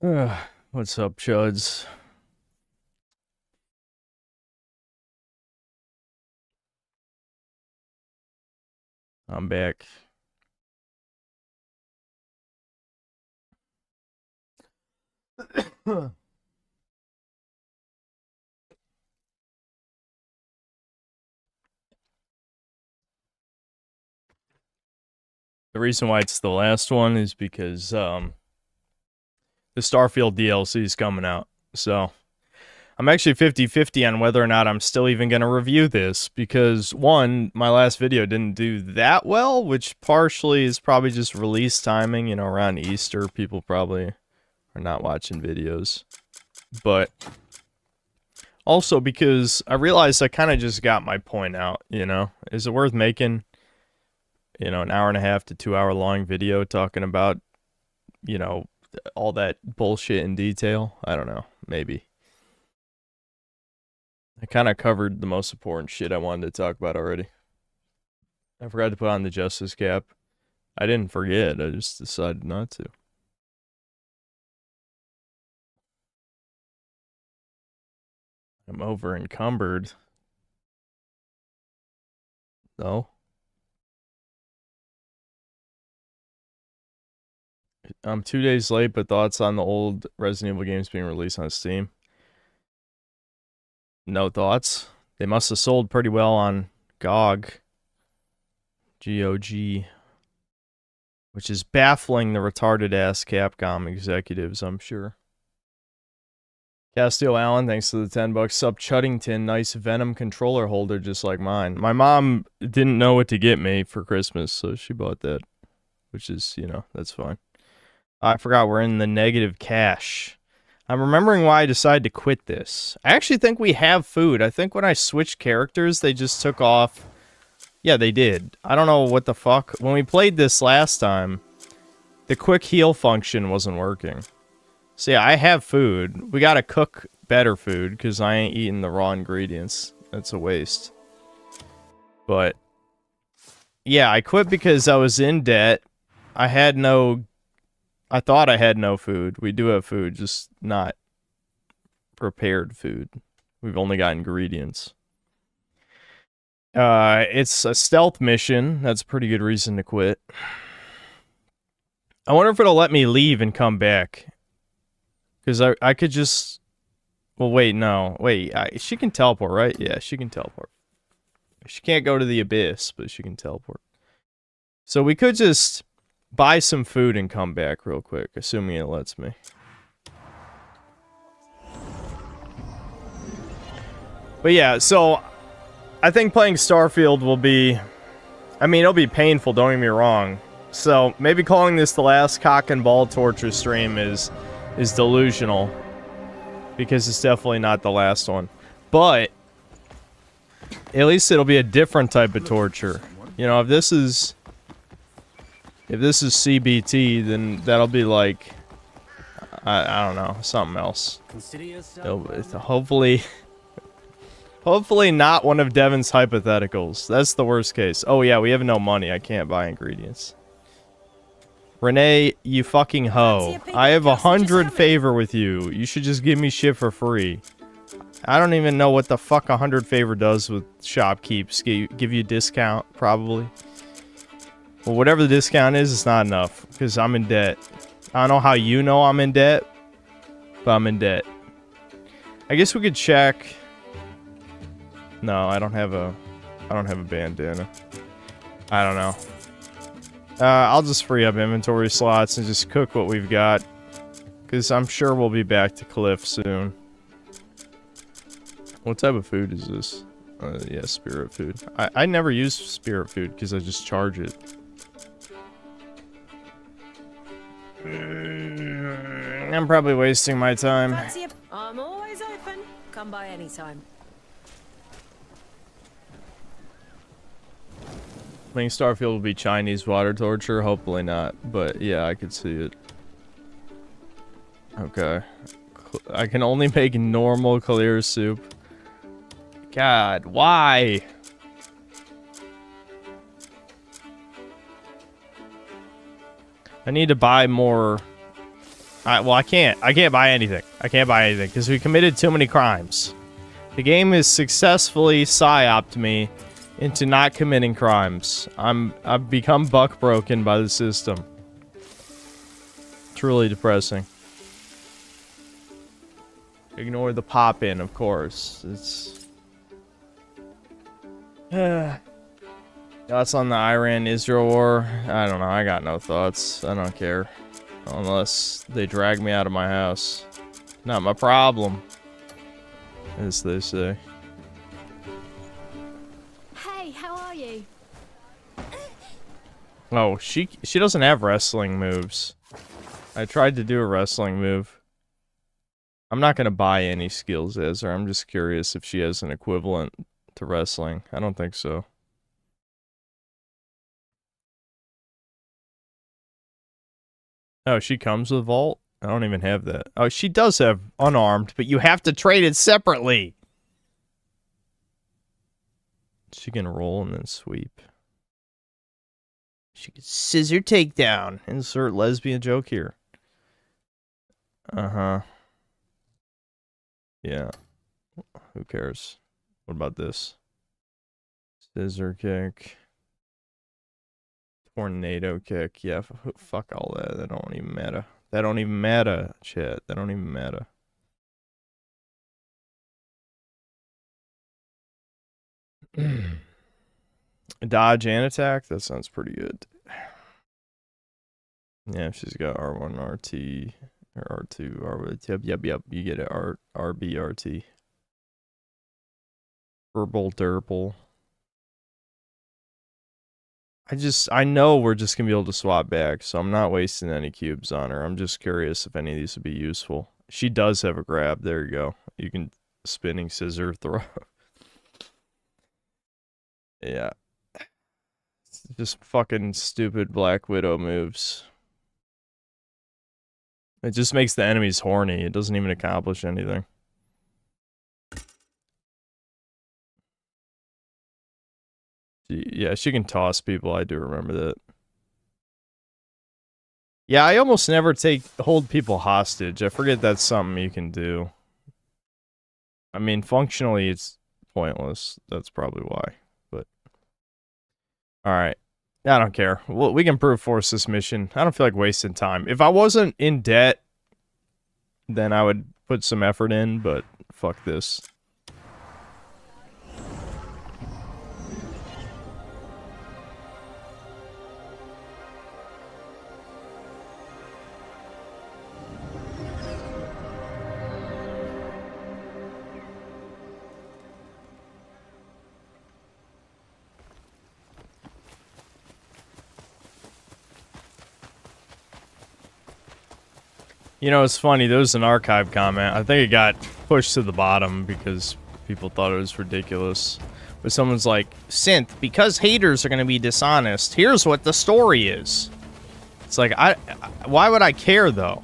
What's up, chuds? I'm back. The reason why it's the last one is because the Starfield DLC is coming out. So I'm actually 50-50 on whether or not I'm still even going to review this because, one, my last video didn't do that well, which partially is probably just release timing. You know, around Easter, people probably are not watching videos. But also because I realized I kind of just got my point out, you know? Is it worth making, you know, an hour and a half to 2 hour long video talking about, you know, all that bullshit in detail? I don't know. Maybe. I kind of covered the most important shit I wanted to talk about already. I forgot to put on the justice cap. I didn't forget. I just decided not to. I'm over encumbered. No. I'm 2 days late, but thoughts on the old Resident Evil games being released on Steam? No thoughts. They must have sold pretty well on GOG. GOG. Which is baffling the retarded-ass Capcom executives, I'm sure. Castile Allen, thanks to the $10. Sup Chuddington, nice Venom controller holder just like mine. My mom didn't know what to get me for Christmas, so she bought that. Which is, you know, that's fine. I forgot we're in the negative cash. I'm remembering why I decided to quit this. I actually think we have food. I think when I switched characters, they just took off. Yeah, they did. I don't know what the fuck. When we played this last time, the quick heal function wasn't working. So yeah, I have food. We gotta cook better food, because I ain't eating the raw ingredients. That's a waste. But, yeah, I quit because I was in debt. I thought I had no food. We do have food, just not prepared food. We've only got ingredients. It's a stealth mission. That's a pretty good reason to quit. I wonder if it'll let me leave and come back. Because I could just... Well, wait, no. Wait, she can teleport, right? Yeah, she can teleport. She can't go to the abyss, but she can teleport. So we could just buy some food and come back real quick, assuming it lets me. But yeah, so I think playing Starfield will be... I mean, it'll be painful, don't get me wrong. So maybe calling this the last cock and ball torture stream is delusional. Because it's definitely not the last one. But at least it'll be a different type of torture. You know, if this is CBT, then that'll be like, I don't know, something else. Hopefully not one of Devin's hypotheticals. That's the worst case. Oh yeah, we have no money. I can't buy ingredients. Renee, you fucking hoe. I have 100 favor with you. You should just give me shit for free. I don't even know what the fuck 100 favor does with shopkeeps. Give you a discount, probably. Well, whatever the discount is, it's not enough. Because I'm in debt. I don't know how you know I'm in debt. But I'm in debt. I guess we could check... No, I don't have a bandana. I don't know. I'll just free up inventory slots and just cook what we've got. Because I'm sure we'll be back to Cliff soon. What type of food is this? Yeah, spirit food. I never use spirit food because I just charge it. I'm probably wasting my time. I'm always open. Come by anytime. I think Starfield will be Chinese water torture. Hopefully not. But yeah, I could see it. Okay. I can only make normal clear soup. God, why? I need to buy more Well, I can't buy anything. I can't buy anything because we committed too many crimes. The game has successfully psyoped me into not committing crimes. I've become buck broken by the system. It's really depressing. Ignore the pop in, of course. It's thoughts on the Iran-Israel war? I don't know. I got no thoughts. I don't care. Unless they drag me out of my house. Not my problem. As they say. Hey, how are you? Oh, she doesn't have wrestling moves. I tried to do a wrestling move. I'm not gonna buy any skills as her. I'm just curious if she has an equivalent to wrestling. I don't think so. Oh, she comes with vault? I don't even have that. Oh, she does have unarmed, but you have to trade it separately. She can roll and then sweep. She can scissor takedown. Insert lesbian joke here. Uh-huh. Yeah. Who cares? What about this? Scissor kick. Tornado kick. Yeah, fuck all that. That don't even matter. That don't even matter, chat. That don't even matter. Dodge and attack? That sounds pretty good. Yeah, she's got R1, RT, or R2, R1, yep, you get it, RB, RT. Herbal, Durple. I know we're just gonna be able to swap back, so I'm not wasting any cubes on her. I'm just curious if any of these would be useful. She does have a grab. There you go. You can spinning scissor throw. Yeah. It's just fucking stupid Black Widow moves. It just makes the enemies horny. It doesn't even accomplish anything. Yeah, she can toss people. I do remember that. Yeah, I almost never hold people hostage. I forget that's something you can do. I mean, functionally, it's pointless. That's probably why. But all right, I don't care. We can brute force this mission. I don't feel like wasting time. If I wasn't in debt, then I would put some effort in. But fuck this. You know, it's funny, there was an archive comment. I think it got pushed to the bottom because people thought it was ridiculous. But someone's like, Synth, because haters are going to be dishonest, here's what the story is. It's like, why would I care, though?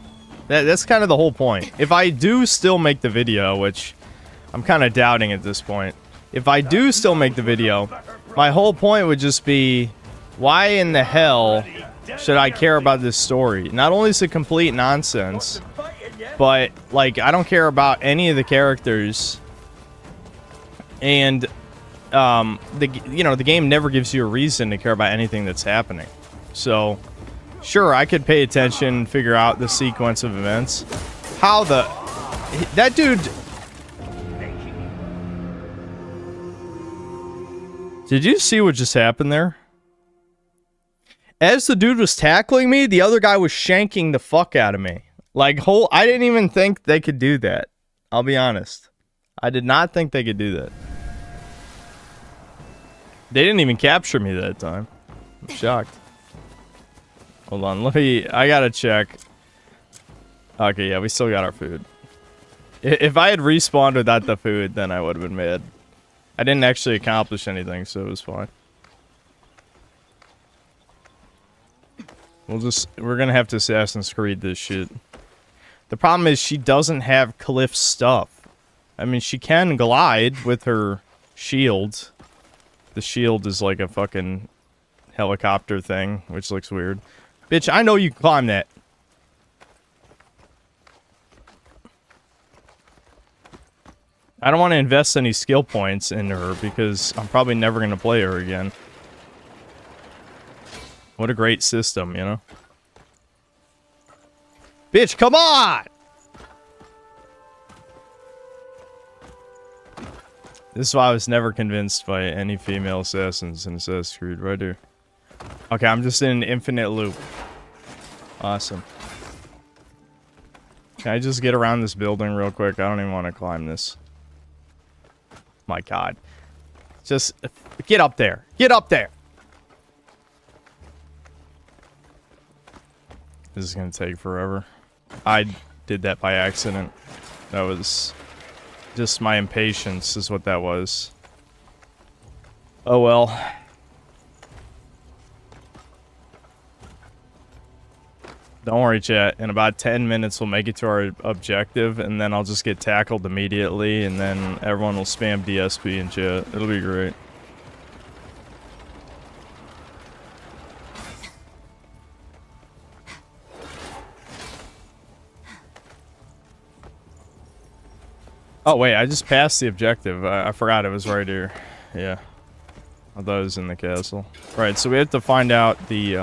That's kind of the whole point. If I do still make the video, which I'm kind of doubting at this point. If I do still make the video, my whole point would just be, why in the hell should I care about this story? Not only is it complete nonsense, but, like, I don't care about any of the characters. And, the game never gives you a reason to care about anything that's happening. So, sure, I could pay attention and figure out the sequence of events. That dude... Did you see what just happened there? As the dude was tackling me, the other guy was shanking the fuck out of me. Like, I didn't even think they could do that. I'll be honest. I did not think they could do that. They didn't even capture me that time. I'm shocked. Hold on, I gotta check. Okay, yeah, we still got our food. If I had respawned without the food, then I would have been mad. I didn't actually accomplish anything, so it was fine. We're gonna have to Assassin's Creed this shit. The problem is she doesn't have Cliff's stuff. I mean, she can glide with her shield. The shield is like a fucking helicopter thing, which looks weird. Bitch, I know you can climb that. I don't want to invest any skill points in her because I'm probably never going to play her again. What a great system, you know? Bitch, come on! This is why I was never convinced by any female assassins in Assassin's Creed, right here. Okay, I'm just in an infinite loop. Awesome. Can I just get around this building real quick? I don't even want to climb this. My god. Just get up there. Get up there! This is gonna take forever. I did that by accident. That was just my impatience is what that was. Oh well. Don't worry, chat. In about 10 minutes, we'll make it to our objective, and then I'll just get tackled immediately, and then everyone will spam DSP in chat. It'll be great. Oh, wait, I just passed the objective. I forgot it was right here. Yeah. I thought it was in the castle. Right, so we have to find out the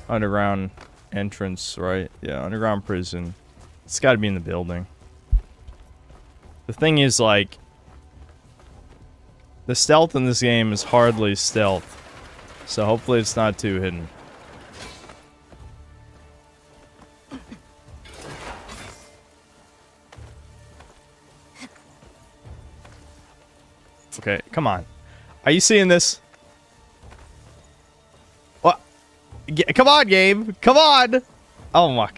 underground entrance, right? Yeah, underground prison. It's got to be in the building. The thing is, like, the stealth in this game is hardly stealth. So hopefully it's not too hidden. Okay, come on. Are you seeing this? What? Come on, game. Come on. Oh, my.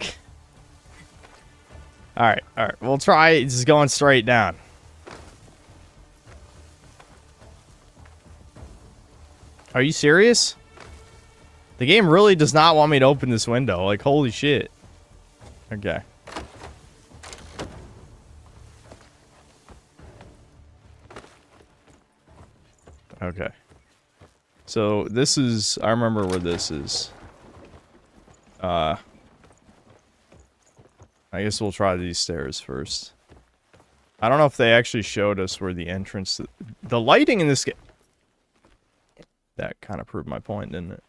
Alright, alright. We'll try just going straight down. Are you serious? The game really does not want me to open this window. Like, holy shit. Okay. Okay. So, this is... I remember where this is. I guess we'll try these stairs first. I don't know if they actually showed us where the entrance... The lighting in this game... That kind of proved my point, didn't it?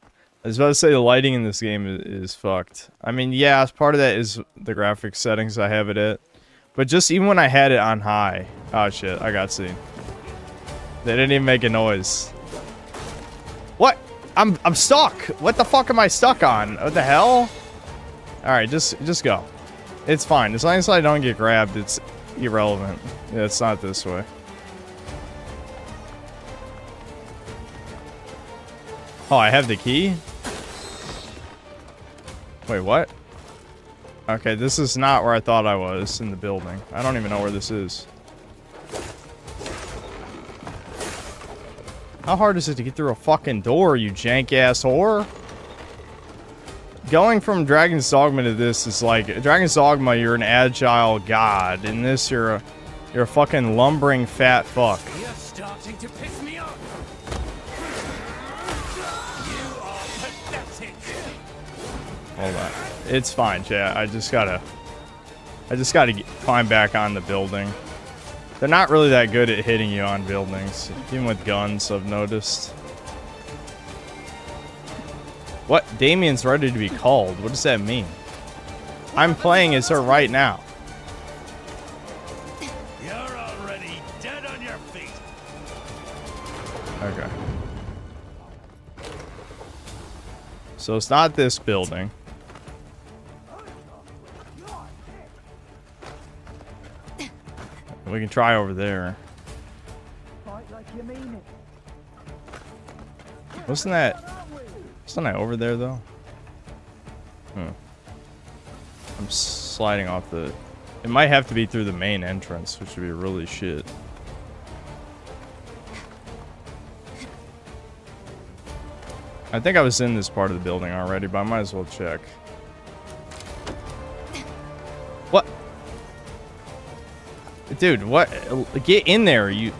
I was about to say the lighting in this game is fucked. I mean, yeah, part of that is the graphics settings I have it at. But just even when I had it on high... Oh, shit. I got seen. They didn't even make a noise. What? I'm stuck. What the fuck am I stuck on? What the hell? Alright, just go. It's fine. As long as I don't get grabbed, it's irrelevant. Yeah, it's not this way. Oh, I have the key? Wait, what? Okay, this is not where I thought I was in the building. I don't even know where this is. How hard is it to get through a fucking door, you jank-ass whore? Going from Dragon's Dogma to this is like... Dragon's Dogma, you're an agile god. In this, you're a fucking lumbering fat fuck. You're starting to piss me off. You are pathetic. Hold on. It's fine, chat. I just gotta climb back on the building. They're not really that good at hitting you on buildings. Even with guns, I've noticed. What? Damien's ready to be called. What does that mean? I'm playing as her right now. You're already dead on your feet. Okay. So it's not this building. We can try over there. Wasn't that over there though? I'm sliding off the... It might have to be through the main entrance, which would be really shit. I think I was in this part of the building already, but I might as well check. What? Dude, what? Get in there, you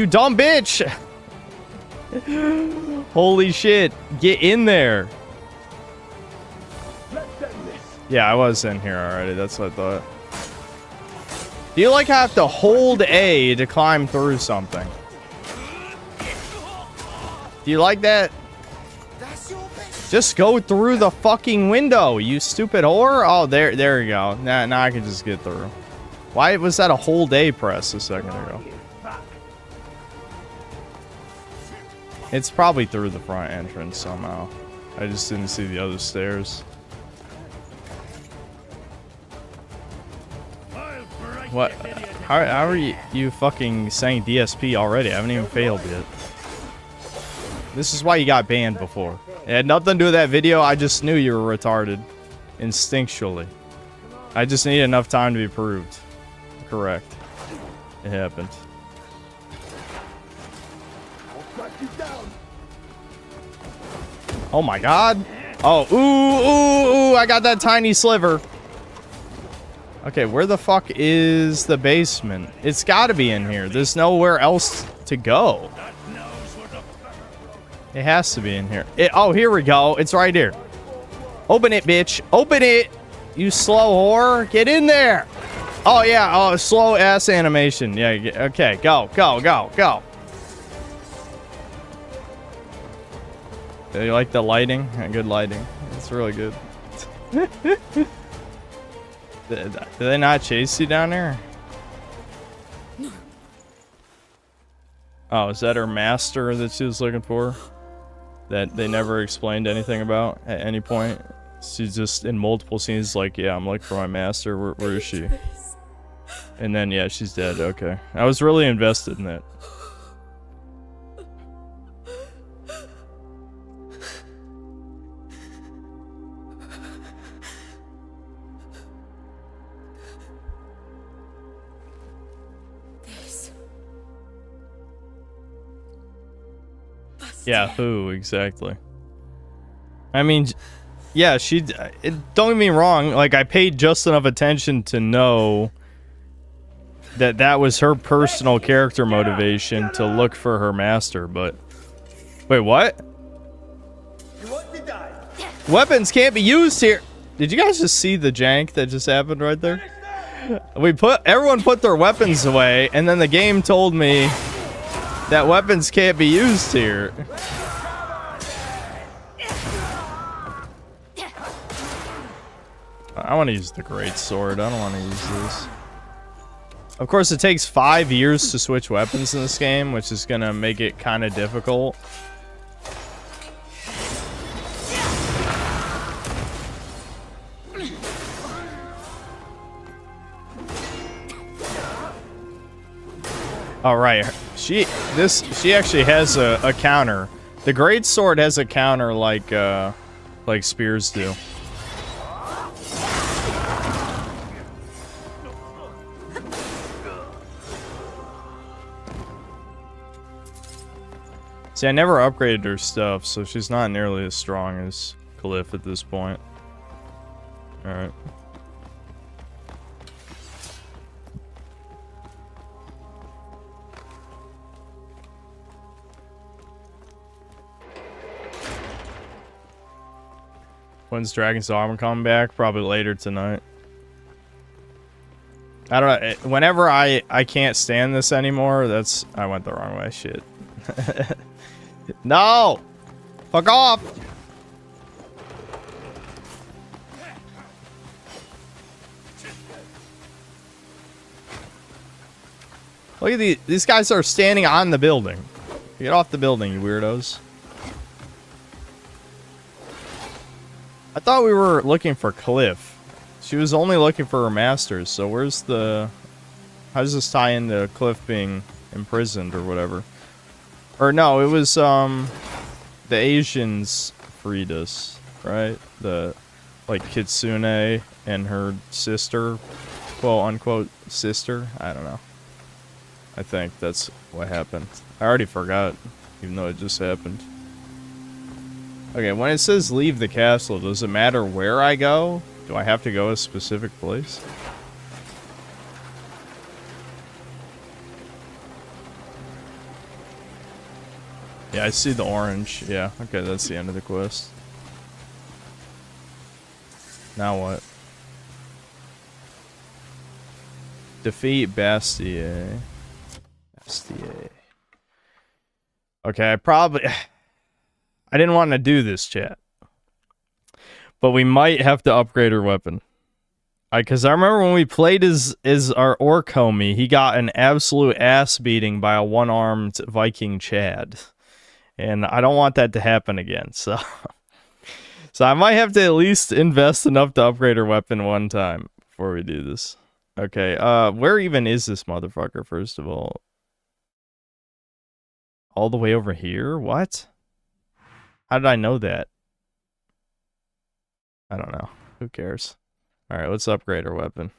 dumb bitch! Holy shit, get in there! Yeah, I was in here already, that's what I thought. Do you like have to hold A to climb through something? Do you like that? Just go through the fucking window, you stupid whore. Oh, there you go. Now I can just get through. Why was that a hold A press a second ago? It's probably through the front entrance somehow. I just didn't see the other stairs. What? How are you fucking saying DSP already? I haven't even failed yet. This is why you got banned before. It had nothing to do with that video. I just knew you were retarded. Instinctually. I just need enough time to be proved. Correct. It happened. Oh my god. Oh, ooh, I got that tiny sliver. Okay, where the fuck is the basement? It's gotta be in here. There's nowhere else to go. It has to be in here. Oh, here we go. It's right here. Open it, bitch. Open it. You slow whore. Get in there. Oh, yeah. Oh, slow ass animation. Yeah. Okay. Go. Do you like the lighting? Good lighting. It's really good. Do they not chase you down there? Oh, is that her master that she was looking for? That they never explained anything about at any point? She's just in multiple scenes like, yeah, I'm looking for my master. Where is she? And then, yeah, she's dead. Okay. I was really invested in that. Yeah, who exactly? I mean, yeah, don't get me wrong. Like, I paid just enough attention to know that that was her personal character motivation to look for her master. But wait, what? Weapons can't be used here. Did you guys just see the jank that just happened right there? Everyone put their weapons away, and then the game told me that weapons can't be used here. I want to use the great sword. I don't want to use this. Of course, it takes 5 years to switch weapons in this game, which is gonna make it kind of difficult. All right, she actually has a counter. The great sword has a counter like spears do. See, I never upgraded her stuff, so she's not nearly as strong as Cliff at this point. Alright. When's Dragon's Armor coming back? Probably later tonight. I don't know. Whenever I can't stand this anymore, I went the wrong way. Shit. No! Fuck off! Look at these guys are standing on the building. Get off the building, you weirdos. I thought we were looking for Cliff. She was only looking for her masters, so where's the... How does this tie into Cliff being imprisoned or whatever? Or no, it was, the Asians freed us, right? The, like, Kitsune and her sister, quote-unquote sister? I don't know. I think that's what happened. I already forgot, even though it just happened. Okay, when it says leave the castle, does it matter where I go? Do I have to go a specific place? Yeah, I see the orange. Yeah, okay, that's the end of the quest. Now what? Defeat Bastier. Bastier. Okay, I didn't want to do this, chat. But we might have to upgrade her weapon. Because I remember when we played as our orc homie, he got an absolute ass beating by a one-armed Viking Chad. And I don't want that to happen again, so... So I might have to at least invest enough to upgrade her weapon one time before we do this. Okay, where even is this motherfucker, first of all? All the way over here? What? How did I know that? I don't know. Who cares? Alright, let's upgrade her weapon.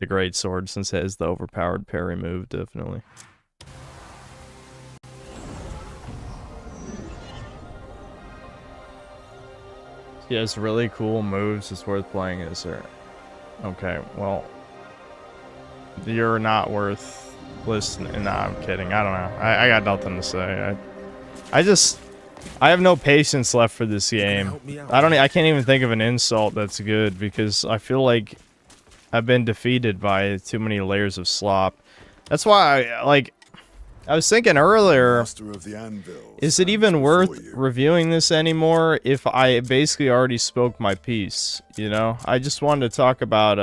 The great sword, since it has the overpowered parry move, definitely. She has really cool moves. It's worth playing as her. Okay, well, you're not worth listening. Nah, I'm kidding. I don't know. I got nothing to say. I have no patience left for this game. I can't even think of an insult that's good because I feel like I've been defeated by too many layers of slop. That's why I was thinking earlier, is it even worth reviewing this anymore if I basically already spoke my piece, you know? I just wanted to talk about,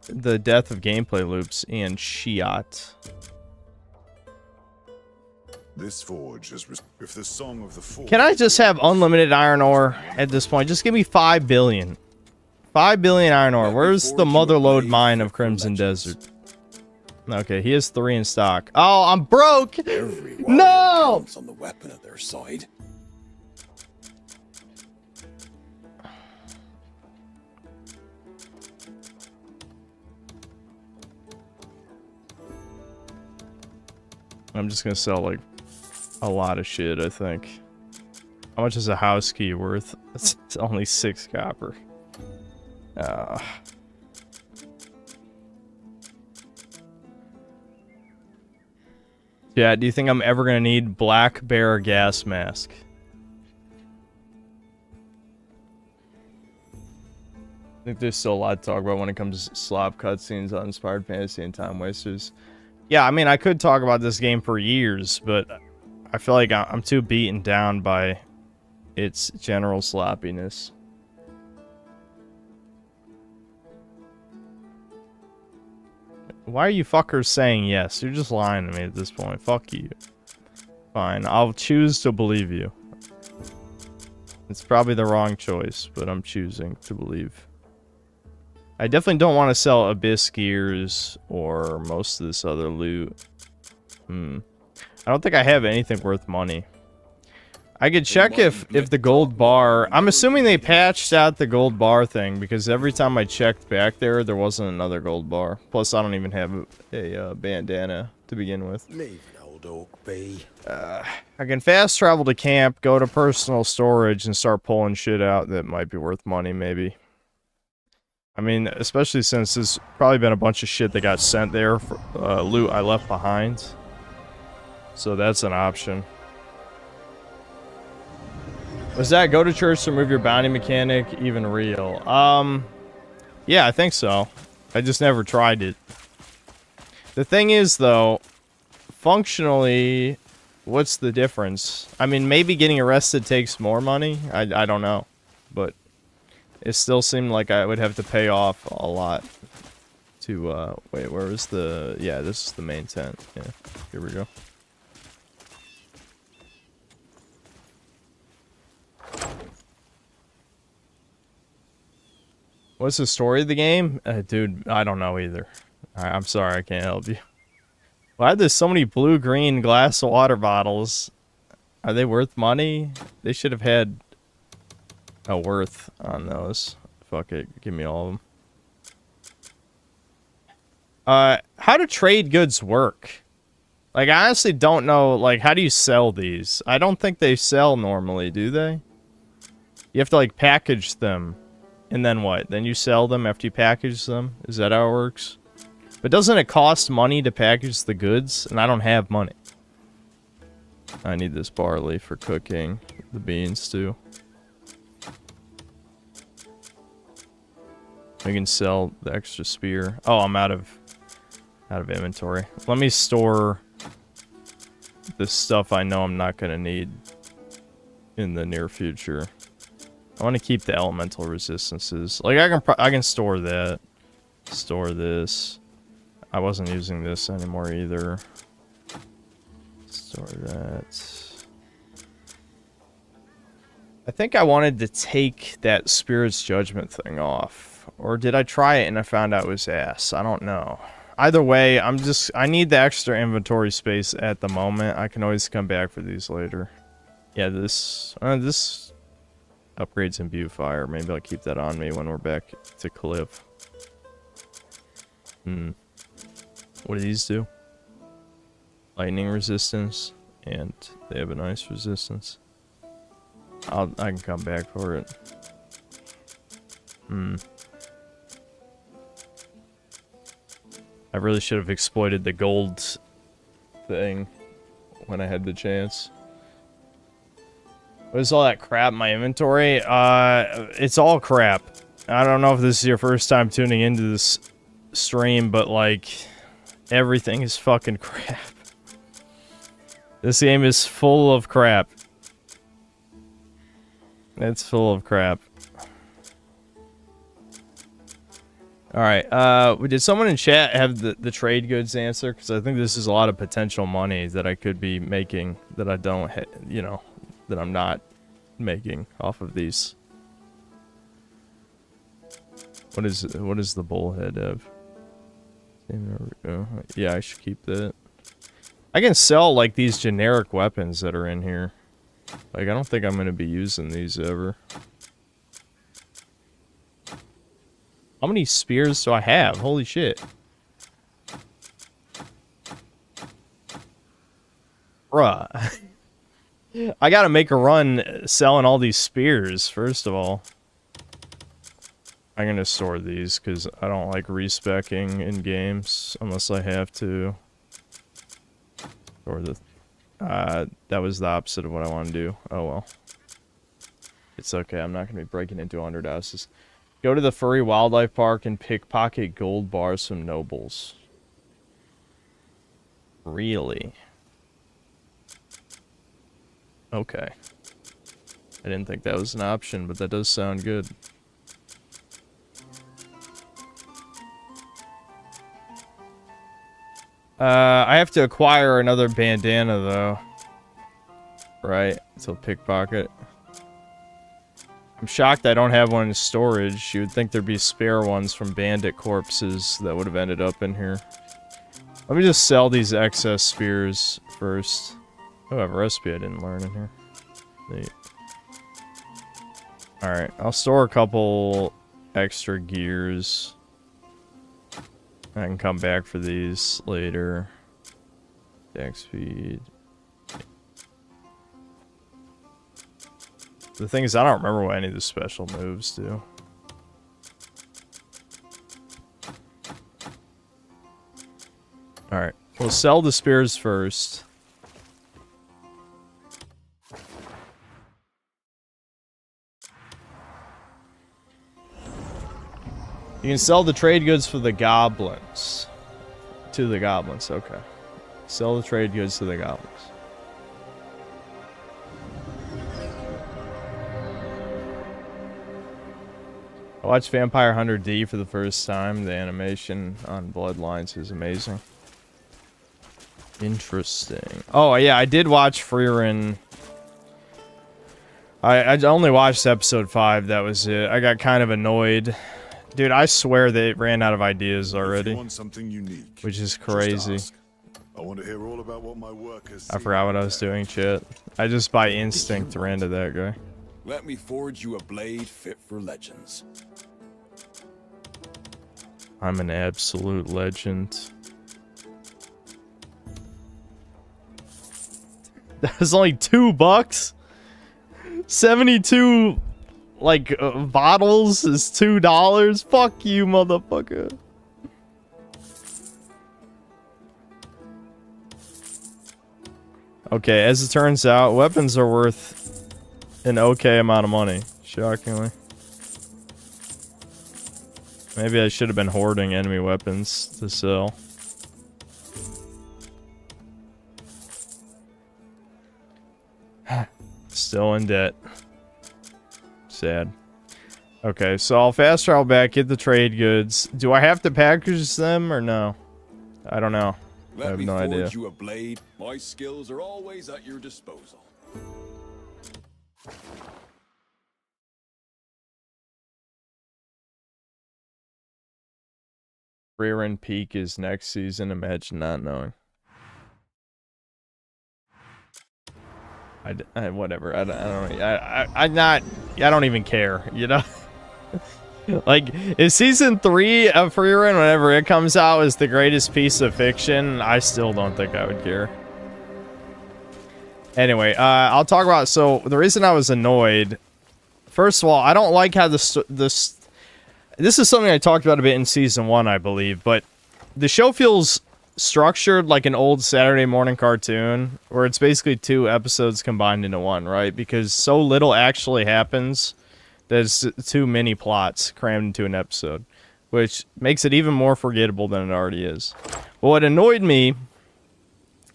the death of gameplay loops and Shiat. This forge is if the song of the forge. Can I just have unlimited iron ore at this point? Just give me 5 billion. 5 billion iron ore. Where's the motherlode mine of Crimson Desert? Okay, he has 3 in stock. Oh, I'm broke! No! On the weapon of their side. I'm just gonna sell, like, a lot of shit, I think. How much is a house key worth? It's only 6 copper. Yeah, do you think I'm ever gonna need Black Bear gas mask? I think there's still a lot to talk about when it comes to slop cutscenes, uninspired fantasy, and time wasters. Yeah, I mean, I could talk about this game for years, but I feel like I'm too beaten down by its general sloppiness. Why are you fuckers saying yes? You're just lying to me at this point. Fuck you. Fine, I'll choose to believe you. It's probably the wrong choice, but I'm choosing to believe. I definitely don't want to sell Abyss Gears or most of this other loot. I don't think I have anything worth money. I could check if the gold bar... I'm assuming they patched out the gold bar thing, because every time I checked back there wasn't another gold bar. Plus, I don't even have a bandana to begin with. Leave an old oak be. I can fast travel to camp, go to personal storage, and start pulling shit out that might be worth money, maybe. I mean, especially since there's probably been a bunch of shit that got sent there for loot I left behind. So that's an option. Was that go to church to remove your bounty mechanic even real? Yeah, I think so. I just never tried it. The thing is, though, functionally, what's the difference? I mean, maybe getting arrested takes more money. I don't know. But it still seemed like I would have to pay off a lot to, wait, where was the... Yeah, this is the main tent. Yeah, here we go. What's the story of the game? Dude, I don't know either. I'm sorry, I can't help you. Why are there so many blue-green glass water bottles? Are they worth money? They should have had a worth on those. Fuck it, give me all of them. How do trade goods work? Like, I honestly don't know, like, how do you sell these? I don't think they sell normally, do they? You have to, like, package them. And then what? Then you sell them after you package them? Is that how it works? But doesn't it cost money to package the goods? And I don't have money. I need this barley for cooking the beans too. We can sell the extra spear. Oh, I'm out of inventory. Let me store the stuff I know I'm not gonna need in the near future. I want to keep the elemental resistances. Like I can store that. Store this. I wasn't using this anymore either. Store that. I think I wanted to take that Spirit's Judgment thing off. Or did I try it and I found out it was ass? I don't know. Either way, I need the extra inventory space at the moment. I can always come back for these later. Yeah, this upgrades imbue fire. Maybe I'll keep that on me when we're back to Cliff. What do these do? Lightning resistance, and they have an ice resistance. I can come back for it. I really should have exploited the gold thing when I had the chance. What is all that crap in my inventory? It's all crap. I don't know if this is your first time tuning into this stream, but like, everything is fucking crap. This game is full of crap. It's full of crap. Alright, did someone in chat have the trade goods answer? Because I think this is a lot of potential money that I could be making that I don't, that I'm not making off of these. What is the bullhead of? Yeah, I should keep that. I can sell like these generic weapons that are in here. Like, I don't think I'm gonna be using these ever. How many spears do I have? Holy shit. Bruh. I gotta make a run selling all these spears, first of all. I'm gonna store these, because I don't like respecking in games, unless I have to. Or that was the opposite of what I want to do. Oh well. It's okay, I'm not gonna be breaking into 100 houses. Go to the Furry Wildlife Park and pickpocket gold bars from nobles. Really? Okay. I didn't think that was an option, but that does sound good. I have to acquire another bandana, though. Right, so pickpocket. I'm shocked I don't have one in storage. You would think there'd be spare ones from bandit corpses that would have ended up in here. Let me just sell these excess spears first. Oh, I have a recipe I didn't learn in here. Neat. Alright, I'll store a couple extra gears. I can come back for these later. Deck speed. The thing is, I don't remember what any of the special moves do. Alright, we'll sell the spears first. You can sell the trade goods for the goblins. To the goblins, okay. Sell the trade goods to the goblins. I watched Vampire Hunter D for the first time. The animation on Bloodlines is amazing. Interesting. Oh, yeah, I did watch Frieren. I only watched episode 5, that was it. I got kind of annoyed. Dude, I swear they ran out of ideas already. If you want something unique, which is just crazy. ask. I want to hear all about what my work has I seen forgot what I out was there. doing, chat. I just by instinct ran to that guy. Let me forge you a blade fit for legends. I'm an absolute legend. That was only $2. 72 like bottles is $2. Fuck you, motherfucker. Okay, as it turns out, weapons are worth an okay amount of money, shockingly. Maybe I should have been hoarding enemy weapons to sell. Still in debt. Sad. Okay, so I'll fast travel back, get the trade goods. Do I have to package them or no? I don't know. I have no idea. You a blade. My skills are always at your disposal. Frieren peak is next season. Imagine not knowing. Whatever. I don't even care. You know. Like, if season 3 of Frieren, whenever it comes out, is the greatest piece of fiction, I still don't think I would care. Anyway, I'll talk about. So the reason I was annoyed. First of all, I don't like how this is something I talked about a bit in season 1, I believe, but the show feels structured like an old Saturday morning cartoon, where it's basically 2 episodes combined into one, right? Because so little actually happens. There's too many plots crammed into an episode, which makes it even more forgettable than it already is. But what annoyed me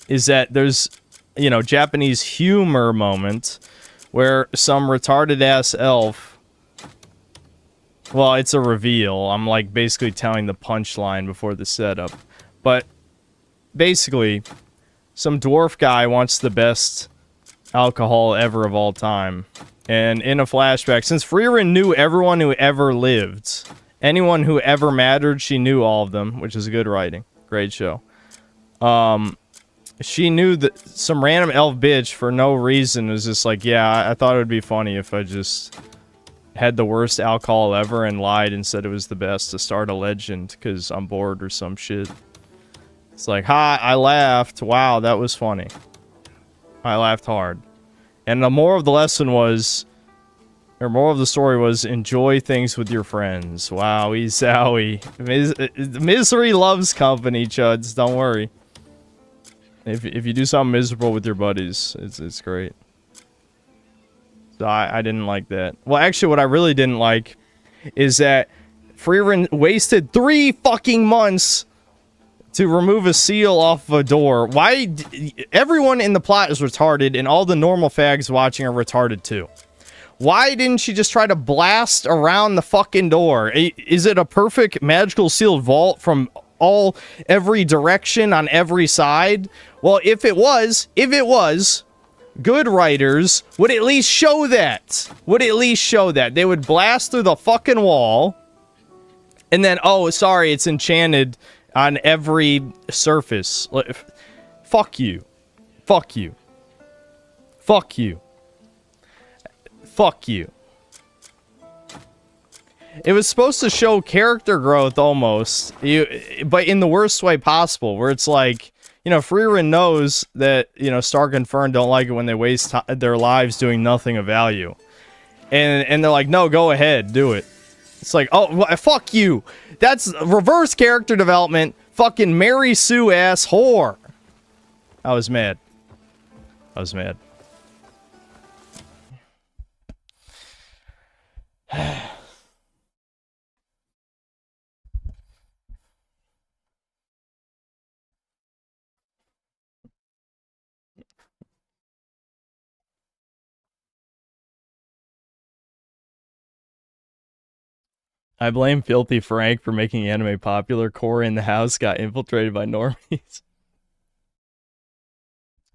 is that there's, you know, Japanese humor moment where some retarded ass elf, well, it's a reveal. I'm like basically telling the punchline before the setup. But basically, some dwarf guy wants the best alcohol ever of all time. And in a flashback, since Frieren knew everyone who ever lived, anyone who ever mattered, she knew all of them, which is good writing. Great show. She knew that some random elf bitch for no reason was just like, yeah, I thought it would be funny if I just had the worst alcohol ever and lied and said it was the best to start a legend because I'm bored or some shit. It's like, ha, I laughed. Wow, that was funny. I laughed hard. And the moral of the lesson was, or moral of the story was, enjoy things with your friends. Wowie zowie. Misery loves company, chuds. Don't worry. If you do something miserable with your buddies, it's great. So I didn't like that. Well, actually, what I really didn't like is that Frieren wasted 3 fucking months to remove a seal off of a door. Why? Everyone in the plot is retarded, and all the normal fags watching are retarded too. Why didn't she just try to blast around the fucking door? Is it a perfect magical sealed vault from every direction on every side? Well, if it was, good writers would at least show that. They would blast through the fucking wall, and then, oh, sorry, it's enchanted on every surface. Fuck you. Fuck you. Fuck you. Fuck you. It was supposed to show character growth almost, but in the worst way possible, where it's like, you know, Frieren knows that, you know, Stark and Fern don't like it when they waste their lives doing nothing of value. And they're like, no, go ahead, do it. It's like, oh, fuck you. That's reverse character development. Fucking Mary Sue ass whore. I was mad. I blame Filthy Frank for making anime popular. Cora in the house got infiltrated by normies.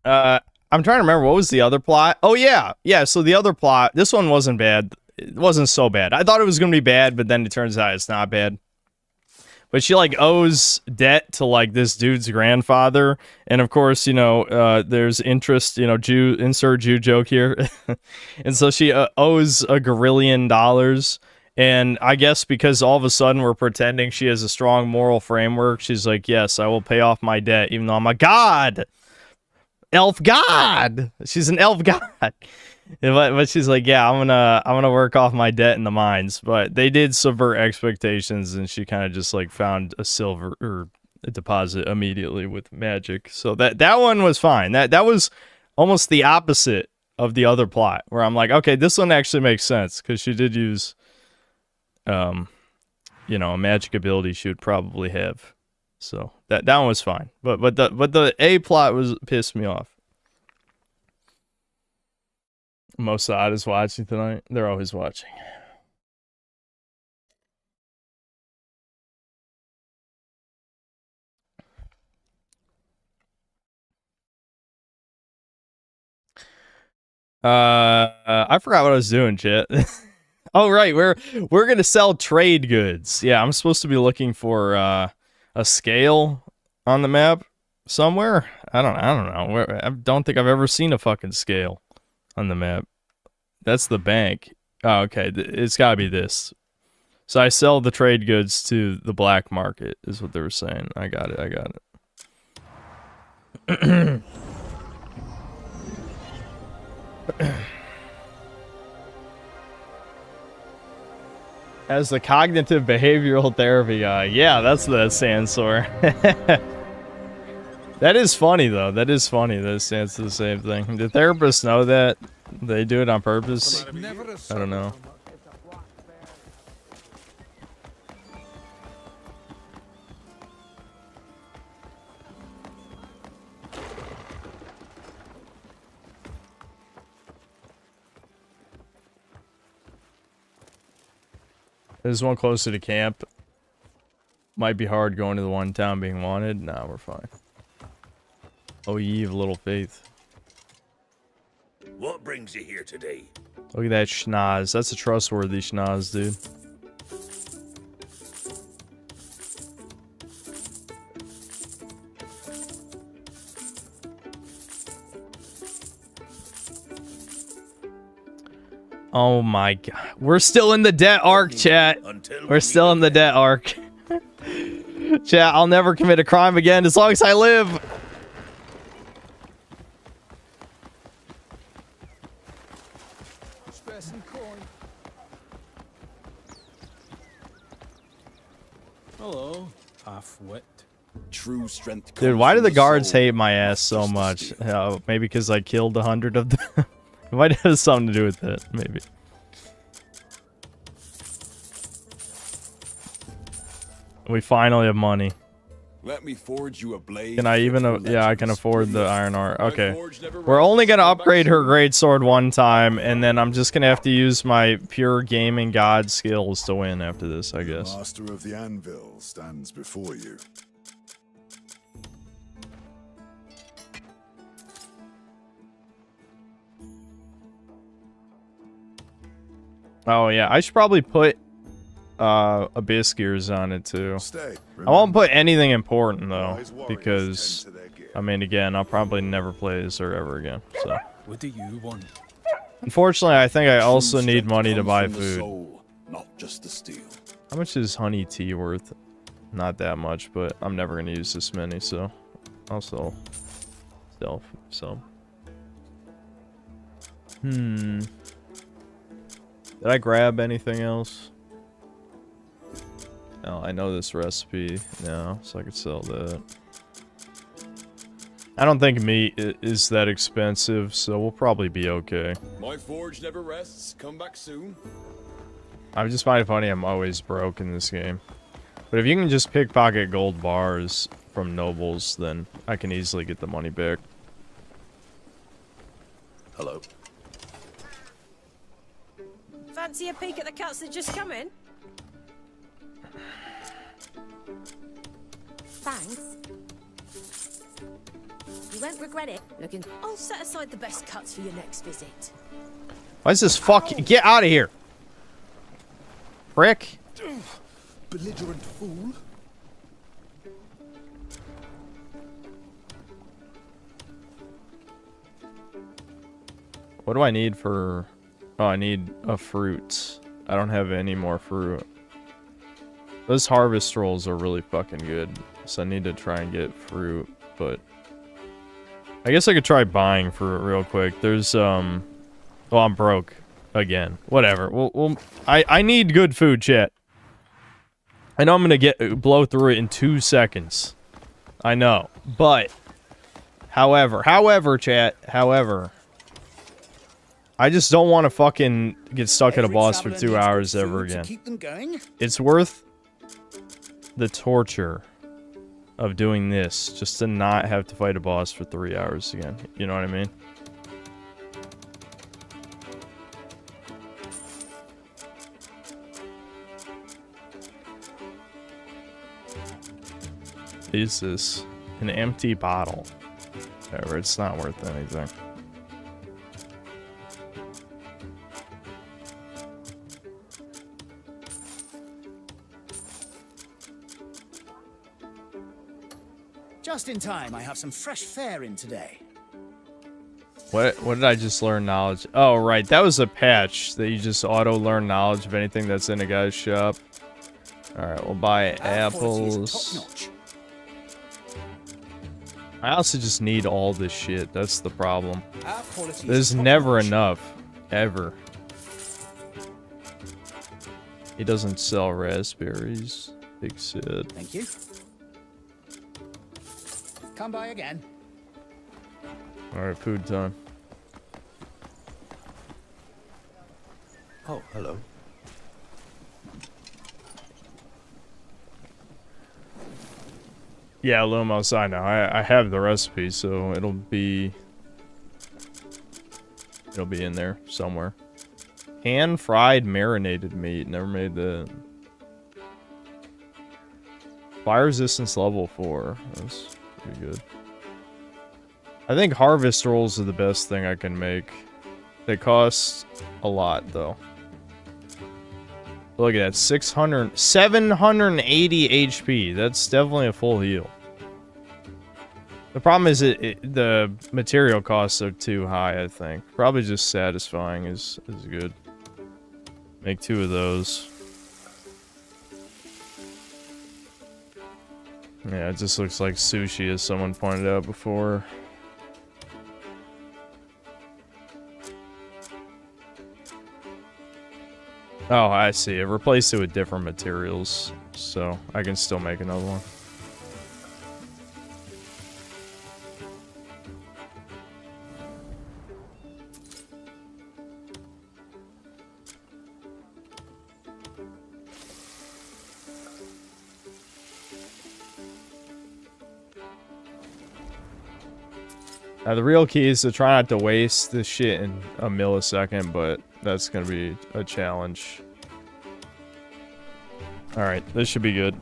I'm trying to remember, what was the other plot? Oh, yeah. Yeah, so the other plot, this one wasn't bad. It wasn't so bad. I thought it was going to be bad, but then it turns out it's not bad. But she, like, owes debt to, like, this dude's grandfather. And, of course, you know, there's interest, you know, insert Jew joke here. And so she owes $1 gazillion. And I guess because all of a sudden we're pretending she has a strong moral framework, she's like, yes, I will pay off my debt, even though I'm a god. Elf god. She's an elf god. But she's like, yeah, I'm gonna work off my debt in the mines. But they did subvert expectations, and she kind of just like found a silver or a deposit immediately with magic. So that one was fine. That was almost the opposite of the other plot, where I'm like, okay, this one actually makes sense because she did use you know, a magic ability she would probably have. So that one was fine. But the A plot was pissed me off. Mossad is watching tonight. They're always watching. I forgot what I was doing, chat. Oh right, we're gonna sell trade goods. Yeah, I'm supposed to be looking for a scale on the map somewhere. I don't know. I don't think I've ever seen a fucking scale on the map. That's the bank. Oh, okay. It's gotta be this. So I sell the trade goods to the black market, is what they were saying. I got it. As the cognitive behavioral therapy guy. Yeah, that's the Sansor. That is funny, though. That is funny that it stands for the same thing. Do therapists know that? They do it on purpose? I don't know. There's one closer to camp. Might be hard going to the one town being wanted. Nah, we're fine. Oh, ye of little faith. What brings you here today? Look at that schnoz. That's a trustworthy schnoz, dude. Oh my god. We're still in the debt arc, chat. We're still in the debt arc. Chat, I'll never commit a crime again as long as I live. Hello, half-wit. True strength. Dude, why do the guards hate my ass so much? Maybe because I killed 100 of them. It might have something to do with it, maybe. We finally have money. Let me forge you a blade. Can I even? Yeah, I can afford the iron art. Okay. We're only gonna upgrade her greatsword one time, and then I'm just gonna have to use my pure gaming god skills to win after this, I guess. Master of the anvil stands before you. Oh yeah, I should probably put abyss gears on it too. Stay. I won't put anything important though, Wise warriors because tend to their gear. I mean, again, I'll probably never play this or ever again. So, What do you want? unfortunately, I think I also True need strength money to comes buy from the food. soul, not just the steel. How much is honey tea worth? Not that much, but I'm never gonna use this many, so I'll sell stealth. So, did I grab anything else? No, I know this recipe now, so I could sell that. I don't think meat is that expensive, so we'll probably be okay. My forge never rests. Come back soon. I just find it funny I'm always broke in this game. But if you can just pickpocket gold bars from nobles, then I can easily get the money back. Hello. Fancy a peek at the cuts that just come in? Thanks. You won't regret it. Looking. I'll set aside the best cuts for your next visit. Why is this get out of here? Prick. Belligerent fool. What do I need for... Oh, I need a fruit. I don't have any more fruit. Those harvest rolls are really fucking good. So I need to try and get fruit, but... I guess I could try buying fruit real quick. There's, well, I'm broke. Again. Whatever. I need good food, chat. I know I'm gonna blow through it in 2 seconds. I know. But... However, chat. However... I just don't want to fucking get stuck at a boss for 2 hours ever again. Keep them going. It's worth the torture of doing this just to not have to fight a boss for 3 hours again. You know what I mean? Is this an empty bottle? Whatever, it's not worth anything. Just in time, I have some fresh fare in today. What did I just learn knowledge? Oh, right, that was a patch that you just auto-learn knowledge of anything that's in a guy's shop. Alright, we'll buy apples. I also just need all this shit. That's the problem. There's never enough. Ever. He doesn't sell raspberries. Big Sid. Thank you. Come by again. Alright, food time. Oh, hello. Yeah, Lumos, I know. I have the recipe, so it'll be in there somewhere. Pan-fried marinated meat. Never made that. Fire resistance level 4. That's pretty good. I think harvest rolls are the best thing I can make. They cost a lot, though. Look at that, 780 HP. That's definitely a full heal. The problem is the material costs are too high, I think. Probably just satisfying is good. Make 2 of those. Yeah, it just looks like sushi, as someone pointed out before. Oh, I see. It replaced it with different materials, so I can still make another one. Now, the real key is to try not to waste this shit in a millisecond, but that's gonna be a challenge. Alright, this should be good.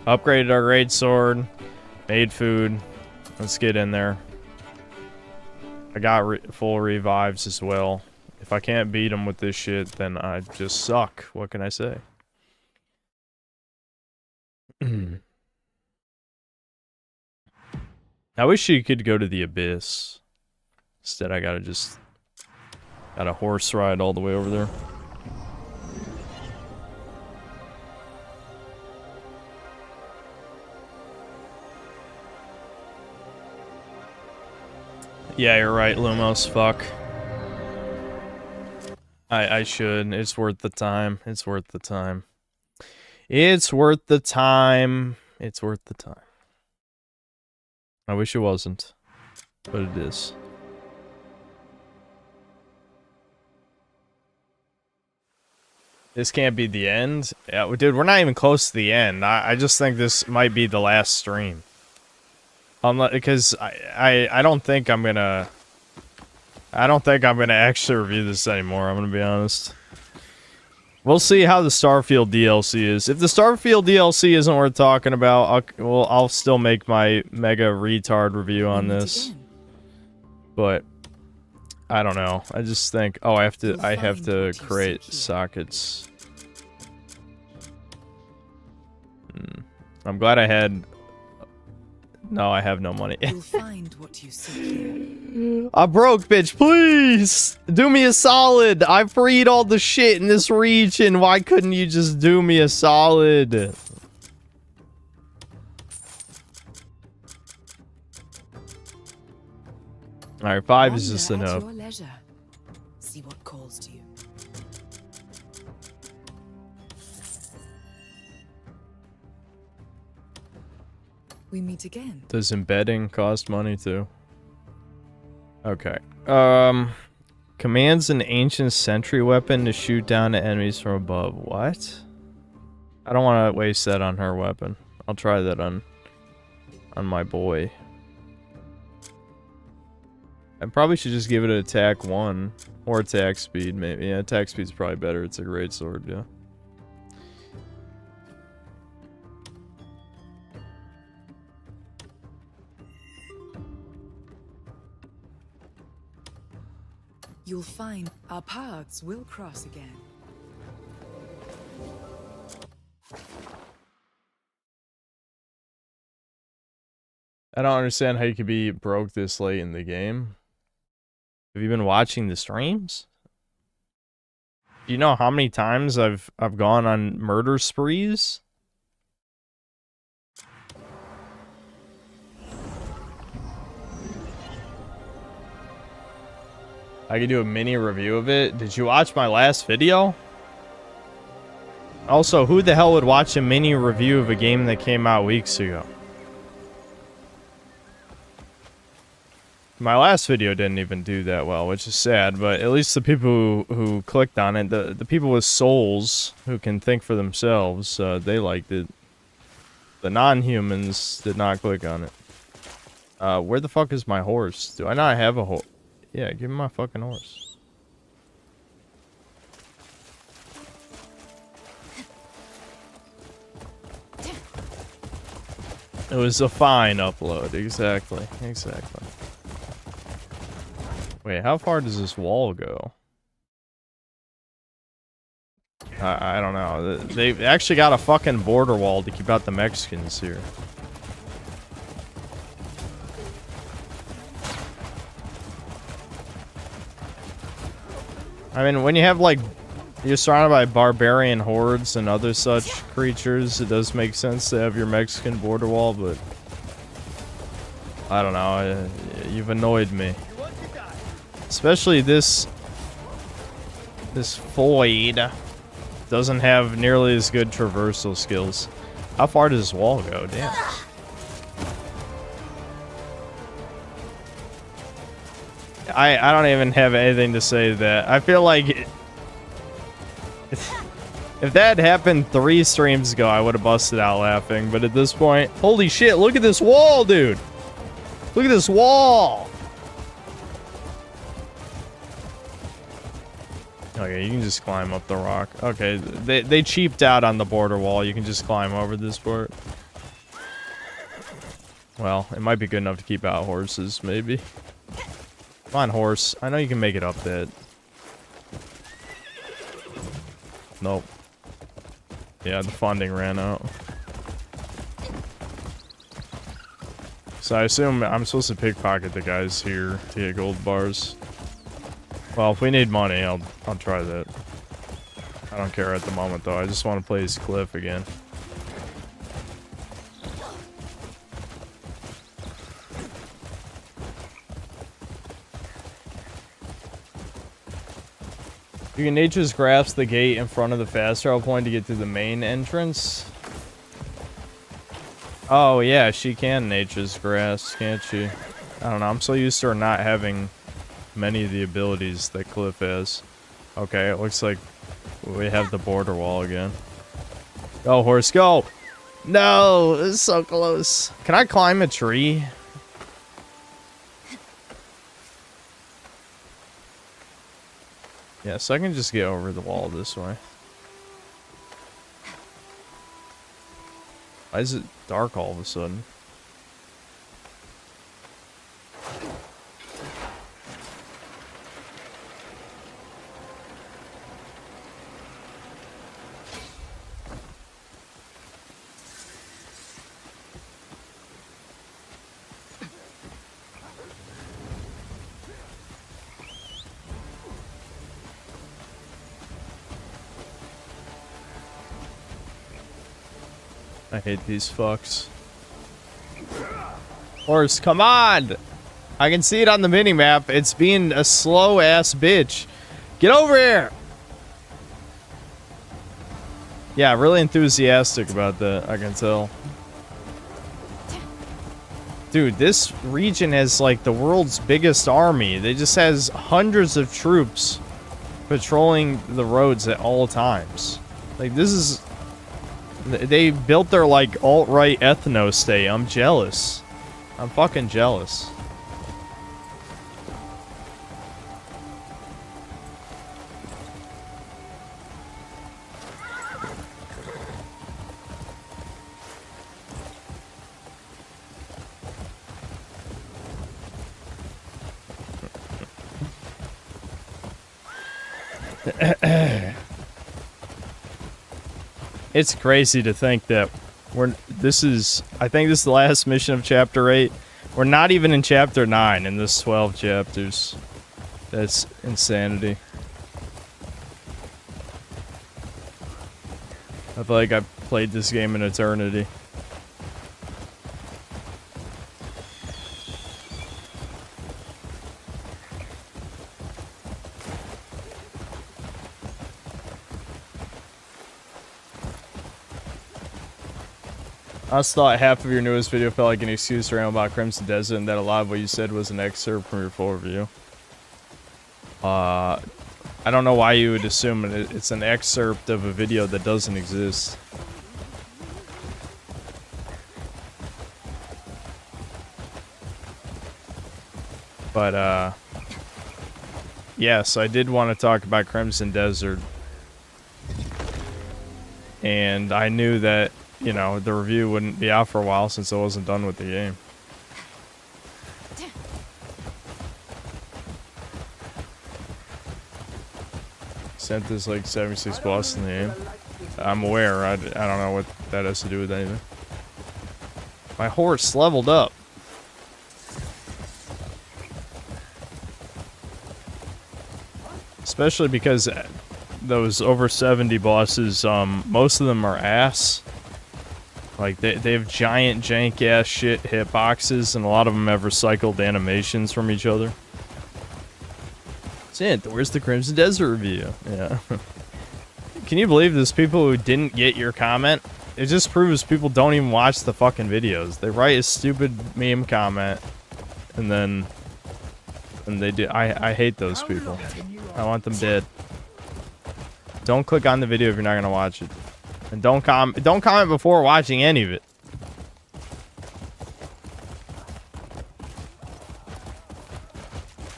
Upgraded our great sword. Made food. Let's get in there. I got full revives as well. If I can't beat them with this shit, then I just suck. What can I say? I wish you could go to the abyss. Instead, I gotta horse ride all the way over there. Yeah, you're right, Lumos. Fuck. I should. It's worth the time. It's worth the time. It's worth the time. It's worth the time. I wish it wasn't, but it is. This can't be the end. Yeah, dude, we're not even close to the end. I just think this might be the last stream. Because I don't think I'm gonna actually review this anymore. I'm gonna be honest. We'll see how the Starfield DLC is. If the Starfield DLC isn't worth talking about, I'll still make my mega retard review on this. But I don't know. I just think, oh, I have to create sockets. I'm glad I had. No, I have no money. You'll find what you seek. I'm broke, bitch. Please do me a solid. I freed all the shit in this region. Why couldn't you just do me a solid? All right, 5 is just enough. At your leisure. See what calls to you. We meet again. Does embedding cost money too? Okay. Commands an ancient sentry weapon to shoot down at enemies from above. What? I don't want to waste that on her weapon. I'll try that on my boy. I probably should just give it an attack 1 or attack speed maybe. Yeah, attack speed's probably better. It's a great sword, yeah. You'll find our paths will cross again. I don't understand how you could be broke this late in the game. Have you been watching the streams? Do you know how many times I've gone on murder sprees? I could do a mini review of it. Did you watch my last video? Also, who the hell would watch a mini review of a game that came out weeks ago? My last video didn't even do that well, which is sad, but at least the people who clicked on it, the people with souls who can think for themselves, they liked it. The non-humans did not click on it. Where the fuck is my horse? Do I not have a horse? Yeah, give me my fucking horse. It was a fine upload, exactly. Wait, how far does this wall go? I don't know. They've actually got a fucking border wall to keep out the Mexicans here. I mean, when you have, like, you're surrounded by barbarian hordes and other such creatures, it does make sense to have your Mexican border wall, but I don't know. You've annoyed me. Especially this void doesn't have nearly as good traversal skills. How far does this wall go? Damn. I don't even have anything to say to that. I feel like if that had happened 3 streams ago, I would have busted out laughing. But at this point, holy shit, look at this wall, dude. Look at this wall. Okay, you can just climb up the rock. Okay, they cheaped out on the border wall. You can just climb over this part. Well, it might be good enough to keep out horses, maybe. Come on, horse. I know you can make it up that. Nope. Yeah, the funding ran out. So I assume I'm supposed to pickpocket the guys here to get gold bars. Well, if we need money, I'll try that. I don't care at the moment, though. I just want to play this cliff again. You can nature's grasp the gate in front of the fast travel point to get to the main entrance. Oh, yeah, she can nature's grasp, can't she? I don't know, I'm so used to her not having many of the abilities that Cliff has. Okay, it looks like we have the border wall again. Go, horse, go! No, it's so close. Can I climb a tree? Yeah, so I can just get over the wall this way. Why is it dark all of a sudden? I hate these fucks. Horse, come on! I can see it on the minimap. It's being a slow-ass bitch. Get over here! Yeah, really enthusiastic about that, I can tell. Dude, this region has, like, the world's biggest army. They just has hundreds of troops patrolling the roads at all times. Like, this is They built their, like, alt-right ethno state. I'm jealous. I'm fucking jealous. It's crazy to think that I think this is the last mission of chapter 8. We're not even in chapter 9 in this 12 chapters. That's insanity. I feel like I've played this game in eternity. I just thought half of your newest video felt like an excuse to rant about Crimson Desert and that a lot of what you said was an excerpt from your full review. I don't know why you would assume it's an excerpt of a video that doesn't exist. But, yes, I did want to talk about Crimson Desert. And I knew that, you know, the review wouldn't be out for a while since I wasn't done with the game. Sent this like 76 plus in the game. I'm aware. I don't know what that has to do with anything. My horse leveled up. Especially because those over 70 bosses, most of them are ass. Like, they have giant jank-ass shit hitboxes, and a lot of them have recycled animations from each other. Sint, where's the Crimson Desert review? Yeah. Can you believe there's people who didn't get your comment? It just proves people don't even watch the fucking videos. They write a stupid meme comment, and then... And they do. I hate those people. I want them dead. Don't click on the video if you're not gonna watch it. And don't comment before watching any of it.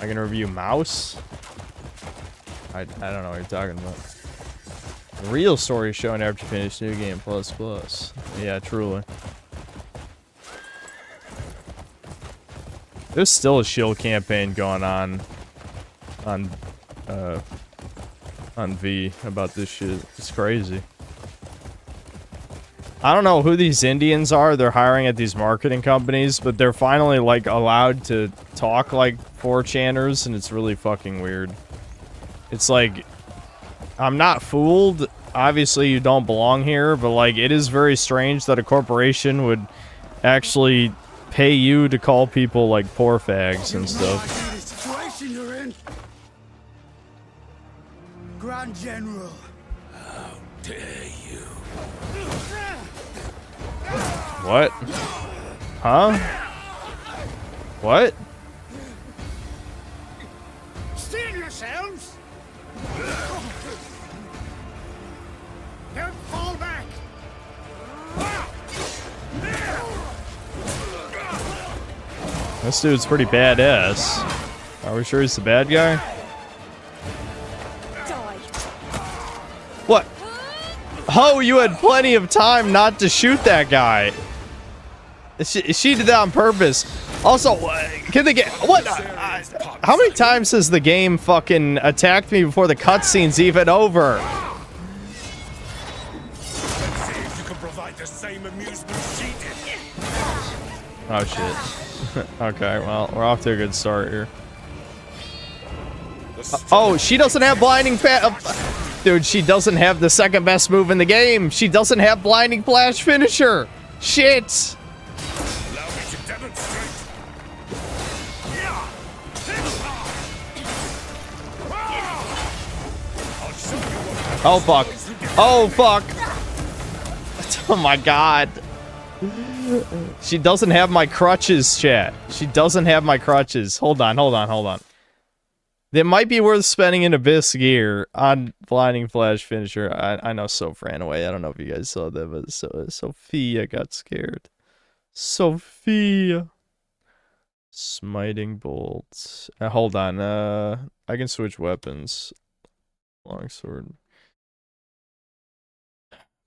I can review Mouse? I don't know what you're talking about. The real story showing after you finish New Game Plus Plus. Yeah, truly. There's still a shield campaign going on V about this shit. It's crazy. I don't know who these Indians are they're hiring at these marketing companies, but they're finally, like, allowed to talk like 4chaners, and it's really fucking weird. It's like, I'm not fooled. Obviously, you don't belong here, but, like, it is very strange that a corporation would actually pay you to call people, like, poor fags and stuff. Situation you're in. Grand General. How dare you? What? Huh? What? Steal yourselves! Don't fall back! This dude's pretty badass. Are we sure he's the bad guy? Die. What? Oh, you had plenty of time not to shoot that guy. She did that on purpose. Also, can they get... What? How many times has the game fucking attacked me before the cutscene's even over? Let's see if you can provide the same amusement she did. Oh, shit. Okay, well, we're off to a good start here. Oh, she doesn't have blinding dude, she doesn't have the second best move in the game. She doesn't have blinding flash finisher. Shit. Allow me to demonstrate. I'll show you what Oh, fuck. Oh, fuck. Oh, my God. She doesn't have my crutches, chat. She doesn't have my crutches. Hold on. That might be worth spending an Abyss gear on Blinding Flash finisher. I know Soph ran away. I don't know if you guys saw that, but Sophia got scared. Sophia. Smiting bolts. Hold on. I can switch weapons. Longsword.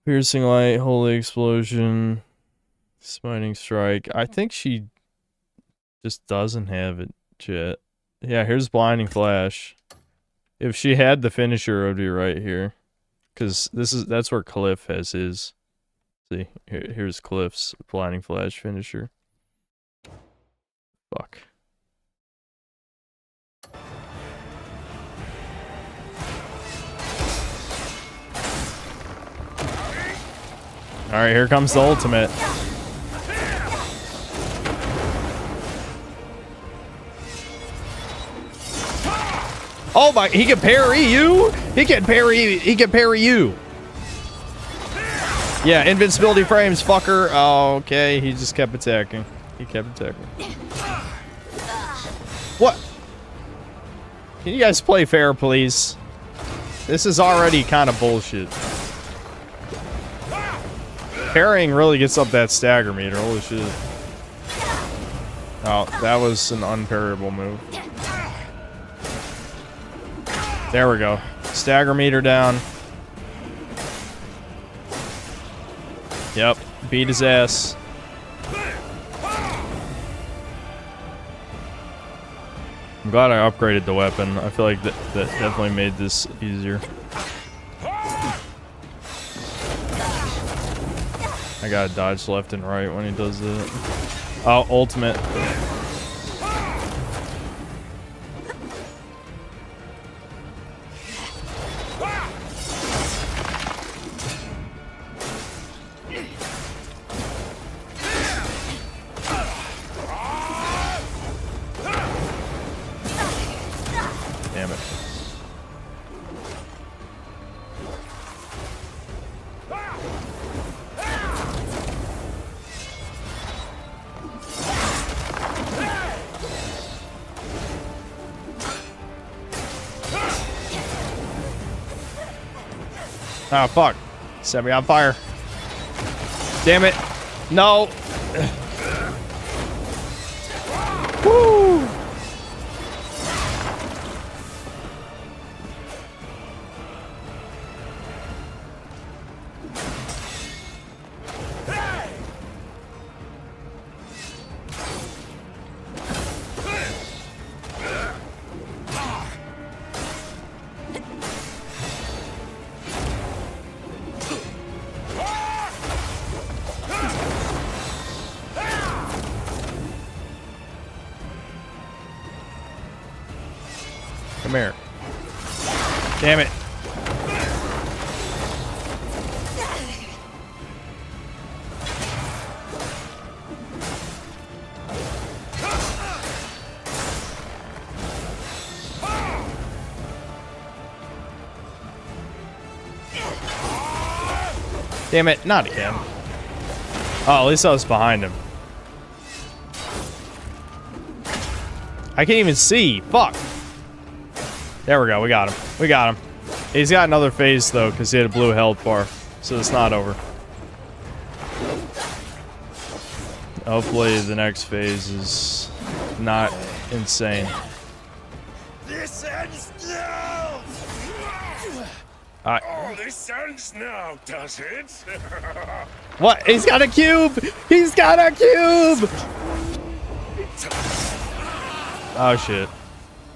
Piercing light, holy explosion, smiting strike. I think she just doesn't have it yet. Yeah, here's blinding flash. If she had the finisher, it would be right here, because that's where Cliff has his. See, here's Cliff's blinding flash finisher. Fuck. Alright, here comes the ultimate. Oh my, he can parry you? He can parry you. Yeah, invincibility frames, fucker. Oh, okay, he just kept attacking. He kept attacking. What? Can you guys play fair, please? This is already kind of bullshit. Parrying really gets up that stagger meter. Holy shit. Oh, that was an unparryable move. There we go. Stagger meter down. Yep. Beat his ass. I'm glad I upgraded the weapon. I feel like that definitely made this easier. I gotta dodge left and right when he does it. Oh, ultimate. Damn it. Oh, fuck. Set me on fire. Damn it. No. Woo. Come here. Damn it. Damn it, not again. Oh, at least I was behind him. I can't even see. Fuck. There we go. We got him. We got him. He's got another phase, though, because he had a blue health bar. So it's not over. Hopefully the next phase is not insane. This ends now! Oh, this ends now, does it? What? He's got a cube! He's got a cube! Oh, shit.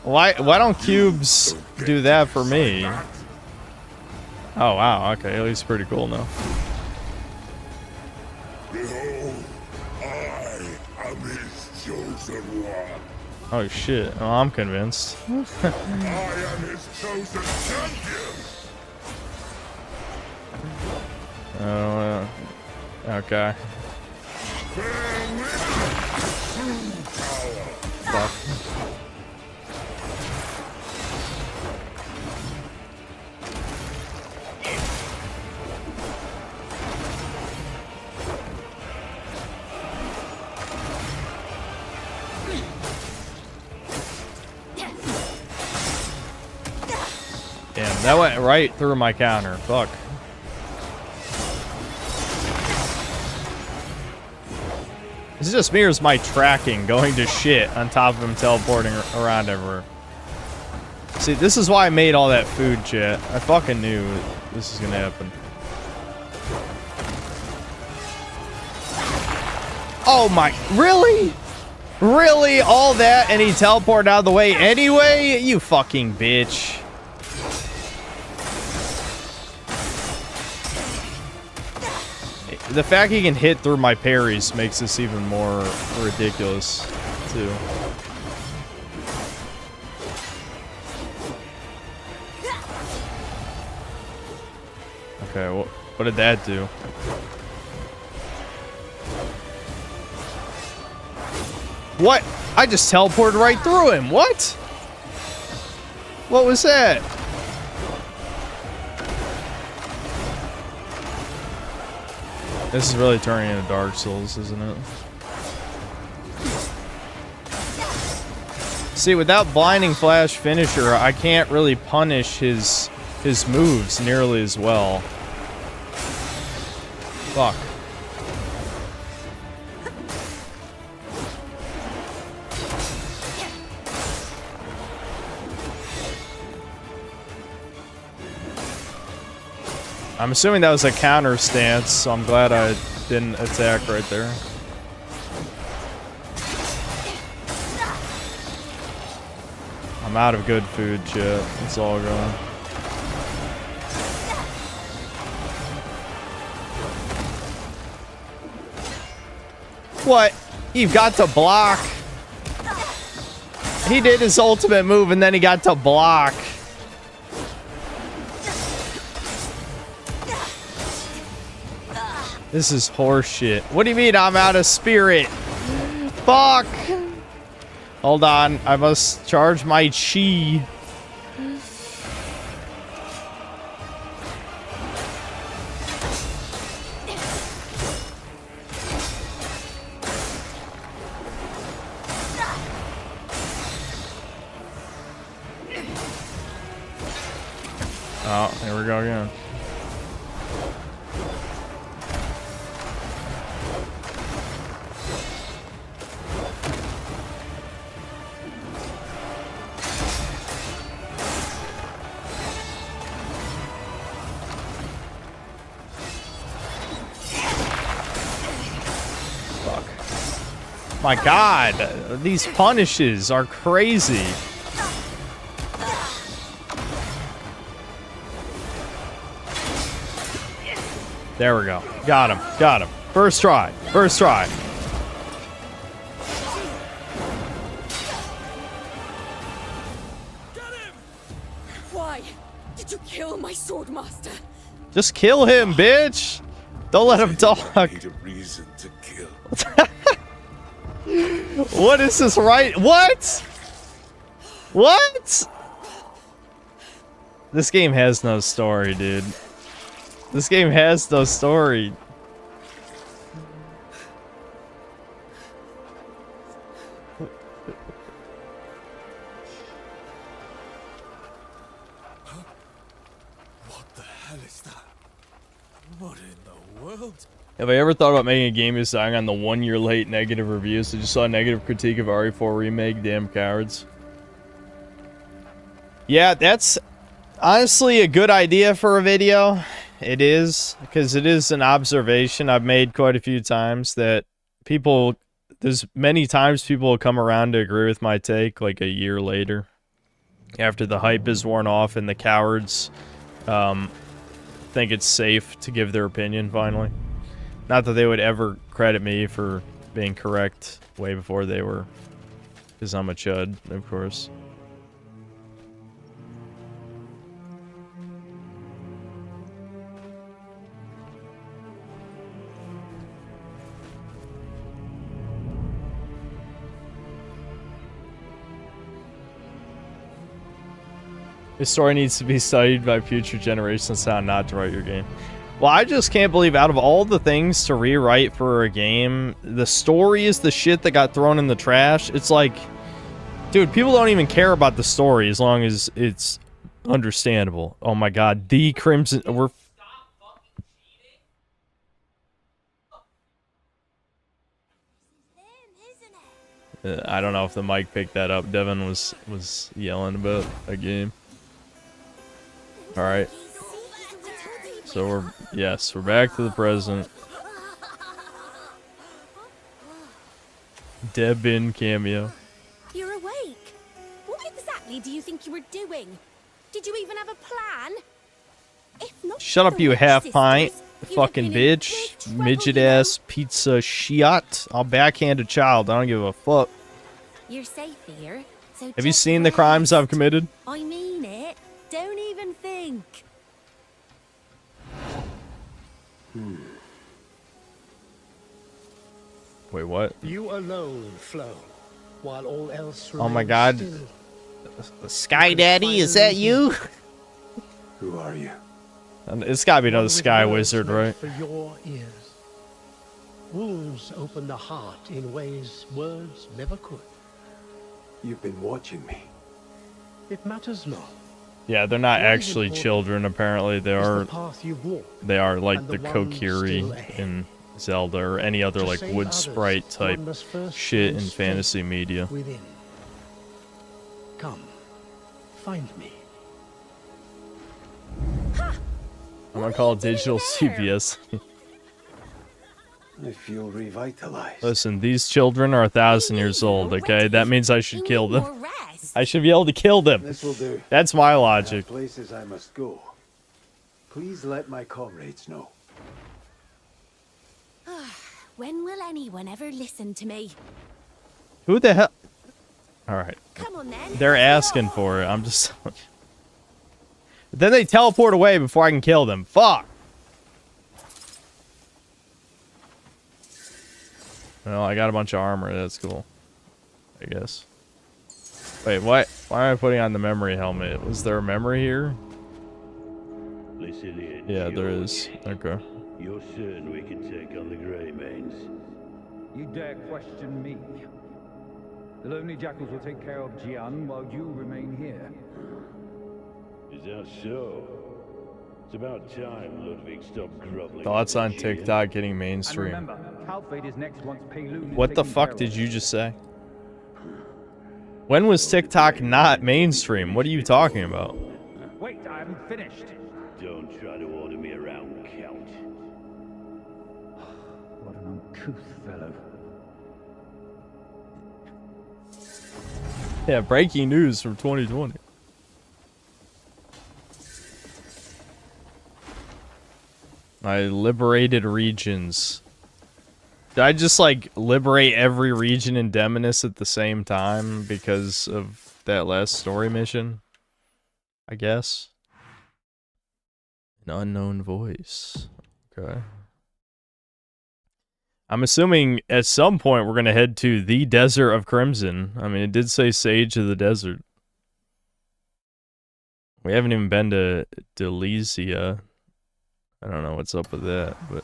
Why don't cubes do that for me? Oh, wow. Okay, at least pretty cool now. Behold, I am his chosen one. Oh, shit. Well, I'm convinced. I am his chosen champion. Oh, okay. Fuck. That went right through my counter. Fuck. Is it just me or is my tracking going to shit on top of him teleporting around everywhere? See, this is why I made all that food, chat. I fucking knew this was gonna happen. Oh my, really? Really? All that and he teleported out of the way anyway? You fucking bitch. The fact he can hit through my parries makes this even more ridiculous, too. Okay, what did that do? What? I just teleported right through him. What? What was that? This is really turning into Dark Souls, isn't it? See, without Blinding Flash Finisher, I can't really punish his moves nearly as well. Fuck. I'm assuming that was a counter stance, so I'm glad I didn't attack right there. I'm out of good food, chat. It's all gone. What? You've got to block. He did his ultimate move and then he got to block. This is horseshit. What do you mean I'm out of spirit? Fuck. Hold on. I must charge my chi. Oh, here we go again. My god, these punishes are crazy. There we go. Got him. Got him. First try. First try. Why did you kill my sword master? Just kill him, bitch. Don't let him talk. Need a reason to kill. What is this right? What? What? This game has no story, dude. This game has no story. What the hell is that? What in the world? Have I ever thought about making a game just dying on the 1 year late negative reviews? I just saw a negative critique of RE4 Remake, damn cowards. Yeah, that's honestly a good idea for a video. It is, because it is an observation I've made quite a few times that people, there's many times people will come around to agree with my take like a year later. After the hype is worn off and the cowards think it's safe to give their opinion finally. Not that they would ever credit me for being correct way before they were, because I'm a chud, of course. This story needs to be studied by future generations on how not to write your game. Well, I just can't believe out of all the things to rewrite for a game, the story is the shit that got thrown in the trash. It's like, dude, people don't even care about the story as long as it's understandable. Oh my god, the Crimson... We're... I don't know if the mic picked that up. Devin was yelling about a game. Alright. So we're back to the present. Debin cameo. You're awake. What exactly do you think you were doing? Did you even have a plan? If not, Shut up, the you Witch half sisters, pint, you'd fucking have been in bitch, big trouble, midget you know. ass pizza shit. I'll backhand a child. I don't give a fuck. You're safe here. So Have you just seen the crimes rest. I've committed? I mean it. Don't even think. Wait, what? You alone flow, while all else Oh my remains god. still. Sky Daddy, is that you? Who are you? It's gotta be another One with Sky words Wizard, meant right? For your ears. Wounds open the heart in ways words never could. You've been watching me. It matters not. Yeah, they're not What is actually important children, apparently. They It's are the path you've walked, like and the the one Kokiri still ahead. in Zelda or any other To like save wood others, sprite type one must first shit in find fantasy strength media. Within. Come, find me. I'm gonna call it digital CBS. I feel revitalized. Listen, these children are 1,000 years old, okay? That means I should You kill need them. more rest. I should be able to kill them. This will do. That's my I have logic. places I must go. Please let my comrades know. When will anyone ever listen to me? Who the hell? Alright. Come on then. They're asking for it. I'm just... Then they teleport away before I can kill them. Fuck! Well, I got a bunch of armor. That's cool. I guess. Wait, what? Why am I putting on the memory helmet? Was there a memory here? Listen here, Yeah, there George. is. Okay. You're certain we can take on the Greymanes? You dare question me? The Lonely Jackals will take care of Jian while you remain here. Is that so? It's about time Ludwig stopped groveling. Thoughts on Jian. TikTok getting And mainstream. remember, Calfade is next once Peloon is What the taken fuck care did of. you just say? When was TikTok not mainstream? What are you talking about? Wait, I haven't finished. Don't try to order me around, Count. What an uncouth fellow. Yeah, breaking news from 2020. I liberated regions. Did I just, like, liberate every region in Demonis at the same time because of that last story mission? I guess. An unknown voice. Okay. I'm assuming at some point we're going to head to the Desert of Crimson. I mean, it did say Sage of the Desert. We haven't even been to Delesia. I don't know what's up with that, but...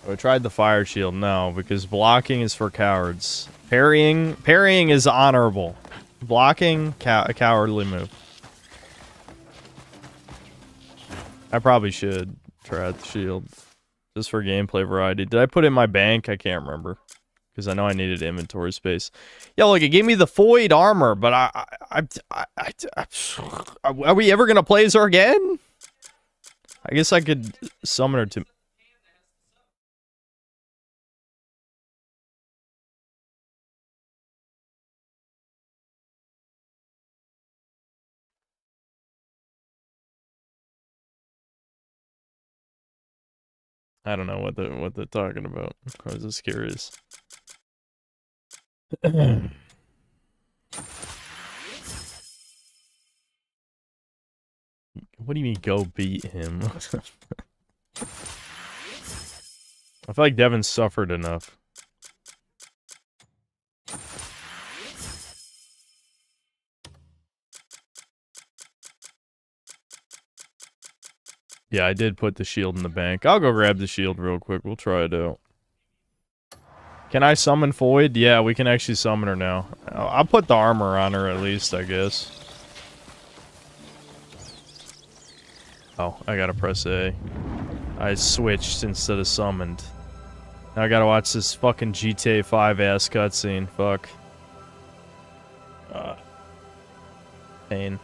I tried the fire shield, no, because blocking is for cowards. Parrying is honorable. Blocking, a cowardly move. I probably should try the shield. Just for gameplay variety. Did I put it in my bank? I can't remember. Because I know I needed inventory space. Yeah, look, it gave me the Void armor, but are we ever gonna play as her again? I guess I could summon her to... I don't know what they're talking about. I was just curious. What do you mean, go beat him? I feel like Devin suffered enough. Yeah, I did put the shield in the bank. I'll go grab the shield real quick. We'll try it out. Can I summon Void? Yeah, we can actually summon her now. I'll put the armor on her at least, I guess. Oh, I gotta press A. I switched instead of summoned. Now I gotta watch this fucking GTA 5 ass cutscene. Fuck. Pain.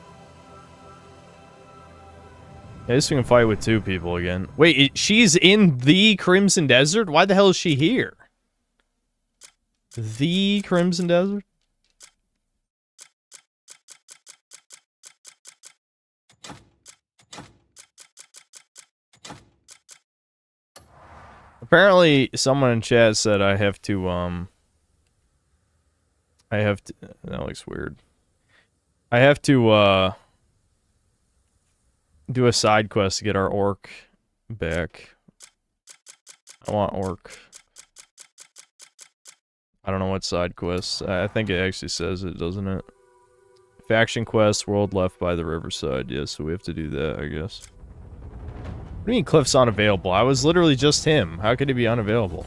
Yeah, I guess we can fight with 2 people again. Wait, she's in the Crimson Desert? Why the hell is she here? The Crimson Desert? Apparently, someone in chat said I have to, that looks weird. I have to, do a side quest to get our orc back. I want orc. I don't know what side quests. I think it actually says it, doesn't it? Faction quest, world left by the riverside. Yeah, so we have to do that, I guess. What do you mean Cliff's unavailable? I was literally just him. How could he be unavailable?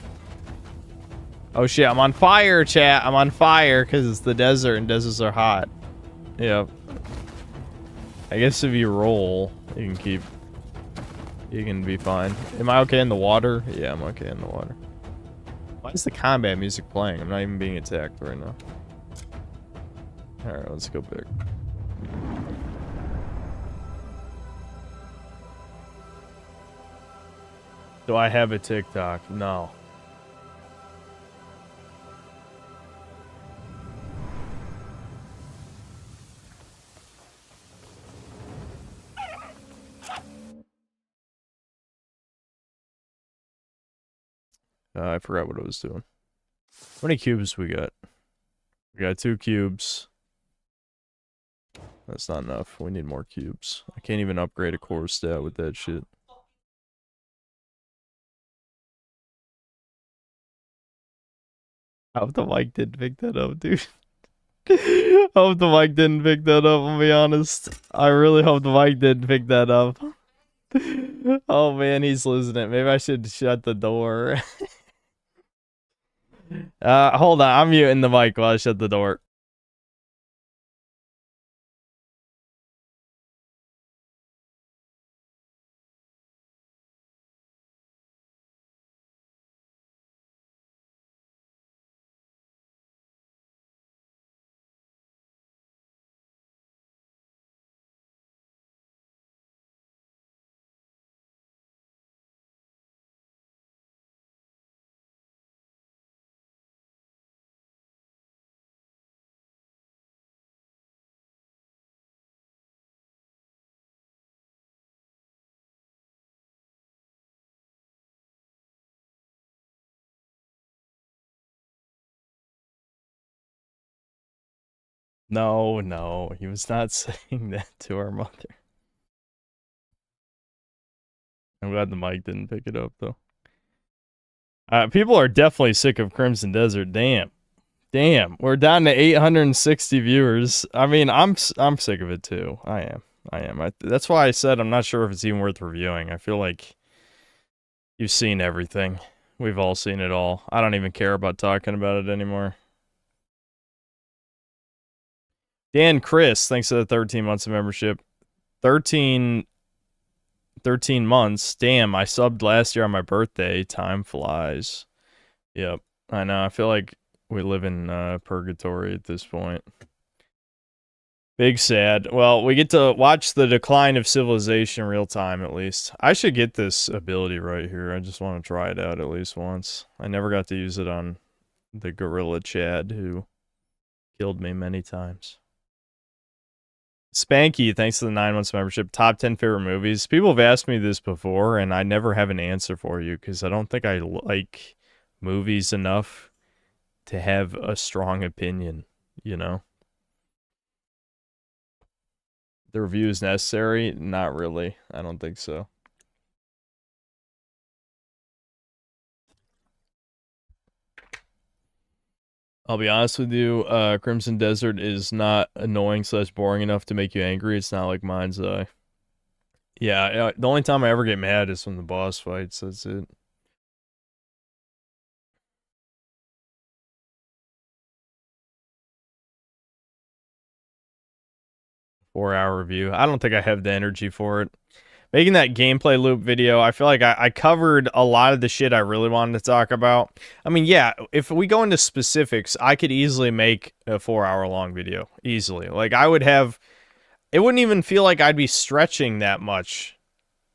Oh shit, I'm on fire, chat. I'm on fire because it's the desert and deserts are hot. Yep. I guess if you roll, you can be fine. Am I okay in the water? Yeah, I'm okay in the water. Why is the combat music playing? I'm not even being attacked right now. Alright, let's go back. Do I have a TikTok? No. I forgot what I was doing. How many cubes we got? We got 2 cubes. That's not enough. We need more cubes. I can't even upgrade a core stat with that shit. I hope the mic didn't pick that up, dude. I hope the mic didn't pick that up, I'll be honest. I really hope the mic didn't pick that up. Oh man, he's losing it. Maybe I should shut the door. Hold on. I'm muting the mic while I shut the door. No, no, he was not saying that to our mother. I'm glad the mic didn't pick it up, though. People are definitely sick of Crimson Desert. Damn. Damn. We're down to 860 viewers. I mean, I'm sick of it, too. I am. That's why I said I'm not sure if it's even worth reviewing. I feel like you've seen everything. We've all seen it all. I don't even care about talking about it anymore. Dan Chris, thanks for the 13 months of membership. 13 months. Damn, I subbed last year on my birthday. Time flies. Yep, I know. I feel like we live in purgatory at this point. Big sad. Well, we get to watch the decline of civilization real time, at least. I should get this ability right here. I just want to try it out at least once. I never got to use it on the gorilla Chad, who killed me many times. Spanky, thanks to the 9 months membership. Top 10 favorite movies. People have asked me this before, and I never have an answer for you because I don't think I like movies enough to have a strong opinion, you know? The review is necessary? Not really. I don't think so. I'll be honest with you, Crimson Desert is not annoying / boring enough to make you angry. It's not like Mind's Eye. Yeah, the only time I ever get mad is when the boss fights. That's it. 4-hour review. I don't think I have the energy for it. Making that gameplay loop video, I feel like I covered a lot of the shit I really wanted to talk about. I mean, yeah, if we go into specifics, I could easily make a 4-hour long video. Easily. Like, I would have... It wouldn't even feel like I'd be stretching that much.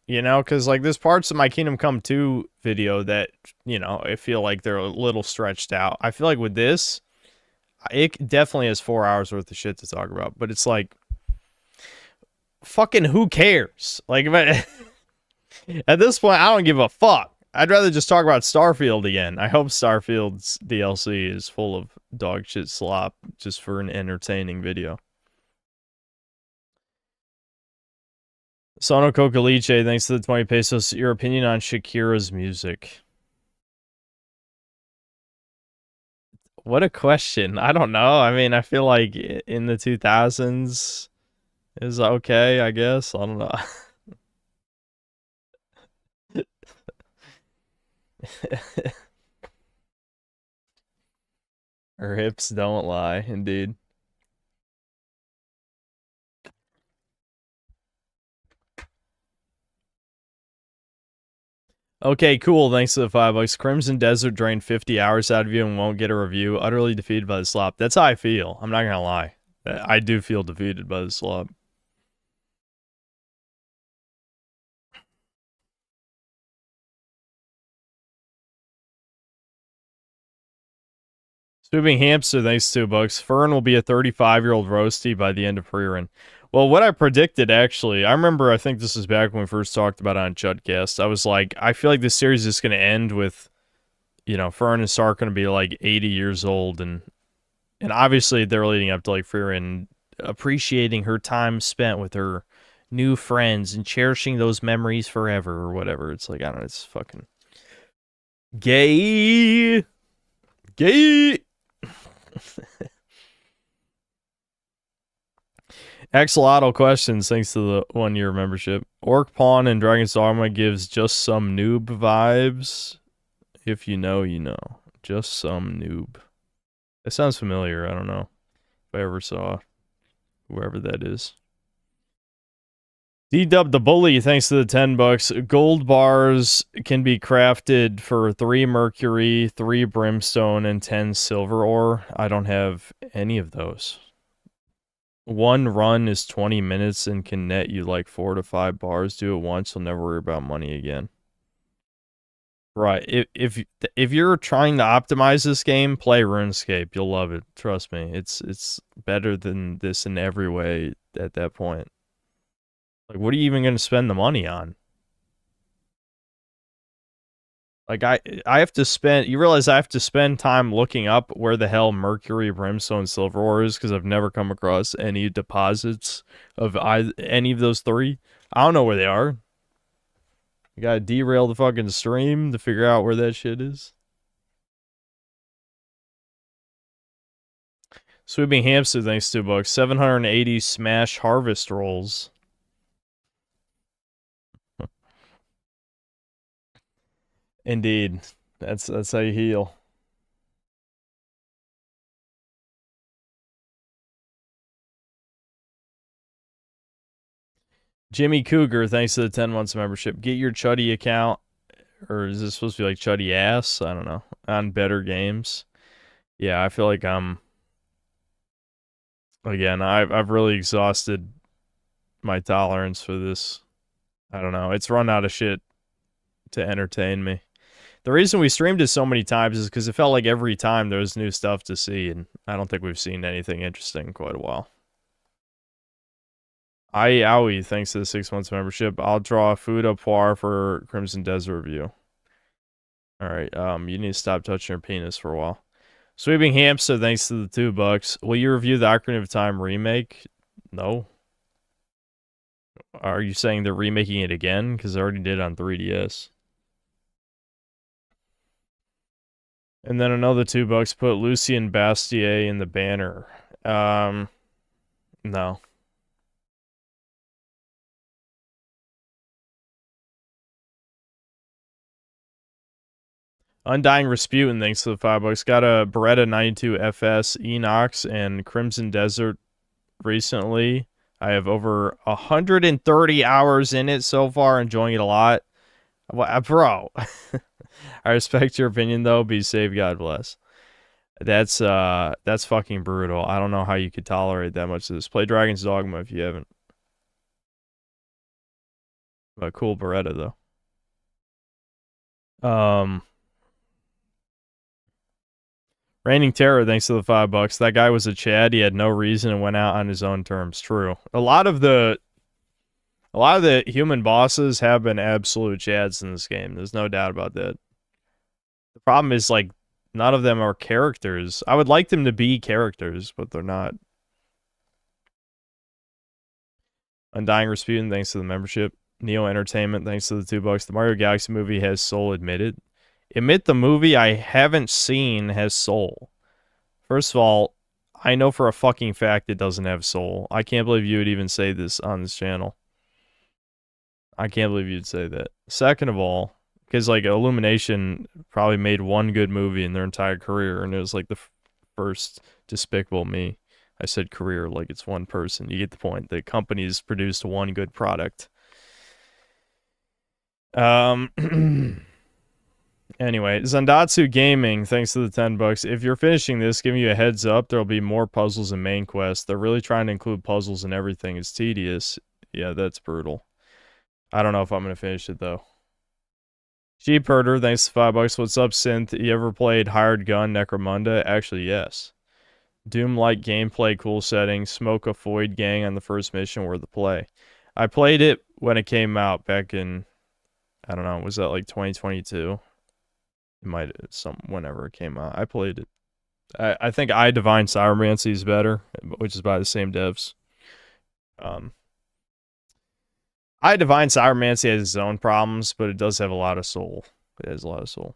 You know? Because, like, there's parts of my Kingdom Come 2 video that, you know, I feel like they're a little stretched out. I feel like with this, it definitely has 4 hours worth of shit to talk about. But it's like... Fucking who cares? Like, at this point, I don't give a fuck. I'd rather just talk about Starfield again. I hope Starfield's DLC is full of dog shit slop just for an entertaining video. Sono Cocaliche, thanks to the 20 pesos. Your opinion on Shakira's music? What a question. I don't know. I mean, I feel like in the 2000s... is okay, I guess. I don't know. Her hips don't lie, indeed. Okay, cool. Thanks to the $5. Crimson Desert drained 50 hours out of you and won't get a review. Utterly defeated by the slop. That's how I feel. I'm not gonna lie. I do feel defeated by the slop. Swooping Hamster, thanks to $2. Frieren will be a 35-year-old roasty by the end of Frieren. Well, what I predicted, actually, I remember, I think this was back when we first talked about it on Chudcast. I was like, I feel like this series is going to end with, you know, Frieren and Sark going to be like 80 years old. And obviously they're leading up to like Frieren appreciating her time spent with her new friends and cherishing those memories forever or whatever. It's like, I don't know, it's fucking gay. Axolotl questions, thanks to the 1-year membership. Orc Pawn and Dragon's Dogma gives just some noob vibes. If you know, you know. Just some noob. That sounds familiar, I don't know. If I ever saw whoever that is. D-Dub the Bully, thanks to the $10. Gold bars can be crafted for 3 mercury, 3 brimstone, and 10 silver ore. I don't have any of those. 1 run is 20 minutes and can net you like 4 to 5 bars. Do it once, you'll never worry about money again. Right. If you're trying to optimize this game, play RuneScape. You'll love it. Trust me. It's better than this in every way at that point. Like, what are you even going to spend the money on? Like, I have to spend... You realize I have to spend time looking up where the hell mercury, brimstone, silver ore is, because I've never come across any deposits of any of those 3. I don't know where they are. You gotta derail the fucking stream to figure out where that shit is. Swooping Hamster, thanks to $2. 780 smash harvest rolls. Indeed. That's how you heal. Jimmy Cougar, thanks to the 10 months membership. Get your Chuddy account, or is this supposed to be like Chuddy ass? I don't know. On Better Games. Yeah, I feel like again, I've really exhausted my tolerance for this. I don't know. It's run out of shit to entertain me. The reason we streamed it so many times is because it felt like every time there was new stuff to see, and I don't think we've seen anything interesting in quite a while. Owie, thanks to the 6 months membership. I'll draw food au poir for Crimson Desert review. Alright, you need to stop touching your penis for a while. Sweeping Hamster, thanks to the $2. Will you review the Ocarina of Time remake? No. Are you saying they're remaking it again? Because I already did on 3DS. And then another $2. Put Lucien Bastier in the banner. No. Undying Rasputin, thanks to the $5. Got a Beretta 92 FS Enox and Crimson Desert recently. I have over 130 hours in it so far, enjoying it a lot. Well, bro, I respect your opinion though. Be safe, God bless. That's fucking brutal. I don't know how you could tolerate that much of this. Play Dragon's Dogma if you haven't. But cool Beretta though. Reigning Terror, thanks to the $5. That guy was a Chad. He had no reason and went out on his own terms. True. A lot of the human bosses have been absolute Chads in this game. There's no doubt about that. The problem is, like, none of them are characters. I would like them to be characters, but they're not. Undying Rasputin, thanks to the membership. Neo Entertainment, thanks to the $2. The Mario Galaxy movie has soul admitted. Admit the movie I haven't seen has soul. First of all, I know for a fucking fact it doesn't have soul. I can't believe you would even say this on this channel. I can't believe you'd say that. Second of all, because like Illumination probably made one good movie in their entire career, and it was like the first Despicable Me. I said career like it's one person. You get the point. The company's produced one good product. Anyway, Zandatsu Gaming, thanks to the $10. If you're finishing this, giving you a heads up, there'll be more puzzles in main quest. They're really trying to include puzzles and everything. It's tedious. Yeah, that's brutal. I don't know if I'm going to finish it, though. Sheep Herder, thanks to $5. What's up, Synth? You ever played Hired Gun Necromunda? Actually, yes. Doom-like gameplay, cool settings. Smoke a Void Gang on the first mission were the play. I played it when it came out back in, I don't know, was that like 2022? It might whenever it came out. I played it. I think I Divine Cybermancy is better, which is by the same devs. I Divine Cybermancy has its own problems, but it does have a lot of soul. It has a lot of soul.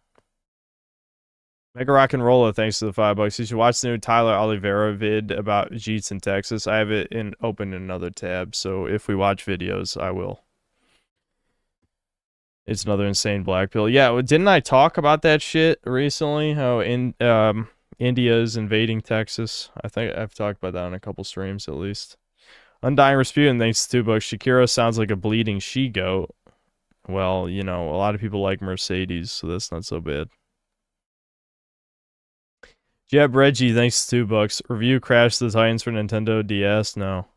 Mega Rock and Rolla, thanks to the $5. You should watch the new Tyler Oliveira vid about Jeets in Texas. I have it open in another tab, so if we watch videos, I will. It's another insane black pill. Yeah, well, didn't I talk about that shit recently? How India is invading Texas. I think I've talked about that on a couple streams at least. Undying Rasputin, thanks to $2. Shakira sounds like a bleeding she-goat. Well, you know, a lot of people like Mercedes, so that's not so bad. Jeb Reggie, thanks to $2. Review Crash the Titans for Nintendo DS? No.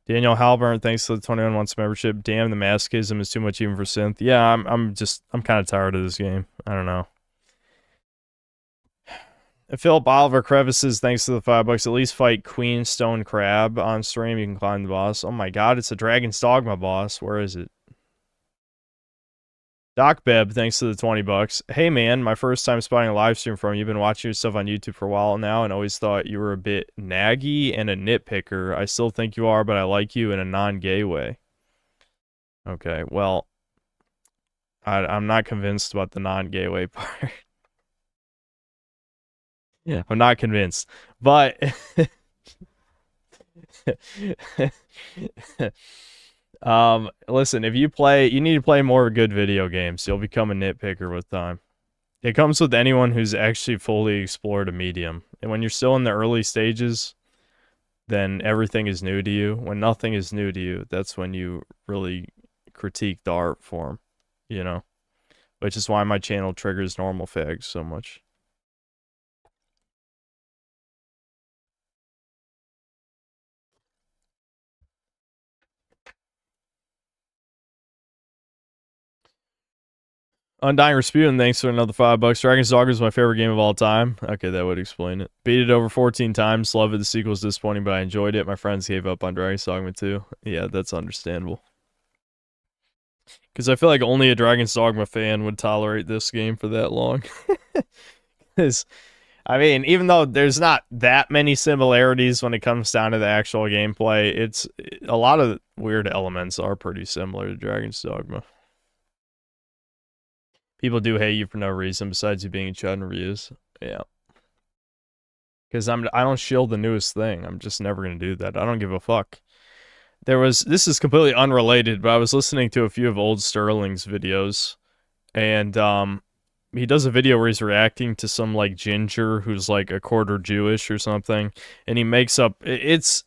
Daniel Halburn, thanks to the 21 months membership. Damn, the masochism is too much even for Synth. Yeah, I'm kind of tired of this game. I don't know. Philip Oliver Crevices, thanks to the $5. At least fight Queen Stone Crab on stream. You can climb the boss. Oh my god, it's a Dragon's Dogma boss. Where is it? Doc Beb, thanks to the $20. Hey man, my first time spotting a live stream from you. You've been watching your stuff on YouTube for a while now and always thought you were a bit naggy and a nitpicker. I still think you are, but I like you in a non-gay way. Okay, well, I'm not convinced about the non-gay way part. Yeah, I'm not convinced. But listen, if you need to play more good video games. You'll become a nitpicker with time. It comes with anyone who's actually fully explored a medium. And when you're still in the early stages, then everything is new to you. When nothing is new to you, that's when you really critique the art form, you know? Which is why my channel triggers normal fags so much. Undying Rasputin, thanks for another $5. Dragon's Dogma is my favorite game of all time. Okay, that would explain it. Beat it over 14 times. Love it. The sequel's disappointing, but I enjoyed it. My friends gave up on Dragon's Dogma too. Yeah, that's understandable. Because I feel like only a Dragon's Dogma fan would tolerate this game for that long. Because, I mean, even though there's not that many similarities when it comes down to the actual gameplay, it's a lot of weird elements are pretty similar to Dragon's Dogma. People do hate you for no reason besides you being a chud in reviews. Yeah. Because I don't shield the newest thing. I'm just never going to do that. I don't give a fuck. This is completely unrelated, but I was listening to a few of Old Sterling's videos. And he does a video where he's reacting to some like ginger who's like a quarter Jewish or something. And he makes up, it's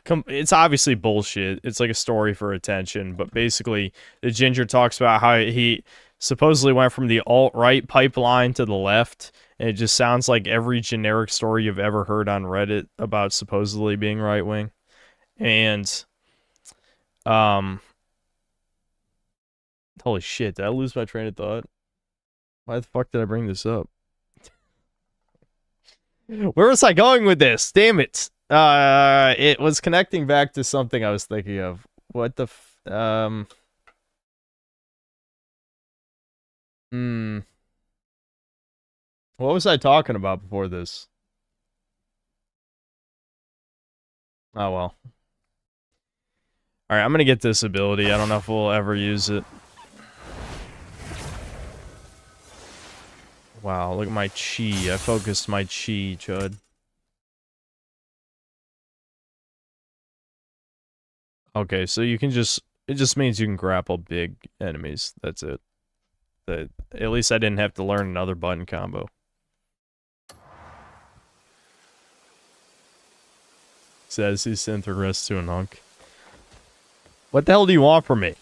it's obviously bullshit. It's like a story for attention, but basically the ginger talks about how he supposedly went from the alt-right pipeline to the left, and it just sounds like every generic story you've ever heard on Reddit about supposedly being right-wing. And holy shit, did I lose my train of thought? Why the fuck did I bring this up? Where was I going with this? Damn it. It was connecting back to something I was thinking of. What the What was I talking about before this? Oh well. Alright, I'm gonna get this ability. I don't know if we'll ever use it. Wow, look at my chi. I focused my chi, Chud. Okay, so you can just... It just means you can grapple big enemies. That's it. At least I didn't have to learn another button combo. Says he sent the rest to an hunk. What the hell do you want from me?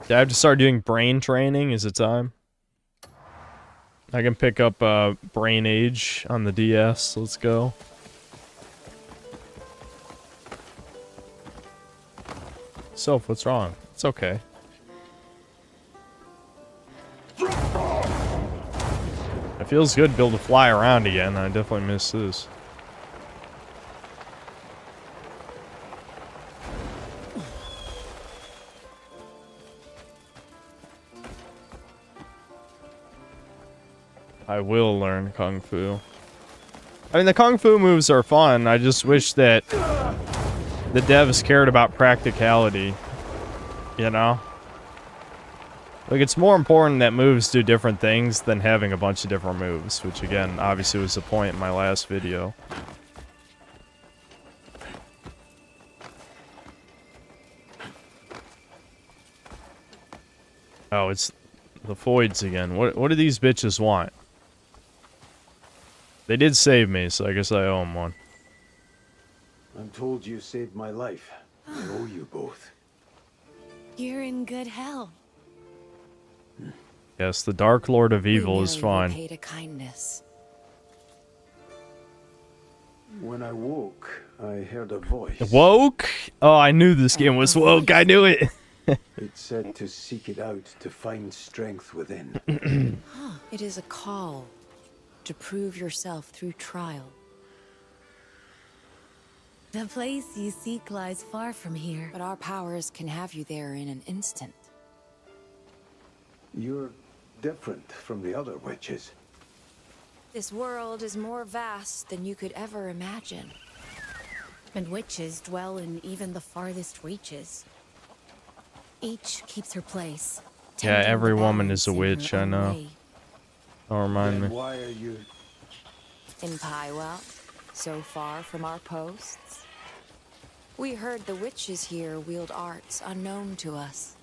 Do I have to start doing brain training? Is it time? I can pick up Brain Age on the DS. Let's go. Soph, what's wrong? It's okay. It feels good to be able to fly around again. I definitely miss this. I will learn Kung Fu. I mean, the Kung Fu moves are fun. I just wish that the devs cared about practicality. You know? Like, it's more important that moves do different things than having a bunch of different moves. Which, again, obviously was the point in my last video. Oh, it's the Foids again. What do these bitches want? They did save me, so I guess I owe them one. I'm told you saved my life. I owe you both. You're in good health. Yes, the Dark Lord of Evil is fine. Paid a kindness. When I woke, I heard a voice. Woke? Oh, I knew this game was woke. I knew it. It said to seek it out, to find strength within. It is a call to prove yourself through trial. The place you seek lies far from here. But our powers can have you there in an instant. You're different from the other witches. This world is more vast than you could ever imagine. And witches dwell in even the farthest reaches. Each keeps her place. Yeah, every woman is a witch, I know. Don't remind me. Why are you In Pywell, so far from our posts? We heard the witches here wield arts unknown to us.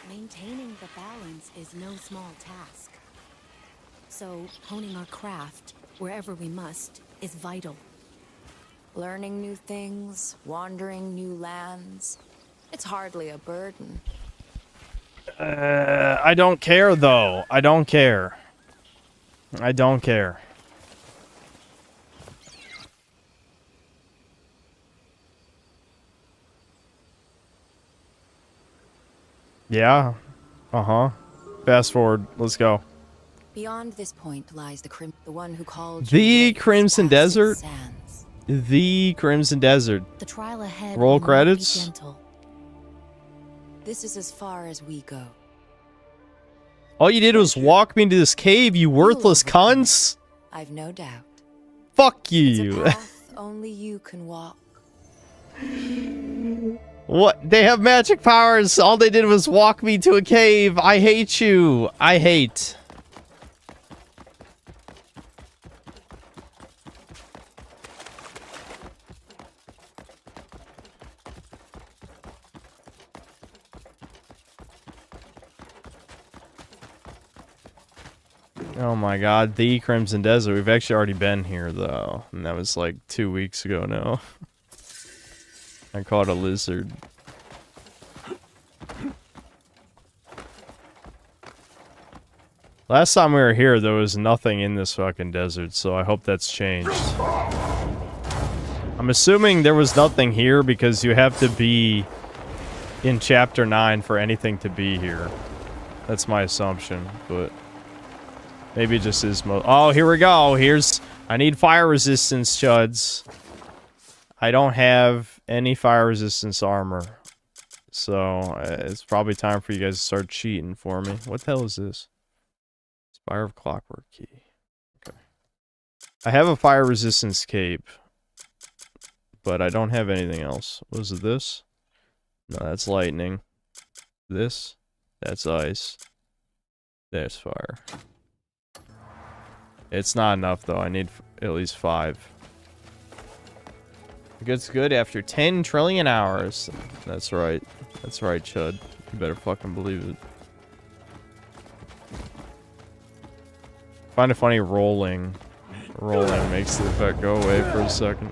Maintaining the balance is no small task. So, honing our craft, wherever we must, is vital. Learning new things, wandering new lands. It's hardly a burden. I don't care, though. I don't care. I don't care. Yeah. Uh-huh. Fast forward. Let's go. Beyond this point lies the one who called The Crimson Desert? The Crimson Desert. The trial ahead Roll will not be credits? gentle. This is as far as we go. All you did was walk me into this cave, you worthless cunts! I've no doubt. Fuck It's a you! path only you can walk. What? They have magic powers! All they did was walk me to a cave! I hate you! I hate. Oh my god, the Crimson Desert. We've actually already been here, though. And that was like 2 weeks ago now. I caught a lizard. Last time we were here, there was nothing in this fucking desert, so I hope that's changed. I'm assuming there was nothing here because you have to be in Chapter 9 for anything to be here. That's my assumption, but... maybe it just is oh, here we go! I need fire resistance, chuds. I don't have any fire resistance armor. So, it's probably time for you guys to start cheating for me. What the hell is this? Spire of Clockwork Key. Okay. I have a fire resistance cape. But I don't have anything else. Was it this? No, that's lightning. This? That's ice. There's fire. It's not enough, though. I need at least 5. It gets good after 10 trillion hours. That's right. That's right, Chud. You better fucking believe it. Find it funny rolling. Rolling makes the effect go away for a second.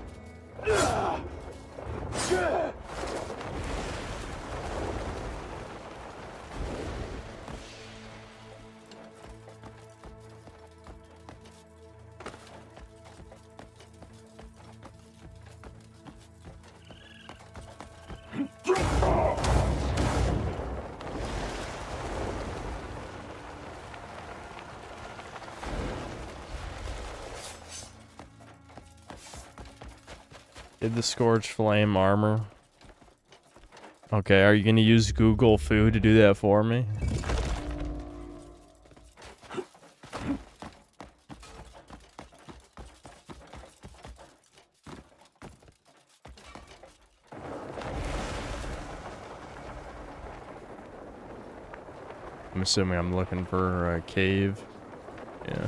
Did the Scorched Flame armor. Okay, are you gonna use Google Food to do that for me? I'm assuming I'm looking for a cave. Yeah.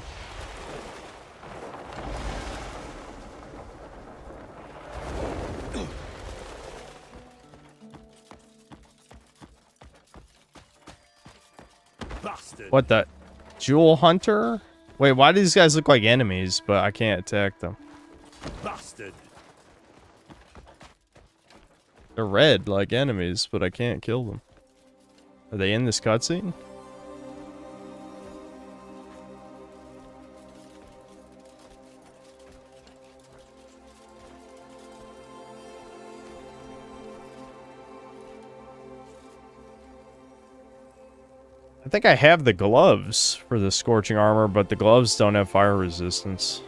What the? Jewel Hunter? Wait, why do these guys look like enemies, but I can't attack them? Bastard. They're red like enemies, but I can't kill them. Are they in this cutscene? I think I have the gloves for the scorching armor, but the gloves don't have fire resistance.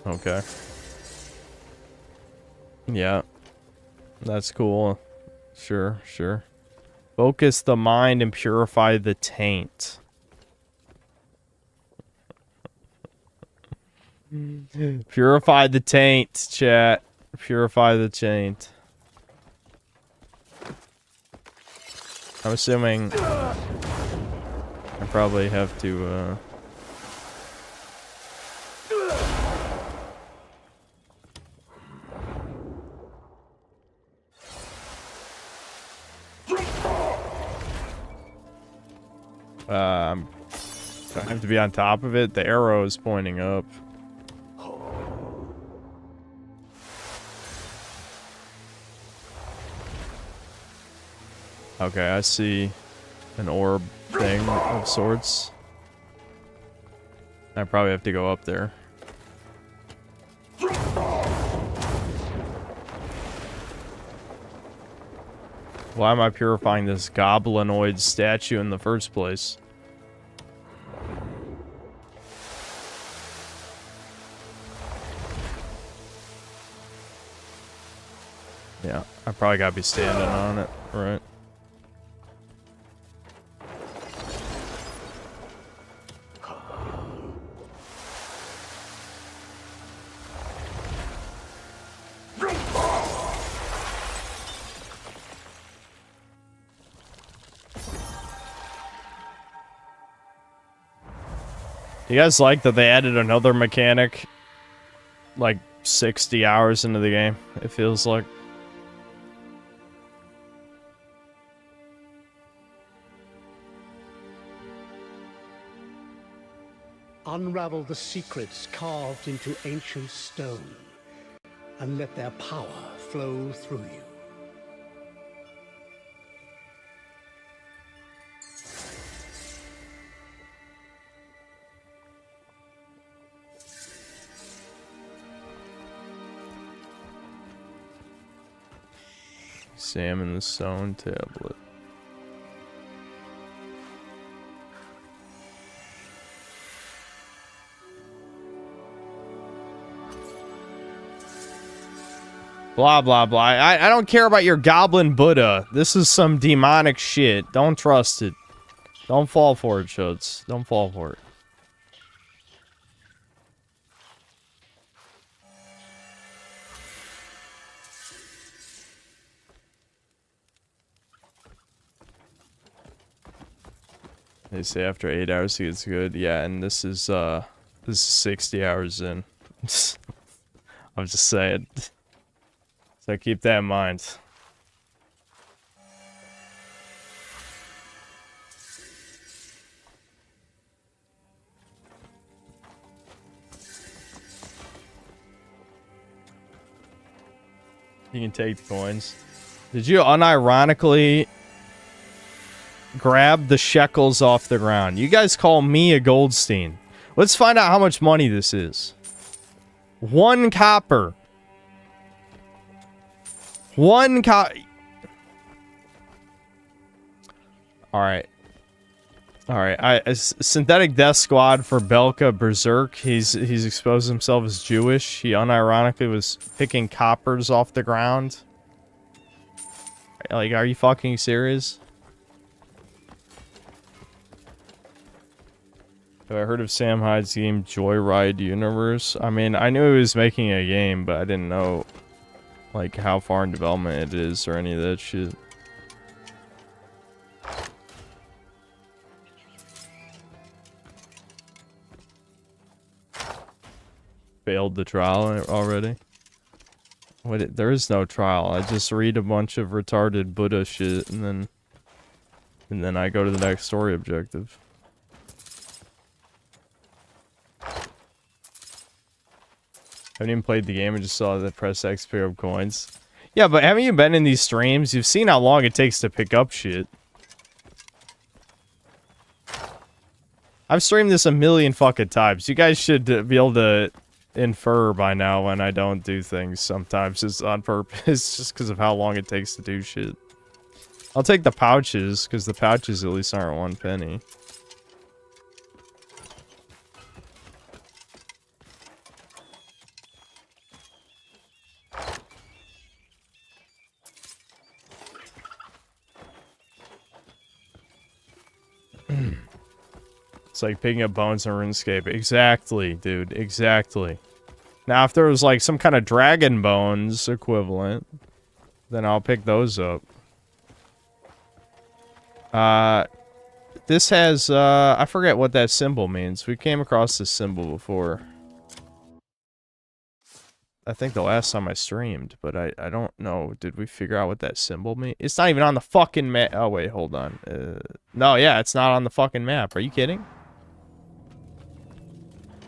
Okay. Yeah. That's cool. Sure, sure. Focus the mind and purify the taint. Purify the taint, chat. Purify the taint. I'm assuming I probably have to, I have to be on top of it. The arrow is pointing up. Okay, I see an orb thing of sorts. I probably have to go up there. Why am I purifying this goblinoid statue in the first place? Yeah, I probably gotta be standing on it, right? You guys like that they added another mechanic like 60 hours into the game, it feels like. Unravel the secrets carved into ancient stone, and let their power flow through you. Examine the stone tablet. Blah, blah, blah. I don't care about your goblin Buddha. This is some demonic shit. Don't trust it. Don't fall for it, Shuds. Don't fall for it. They say after 8 hours it gets good. Yeah, and this is 60 hours in. I'm just saying. So keep that in mind. You can take the coins. Did you unironically grab the shekels off the ground? You guys call me a Goldstein. Let's find out how much money this is. 1 copper. 1 copper. Alright. Alright. Synthetic Death Squad for Belka Berserk. He's exposed himself as Jewish. He unironically was picking coppers off the ground. Like, are you fucking serious? I heard of Sam Hyde's game Joyride Universe. I mean, I knew he was making a game, but I didn't know, like, how far in development it is or any of that shit. Failed the trial already? What? There is no trial. I just read a bunch of retarded Buddha shit, and then I go to the next story objective. Haven't even played the game, I just saw the press X pick up coins. Yeah, but haven't you been in these streams? You've seen how long it takes to pick up shit. I've streamed this a million fucking times. You guys should be able to infer by now when I don't do things sometimes. It's on purpose, just because of how long it takes to do shit. I'll take the pouches, because the pouches at least aren't 1 penny. It's like picking up bones in RuneScape. Exactly, dude. Exactly. Now, if there was like some kind of dragon bones equivalent, then I'll pick those up. This has, I forget what that symbol means. We came across this symbol before. I think the last time I streamed, but I don't know. Did we figure out what that symbol means? It's not even on the fucking map. Oh, wait, hold on. No, yeah, it's not on the fucking map. Are you kidding?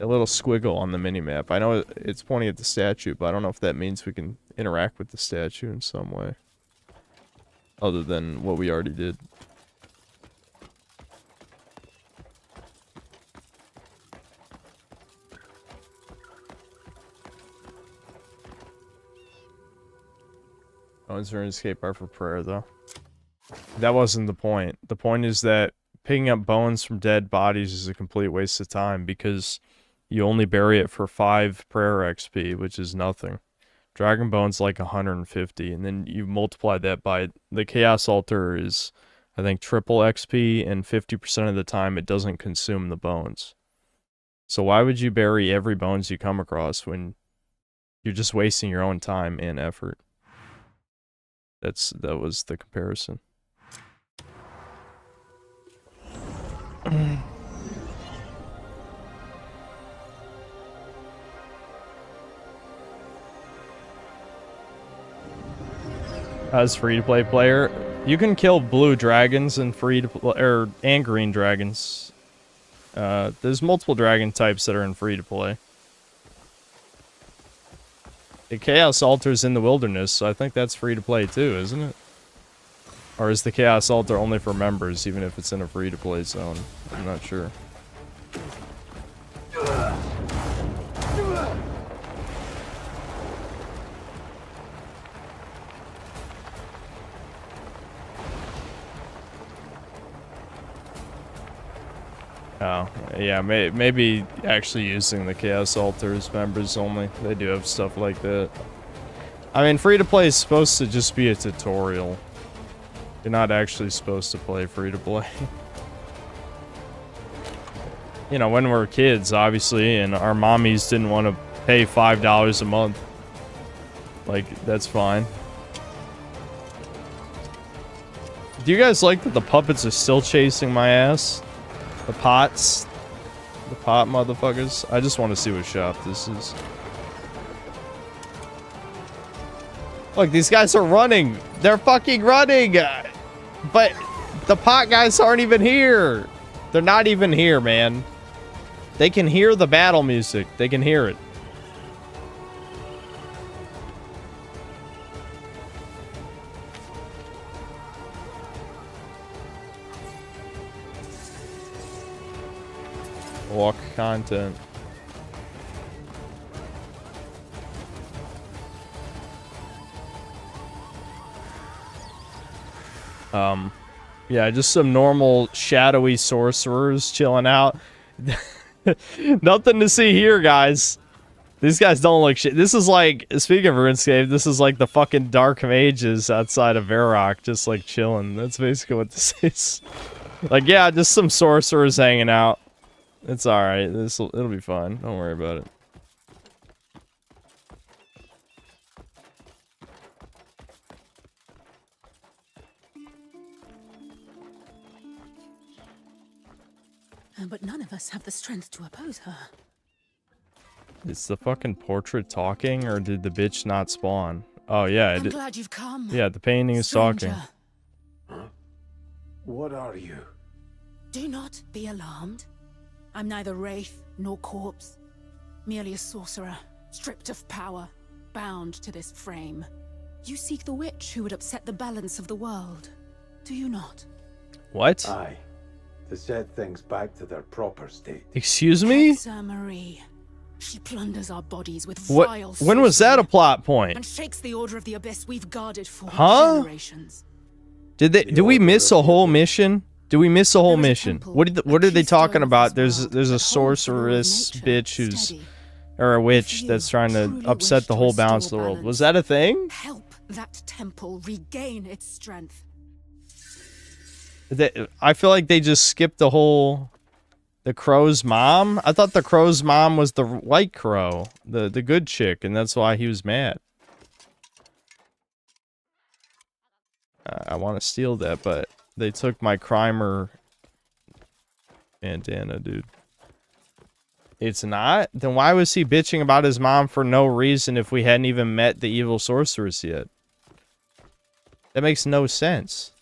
A little squiggle on the mini-map. I know it's pointing at the statue, but I don't know if that means we can interact with the statue in some way. Other than what we already did. Bones for escape are for prayer, though. That wasn't the point. The point is that picking up bones from dead bodies is a complete waste of time because you only bury it for 5 prayer XP, which is nothing. Dragon Bone's like 150, and then you multiply that by... The Chaos Altar is, I think, triple XP, and 50% of the time it doesn't consume the bones. So why would you bury every bones you come across when you're just wasting your own time and effort? That was the comparison. as free-to-play player. You can kill blue dragons and and green dragons. There's multiple dragon types that are in free-to-play. The Chaos Altar's in the wilderness, so I think that's free-to-play too, isn't it? Or is the Chaos Altar only for members, even if it's in a free-to-play zone? I'm not sure. Oh, yeah, maybe actually using the Chaos Altar as members only. They do have stuff like that. I mean, free-to-play is supposed to just be a tutorial. You're not actually supposed to play free-to-play. You know, when we were kids, obviously, and our mommies didn't want to pay $5 a month. Like, that's fine. Do you guys like that the puppets are still chasing my ass? The pots? The pot motherfuckers? I just want to see what shop this is. Look, these guys are running. They're fucking running. But the pot guys aren't even here. They're not even here, man. They can hear the battle music. They can hear it. Walk content. Yeah, just some normal shadowy sorcerers chilling out. Nothing to see here, guys. These guys don't look shit. This is like, speaking of RuneScape, this is like the fucking Dark Mages outside of Varrock, just like chilling. That's basically what this is. Like, yeah, just some sorcerers hanging out. It's alright. It'll be fine. Don't worry about it. But none of us have the strength to oppose her. Is the fucking portrait talking, or did the bitch not spawn? Oh, yeah. I'm glad you've come. Yeah, the painting is talking. Huh? What are you? Do not be alarmed. I'm neither wraith nor corpse. Merely a sorcerer, stripped of power, bound to this frame. You seek the witch who would upset the balance of the world, do you not? What? Aye. To set things back to their proper state. Excuse me? Sir Marie. She plunders our bodies with What? vile When was that a plot point? and shakes the order of the abyss we've guarded for generations. Did we miss a whole mission? Did we miss a whole mission? What are they talking about? There's a sorceress bitch who's, or a witch that's trying to upset the whole balance of the world. Was that a thing? Help that temple regain its strength. I feel like they just skipped the whole... The crow's mom? I thought the crow's mom was the white crow. The good chick, and that's why he was mad. I want to steal that, but they took my Crimer bandana, dude. It's not? Then why was he bitching about his mom for no reason if we hadn't even met the evil sorceress yet? That makes no sense.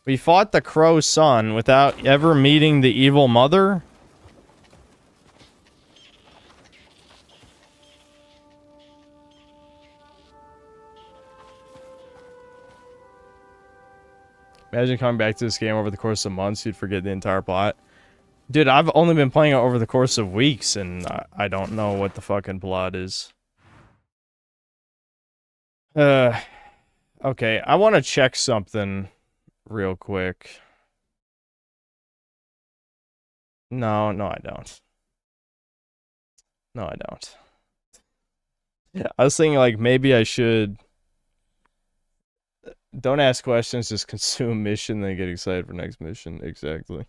We fought the crow's son without ever meeting the evil mother? Imagine coming back to this game over the course of months, you'd forget the entire plot. Dude, I've only been playing it over the course of weeks, and I don't know what the fucking plot is. Okay, I want to check something real quick. No, I don't. No, I don't. Yeah, I was thinking, like, maybe I should... Don't ask questions, just consume mission, then get excited for next mission. Exactly.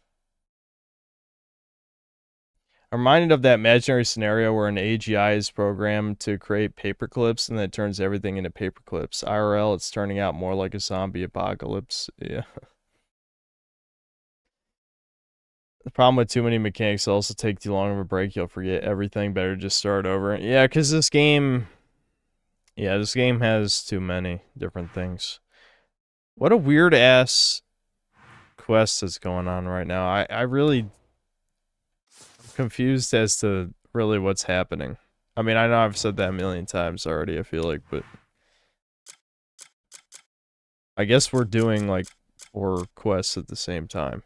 I'm reminded of that imaginary scenario where an AGI is programmed to create paper clips and then it turns everything into paper clips. IRL, it's turning out more like a zombie apocalypse. Yeah. The problem with too many mechanics also take too long of a break. You'll forget everything. Better just start over. Yeah, because this game... Yeah, this game has too many different things. What a weird ass quest that's going on right now. I really confused as to really what's happening. I mean, I know I've said that a million times already, I feel like, but I guess we're doing like 4 quests at the same time.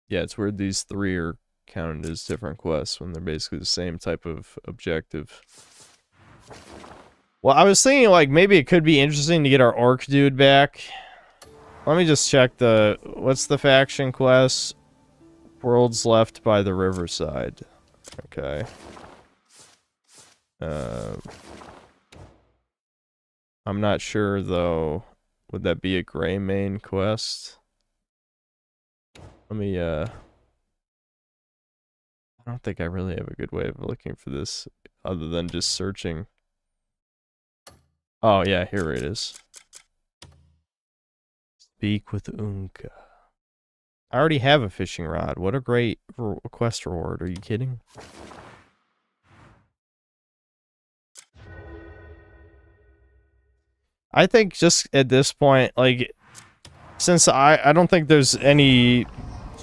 Yeah, it's weird these 3 are counted as different quests when they're basically the same type of objective. Well, I was thinking, like, maybe it could be interesting to get our orc dude back. Let me just check the... What's the faction quest? Worlds left by the riverside. Okay. I'm not sure, though. Would that be a gray main quest? Let me, I don't think I really have a good way of looking for this other than just searching. Oh, yeah, here it is. Speak with Unka. I already have a fishing rod. What a great quest reward. Are you kidding? I think just at this point, like, since I don't think there's any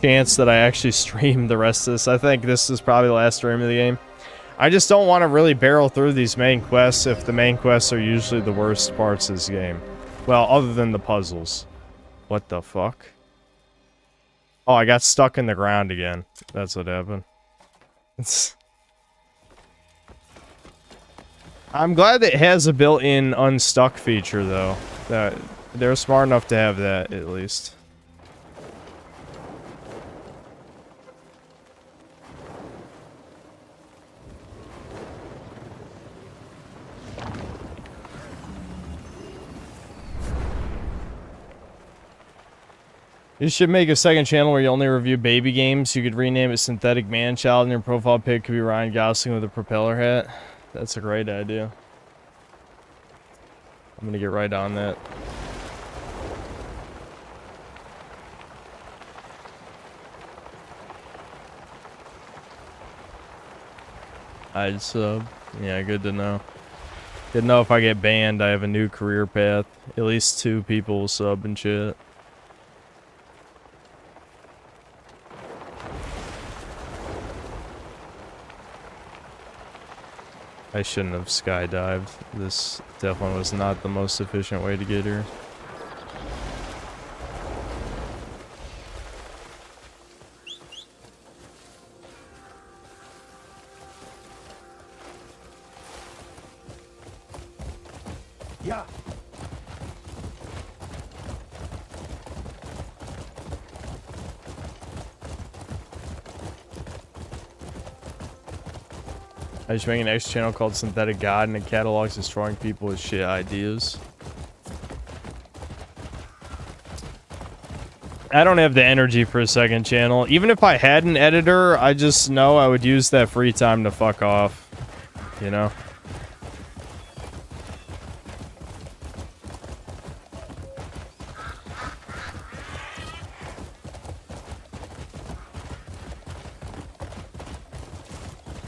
chance that I actually stream the rest of this. I think this is probably the last stream of the game. I just don't want to really barrel through these main quests if the main quests are usually the worst parts of this game. Well, other than the puzzles. What the fuck? Oh, I got stuck in the ground again. That's what happened. I'm glad that it has a built-in unstuck feature, though. That they're smart enough to have that, at least. You should make a second channel where you only review baby games. You could rename it Synthetic Man-Child, and your profile pic could be Ryan Gosling with a propeller hat. That's a great idea. I'm gonna get right on that. I'd sub. Yeah, good to know. Good to know if I get banned, I have a new career path. At least 2 people will sub and shit. I shouldn't have skydived. This definitely was not the most efficient way to get here. Yeah. I should make an X channel called Synthetic God, and it catalogs destroying people with shit ideas. I don't have the energy for a second channel. Even if I had an editor, I just know I would use that free time to fuck off. You know?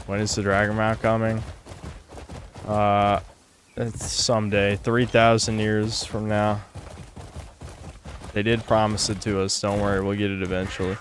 When is the Dragon Mount coming? It's someday. 3,000 years from now. They did promise it to us. Don't worry, we'll get it eventually.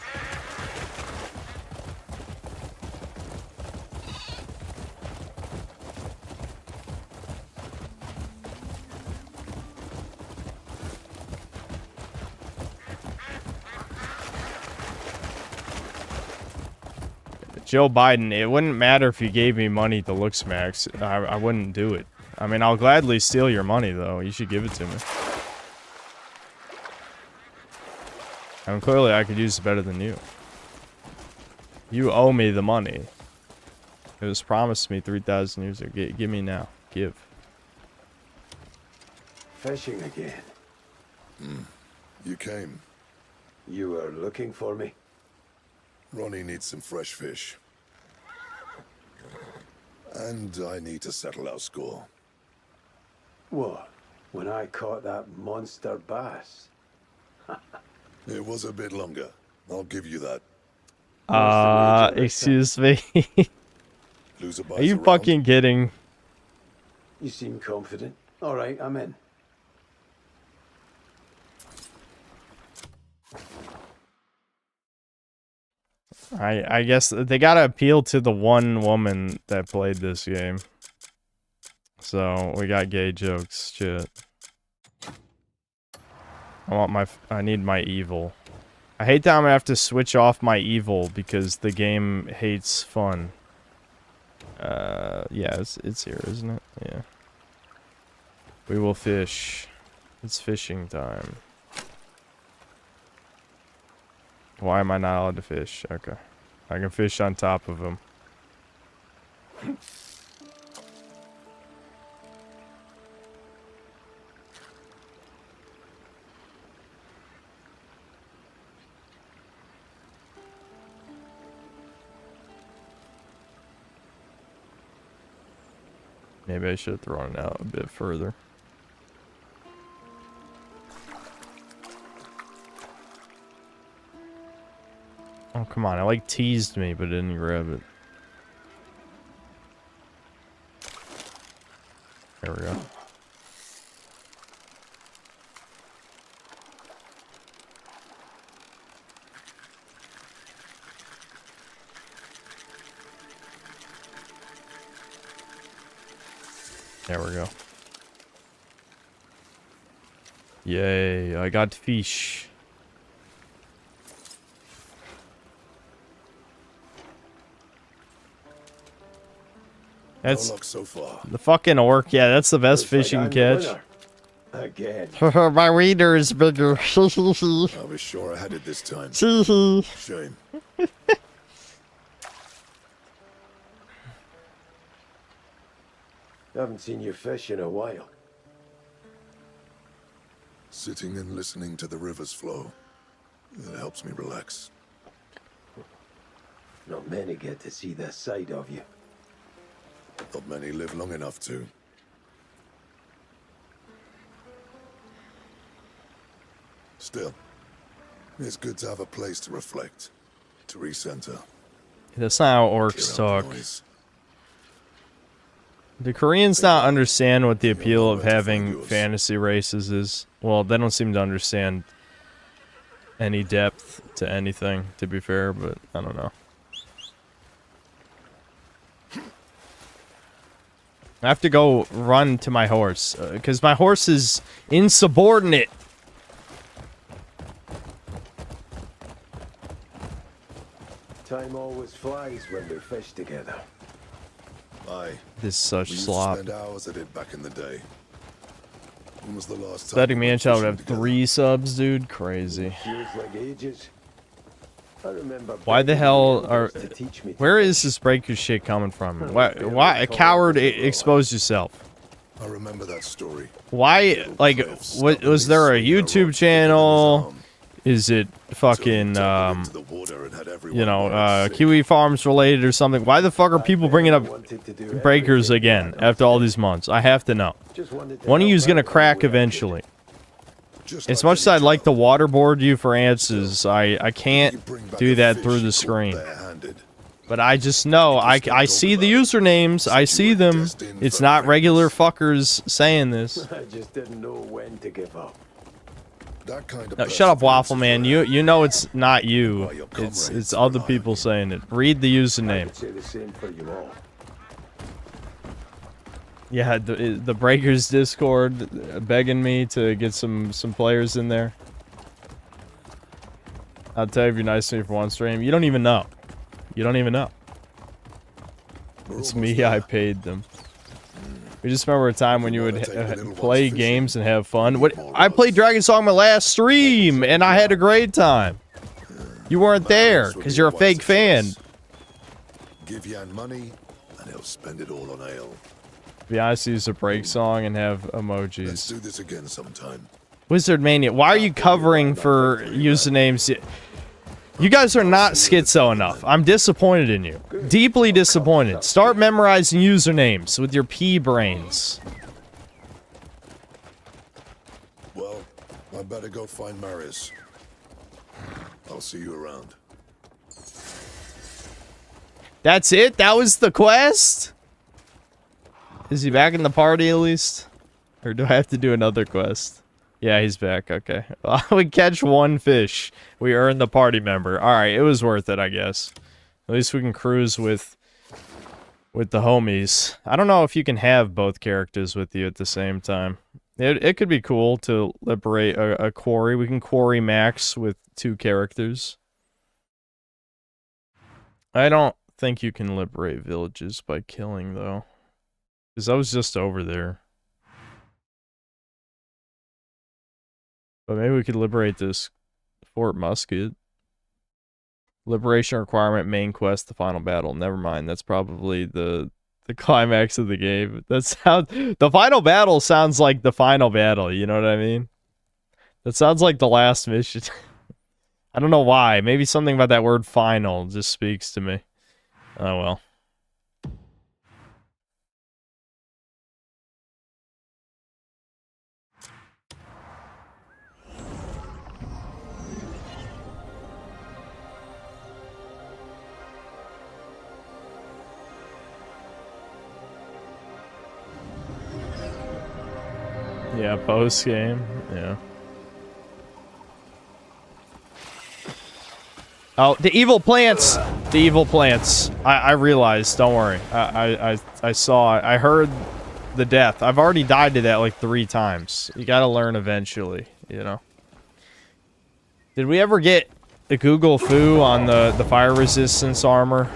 Joe Biden, it wouldn't matter if you gave me money to Looksmax. I wouldn't do it. I mean, I'll gladly steal your money, though. You should give it to me. I mean, clearly I could use it better than you. You owe me the money. It was promised me 3,000 years ago. Give me now. Give. Fishing again. You came. You were looking for me? Ronnie needs some fresh fish. And I need to settle our score. What? When I caught that monster bass? It was a bit longer. I'll give you that. Excuse me. Loser Are you fucking kidding? You seem confident. All right, I'm in. I guess they gotta appeal to the one woman that played this game. So we got gay jokes. Shit. I need my evil. I hate that I'm gonna have to switch off my evil because the game hates fun. Yeah, it's here, isn't it? Yeah. We will fish. It's fishing time. Why am I not allowed to fish? Okay. I can fish on top of him. Maybe I should have thrown it out a bit further. Oh, come on. It like teased me, but it didn't grab it. There we go. There we go. Yay, I got fish. That's no luck so far. The fucking orc. Yeah, that's the best fishing catch. Again. My wiener is bigger. I was sure I had it this time. Shame. I haven't seen you fish in a while. Sitting and listening to the river's flow. It helps me relax. Not many get to see that side of you. Not many live long enough to. Still, it's good to have a place to reflect, to recenter. That's not how orcs talk. Do Koreans not understand what the appeal of having fantasy races is? Well, they don't seem to understand any depth to anything, to be fair, but I don't know. I have to go run to my horse, because my horse is insubordinate. Time always flies when we fish together. Aye. This is such We used slop. to spend hours at it back in the day. When was the last time? Betting man child would have 3 subs, dude. Crazy. Feels like ages. I remember. Why the hell are... to teach me to Where is this breaker shit coming from? Why a coward expose yourself? I remember that story. Why, like, what, was there a YouTube channel? Is it fucking, you know, Kiwi Farms related or something? Why the fuck are people bringing up breakers again after all these months? I have to know. One of you's gonna crack eventually. As much as I'd like to waterboard you for answers, I can't do that through the screen. But I just know, I see the usernames, I see them. It's not regular fuckers saying this. I just didn't know when to give up. That kind of No, shut up, Waffle Man. You know it's not you. It's other people saying it. Read the username. Say the same for you all. Yeah, the Breakers Discord begging me to get some players in there. I'll tell you if you're nice to me for one stream. You don't even know. You don't even know. It's me. I paid them. We just remember a time when you would play games and have fun. I played Dragon Song my last stream, and I had a great time. You weren't there, because you're a fake fan. Give Yan money, and he'll spend it all on ale. To be honest, use a break song and have emojis. Let's do this again sometime. Wizard Mania, why are you covering for usernames? You guys are not schizo enough. I'm disappointed in you. Deeply disappointed. Start memorizing usernames with your pea brains. Well, I better go find Marius. I'll see you around. That's it? That was the quest? Is he back in the party at least? Or do I have to do another quest? Yeah, he's back. Okay. Well, we catch one fish. We earn the party member. Alright, it was worth it, I guess. At least we can cruise with the homies. I don't know if you can have both characters with you at the same time. It could be cool to liberate a quarry. We can quarry Max with 2 characters. I don't think you can liberate villages by killing, though. Because I was just over there. But maybe we could liberate this Fort Musket. Liberation requirement, main quest, the final battle. Never mind, that's probably the climax of the game. The final battle sounds like the final battle, you know what I mean? That sounds like the last mission. I don't know why. Maybe something about that word final just speaks to me. Oh well. Yeah, post game. Yeah. Oh, the evil plants! The evil plants. I realized, don't worry. I saw it. I heard the death. I've already died to that like 3 times. You gotta learn eventually, you know. Did we ever get the Google Foo on the fire resistance armor?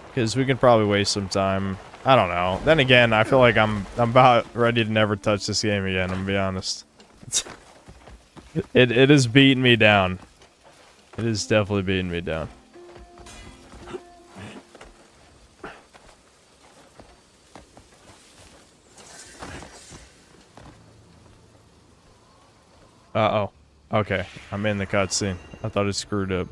Because we could probably waste some time. I don't know. Then again, I feel like I'm about ready to never touch this game again, I'm gonna be honest. It is beating me down. It is definitely beating me down. Uh-oh. Okay, I'm in the cutscene. I thought it screwed up.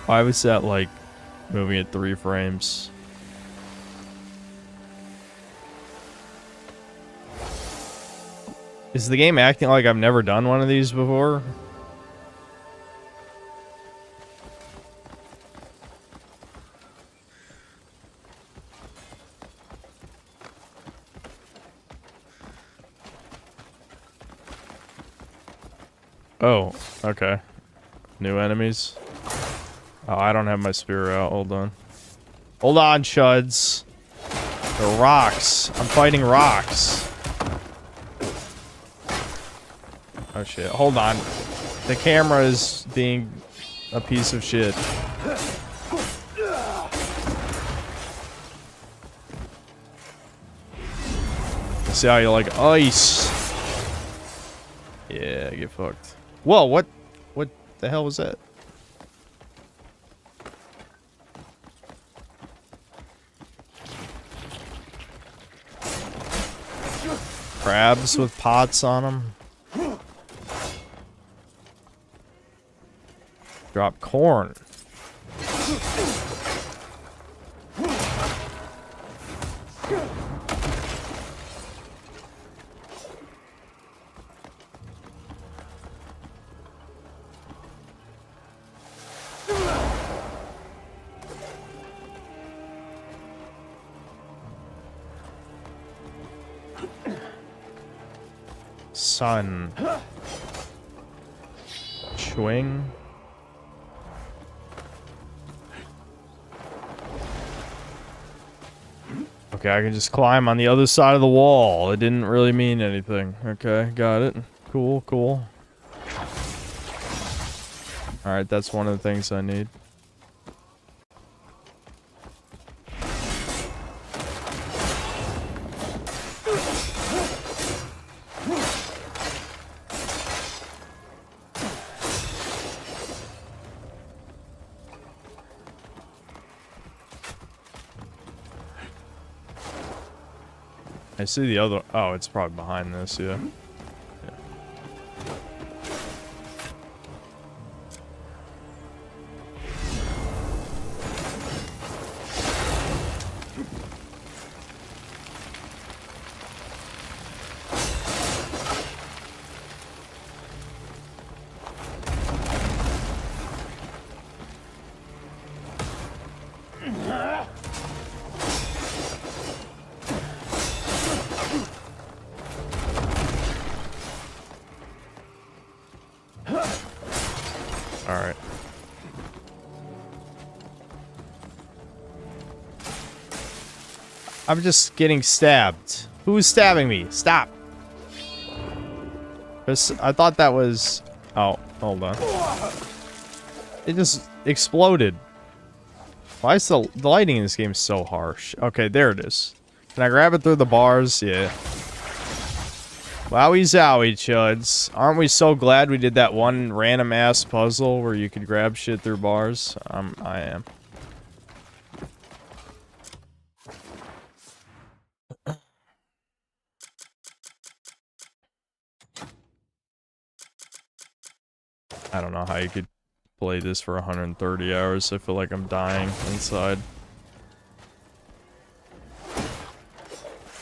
Why was that, like, moving at 3 frames? Is the game acting like I've never done one of these before? Oh, okay. New enemies. Oh, I don't have my spear out. Hold on. Hold on, Chuds. The rocks. I'm fighting rocks. Oh shit, hold on. The camera is being a piece of shit. See how you like ice. Yeah, get fucked. Whoa, what the hell was that? Crabs with pots on them. Drop corn. Sun. Swing. Okay, I can just climb on the other side of the wall. It didn't really mean anything. Okay, got it. Cool, cool. Alright, that's one of the things I need. I see the other. Oh, it's probably behind this, yeah. I'm just getting stabbed. Who's stabbing me? Stop. I thought that was... Oh, hold on. It just exploded. Why is the lighting in this game so harsh? Okay, there it is. Can I grab it through the bars? Yeah. Wowie zowie, chuds. Aren't we so glad we did that one random ass puzzle where you could grab shit through bars? I am. I don't know how you could play this for 130 hours. I feel like I'm dying inside.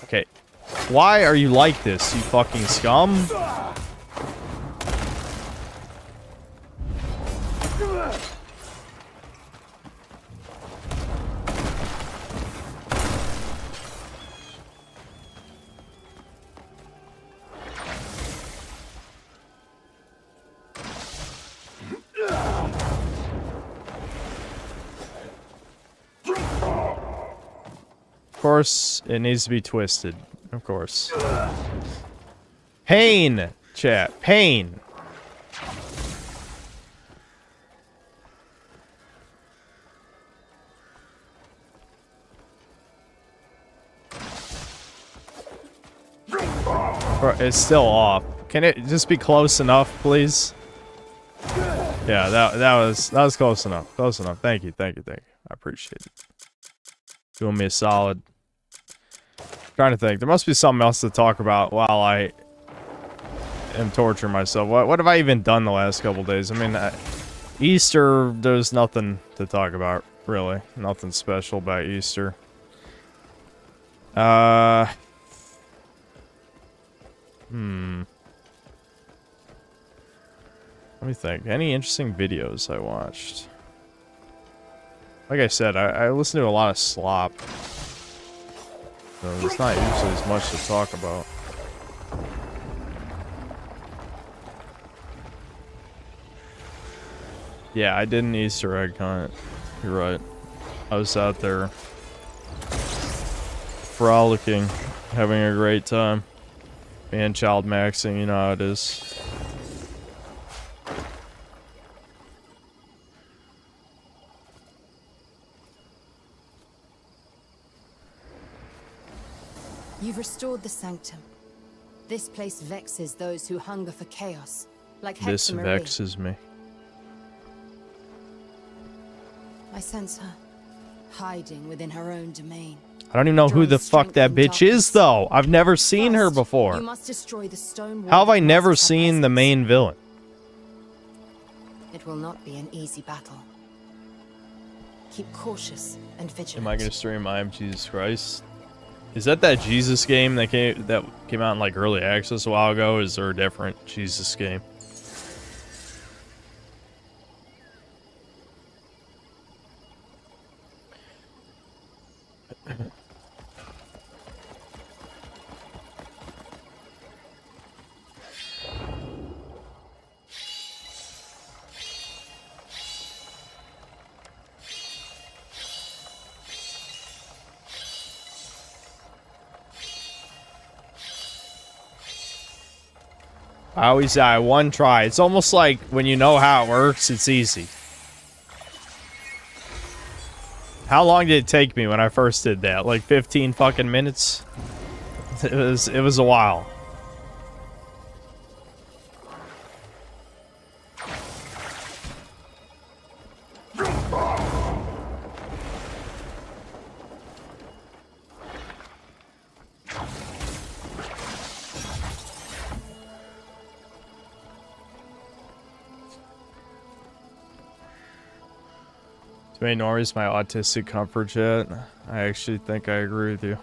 Okay. Why are you like this, you fucking scum? Of course, it needs to be twisted. Of course. Pain, chat. Pain. It's still off. Can it just be close enough, please? Yeah, that was close enough. Close enough. Thank you. I appreciate it. Doing me a solid. Trying to think. There must be something else to talk about while I am torturing myself. What have I even done the last couple days? I mean, Easter, there's nothing to talk about, really. Nothing special about Easter. Let me think. Any interesting videos I watched? Like I said, I listen to a lot of slop. So there's not usually as much to talk about. Yeah, I did an Easter egg hunt. You're right. I was out there frolicking, having a great time. And child maxing, you know how it is. You've restored the sanctum. This place vexes those who hunger for chaos, like This Hector Marie. vexes me. I sense her, hiding within her own domain. I don't even know who the fuck that bitch is, though. I've never seen her before. You must destroy the stone wall How have I that never masks her seen the main villain? It will not be an easy battle. Keep cautious and vigilant. Am I gonna stream I Am Jesus Christ? Is that Jesus game that came out in like early access a while ago? Is there a different Jesus game? I always die one try. It's almost like when you know how it works, it's easy. How long did it take me when I first did that? Like 15 fucking minutes? It was a while. Wait, Nori's my autistic comfort chat. I actually think I agree with you.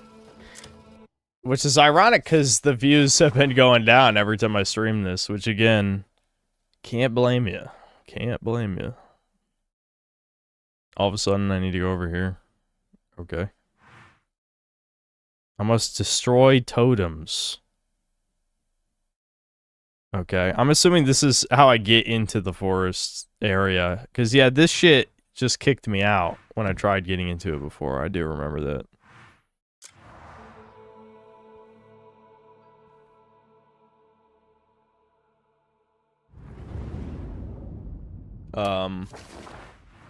Which is ironic because the views have been going down every time I stream this, which again, can't blame you. Can't blame you. All of a sudden I need to go over here. Okay. I must destroy totems. Okay. I'm assuming this is how I get into the forest area. Because yeah, this shit just kicked me out when I tried getting into it before. I do remember that. I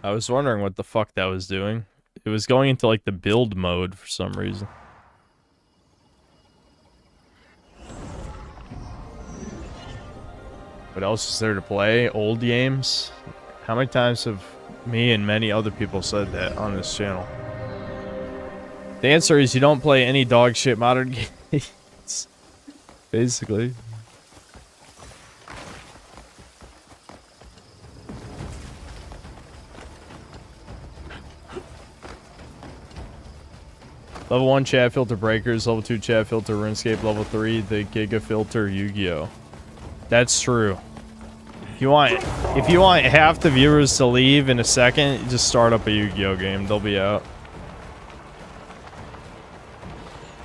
was wondering what the fuck that was doing. It was going into like the build mode for some reason. What else is there to play? Old games? How many times have me and many other people said that on this channel? The answer is you don't play any dog shit modern games. Basically. Level 1 chat filter breakers, level 2 chat filter RuneScape, level 3 the Giga filter Yu-Gi-Oh. That's true. If you want half the viewers to leave in a second, just start up a Yu-Gi-Oh game. They'll be out.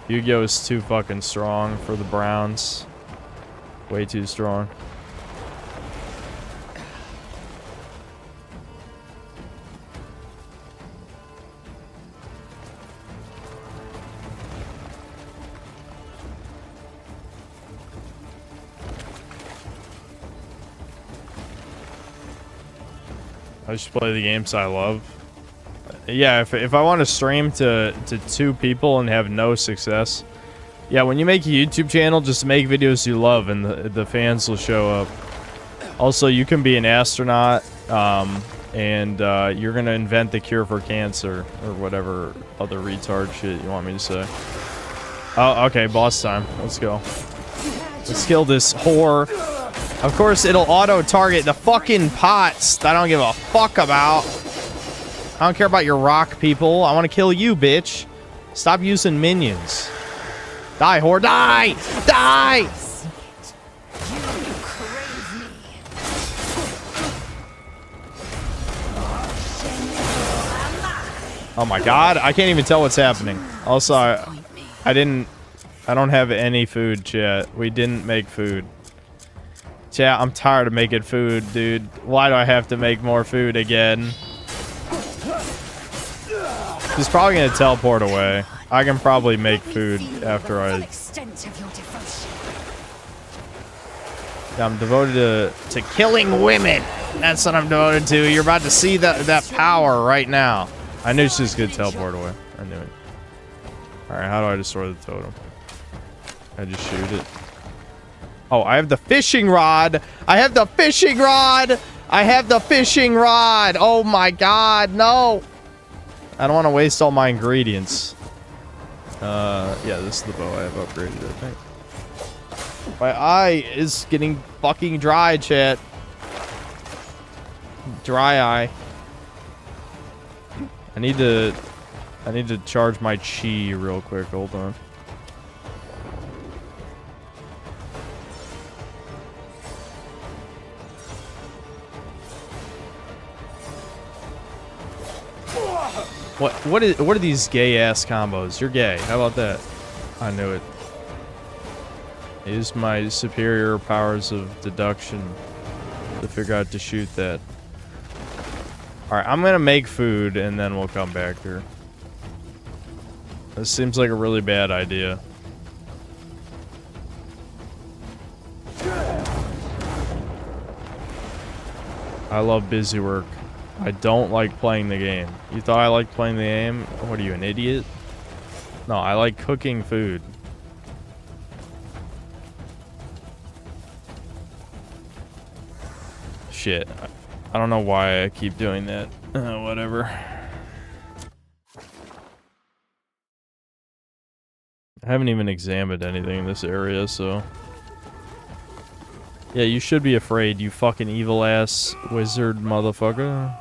Yu-Gi-Oh is too fucking strong for the Browns. Way too strong. I should play the games I love. Yeah, if I want to stream to 2 people and have no success. Yeah, when you make a YouTube channel, just make videos you love and the fans will show up. Also, you can be an astronaut, and you're gonna invent the cure for cancer, or whatever other retard shit you want me to say. Oh, okay, boss time. Let's go. Let's kill this whore. Of course, it'll auto-target the fucking pots that I don't give a fuck about. I don't care about your rock people. I want to kill you, bitch. Stop using minions. Die, whore. Die! Die! Oh my god, I can't even tell what's happening. Also, I don't have any food, chat. We didn't make food. Chat, I'm tired of making food, dude. Why do I have to make more food again? He's probably gonna teleport away. I can probably make food after I... Yeah, I'm devoted to killing women. That's what I'm devoted to. You're about to see that power right now. I knew she was gonna teleport away. I knew it. Alright, how do I destroy the totem? I just shoot it. Oh, I have the fishing rod. I have the fishing rod. I have the fishing rod. Oh my god, no. I don't want to waste all my ingredients. Yeah, this is the bow I have upgraded, I think. My eye is getting fucking dry, chat. Dry eye. I need to charge my chi real quick. Hold on. What are these gay ass combos? You're gay. How about that? I knew it. I used my superior powers of deduction to figure out to shoot that. Alright, I'm gonna make food and then we'll come back here. This seems like a really bad idea. I love busy work. I don't like playing the game. You thought I liked playing the game? What are you, an idiot? No, I like cooking food. Shit. I don't know why I keep doing that. Whatever. I haven't even examined anything in this area, so... Yeah, you should be afraid, you fucking evil-ass wizard motherfucker.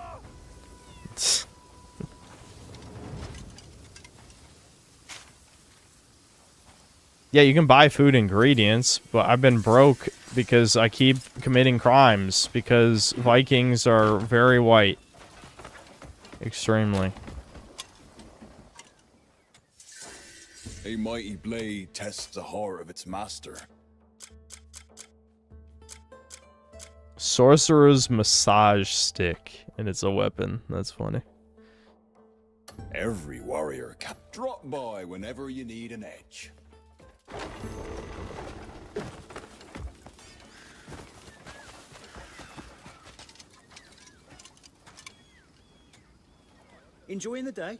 Yeah, you can buy food ingredients, but I've been broke because I keep committing crimes, because Vikings are very white. Extremely. A mighty blade tests the heart of its master. Sorcerer's massage stick, and it's a weapon. That's funny. Every warrior can drop by whenever you need an edge. Enjoying the day?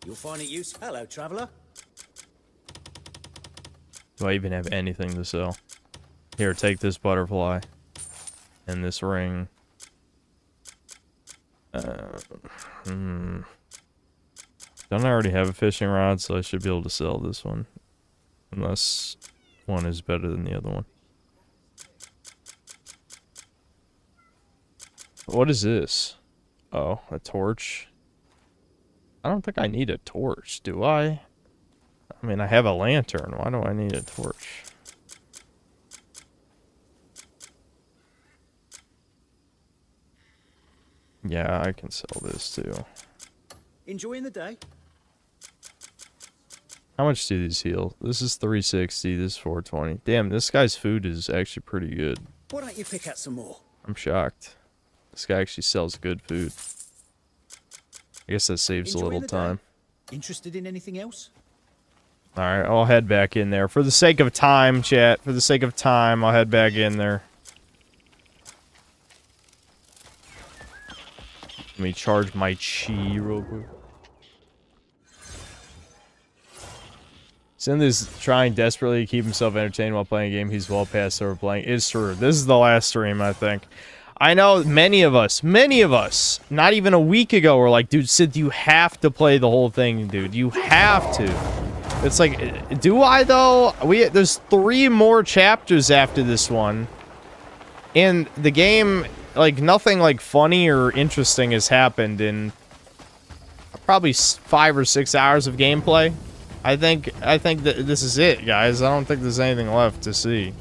You'll find it useful. Hello, traveler. Do I even have anything to sell? Here, take this butterfly. And this ring. Don't I already have a fishing rod, so I should be able to sell this one. Unless one is better than the other one. What is this? Oh, a torch. I don't think I need a torch, do I? I mean, I have a lantern. Why do I need a torch? Yeah, I can sell this too. Enjoying the day? How much do these heal? This is 360, this is 420. Damn, this guy's food is actually pretty good. Why don't you pick out some more? I'm shocked. This guy actually sells good food. I guess that saves a little time. Interested in anything else? Alright, I'll head back in there. For the sake of time, chat. For the sake of time, I'll head back in there. Let me charge my chi real quick. Sin is trying desperately to keep himself entertained while playing a game he's well past overplaying. It's true. This is the last stream, I think. I know many of us, not even a week ago, were like, dude, Sid, you have to play the whole thing, dude. You have to. It's like, do I, though? There's 3 more chapters after this one. And the game, like, nothing, like, funny or interesting has happened in probably 5 or 6 hours of gameplay. I think that this is it, guys. I don't think there's anything left to see.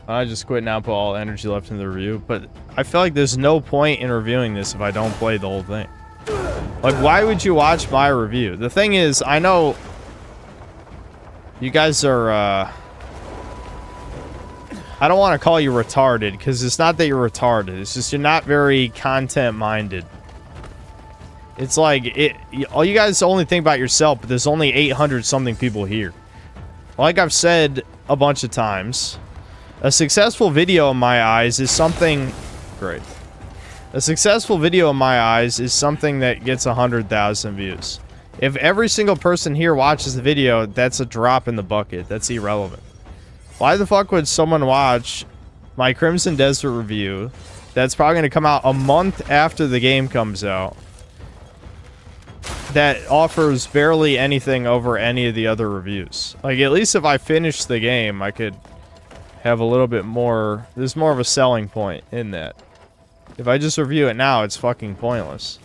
I just quit now, put all energy left in the review, but I feel like there's no point in reviewing this if I don't play the whole thing. Like, why would you watch my review? The thing is, I know you guys are, I don't want to call you retarded, because it's not that you're retarded, it's just you're not very content-minded. It's like, all you guys only think about yourself, but there's only 800-something people here. Like I've said a bunch of times, a successful video in my eyes is something... Great. A successful video in my eyes is something that gets 100,000 views. If every single person here watches the video, that's a drop in the bucket. That's irrelevant. Why the fuck would someone watch my Crimson Desert review that's probably going to come out a month after the game comes out that offers barely anything over any of the other reviews? Like, at least if I finish the game, I could have a little bit more... There's more of a selling point in that. If I just review it now, it's fucking pointless.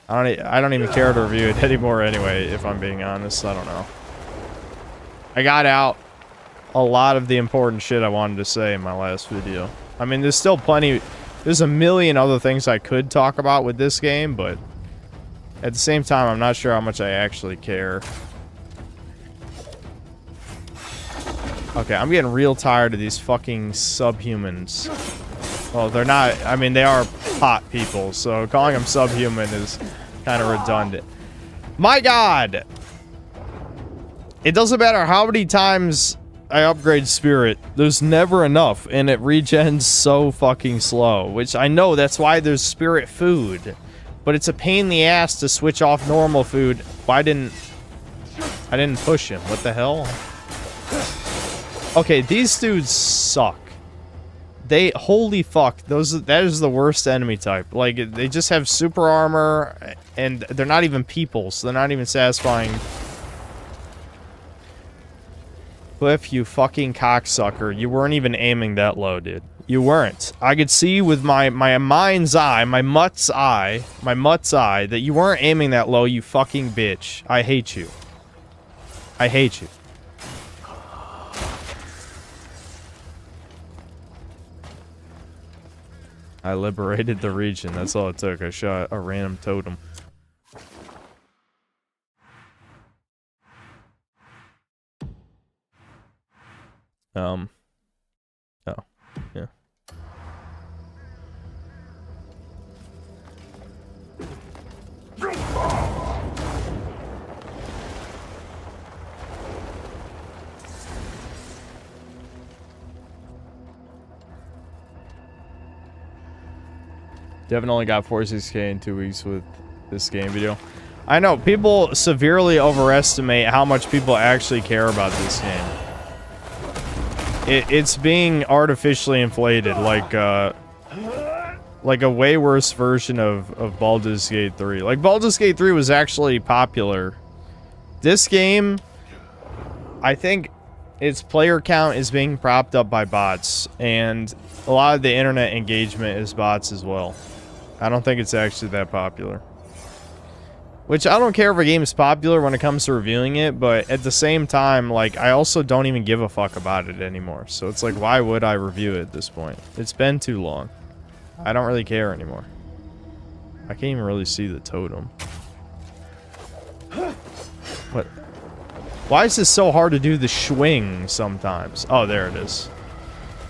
I don't even care to review it anymore anyway, if I'm being honest. I don't know. I got out a lot of the important shit I wanted to say in my last video. I mean, there's still plenty... There's a million other things I could talk about with this game, but at the same time, I'm not sure how much I actually care. Okay, I'm getting real tired of these fucking subhumans. Well, they're not... I mean, they are pot people, so calling them subhuman is kind of redundant. My god! It doesn't matter how many times I upgrade Spirit, there's never enough, and it regens so fucking slow. Which, I know, that's why there's Spirit food. But it's a pain in the ass to switch off normal food. Why didn't... I didn't push him. What the hell? Okay, these dudes suck. They... Holy fuck. That is the worst enemy type. Like, they just have super armor, and they're not even people, so they're not even satisfying. Cliff, you fucking cocksucker. You weren't even aiming that low, dude. You weren't. I could see with my mind's eye, my mutt's eye, that you weren't aiming that low, you fucking bitch. I hate you. I hate you. I liberated the region. That's all it took. I shot a random totem. Devin only got 46K in 2 weeks with this game video. I know, people severely overestimate how much people actually care about this game. It's being artificially inflated, like a way worse version of Baldur's Gate 3. Like, Baldur's Gate 3 was actually popular. This game, I think its player count is being propped up by bots, and a lot of the internet engagement is bots as well. I don't think it's actually that popular. Which, I don't care if a game is popular when it comes to reviewing it, but at the same time, like, I also don't even give a fuck about it anymore. So it's like, why would I review it at this point? It's been too long. I don't really care anymore. I can't even really see the totem. What? Why is this so hard to do the swing sometimes? Oh, there it is.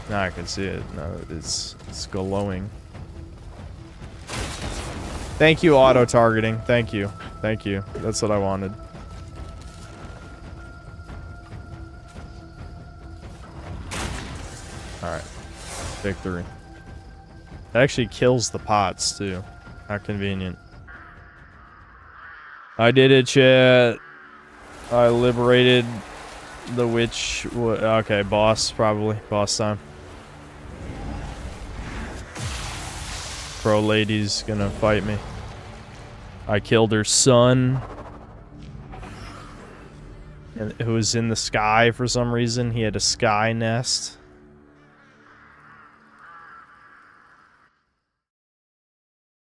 Now I can see it. No, it's glowing. Thank you, auto-targeting. Thank you. Thank you. That's what I wanted. Alright. Victory. It actually kills the pots, too. How convenient. I did it, chat. I liberated the witch. Okay, boss, probably. Boss time. Pro lady's gonna fight me. I killed her son, who was in the sky for some reason. He had a sky nest.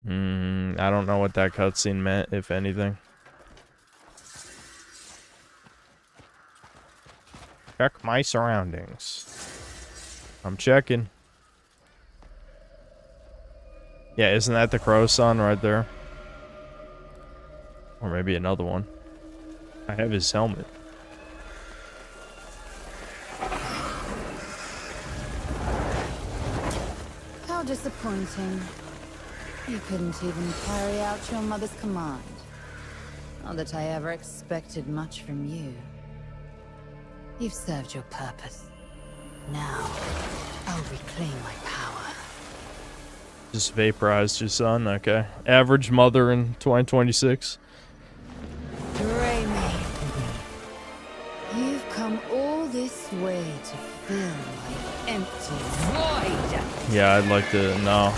I don't know what that cutscene meant, if anything. Check my surroundings. I'm checking. Yeah, isn't that the crow son right there? Or maybe another one. I have his helmet. How disappointing. You couldn't even carry out your mother's command. Not that I ever expected much from you. You've served your purpose. Now, I'll reclaim my power. Just vaporized your son, okay. Average mother in 2026. Betray me. You've come all this way to fill my empty void. Yeah, I'd like to. No.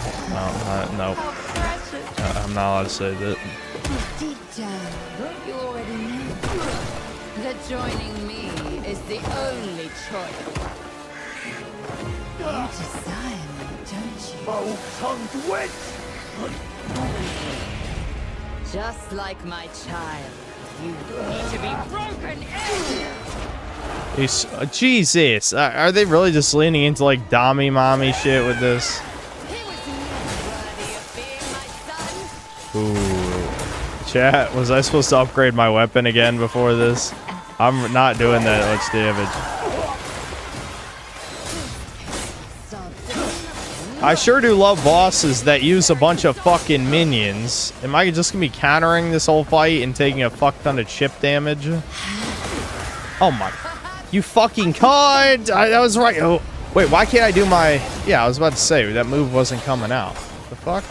I'm not allowed to say that. Deep down, you already know that joining me is the only choice. You desire me, don't you? Foul-tongued witch! Just like my child, you need to be broken in. Jesus, are they really just leaning into like Dommy mommy shit with this? Ooh. Chat, was I supposed to upgrade my weapon again before this? I'm not doing that much damage. I sure do love bosses that use a bunch of fucking minions. Am I just gonna be countering this whole fight and taking a fuck ton of chip damage? Oh my. You fucking cunt! That was right. Oh, wait, why can't I do my... Yeah, I was about to say, that move wasn't coming out. The fuck?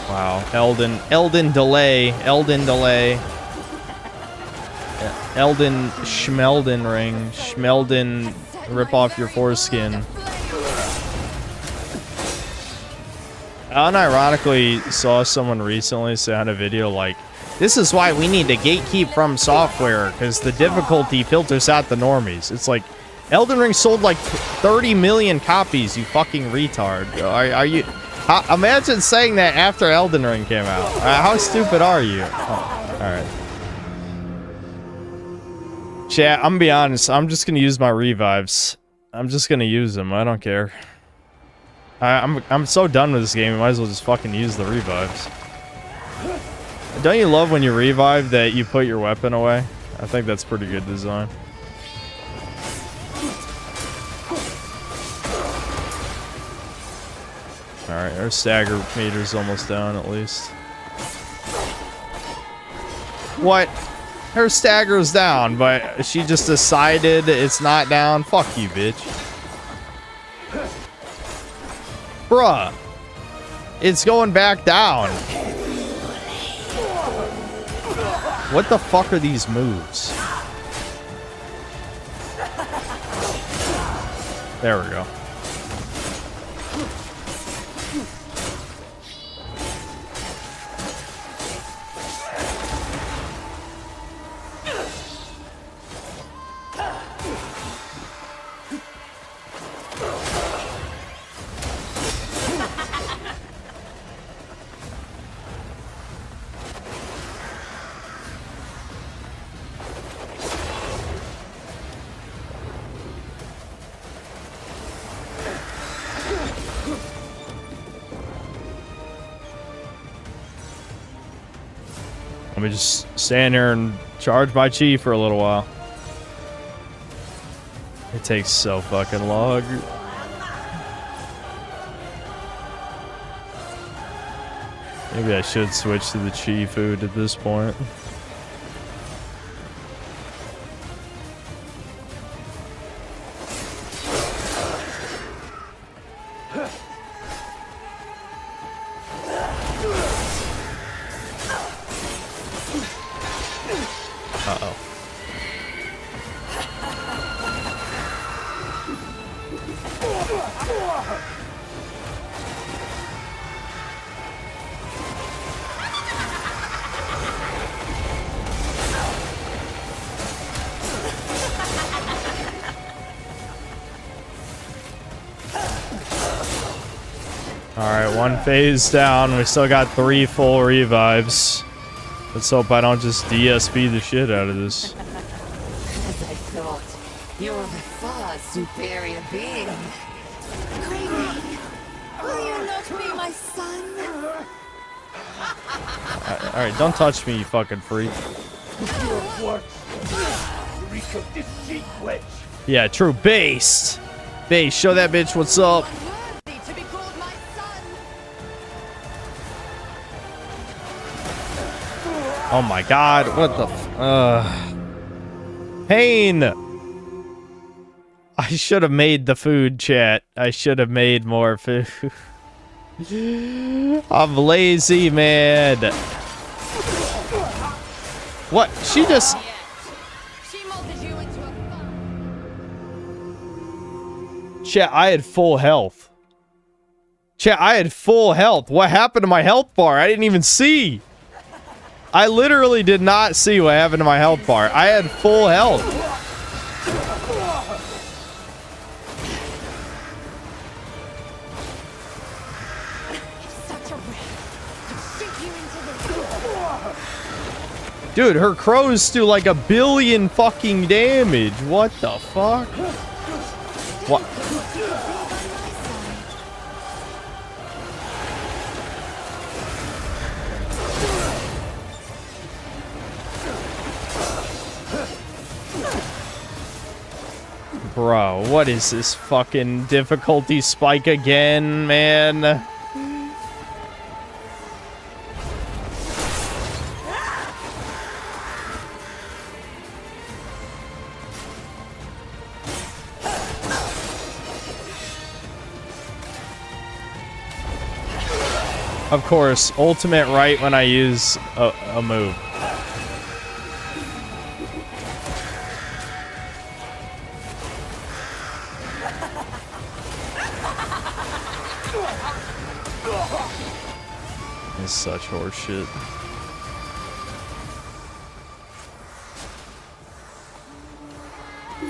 Wow. Elden delay. Elden Schmelden ring. Schmelden rip off your foreskin. I unironically saw someone recently say on a video like, this is why we need to gatekeep from software, because the difficulty filters out the normies. It's like, Elden Ring sold like 30 million copies, you fucking retard. Are you... imagine saying that after Elden Ring came out. How stupid are you? Oh, alright. Chat, I'm gonna be honest. I'm just gonna use my revives. I'm just gonna use them. I don't care. I'm so done with this game. I might as well just fucking use the revives. Don't you love when you revive that you put your weapon away? I think that's pretty good design. Alright, our stagger meter's almost down at least. What? Her stagger's down, but she just decided it's not down. Fuck you, bitch. Bruh. It's going back down. What the fuck are these moves? There we go. Let me just stand here and charge my chi for a little while. It takes so fucking long. Maybe I should switch to the chi food at this point. Alright, one phase down. We still got 3 full revives. Let's hope I don't just DSP the shit out of this. As I thought, you're a far superior being. Greenie, will you not be my son? Alright, don't touch me, you fucking freak. Yeah, true. Based. Base, show that bitch what's up. Oh my god, what the Pain! I should have made the food, chat. I should have made more food. I'm lazy, man. What? She just... Chat, I had full health. Chat, I had full health. What happened to my health bar? I didn't even see. I literally did not see what happened to my health bar. I had full health. Dude, her crows do like 1 billion fucking damage. What the fuck? What? Bro, what is this fucking difficulty spike again, man? Of course, ultimate right when I use a move. It's such horseshit.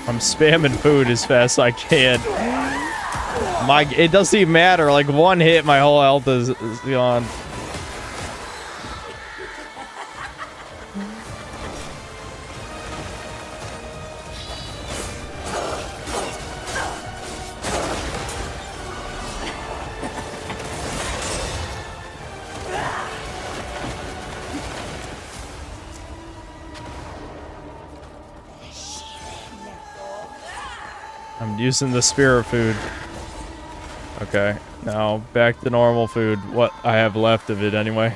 I'm spamming food as fast as I can. It doesn't even matter. Like, one hit, my whole health is gone. I'm using the spirit food. Okay, now back to normal food. What I have left of it anyway.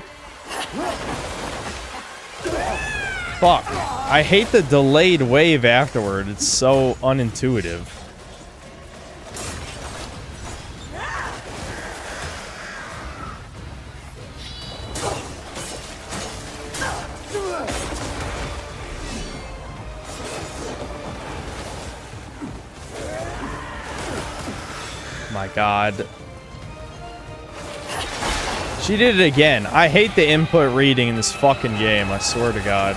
Fuck. I hate the delayed wave afterward. It's so unintuitive. My God. She did it again. I hate the input reading in this fucking game, I swear to God.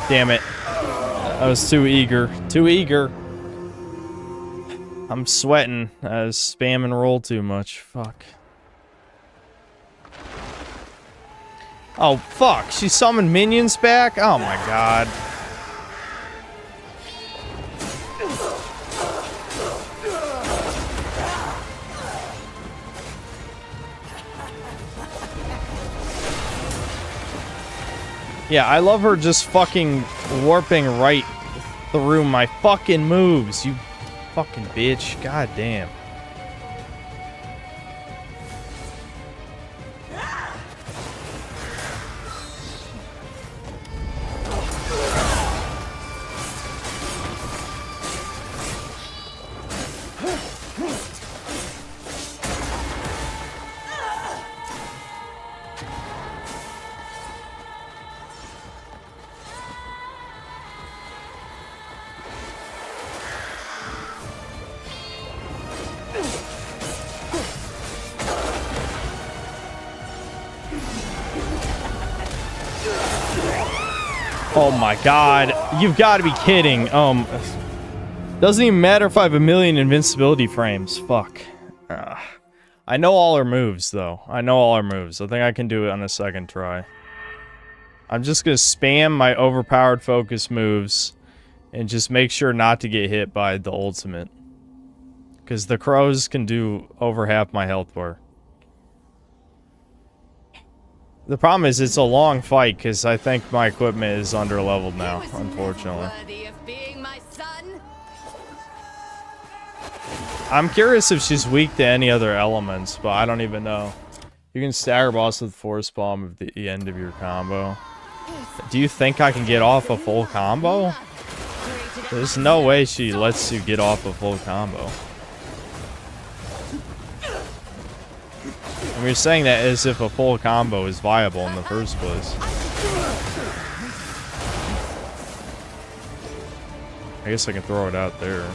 Damn it. I was too eager. Too eager. I'm sweating. I was spam and roll too much. Fuck. Oh, fuck. She summoned minions back? Oh my God. Yeah, I love her just fucking warping right through my fucking moves, you fucking bitch. God damn. Oh my God, you've got to be kidding. Doesn't even matter if I have a million invincibility frames. Fuck. I know all her moves, though. I know all her moves. I think I can do it on a second try. I'm just gonna spam my overpowered focus moves and just make sure not to get hit by the ultimate. Because the crows can do over half my health bar. The problem is it's a long fight because I think my equipment is under-leveled now, unfortunately. I'm curious if she's weak to any other elements, but I don't even know. You can stagger boss with force bomb at the end of your combo. Do you think I can get off a full combo? There's no way she lets you get off a full combo. And we're saying that as if a full combo is viable in the first place. I guess I can throw it out there.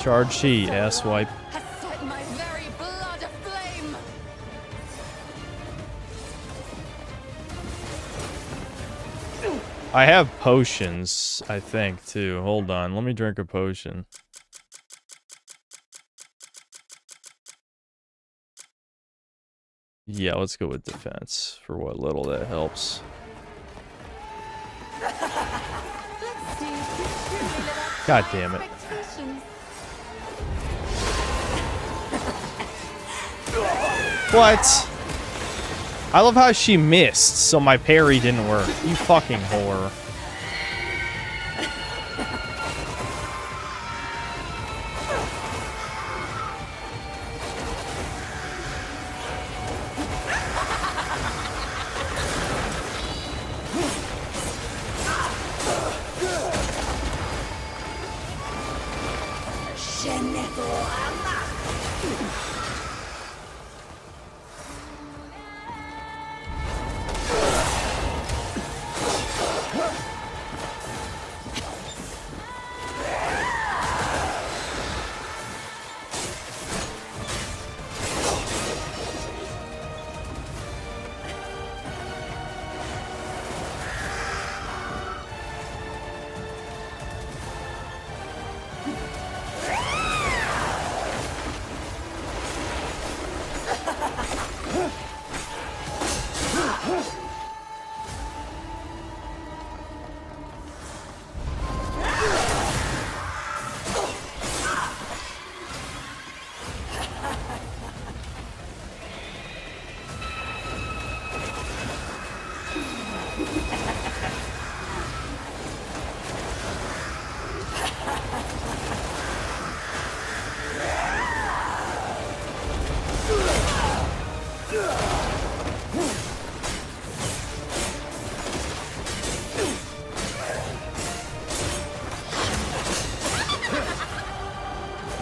Charge she, ass wipe. I have potions, I think, too. Hold on, let me drink a potion. Yeah, let's go with defense for what little that helps. God damn it. What? I love how she missed, so my parry didn't work. You fucking whore.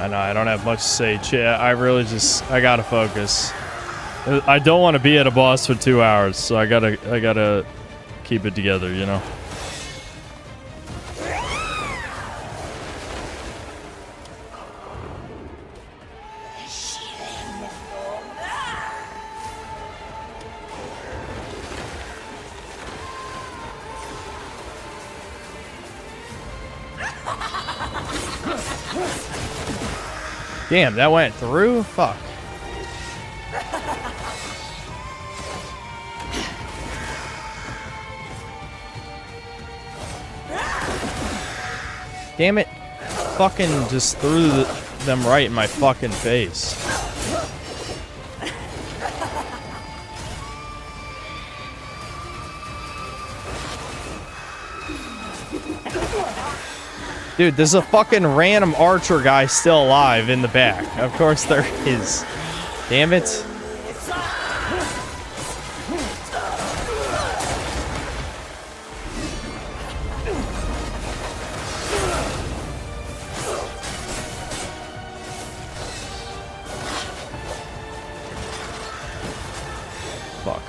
I know, I don't have much to say, chat. I really just, I gotta focus. I don't want to be at a boss for 2 hours, so I gotta keep it together, you know? Damn, that went through? Fuck. Damn it. Fucking just threw them right in my fucking face. Dude, there's a fucking random archer guy still alive in the back. Of course there is. Damn it. Fuck.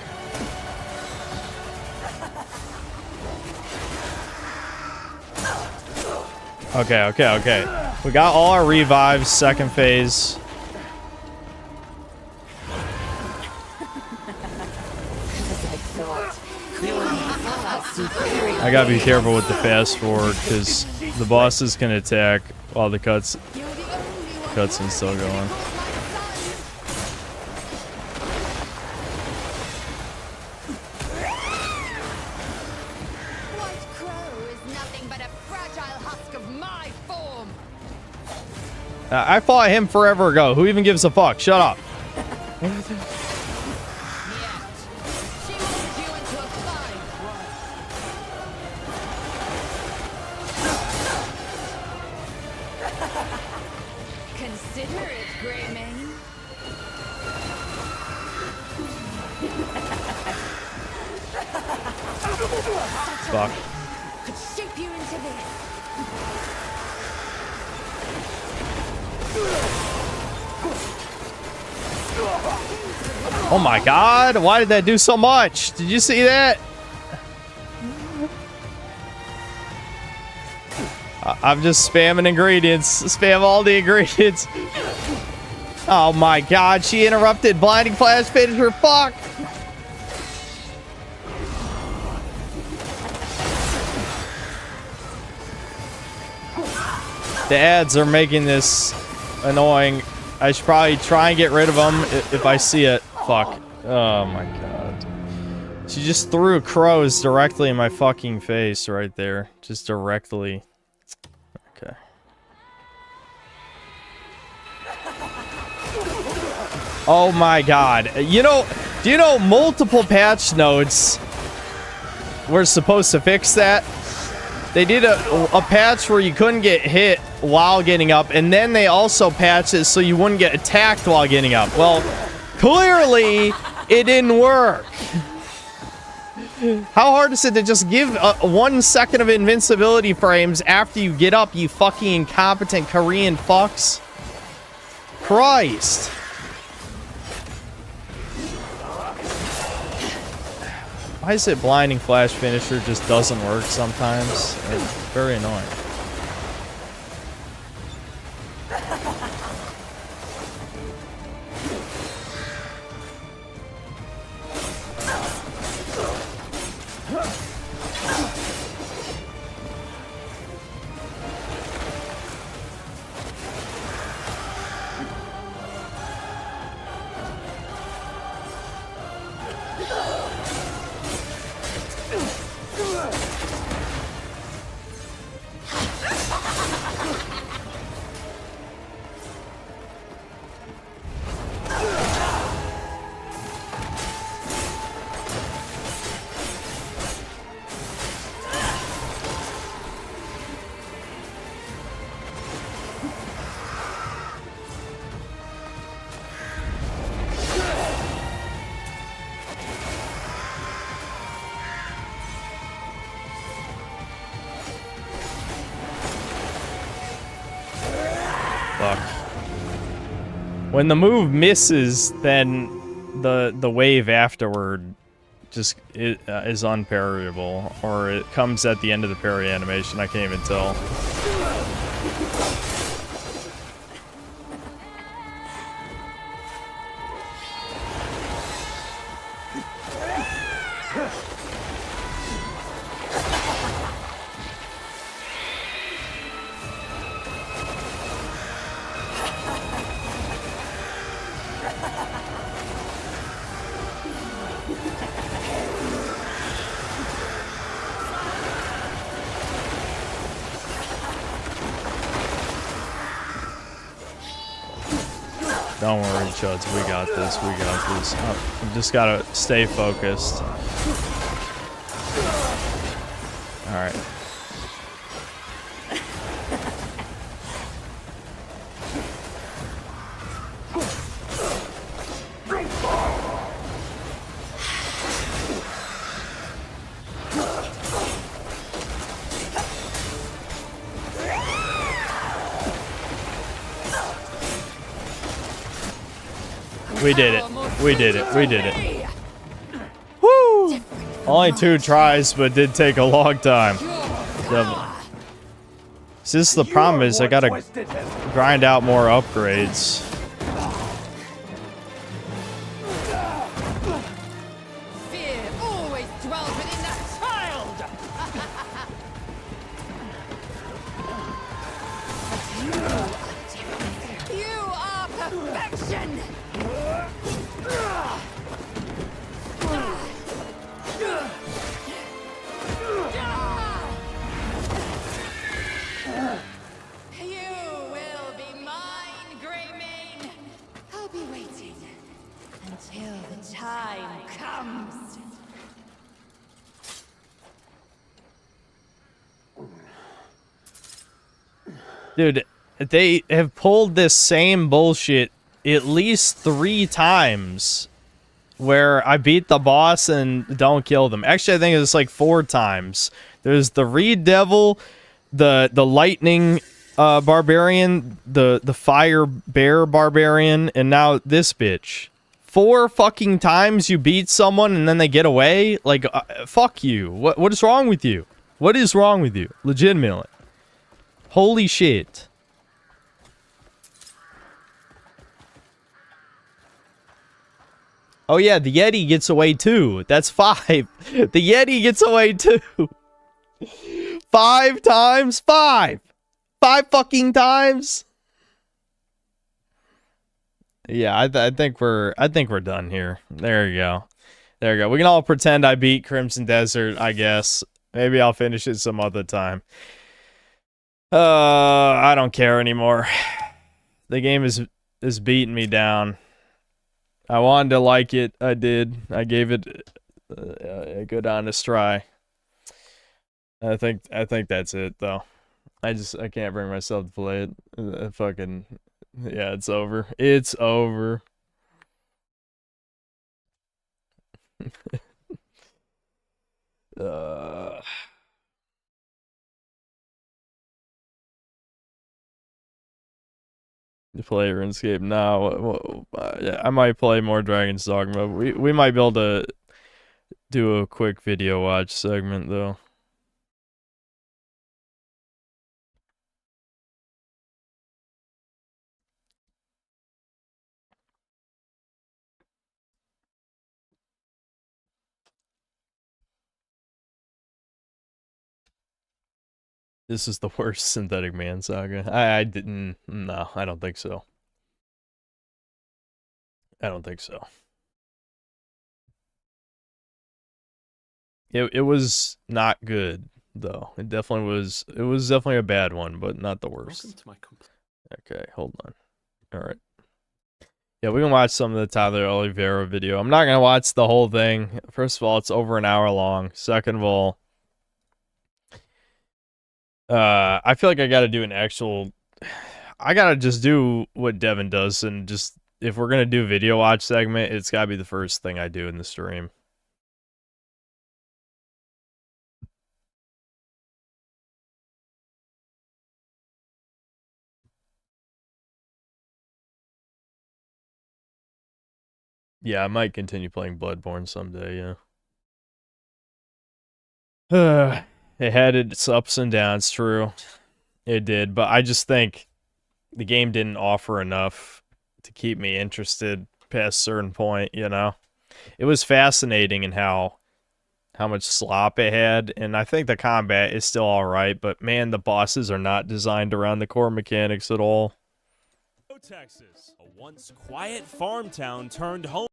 Okay. We got all our revives, second phase. I gotta be careful with the fast forward because the bosses can attack while the cutscene's still going. I fought him forever ago. Who even gives a fuck? Shut up. Consider it, Greymane. Fuck. Could shape you into this. Oh my god, why did that do so much? Did you see that? I'm just spamming ingredients. Spam all the ingredients. Oh my god, she interrupted blinding flash finisher. Fuck. The ads are making this annoying. I should probably try and get rid of them if I see it. Fuck. Oh my god. She just threw crows directly in my fucking face right there. Just directly. Okay. Oh my god. You know, do you know multiple patch notes were supposed to fix that? They did a patch where you couldn't get hit while getting up, and then they also patched it so you wouldn't get attacked while getting up. Well, clearly, it didn't work. How hard is it to just give 1 second of invincibility frames after you get up, you fucking incompetent Korean fucks? Christ. Why is it blinding flash finisher just doesn't work sometimes? It's very annoying. When the move misses, then the wave afterward just is unparryable, or it comes at the end of the parry animation. I can't even tell. Don't worry, Chuds. We got this. We got this. Oh, we just gotta stay focused. Alright. We did it. We did it. We did it. Woo! Only 2 tries, but did take a long time. See, this is the problem is I gotta grind out more upgrades. Fear always dwells within that child. You are perfection. You will be mine, Greymane. I'll be waiting until the time comes. Dude, they have pulled this same bullshit at least 3 times where I beat the boss and don't kill them. Actually, I think it's like 4 times. There's the Reed Devil, the lightning barbarian, the fire bear barbarian, and now this bitch. 4 fucking times you beat someone and then they get away? Like, fuck you. What is wrong with you? What is wrong with you? Legitimately. Holy shit. Oh yeah, the Yeti gets away too. That's 5. The Yeti gets away too. 5 times? 5! 5 fucking times? Yeah, I think we're done here. There you go. There you go. We can all pretend I beat Crimson Desert, I guess. Maybe I'll finish it some other time. I don't care anymore. The game is beating me down. I wanted to like it. I did. I gave it a good honest try. I think that's it though. I can't bring myself to play it. Fucking yeah, it's over. It's over. To play RuneScape now. Yeah, I might play more Dragon's Dogma. We might be able to do a quick video watch segment though. This is the worst Synthetic Man saga. I didn't. No, I don't think so. I don't think so. It was not good though. It definitely was. It was definitely a bad one, but not the worst. Okay, hold on. All right. Yeah, we can watch some of the Tyler Oliveira video. I'm not gonna watch the whole thing. First of all, it's over an hour long. Second of all, I feel like I gotta do an actual. I gotta just do what Devin does, and just if we're gonna do video watch segment, it's gotta be the first thing I do in the stream. Yeah, I might continue playing Bloodborne someday, yeah. It had its ups and downs, true. It did, but I just think the game didn't offer enough to keep me interested past a certain point, you know? It was fascinating in how much slop it had, and I think the combat is still alright, but man, the bosses are not designed around the core mechanics at all. Texas, a once quiet farm town turned home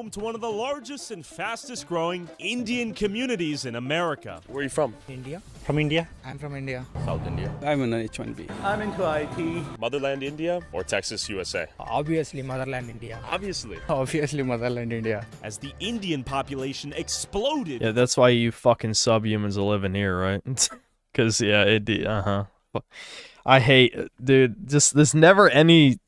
to one of the largest and fastest growing Indian communities in America. Where are you from? India. From India? I'm from India. South India. I'm an H1B. I'm into IT. Motherland India or Texas, USA? Obviously Motherland India. Obviously. Obviously Motherland India. As the Indian population exploded. Yeah, that's why you fucking subhumans are living here, right? Because, yeah, I hate, dude, just, there's never any...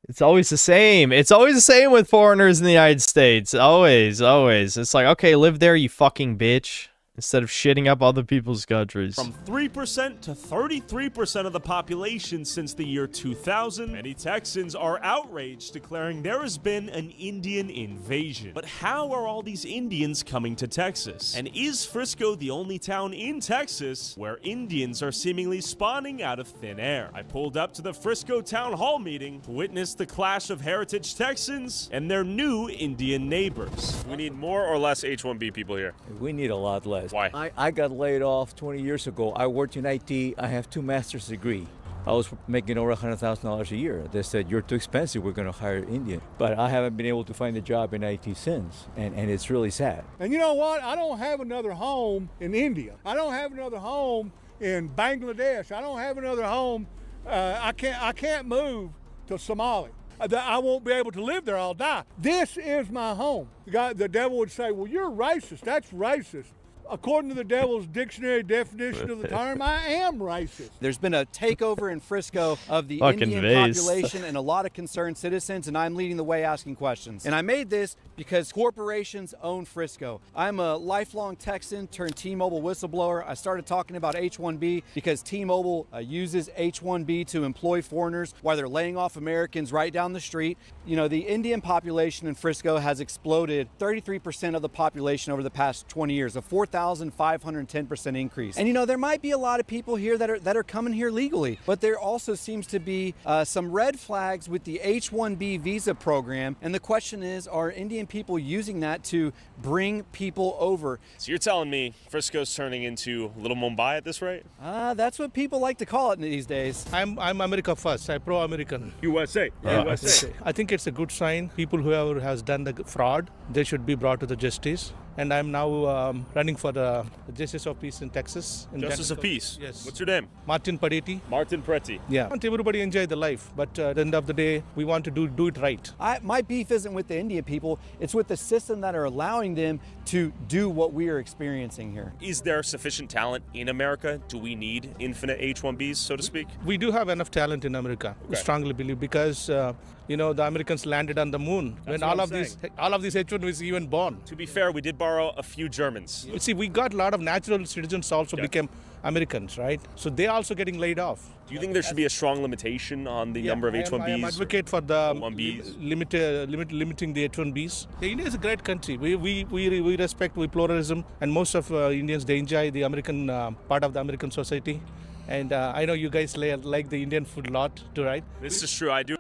It's always the same. It's always the same with foreigners in the United States. Always, always. It's like, okay, live there, you fucking bitch. Instead of shitting up other people's countries. From 3% to 33% of the population since the year 2000, many Texans are outraged, declaring there has been an Indian invasion. But how are all these Indians coming to Texas? And is Frisco the only town in Texas where Indians are seemingly spawning out of thin air? I pulled up to the Frisco Town Hall meeting to witness the clash of heritage Texans and their new Indian neighbors. We need more or less H1B people here? We need a lot less. Why? I got laid off 20 years ago. I worked in IT. I have 2 master's degrees. I was making over $100,000 a year. They said, you're too expensive, we're going to hire Indian. But I haven't been able to find a job in IT since, and it's really sad. And you know what? I don't have another home in India. I don't have another home in Bangladesh. I don't have another home. I can't move to Somalia. I won't be able to live there. I'll die. This is my home. The devil would say, well, you're racist. That's racist. According to the devil's dictionary definition of the term, I am racist. There's been a takeover in Frisco of the Fucking Indian population and a lot of concerned citizens, and I'm leading the way asking questions. And I made this because corporations own Frisco. I'm a lifelong Texan turned T-Mobile whistleblower. I started talking about H-1B because T-Mobile uses H-1B to employ foreigners while they're laying off Americans right down the street. You know, the Indian population in Frisco has exploded 33% of the population over the past 20 years, a 4,510% increase. And you know, there might be a lot of people here that are coming here legally, but there also seems to be some red flags with the H-1B visa program. And the question is, are Indian people using that to bring people over? So you're telling me Frisco's turning into Little Mumbai at this rate? That's what people like to call it these days. I'm America first. I'm pro-American. USA. USA. I think it's a good sign. People whoever has done the fraud, they should be brought to the justice. And I'm now running for the Justice of Peace in Texas. Justice of Peace? Yes. What's your name? Martin Padetti. Martin Preti. Yeah. I want everybody enjoy the life, but at the end of the day, we want to do it right. My beef isn't with the Indian people. It's with the system that are allowing them to do what we are experiencing here. Is there sufficient talent in America? Do we need infinite H-1Bs, so to speak? We do have enough talent in America. Okay. We strongly believe because you know, the Americans landed on the moon when all of these H1 was even born. To be fair, we did borrow a few Germans. You see, we got a lot of natural citizens also became Americans, right? So they also getting laid off. Do you think there should be a strong limitation on the number of H-1Bs? I am advocate for the limiting the H-1Bs. India is a great country. We respect pluralism, and most of Indians, they enjoy the American part of the American society. And I know you guys like the Indian food a lot too, right? This is true, I do.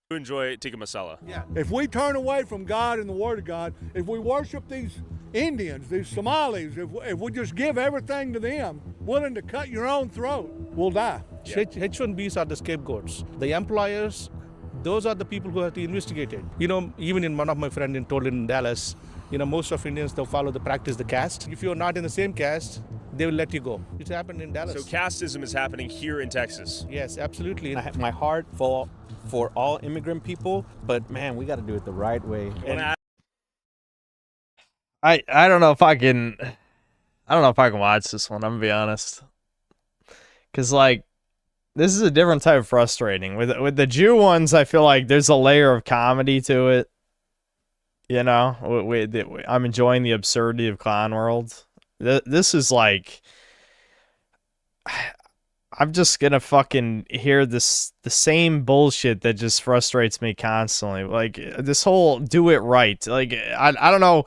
Enjoy tikka masala. Yeah. If we turn away from God and the Word of God, if we worship these Indians, these Somalis, if we just give everything to them, willing to cut your own throat, we'll die. Yeah. H-1Bs are the scapegoats. The employers, those are the people who have to investigate it. You know, even in one of my friends in Dallas, you know, most of Indians, they'll follow the caste. If you're not in the same caste, they will let you go. It's happened in Dallas. So casteism is happening here in Texas. Yes, absolutely. I have my heart for all immigrant people, but man, we got to do it the right way. And I don't know if I can watch this one, I'm gonna be honest. Cause like this is a different type of frustrating. With the Jew ones, I feel like there's a layer of comedy to it. You know, I'm enjoying the absurdity of Clown World. This is like, I'm just gonna fucking hear the same bullshit that just frustrates me constantly. Like this whole do it right. Like I don't know.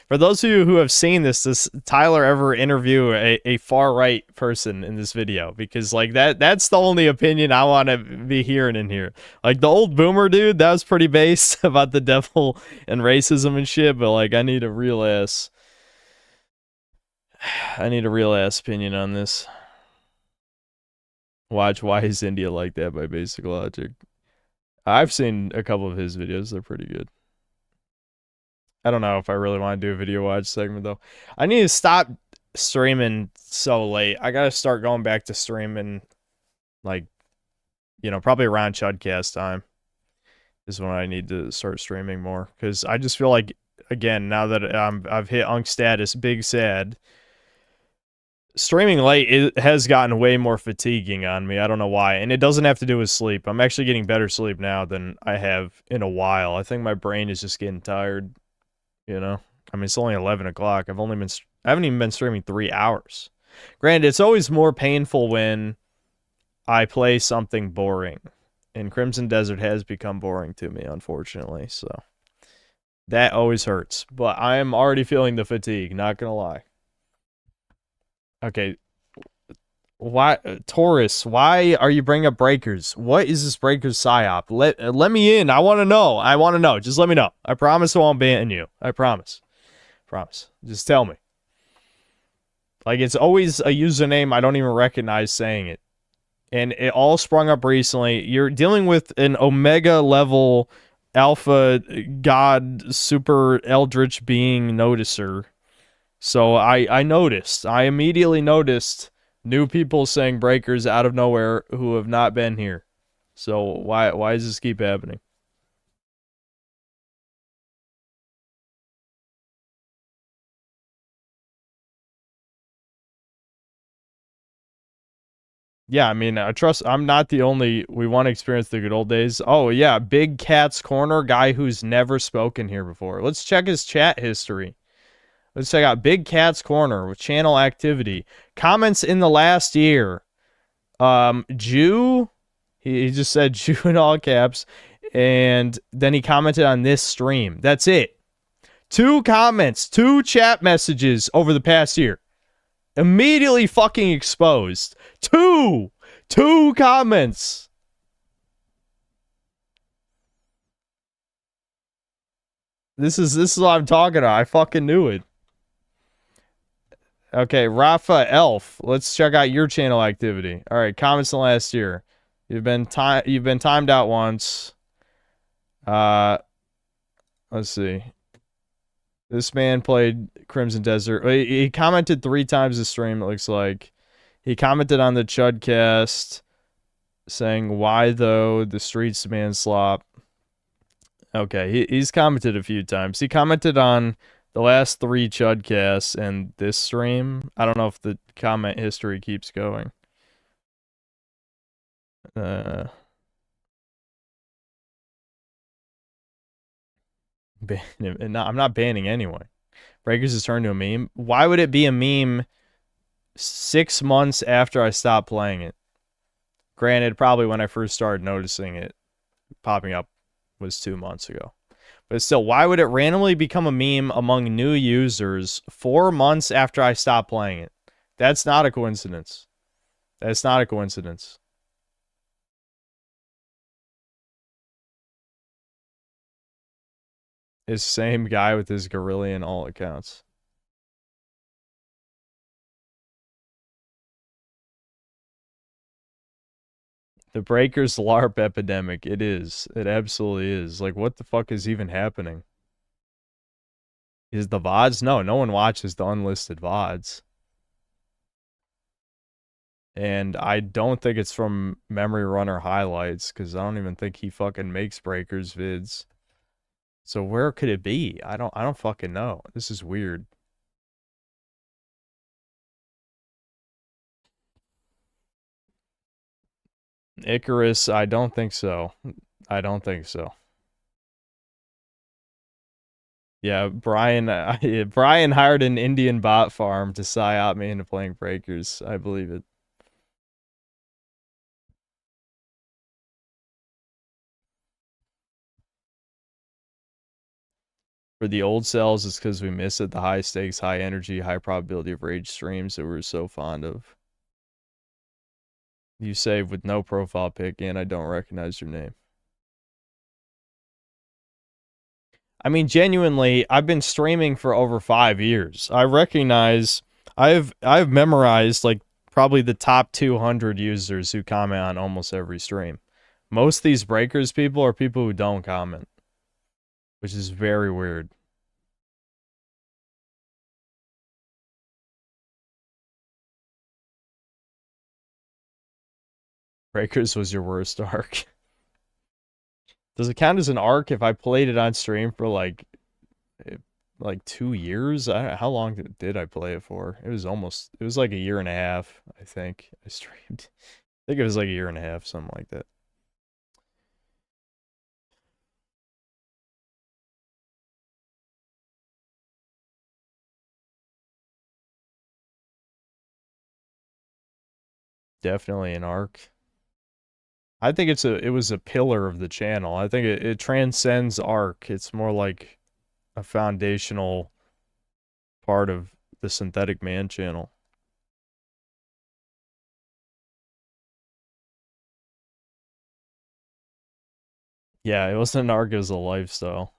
For those of you who have seen this, does Tyler ever interview a far right person in this video? Because like that's the only opinion I want to be hearing in here. Like the old boomer dude, that was pretty base about the devil and racism and shit. But like I need a real ass opinion on this. Watch Why Is India Like That by Basic Logic. I've seen a couple of his videos. They're pretty good. I don't know if I really want to do a video watch segment, though. I need to stop streaming so late. I got to start going back to streaming, like, you know, probably around Chudcast time is when I need to start streaming more. Because I just feel like, again, now that I've hit Unk status, big sad, streaming late it has gotten way more fatiguing on me. I don't know why. And it doesn't have to do with sleep. I'm actually getting better sleep now than I have in a while. I think my brain is just getting tired. You know, I mean, it's only 11 o'clock. I haven't even been streaming 3 hours. Granted, it's always more painful when I play something boring. And Crimson Desert has become boring to me, unfortunately. So that always hurts. But I am already feeling the fatigue, not gonna lie. Okay. Why, Taurus, why are you bringing up breakers? What is this breakers psyop? Let me in. I want to know. I want to know. Just let me know. I promise I won't ban you. I promise. Promise. Just tell me. Like, it's always a username I don't even recognize saying it. And it all sprung up recently. You're dealing with an Omega level alpha god super eldritch being noticer. So I noticed. I immediately noticed new people saying breakers out of nowhere who have not been here. So why does this keep happening? Yeah, I mean, I trust I'm not the only we want to experience the good old days. Oh yeah, Big Cat's Corner, guy who's never spoken here before. Let's check his chat history. Let's check out Big Cat's Corner with channel activity. Comments in the last year. Jew. He just said Jew in all caps. And then he commented on this stream. That's it. 2 comments, 2 chat messages over the past year. Immediately fucking exposed. 2 comments. This is what I'm talking about. I fucking knew it. Okay, Rafa Elf. Let's check out your channel activity. All right, comments in the last year. You've been timed out once. Let's see. This man played Crimson Desert. He commented 3 times this stream, it looks like. He commented on the Chudcast saying, "Why though the streets demand slop?" Okay, he's commented a few times. He commented on the last 3 Chudcasts and this stream. I don't know if the comment history keeps going. No, I'm not banning anyone. Breakers has turned to a meme. Why would it be a meme 6 months after I stopped playing it? Granted, probably when I first started noticing it popping up was 2 months ago. But still, why would it randomly become a meme among new users 4 months after I stopped playing it? That's not a coincidence. That's not a coincidence. It's the same guy with his gorilla in all accounts. The Breakers LARP epidemic. It is. It absolutely is. Like, what the fuck is even happening? Is the VODs? No one watches the unlisted VODs. And I don't think it's from Memory Runner highlights, because I don't even think he fucking makes Breakers vids. So where could it be? I don't fucking know. This is weird. Icarus, I don't think so. I don't think so. Yeah, Brian. Brian hired an Indian bot farm to psyop me into playing Breakers. I believe it. For the old cells, it's because we miss it. The high stakes, high energy, high probability of rage streams that we're so fond of. You save with no profile pic, and I don't recognize your name. I mean, genuinely, I've been streaming for over 5 years. I recognize, I've memorized like probably the top 200 users who comment on almost every stream. Most of these Breakers people are people who don't comment, which is very weird. Breakers was your worst arc. Does it count as an arc if I played it on stream for like 2 years? How long did I play it for? It was like a year and a half, I think. I streamed. I think it was like a year and a half, something like that. Definitely an arc. I think it was a pillar of the channel. I think it transcends arc. It's more like a foundational part of the Synthetic Man channel. Yeah, it wasn't an arc, it was a lifestyle.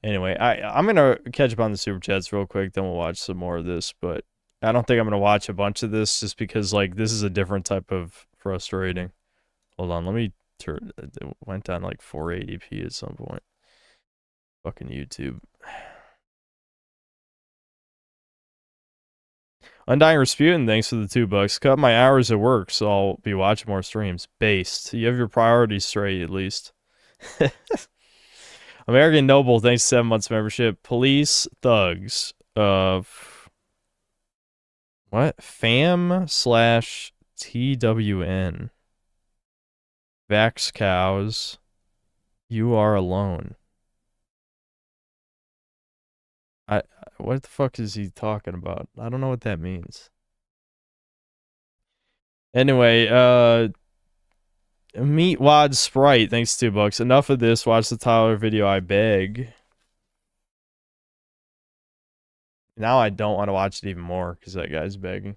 Anyway, I'm gonna catch up on the super chats real quick, then we'll watch some more of this, but I don't think I'm gonna watch a bunch of this just because like this is a different type of frustrating. Hold on, let me turn it went down like 480p at some point. Fucking YouTube. Undying Rasputin, thanks for the $2. Cut my hours at work, so I'll be watching more streams. Based. You have your priorities straight, at least. American Noble, thanks for 7 months membership. Police Thugs. What? Fam/TWN. Vax Cows. You are alone. What the fuck is he talking about? I don't know what that means. Anyway, Meat Wad Sprite, thanks $2. Enough of this. Watch the Tyler video, I beg. Now I don't want to watch it even more because that guy's begging.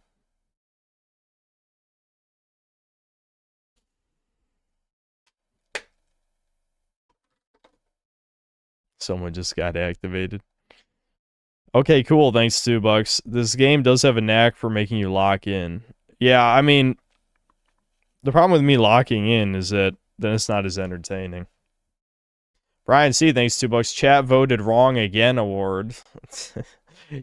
Someone just got activated. Okay, cool. Thanks, $2. This game does have a knack for making you lock in. Yeah, I mean, the problem with me locking in is that then it's not as entertaining. Brian C, thanks, $2. Chat voted wrong again award.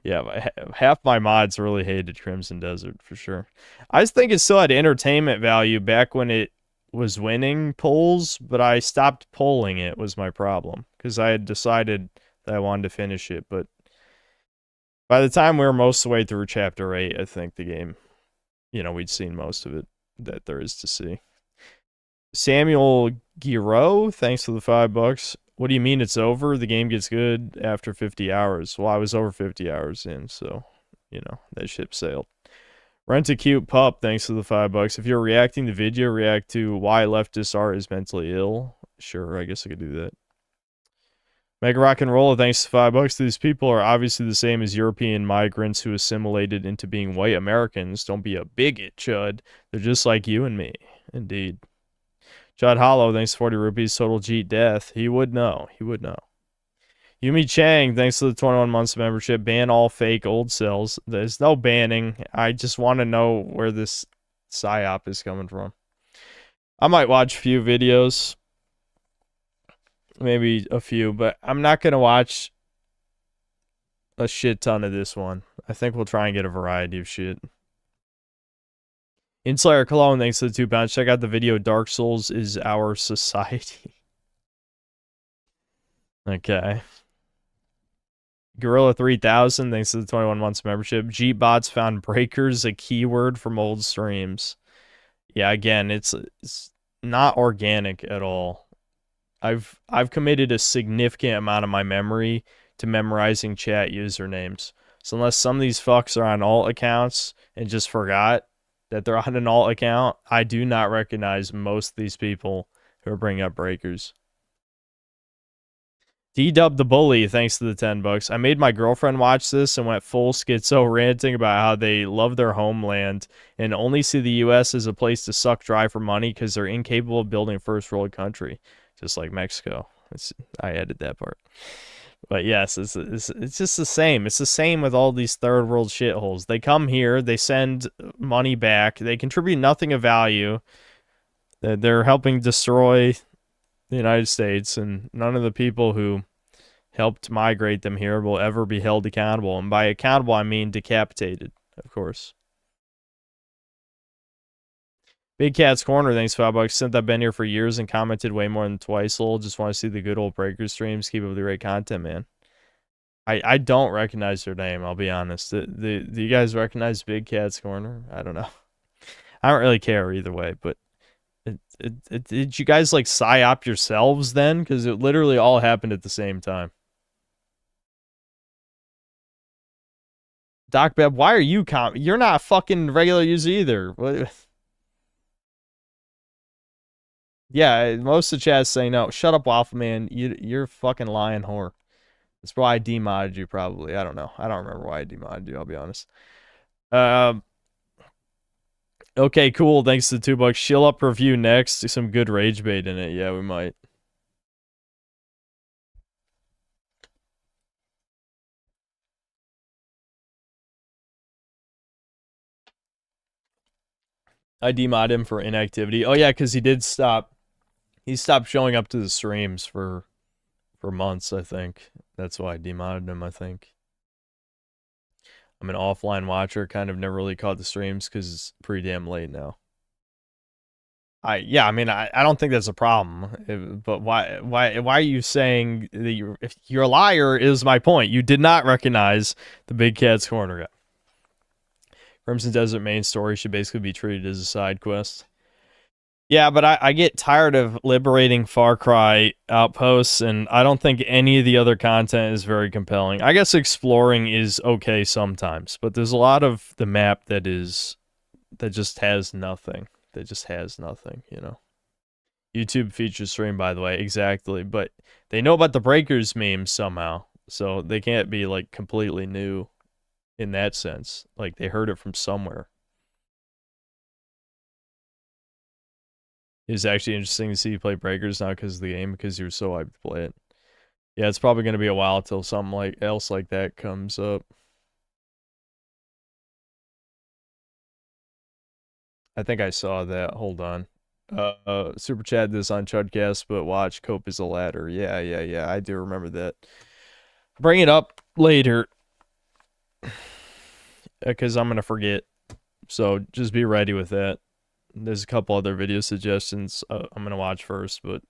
Yeah, half my mods really hated Crimson Desert for sure. I just think it still had entertainment value back when it was winning polls, but I stopped polling it was my problem because I had decided that I wanted to finish it, but by the time we were most of the way through Chapter 8, I think the game, we'd seen most of it that there is to see. Samuel Giro, thanks for the $5. What do you mean it's over? The game gets good after 50 hours. Well, I was over 50 hours in, so, that ship sailed. Rent a Cute Pup, thanks for the $5. If you're reacting to video, react to why leftist art is mentally ill. Sure, I guess I could do that. Mega Rock and Roll, thanks to $5. These people are obviously the same as European migrants who assimilated into being white Americans. Don't be a bigot, Chud. They're just like you and me. Indeed. Chud Hollow, thanks to 40 rupees. Total Jeet Death. He would know. He would know. Yumi Chang, thanks to the 21 months of membership. Ban all fake old cells. There's no banning. I just want to know where this psyop is coming from. I might watch a few videos. Maybe a few, but I'm not going to watch a shit ton of this one. I think we'll try and get a variety of shit. Inslayer Cologne, thanks to the £2. Check out the video, Dark Souls is Our Society. Okay. Gorilla 3000, thanks to the 21 months membership. Jeepbots found breakers a keyword from old streams. Yeah, again, it's not organic at all. I've committed a significant amount of my memory to memorizing chat usernames. So unless some of these fucks are on alt accounts and just forgot that they're on an alt account, I do not recognize most of these people who are bringing up breakers. D-Dub the Bully, thanks to the $10. I made my girlfriend watch this and went full schizo ranting about how they love their homeland and only see the U.S. as a place to suck dry for money because they're incapable of building a first world country, just like Mexico. I added that part. But yes, it's just the same. It's the same with all these third world shitholes. They come here, they send money back, they contribute nothing of value. They're helping destroy the United States, and none of the people who helped migrate them here will ever be held accountable. And by accountable, I mean decapitated, of course. Big Cat's Corner, thanks $5. Since I've been here for years and commented way more than twice, lol. Just want to see the good old Breaker streams. Keep up the great content, man. I don't recognize their name, I'll be honest. Do you guys recognize Big Cat's Corner? I don't know. I don't really care either way, but did you guys like psyop yourselves then? Because it literally all happened at the same time. Doc Beb, why are you you're not a fucking regular user either. What? Yeah, most of the chat's saying no. Shut up, Waffle Man. You're a fucking lying whore. That's why I demodded you, probably. I don't know. I don't remember why I demodded you, I'll be honest. Okay, cool. Thanks to the $2. Shill up review next. Some good rage bait in it. Yeah, we might. I demodded him for inactivity. Oh yeah, because he did stop. He stopped showing up to the streams for months, I think. That's why I demodded him, I think. I'm an offline watcher, kind of never really caught the streams because it's pretty damn late now. I don't think that's a problem. But why are you saying that if you're a liar is my point. You did not recognize the Big Cat's Corner guy. Crimson Desert main story should basically be treated as a side quest. Yeah, but I get tired of liberating Far Cry outposts, and I don't think any of the other content is very compelling. I guess exploring is okay sometimes, but there's a lot of the map that just has nothing. That just has nothing, you know. YouTube features stream, by the way, exactly. But they know about the Breakers memes somehow, so they can't be like completely new in that sense. Like they heard it from somewhere. It's actually interesting to see you play Breakers now because of the game, because you're so hyped to play it. Yeah, it's probably going to be a while till something else like that comes up. I think I saw that. Hold on. Super chat this on Chudcast, but watch Cope is a ladder. Yeah. I do remember that. Bring it up later. Because I'm going to forget. So just be ready with that. There's a couple other video suggestions I'm going to watch first, but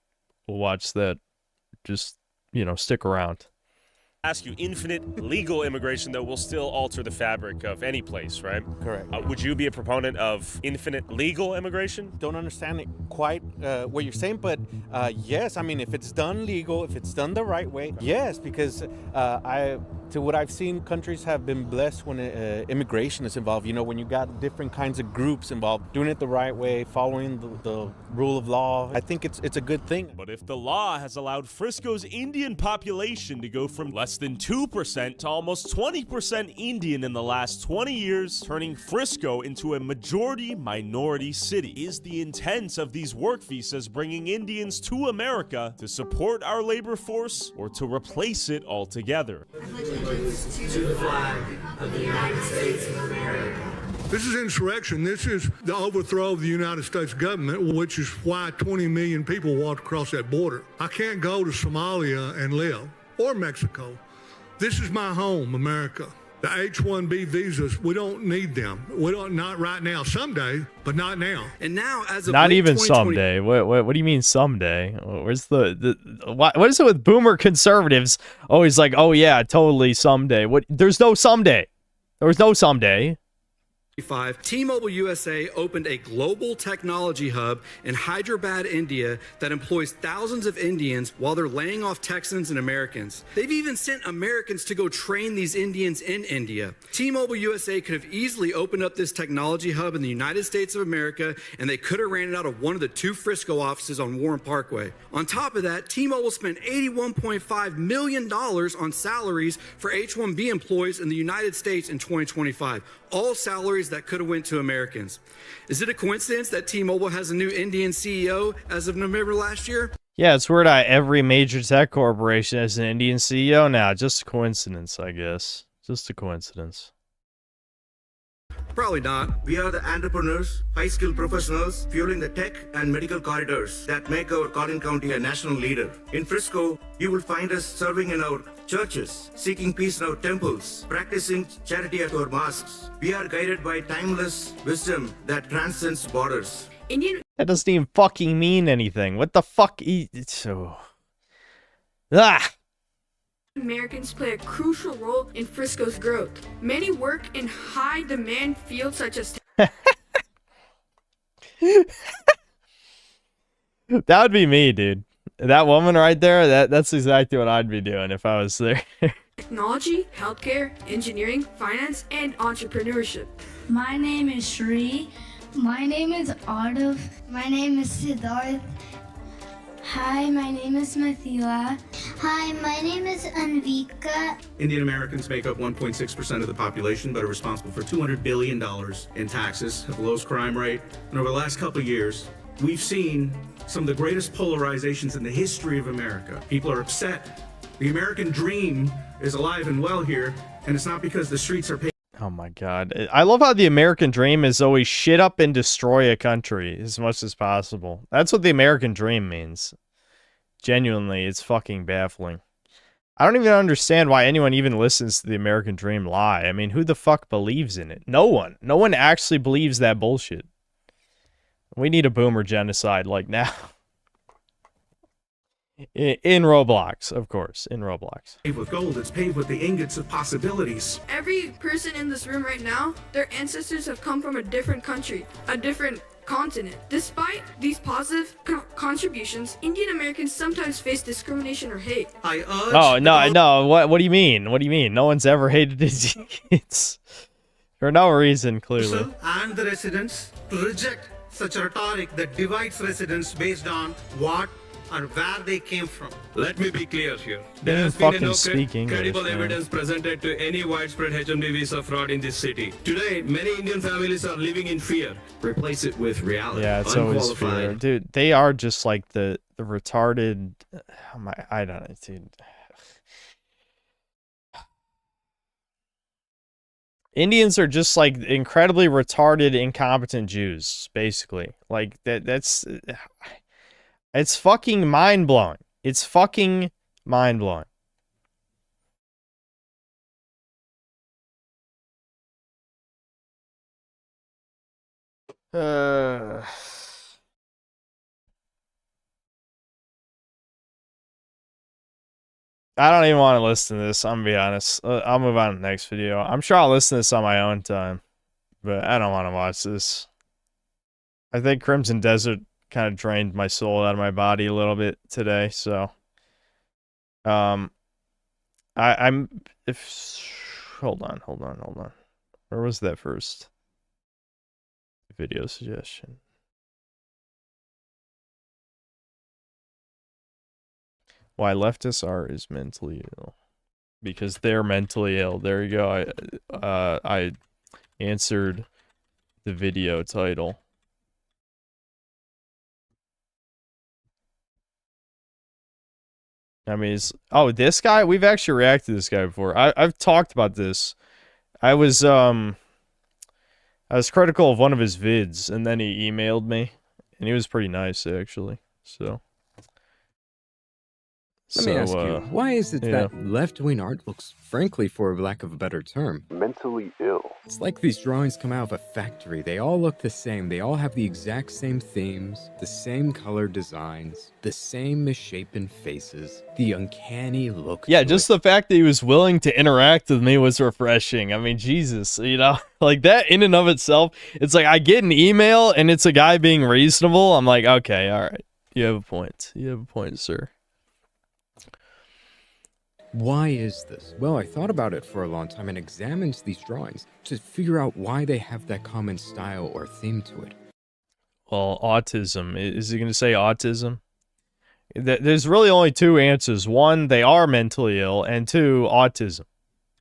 we'll watch that. Just, stick around. Ask you, infinite legal immigration, though, will still alter the fabric of any place, right? Correct. Would you be a proponent of infinite legal immigration? Don't understand it quite what you're saying, but yes, I mean, if it's done legal, if it's done the right way, yes, because to what I've seen, countries have been blessed when immigration is involved. When you got different kinds of groups involved, doing it the right way, following the rule of law, I think it's a good thing. But if the law has allowed Frisco's Indian population to go from less than 2% to almost 20% Indian in the last 20 years, turning Frisco into a majority-minority city, is the intent of these work visas bringing Indians to America to support our labor force or to replace it altogether? To the flag of the United States of America. This is insurrection. This is the overthrow of the United States government, which is why 20 million people walked across that border. I can't go to Somalia and live, or Mexico. This is my home, America. The H-1B visas, we don't need them. We don't, not right now. Someday, but not now. And now, as of Not late even 2020 someday. What do you mean someday? Where's the what is it with boomer conservatives? Always like, oh yeah, totally someday. What? There's no someday. There was no someday. T-Mobile USA opened a global technology hub in Hyderabad, India that employs thousands of Indians while they're laying off Texans and Americans. They've even sent Americans to go train these Indians in India. T-Mobile USA could have easily opened up this technology hub in the United States of America, and they could have ran it out of one of the 2 Frisco offices on Warren Parkway. On top of that, T-Mobile spent $81.5 million on salaries for H-1B employees in the United States in 2025. All salaries that could have went to Americans. Is it a coincidence that T-Mobile has a new Indian CEO as of November last year? Yeah, it's weird how every major tech corporation has an Indian CEO now. Just a coincidence, I guess. Just a coincidence. Probably not. We are the entrepreneurs, high-skilled professionals fueling the tech and medical corridors that make our Collin County a national leader. In Frisco, you will find us serving in our churches, seeking peace in our temples, practicing charity at our mosques. We are guided by timeless wisdom that transcends borders. That doesn't even fucking mean anything. What the fuck? It's so... Ah! Americans play a crucial role in Frisco's growth. Many work in high-demand fields such as... That would be me, dude. That woman right there, that's exactly what I'd be doing if I was there. technology, healthcare, engineering, finance, and entrepreneurship. My name is Shri. My name is Ardav. My name is Siddharth. Hi, my name is Mathila. Hi, my name is Anvika. Indian Americans make up 1.6% of the population, but are responsible for $200 billion in taxes, have the lowest crime rate. And over the last couple of years, we've seen some of the greatest polarizations in the history of America. People are upset. The American dream is alive and well here, and it's not because the streets are paved. Oh my god. I love how the American dream is always shit up and destroy a country as much as possible. That's what the American dream means. Genuinely, it's fucking baffling. I don't even understand why anyone even listens to the American dream lie. I mean, who the fuck believes in it? No one. No one actually believes that bullshit. We need a boomer genocide, like, now. In Roblox, of course. In Roblox. Paved with gold, it's paved with the ingots of possibilities. Every person in this room right now, their ancestors have come from a different country, a different continent. Despite these positive contributions, Indian Americans sometimes face discrimination or hate. I urge... Oh, no. What do you mean? What do you mean? No one's ever hated his kids. For no reason, clearly. And the residents to reject such a rhetoric that divides residents based on what or where they came from. Let me be clear here. They There has didn't been no fucking speak English, credible man. evidence presented to any widespread H-1B visa fraud in this city. Today, many Indian families are living in fear. Replace it with reality. Yeah, it's always fear. Dude, they are just like the retarded... I don't know, dude. Indians are just like incredibly retarded, incompetent Jews, basically. Like, that's... It's fucking mind-blowing. It's fucking mind-blowing. I don't even want to listen to this, I'm gonna be honest. I'll move on to the next video. I'm sure I'll listen to this on my own time, but I don't want to watch this. I think Crimson Desert kind of drained my soul out of my body a little bit today, so hold on. Where was that first video suggestion? Why leftists are is mentally ill. Because they're mentally ill. There you go. I answered the video title. I mean, this guy? We've actually reacted to this guy before. I've talked about this. I was critical of one of his vids, and then he emailed me, and he was pretty nice, actually. So, Let me ask you, why is it yeah. that left-wing art looks, frankly, for lack of a better term, mentally ill? It's like these drawings come out of a factory. They all look the same. They all have the exact same themes, the same color designs, the same misshapen faces, the uncanny look. Yeah, just the fact that he was willing to interact with me was refreshing. I mean, Jesus, you know, like that in and of itself, it's like I get an email and it's a guy being reasonable. I'm like, okay, all right. You have a point. You have a point, sir. Why is this? Well, I thought about it for a long time and examined these drawings to figure out why they have that common style or theme to it. Well, autism. Is he going to say autism? There's really only two answers. One, they are mentally ill, and two, autism.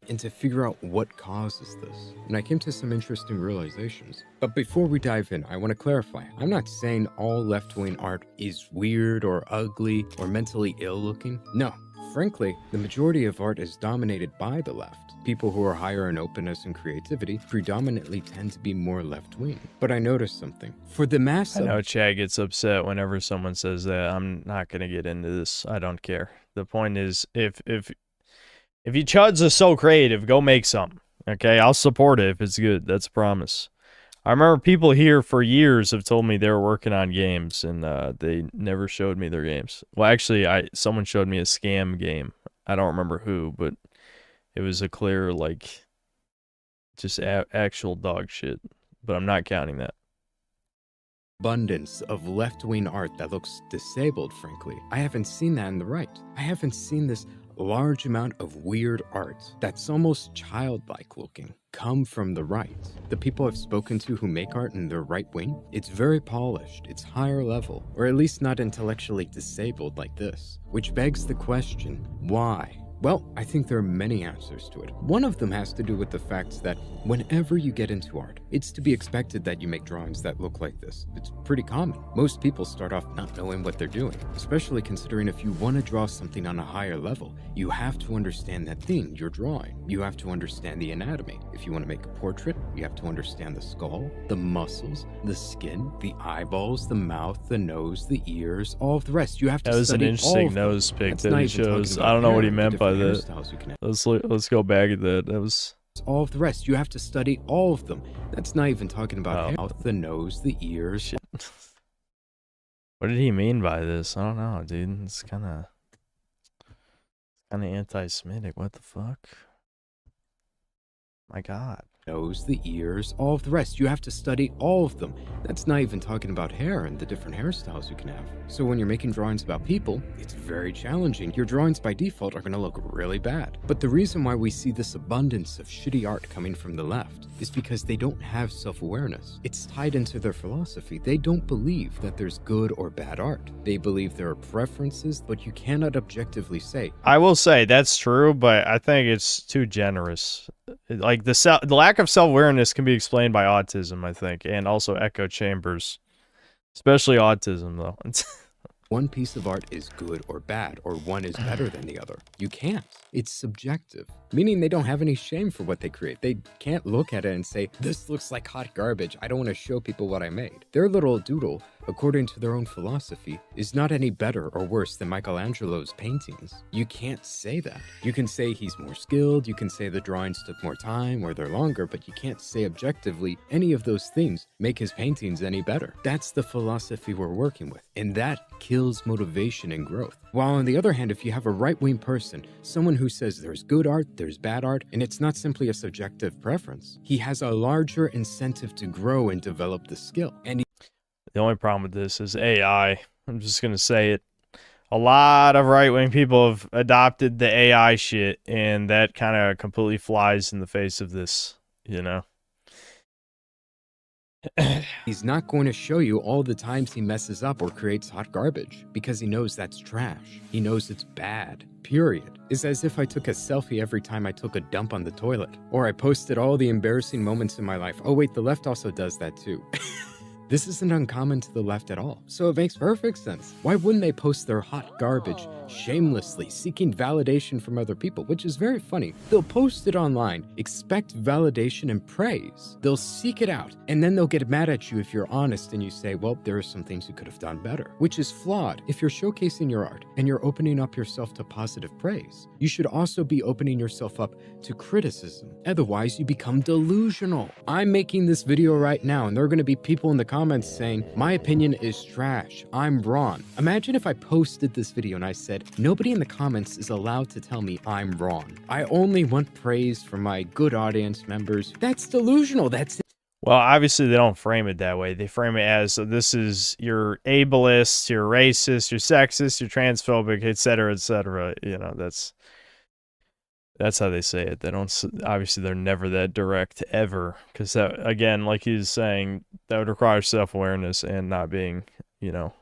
And to figure out what causes this. And I came to some interesting realizations. But before we dive in, I want to clarify. I'm not saying all left-wing art is weird or ugly or mentally ill looking. No. Frankly, the majority of art is dominated by the left. People who are higher in openness and creativity predominantly tend to be more left-wing. But I noticed something. For the mass I know Chad gets upset whenever someone says that. I'm not going to get into this. I don't care. The point is, if you chuds are so creative, go make something. Okay? I'll support it if it's good. That's a promise. I remember people here for years have told me they were working on games, and they never showed me their games. Well, actually, someone showed me a scam game. I don't remember who, but it was a clear, like, just actual dog shit. But I'm not counting that. Abundance of left-wing art that looks disabled, frankly. I haven't seen that in the right. I haven't seen this large amount of weird art that's almost childlike looking come from the right. The people I've spoken to who make art in their right wing, it's very polished, it's higher level, or at least not intellectually disabled like this. Which begs the question, why? Well, I think there are many answers to it. One of them has to do with the fact that whenever you get into art, it's to be expected that you make drawings that look like this. It's pretty common. Most people start off not knowing what they're doing, especially considering if you want to draw something on a higher level, you have to understand that thing you're drawing. You have to understand the anatomy. If you want to make a portrait, you have to understand the skull, the muscles, the skin, the eyeballs, the mouth, the nose, the ears, all of the rest. You have to That was an study interesting all of them. nose pic That's that not he even talking shows. about I don't know what he hair, meant by different that. hairstyles you can have. Let's go back at that. That was all of the rest. You have to study all of them. That's not even talking about the mouth, the nose, the ears. Shit. What did he mean by this? I don't know, dude. It's kind of anti-Semitic. What the fuck? My God. Nose, the ears, all of the rest. You have to study all of them. That's not even talking about hair and the different hairstyles you can have. So when you're making drawings about people, it's very challenging. Your drawings by default are going to look really bad. But the reason why we see this abundance of shitty art coming from the left is because they don't have self-awareness. It's tied into their philosophy. They don't believe that there's good or bad art. They believe there are preferences, but you cannot objectively say. I will say that's true, but I think it's too generous. Like the lack of self-awareness can be explained by autism, I think, and also echo chambers, especially autism, though. One piece of art is good or bad, or one is better than the other. You can't. It's subjective, meaning they don't have any shame for what they create. They can't look at it and say, this looks like hot garbage. I don't want to show people what I made. Their little doodle, according to their own philosophy, is not any better or worse than Michelangelo's paintings. You can't say that. You can say he's more skilled, you can say the drawings took more time or they're longer, but you can't say objectively any of those things make his paintings any better. That's the philosophy we're working with, and that kills motivation and growth. While on the other hand, if you have a right-wing person, someone who says there's good art, there's bad art, and it's not simply a subjective preference, he has a larger incentive to grow and develop the skill. And the only problem with this is AI. I'm just going to say it. A lot of right-wing people have adopted the AI shit, and that kind of completely flies in the face of this, you know? He's not going to show you all the times he messes up or creates hot garbage, because he knows that's trash. He knows it's bad, period. It's as if I took a selfie every time I took a dump on the toilet, or I posted all the embarrassing moments in my life. Oh wait, the left also does that too. This isn't uncommon to the left at all, so it makes perfect sense. Why wouldn't they post their hot garbage shamelessly, seeking validation from other people, which is very funny. They'll post it online, expect validation and praise. They'll seek it out, and then they'll get mad at you if you're honest and you say, well, there are some things you could have done better, which is flawed. If you're showcasing your art and you're opening up yourself to positive praise, you should also be opening yourself up to criticism. Otherwise, you become delusional. I'm making this video right now, and there are going to be people in the comments saying, my opinion is trash, I'm wrong. Imagine if I posted this video and I said, nobody in the comments is allowed to tell me I'm wrong. I only want praise from my good audience members. That's delusional. That's Well, obviously they don't frame it that way. They frame it as, so this is, you're ableist, you're racist, you're sexist, you're transphobic, etc., etc. You know, that's how they say it. They don't, obviously they're never that direct ever, because that, again, like he's saying, that would require self-awareness and not being, you know,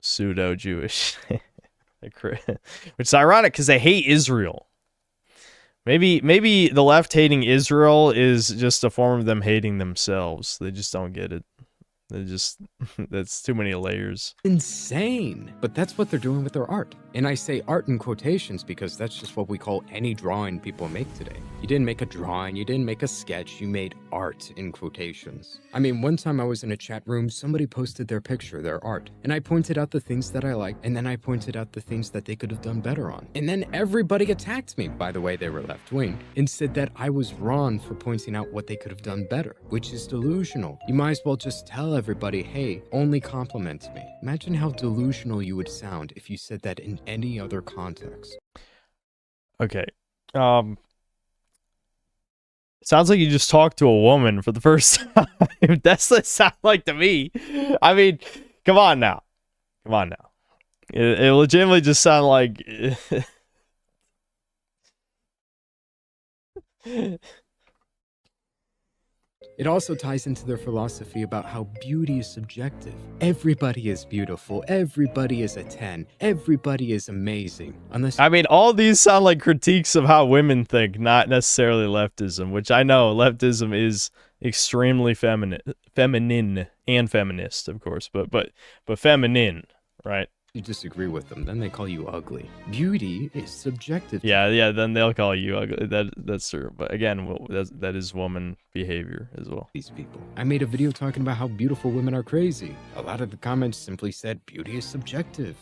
pseudo-Jewish. Which is ironic because they hate Israel. Maybe the left hating Israel is just a form of them hating themselves. They just don't get it. They just, that's too many layers. insane. But that's what they're doing with their art. And I say art in quotations because that's just what we call any drawing people make today. You didn't make a drawing, you didn't make a sketch, you made art in quotations. I mean, one time I was in a chat room, somebody posted their picture, their art, and I pointed out the things that I liked, and then I pointed out the things that they could have done better on. And then everybody attacked me, by the way, they were left-wing, and said that I was wrong for pointing out what they could have done better, which is delusional. You might as well just tell everybody, hey, only compliment me. Imagine how delusional you would sound if you said that in any other context. Okay. Sounds like you just talked to a woman for the first time. That's what it sounds like to me. I mean, come on now. Come on now. It legitimately just sounded like... It also ties into their philosophy about how beauty is subjective. Everybody is beautiful. Everybody is a 10. Everybody is amazing. Unless I mean, all these sound like critiques of how women think, not necessarily leftism, which I know leftism is extremely feminine and feminist, of course, but feminine, right? you disagree with them, then they call you ugly. Beauty is subjective. Yeah, then they'll call you ugly. That's true. But again, that is woman behavior as well. These people. I made a video talking about how beautiful women are crazy. A lot of the comments simply said beauty is subjective.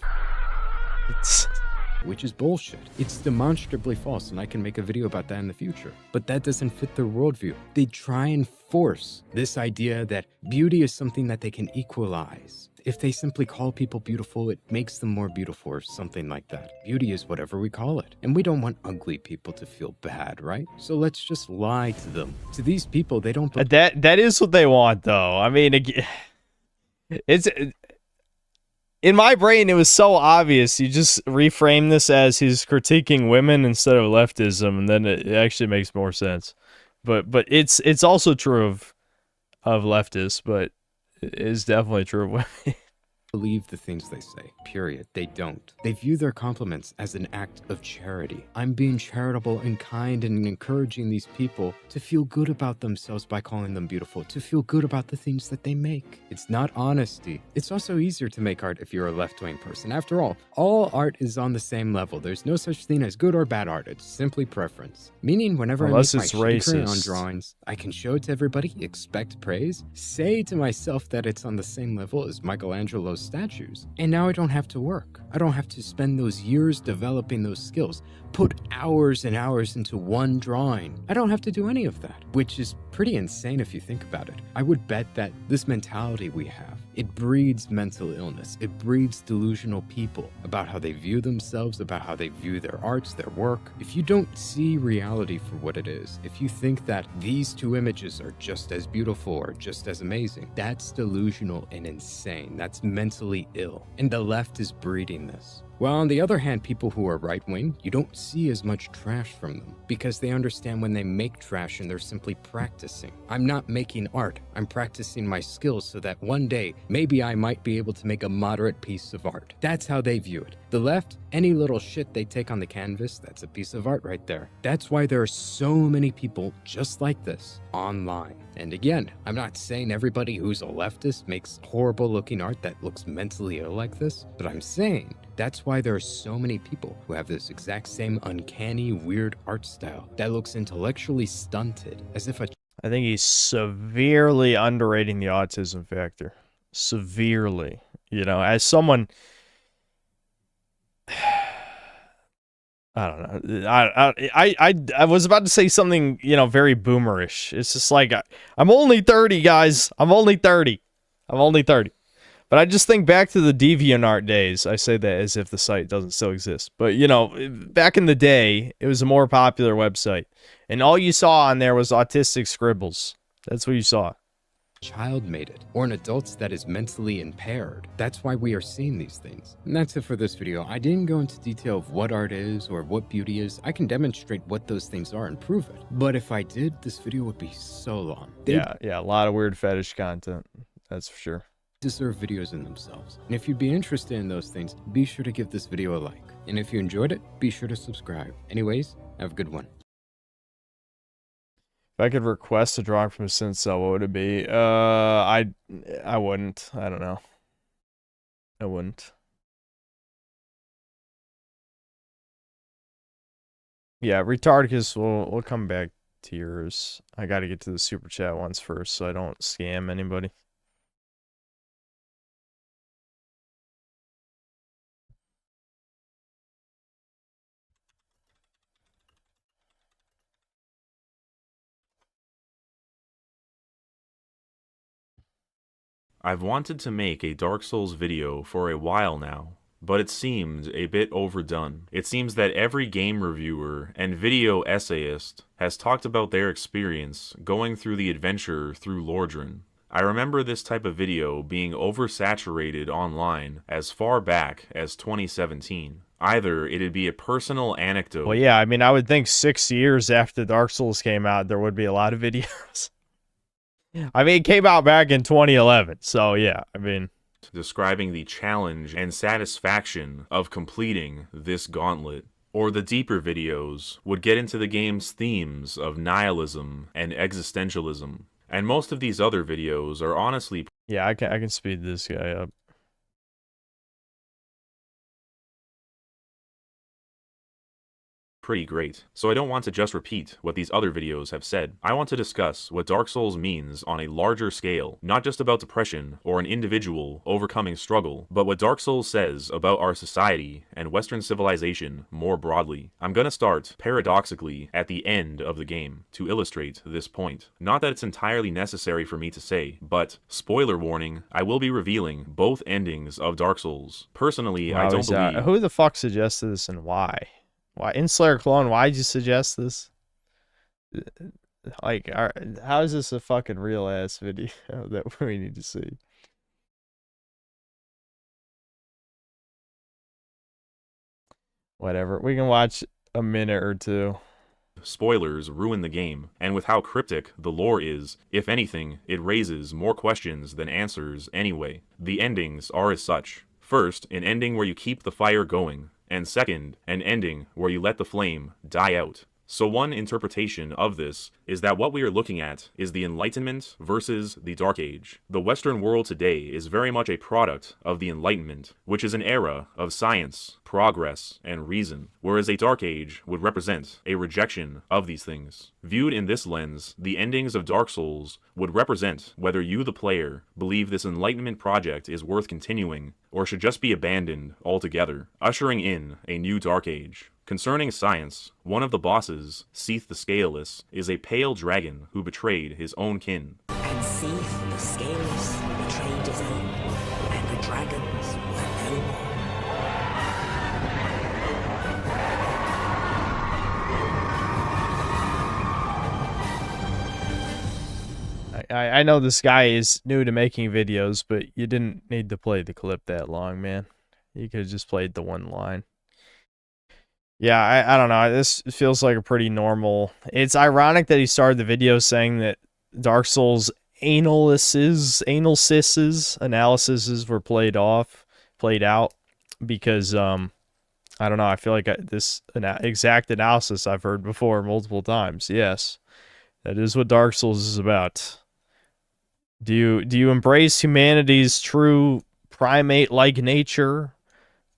Which is bullshit. It's demonstrably false, and I can make a video about that in the future. But that doesn't fit their worldview. They try and force this idea that beauty is something that they can equalize. If they simply call people beautiful, it makes them more beautiful or something like that. Beauty is whatever we call it. And we don't want ugly people to feel bad, right? So let's just lie to them. To these people, they don't... That is what they want, though. I mean, it's... In my brain, it was so obvious. You just reframe this as he's critiquing women instead of leftism, and then it actually makes more sense. But it's also true of leftists, but it is definitely true of women. Believe the things they say, period. They don't. They view their compliments as an act of charity. I'm being charitable and kind and encouraging these people to feel good about themselves by calling them beautiful, to feel good about the things that they make. It's not honesty. It's also easier to make art if you're a left-wing person. After all art is on the same level. There's no such thing as good or bad art. It's simply preference. Meaning whenever Unless I make it's my shitty crayon racist. drawings, I can show it to everybody, expect praise, say to myself that it's on the same level as Michelangelo's statues. And now I don't have to work. I don't have to spend those years developing those skills, put hours and hours into one drawing. I don't have to do any of that, which is pretty insane if you think about it. I would bet that this mentality we have, it breeds mental illness. It breeds delusional people about how they view themselves, about how they view their arts, their work. If you don't see reality for what it is, if you think that these two images are just as beautiful or just as amazing, that's delusional and insane. That's mentally ill. And the left is breeding this. While on the other hand, people who are right-wing, you don't see as much trash from them because they understand when they make trash and they're simply practicing. I'm not making art, I'm practicing my skills so that one day, maybe I might be able to make a moderate piece of art. That's how they view it. The left, any little shit they take on the canvas, that's a piece of art right there. That's why there are so many people just like this online. And again, I'm not saying everybody who's a leftist makes horrible looking art that looks mentally ill like this, but I'm saying that's why there are so many people who have this exact same uncanny, weird art style that looks intellectually stunted, as if a... I think he's severely underrating the autism factor. Severely. You know, as someone... I don't know. I was about to say something, you know, very boomerish. It's just like, I'm only 30, guys. I'm only 30. I'm only 30. But I just think back to the DeviantArt days. I say that as if the site doesn't still exist. But, you know, back in the day, it was a more popular website. And all you saw on there was autistic scribbles. That's what you saw. Child made it, or an adult that is mentally impaired. That's why we are seeing these things. And that's it for this video. I didn't go into detail of what art is or what beauty is. I can demonstrate what those things are and prove it. But if I did, this video would be so long. Yeah, a lot of weird fetish content. That's for sure. Deserve videos in themselves. And if you'd be interested in those things, be sure to give this video a like. And if you enjoyed it, be sure to subscribe. Anyways, have a good one. If I could request a drawing from a synth cell, what would it be? I wouldn't. I don't know. I wouldn't. Yeah, Retardicus, we'll come back to yours. I gotta get to the super chat ones first so I don't scam anybody. I've wanted to make a Dark Souls video for a while now, but it seemed a bit overdone. It seems that every game reviewer and video essayist has talked about their experience going through the adventure through Lordran. I remember this type of video being oversaturated online as far back as 2017. Either it'd be a personal anecdote... Well, yeah, I mean, I would think 6 years after Dark Souls came out, there would be a lot of videos. I mean, it came out back in 2011, so yeah, I mean... describing the challenge and satisfaction of completing this gauntlet. Or the deeper videos would get into the game's themes of nihilism and existentialism. And most of these other videos are honestly... Yeah, I can speed this guy up. pretty great. So I don't want to just repeat what these other videos have said. I want to discuss what Dark Souls means on a larger scale, not just about depression or an individual overcoming struggle, but what Dark Souls says about our society and Western civilization more broadly. I'm gonna start, paradoxically, at the end of the game to illustrate this point. Not that it's entirely necessary for me to say, but, spoiler warning, I will be revealing both endings of Dark Souls. Personally, I don't believe... Who the fuck suggested this and why? Why? Inslayer Clone, why'd you suggest this? Like, how is this a fucking real-ass video that we need to see? Whatever, we can watch a minute or two. Spoilers ruin the game, and with how cryptic the lore is, if anything, it raises more questions than answers anyway. The endings are as such. First, an ending where you keep the fire going, and second, an ending where you let the flame die out. So one interpretation of this is that what we are looking at is the Enlightenment versus the Dark Age. The Western world today is very much a product of the Enlightenment, which is an era of science, progress, and reason, whereas a Dark Age would represent a rejection of these things. Viewed in this lens, the endings of Dark Souls would represent whether you, the player, believe this Enlightenment project is worth continuing, or should just be abandoned altogether, ushering in a new Dark Age. Concerning science, one of the bosses, Seath the Scaleless, is a pale dragon who betrayed his own kin. And Seath the Scaleless betrayed his own, and the dragons were no more. I know this guy is new to making videos, but you didn't need to play the clip that long, man. You could have just played the one line. Yeah, I don't know. This feels like a pretty normal... It's ironic that he started the video saying that Dark Souls analyses were played out, because I don't know. I feel like this exact analysis I've heard before multiple times. Yes, that is what Dark Souls is about. Do you embrace humanity's true primate-like nature,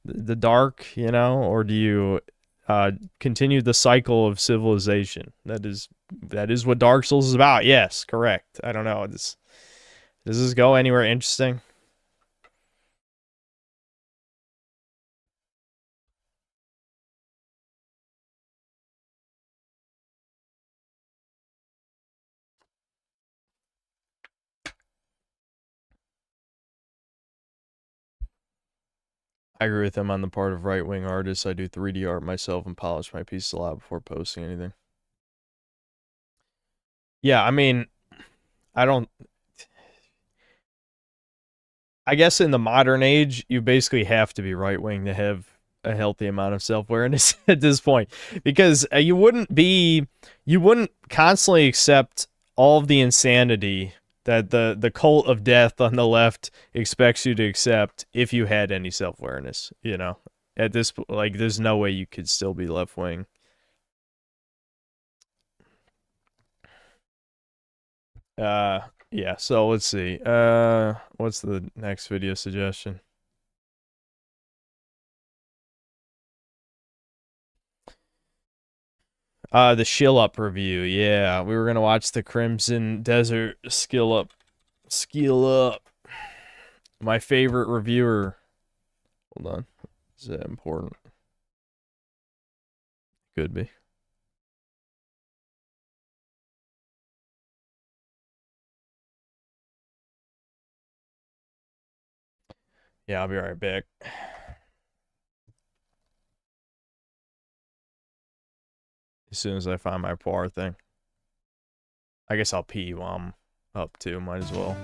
the dark, or do you continue the cycle of civilization? That is what Dark Souls is about. Yes, correct. I don't know. Does this go anywhere interesting? I agree with him on the part of right-wing artists. I do 3D art myself and polish my pieces a lot before posting anything. Yeah, I mean, I guess in the modern age, you basically have to be right-wing to have a healthy amount of self-awareness at this point. Because you wouldn't constantly accept all of the insanity that the cult of death on the left expects you to accept if you had any self-awareness, At this, there's no way you could still be left-wing. Yeah, so let's see. What's the next video suggestion? The Shill Up review. Yeah, we were gonna watch the Crimson Desert Skill Up. My favorite reviewer. Hold on. Is that important? Could be. Yeah, I'll be right back. As soon as I find my poir thing. I guess I'll pee while I'm up too, might as well.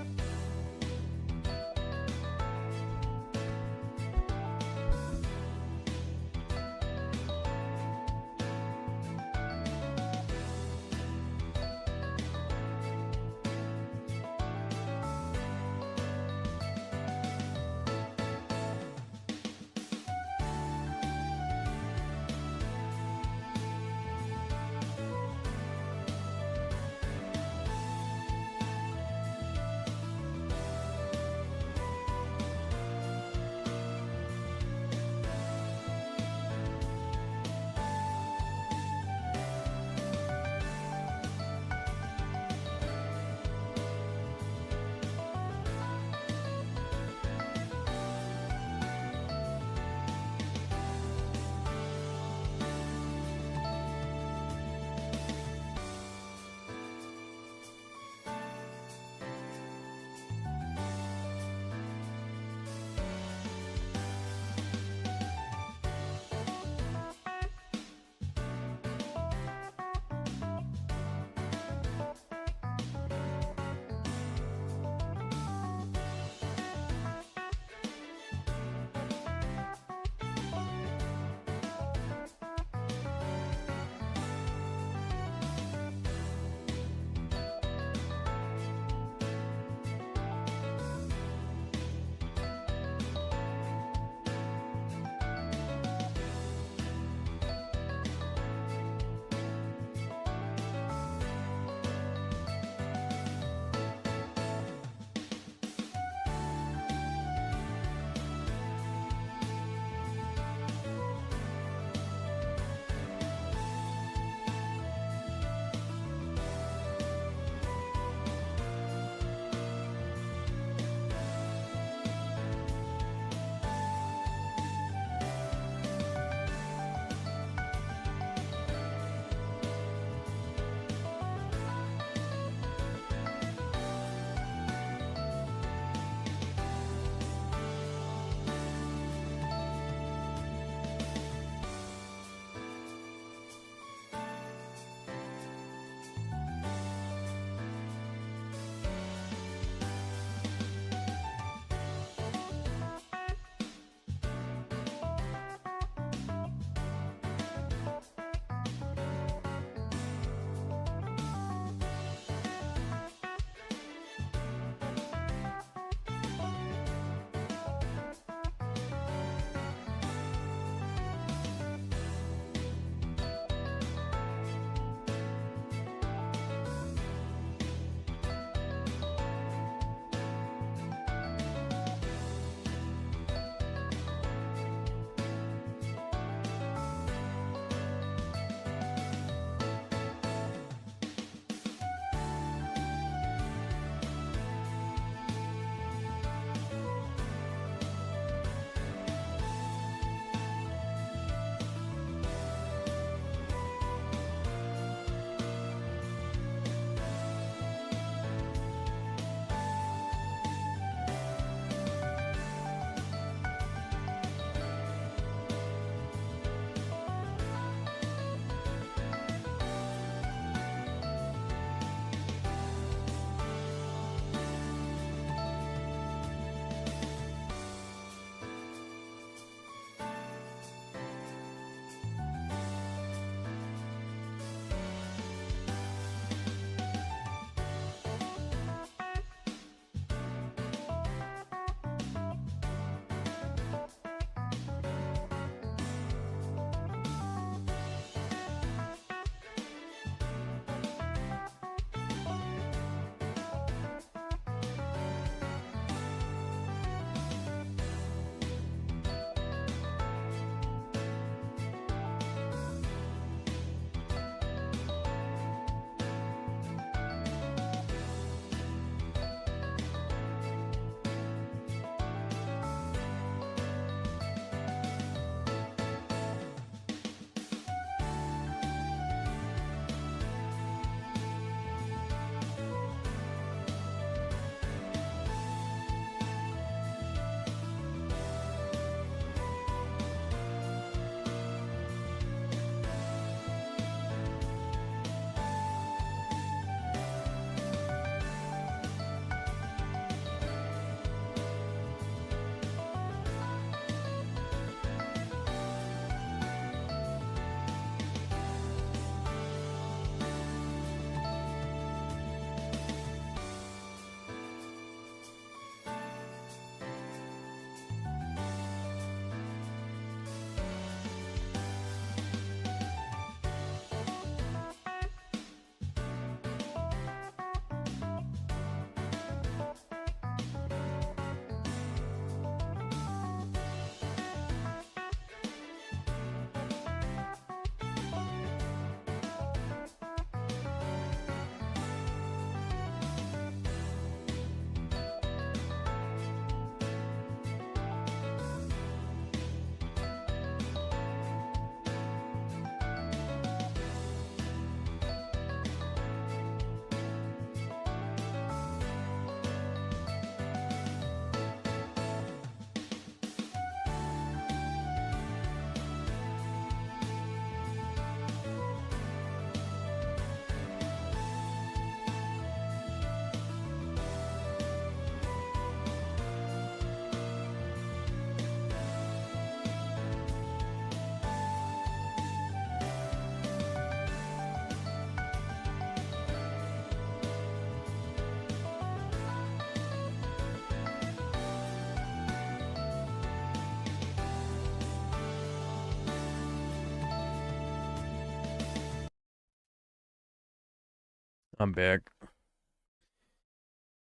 I'm back.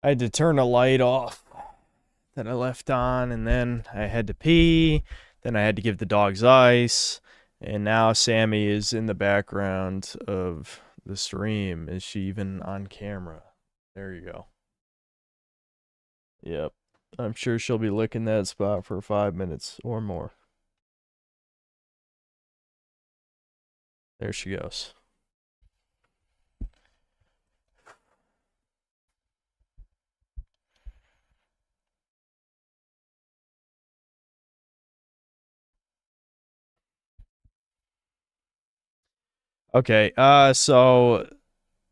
I had to turn a light off that I left on, and then I had to pee. Then I had to give the dogs ice, and now Sammy is in the background of the stream. Is she even on camera? There you go. Yep. I'm sure she'll be licking that spot for 5 minutes or more. There she goes. Okay, so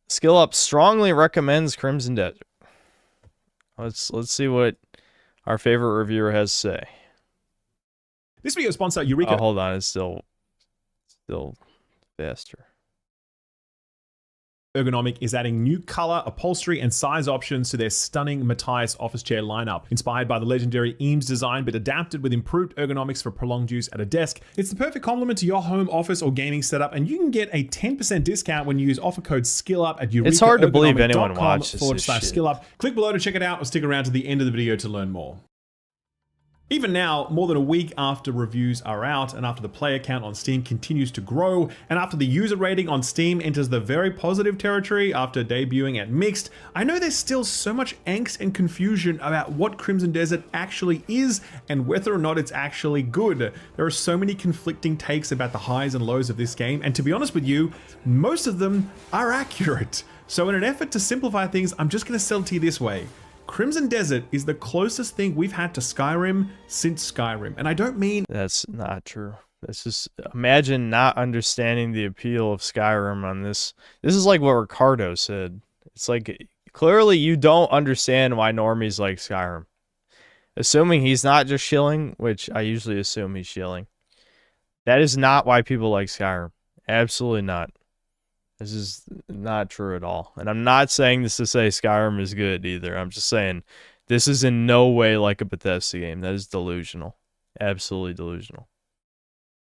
Skill Up strongly recommends Crimson Desert. Let's see what our favorite reviewer has to say. This video sponsor Eureka. Oh, hold on, it's still faster. Ergonomic is adding new color, upholstery, and size options to their stunning Matthias office chair lineup. Inspired by the legendary Eames design, but adapted with improved ergonomics for prolonged use at a desk, it's the perfect complement to your home office or gaming setup, and you can get a 10% discount when you use offer code SKILLUP at It's hard to believe anyone watches this shit. /SkillUp. Click below to check it out, or stick around to the end of the video to learn more. Even now, more than a week after reviews are out, and after the player count on Steam continues to grow, and after the user rating on Steam enters the very positive territory after debuting at mixed, I know there's still so much angst and confusion about what Crimson Desert actually is and whether or not it's actually good. There are so many conflicting takes about the highs and lows of this game, and to be honest with you, most of them are accurate. So in an effort to simplify things, I'm just going to sell it to you this way. Crimson Desert is the closest thing we've had to Skyrim since Skyrim. And I don't mean... That's not true. This is... Imagine not understanding the appeal of Skyrim on this. This is like what Ricardo said. It's like, clearly you don't understand why normies like Skyrim. Assuming he's not just shilling, which I usually assume he's shilling. That is not why people like Skyrim. Absolutely not. This is not true at all. And I'm not saying this to say Skyrim is good either. I'm just saying this is in no way like a Bethesda game. That is delusional. Absolutely delusional.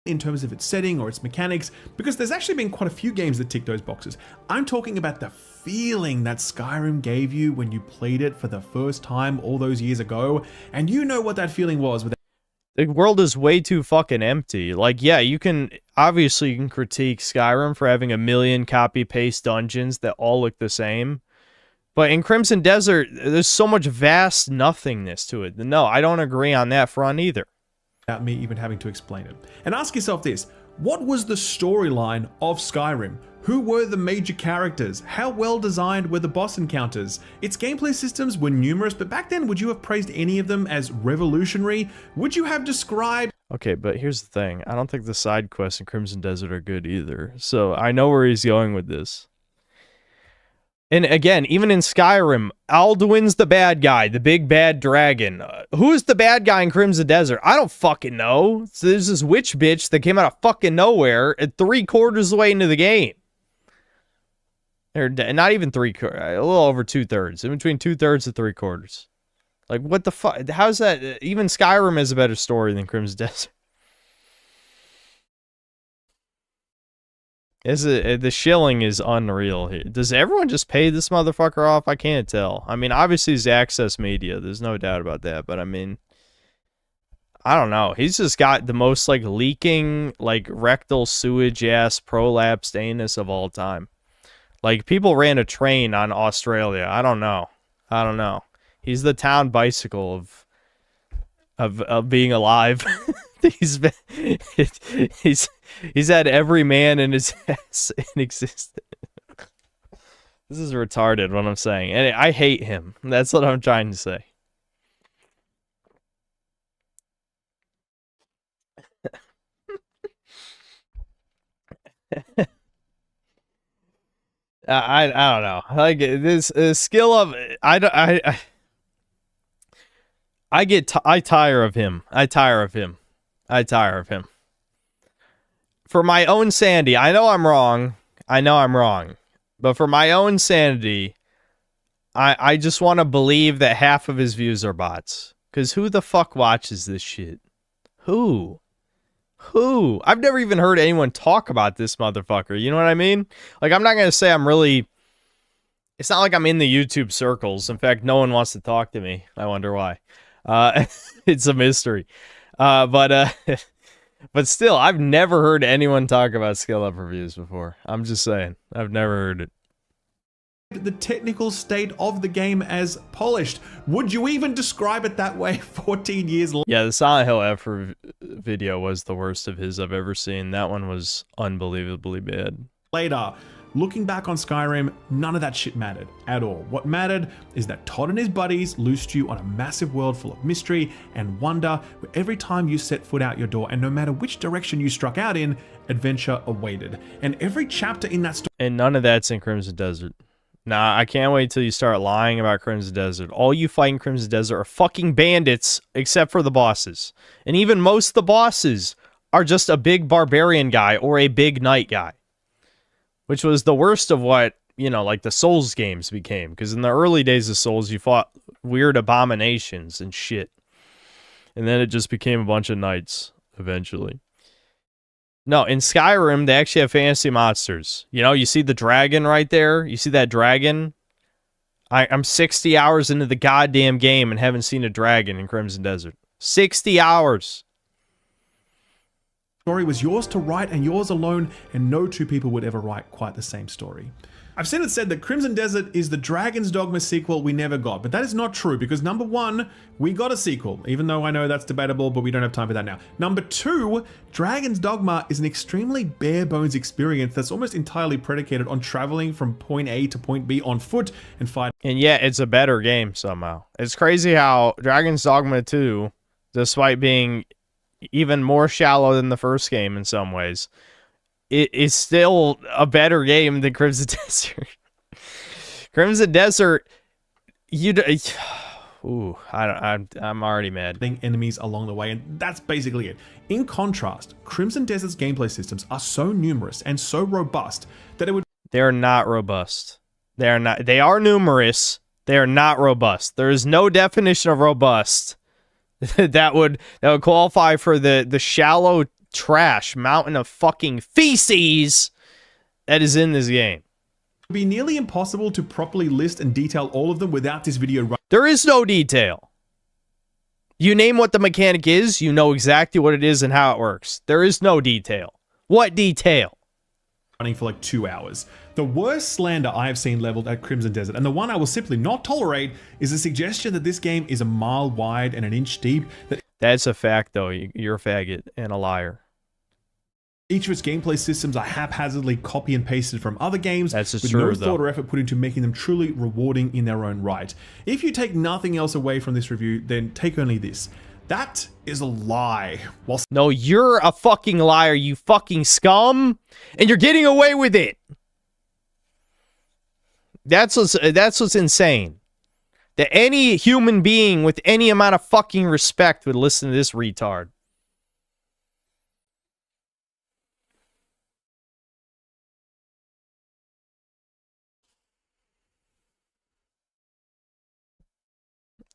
In terms of its setting or its mechanics, because there's actually been quite a few games that tick those boxes. I'm talking about the feeling that Skyrim gave you when you played it for the first time all those years ago. And you know what that feeling was with the world is way too fucking empty. Like, yeah, you can critique Skyrim for having 1 million copy-paste dungeons that all look the same. But in Crimson Desert, there's so much vast nothingness to it. No, I don't agree on that front either. Without me even having to explain it. And ask yourself this, what was the storyline of Skyrim? Who were the major characters? How well designed were the boss encounters? Its gameplay systems were numerous, but back then, would you have praised any of them as revolutionary? Would you have described... Okay, but here's the thing. I don't think the side quests in Crimson Desert are good either. So I know where he's going with this. And again, even in Skyrim, Alduin's the bad guy, the big bad dragon. Who's the bad guy in Crimson Desert? I don't fucking know. So there's this witch bitch that came out of fucking nowhere at 3/4 of the way into the game. Or not even 3/4, a little over 2/3, in between 2/3 and 3/4. Like, what the fuck? How's that? Even Skyrim has a better story than Crimson Desert. The shilling is unreal here. Does everyone just pay this motherfucker off? I can't tell. I mean, obviously he's Access Media. There's no doubt about that. But I mean, I don't know. He's just got the most like leaking, like rectal sewage ass prolapsed anus of all time. Like, people ran a train on Australia. I don't know. He's the town bicycle of being alive. he's had every man in his ass in existence. This is retarded what I'm saying. And I hate him. That's what I'm trying to say. I don't know. Like this skill of I tire of him. I tire of him. For my own sanity, I know I'm wrong. But for my own sanity, I just want to believe that half of his views are bots. Because who the fuck watches this shit? Who? I've never even heard anyone talk about this motherfucker. You know what I mean? Like, I'm not going to say I'm really It's not like I'm in the YouTube circles. In fact, no one wants to talk to me. I wonder why. It's a mystery. But still, I've never heard anyone talk about skill up reviews before. I'm just saying. I've never heard it. The technical state of the game as polished. Would you even describe it that way 14 years later? Yeah, the Silent Hill F video was the worst of his I've ever seen. That one was unbelievably bad. Later, looking back on Skyrim, none of that shit mattered at all. What mattered is that Todd and his buddies loosed you on a massive world full of mystery and wonder, where every time you set foot out your door, and no matter which direction you struck out in, adventure awaited. And every chapter in that story... And none of that's in Crimson Desert. Nah, I can't wait till you start lying about Crimson Desert. All you fight in Crimson Desert are fucking bandits, except for the bosses. And even most of the bosses are just a big barbarian guy or a big knight guy. Which was the worst of what, you know, like the Souls games became. Because in the early days of Souls, you fought weird abominations and shit. And then it just became a bunch of knights, eventually. No, in Skyrim, they actually have fantasy monsters. You know, you see the dragon right there? You see that dragon? I'm 60 hours into the goddamn game and haven't seen a dragon in Crimson Desert. 60 hours! Story was yours to write and yours alone, and no two people would ever write quite the same story. I've seen it said that Crimson Desert is the Dragon's Dogma sequel we never got, but that is not true because number one, we got a sequel, even though I know that's debatable, but we don't have time for that now. Number two, Dragon's Dogma is an extremely bare bones experience that's almost entirely predicated on traveling from point A to point B on foot and fighting. And yet, it's a better game somehow. It's crazy how Dragon's Dogma 2, despite being even more shallow than the first game in some ways, it is still a better game than Crimson Desert. Crimson Desert, I'm already mad. Enemies along the way, and that's basically it. In contrast, Crimson Desert's gameplay systems are so numerous and so robust that it would... They're not robust. They are not. They are numerous. They are not robust. There is no definition of robust that would qualify for the shallow trash mountain of fucking feces that is in this game. It would be nearly impossible to properly list and detail all of them without this video running. There is no detail. You name what the mechanic is, you know exactly what it is and how it works. There is no detail. What detail? Running for like 2 hours. The worst slander I have seen leveled at Crimson Desert, and the one I will simply not tolerate, is the suggestion that this game is a mile wide and an inch deep. That's a fact, though. You're a faggot and a liar. Each of its gameplay systems are haphazardly copy and pasted from other games, with no thought or effort put into making them truly rewarding in their own right. If you take nothing else away from this review, then take only this. That is a lie. No, you're a fucking liar, you fucking scum, and you're getting away with it. That's what's insane. That any human being with any amount of fucking respect would listen to this retard.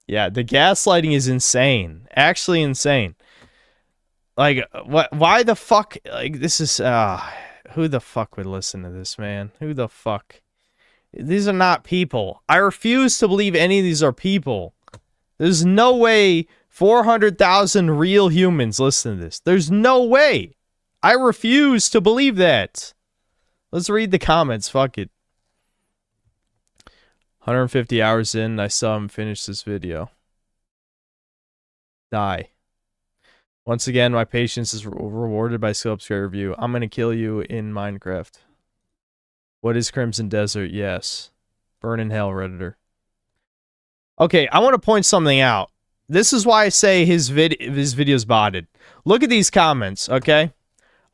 Yeah, the gaslighting is insane. Actually insane. Like, what? Why the fuck? Like, this is, who the fuck would listen to this, man? Who the fuck? These are not people. I refuse to believe any of these are people. There's no way 400,000 real humans listen to this. There's no way. I refuse to believe that. Let's read the comments. Fuck it. 150 hours in, I still haven't finished this video. Die. Once again, my patience is rewarded by skill upgrade review. I'm gonna kill you in Minecraft. What is Crimson Desert? Yes. Burn in hell, Redditor. Okay, I want to point something out. This is why I say his video's botted. Look at these comments, okay?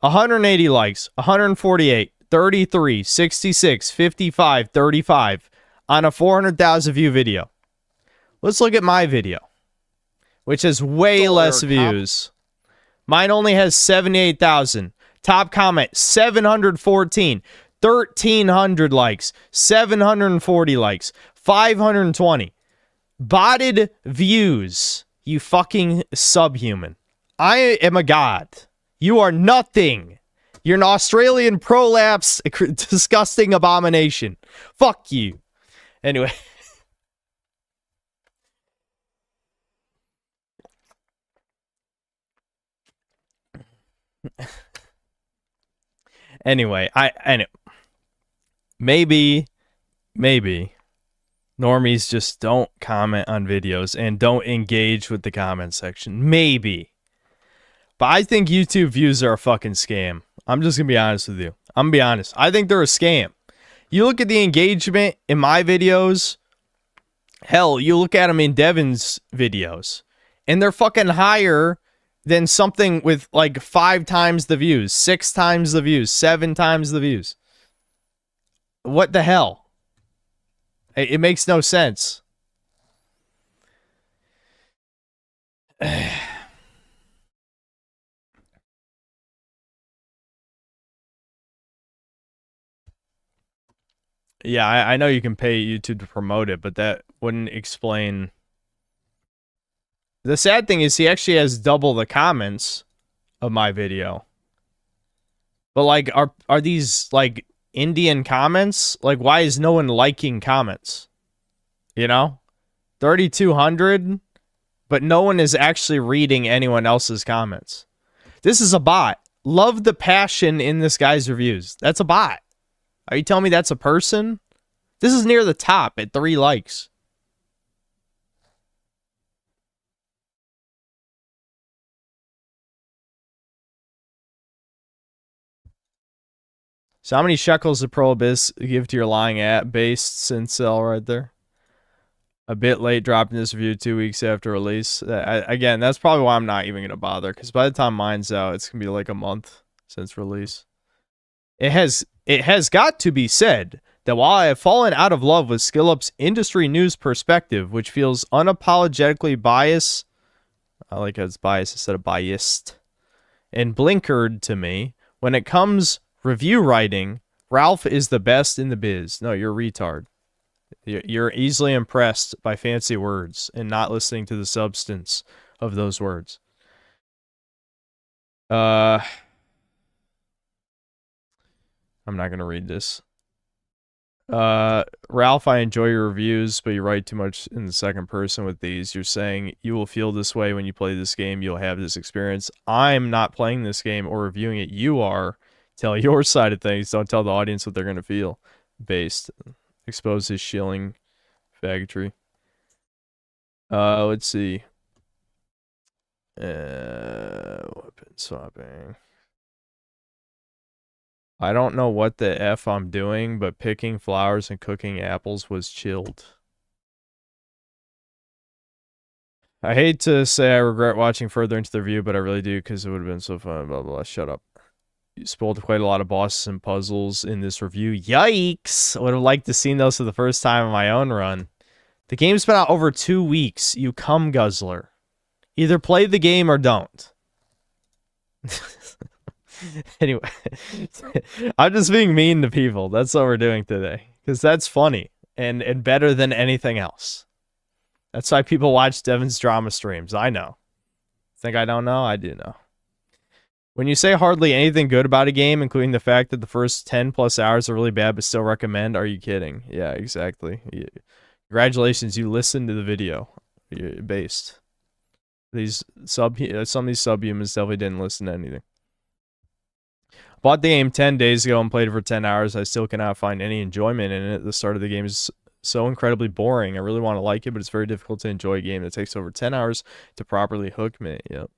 180 likes, 148, 33, 66, 55, 35 on a 400,000 view video. Let's look at my video, which has way less views. Mine only has 78,000. Top comment, 714. 1,300 likes, 740 likes, 520. Botted views, you fucking subhuman. I am a god. You are nothing. You're an Australian prolapse, disgusting abomination. Fuck you. Anyway. Anyway, maybe normies just don't comment on videos and don't engage with the comment section. Maybe. But I think YouTube views are a fucking scam. I'm just going to be honest with you. I'm going to be honest. I think they're a scam. You look at the engagement in my videos. Hell, you look at them in Devin's videos. And they're fucking higher than something with like 5 times the views, 6 times the views, 7 times the views. What the hell? It makes no sense. Yeah, I know you can pay YouTube to promote it, but that wouldn't explain. The sad thing is he actually has double the comments of my video. But like, are these like Indian comments? Like, why is no one liking comments? You know? 3,200, but no one is actually reading anyone else's comments. This is a bot. Love the passion in this guy's reviews. That's a bot. Are you telling me that's a person? This is near the top at 3 likes. So how many shekels did Prohibis give to your lying at based Sincel right there? A bit late dropping this review 2 weeks after release. Again, that's probably why I'm not even going to bother. Because by the time mine's out, it's going to be like a month since release. It has got to be said that while I have fallen out of love with SkillUp's industry news perspective, which feels unapologetically biased, I like how it's biased instead of biased, and blinkered to me, when it comes review writing, Ralph is the best in the biz. No, you're a retard. You're easily impressed by fancy words and not listening to the substance of those words. I'm not going to read this. Ralph, I enjoy your reviews, but you write too much in the second person with these. You're saying you will feel this way when you play this game. You'll have this experience. I'm not playing this game or reviewing it. You are. Tell your side of things. Don't tell the audience what they're going to feel. Based. Expose his shilling faggotry. Let's see. Weapon swapping. I don't know what the F I'm doing, but picking flowers and cooking apples was chilled. I hate to say I regret watching further into the review, but I really do because it would have been so fun. Blah, blah, blah. Shut up. You spoiled quite a lot of bosses and puzzles in this review. Yikes! I would have liked to see those for the first time in my own run. The game's been out over 2 weeks, you cum guzzler. Either play the game or don't. Anyway, I'm just being mean to people. That's what we're doing today. Because that's funny and better than anything else. That's why people watch Devin's drama streams. I know. Think I don't know? I do know. When you say hardly anything good about a game, including the fact that the first 10 plus hours are really bad but still recommend, are you kidding? Yeah, exactly. Congratulations, you listened to the video. You're based. Some of these subhumans definitely didn't listen to anything. Bought the game 10 days ago and played it for 10 hours. I still cannot find any enjoyment in it. The start of the game is so incredibly boring. I really want to like it, but it's very difficult to enjoy a game that takes over 10 hours to properly hook me. Yep.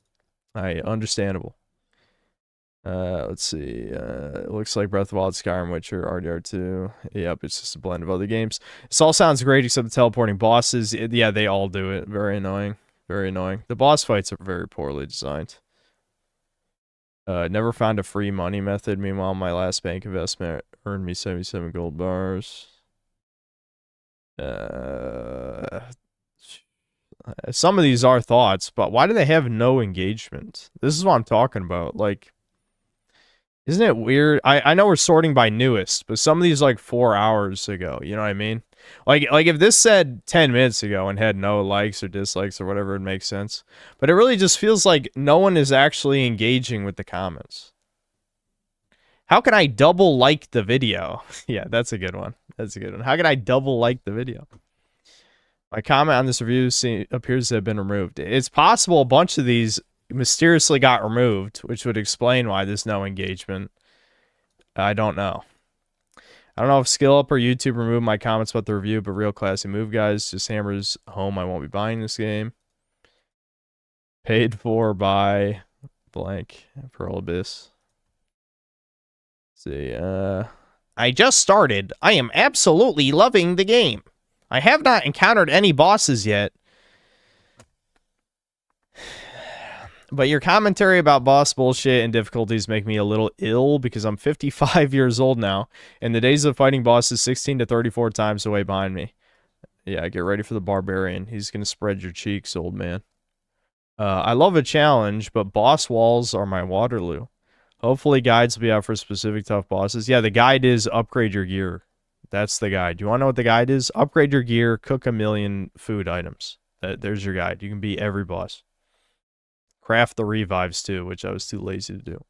Understandable. Let's see. It looks like Breath of the Wild, Skyrim, Witcher, RDR2. Yep, it's just a blend of other games. This all sounds great except the teleporting bosses. Yeah, they all do it. Very annoying. Very annoying. The boss fights are very poorly designed. Never found a free money method. Meanwhile, my last bank investment earned me 77 gold bars. Some of these are thoughts, but why do they have no engagement? This is what I'm talking about. Like, isn't it weird? I know we're sorting by newest, but some of these like 4 hours ago. You know what I mean? Like if this said 10 minutes ago and had no likes or dislikes or whatever, it makes sense. But it really just feels like no one is actually engaging with the comments. How can I double like the video? Yeah, that's a good one. That's a good one. How can I double like the video? My comment on this review appears to have been removed. It's possible a bunch of these mysteriously got removed, which would explain why there's no engagement. I don't know. I don't know if Skill Up or YouTube removed my comments about the review, but real classy move, guys. Just hammers home. I won't be buying this game. Paid for by blank Pearl Abyss. Let's see. I just started. I am absolutely loving the game. I have not encountered any bosses yet. But your commentary about boss bullshit and difficulties make me a little ill because I'm 55 years old now, and the days of fighting bosses 16 to 34 times away behind me. Yeah, get ready for the barbarian. He's going to spread your cheeks, old man. I love a challenge, but boss walls are my Waterloo. Hopefully guides will be out for specific tough bosses. Yeah, the guide is upgrade your gear. That's the guide. Do you want to know what the guide is? Upgrade your gear, cook 1,000,000 food items. There's your guide. You can beat every boss. Craft the revives too, which I was too lazy to do.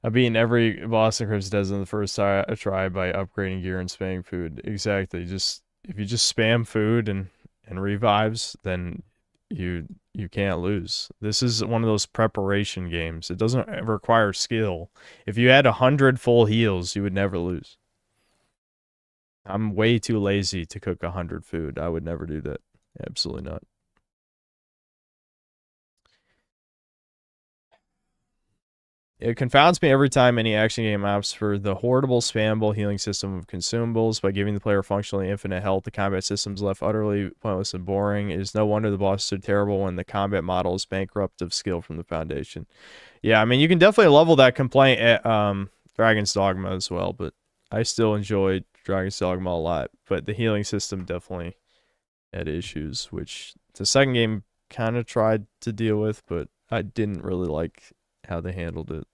I've beaten every boss in Crypts Desert in the first try by upgrading gear and spamming food. Exactly. If you just spam food and revives, then you can't lose. This is one of those preparation games. It doesn't require skill. If you had 100 full heals, you would never lose. I'm way too lazy to cook 100 food. I would never do that. Absolutely not. It confounds me every time any action game opts for the horrible, spammable healing system of consumables by giving the player functionally infinite health. The combat system's left utterly pointless and boring. It is no wonder the bosses are terrible when the combat model is bankrupt of skill from the foundation. Yeah, I mean, you can definitely level that complaint at Dragon's Dogma as well, but I still enjoyed Dragon's Dogma a lot. But the healing system definitely had issues, which the second game kind of tried to deal with, but I didn't really like how they handled it.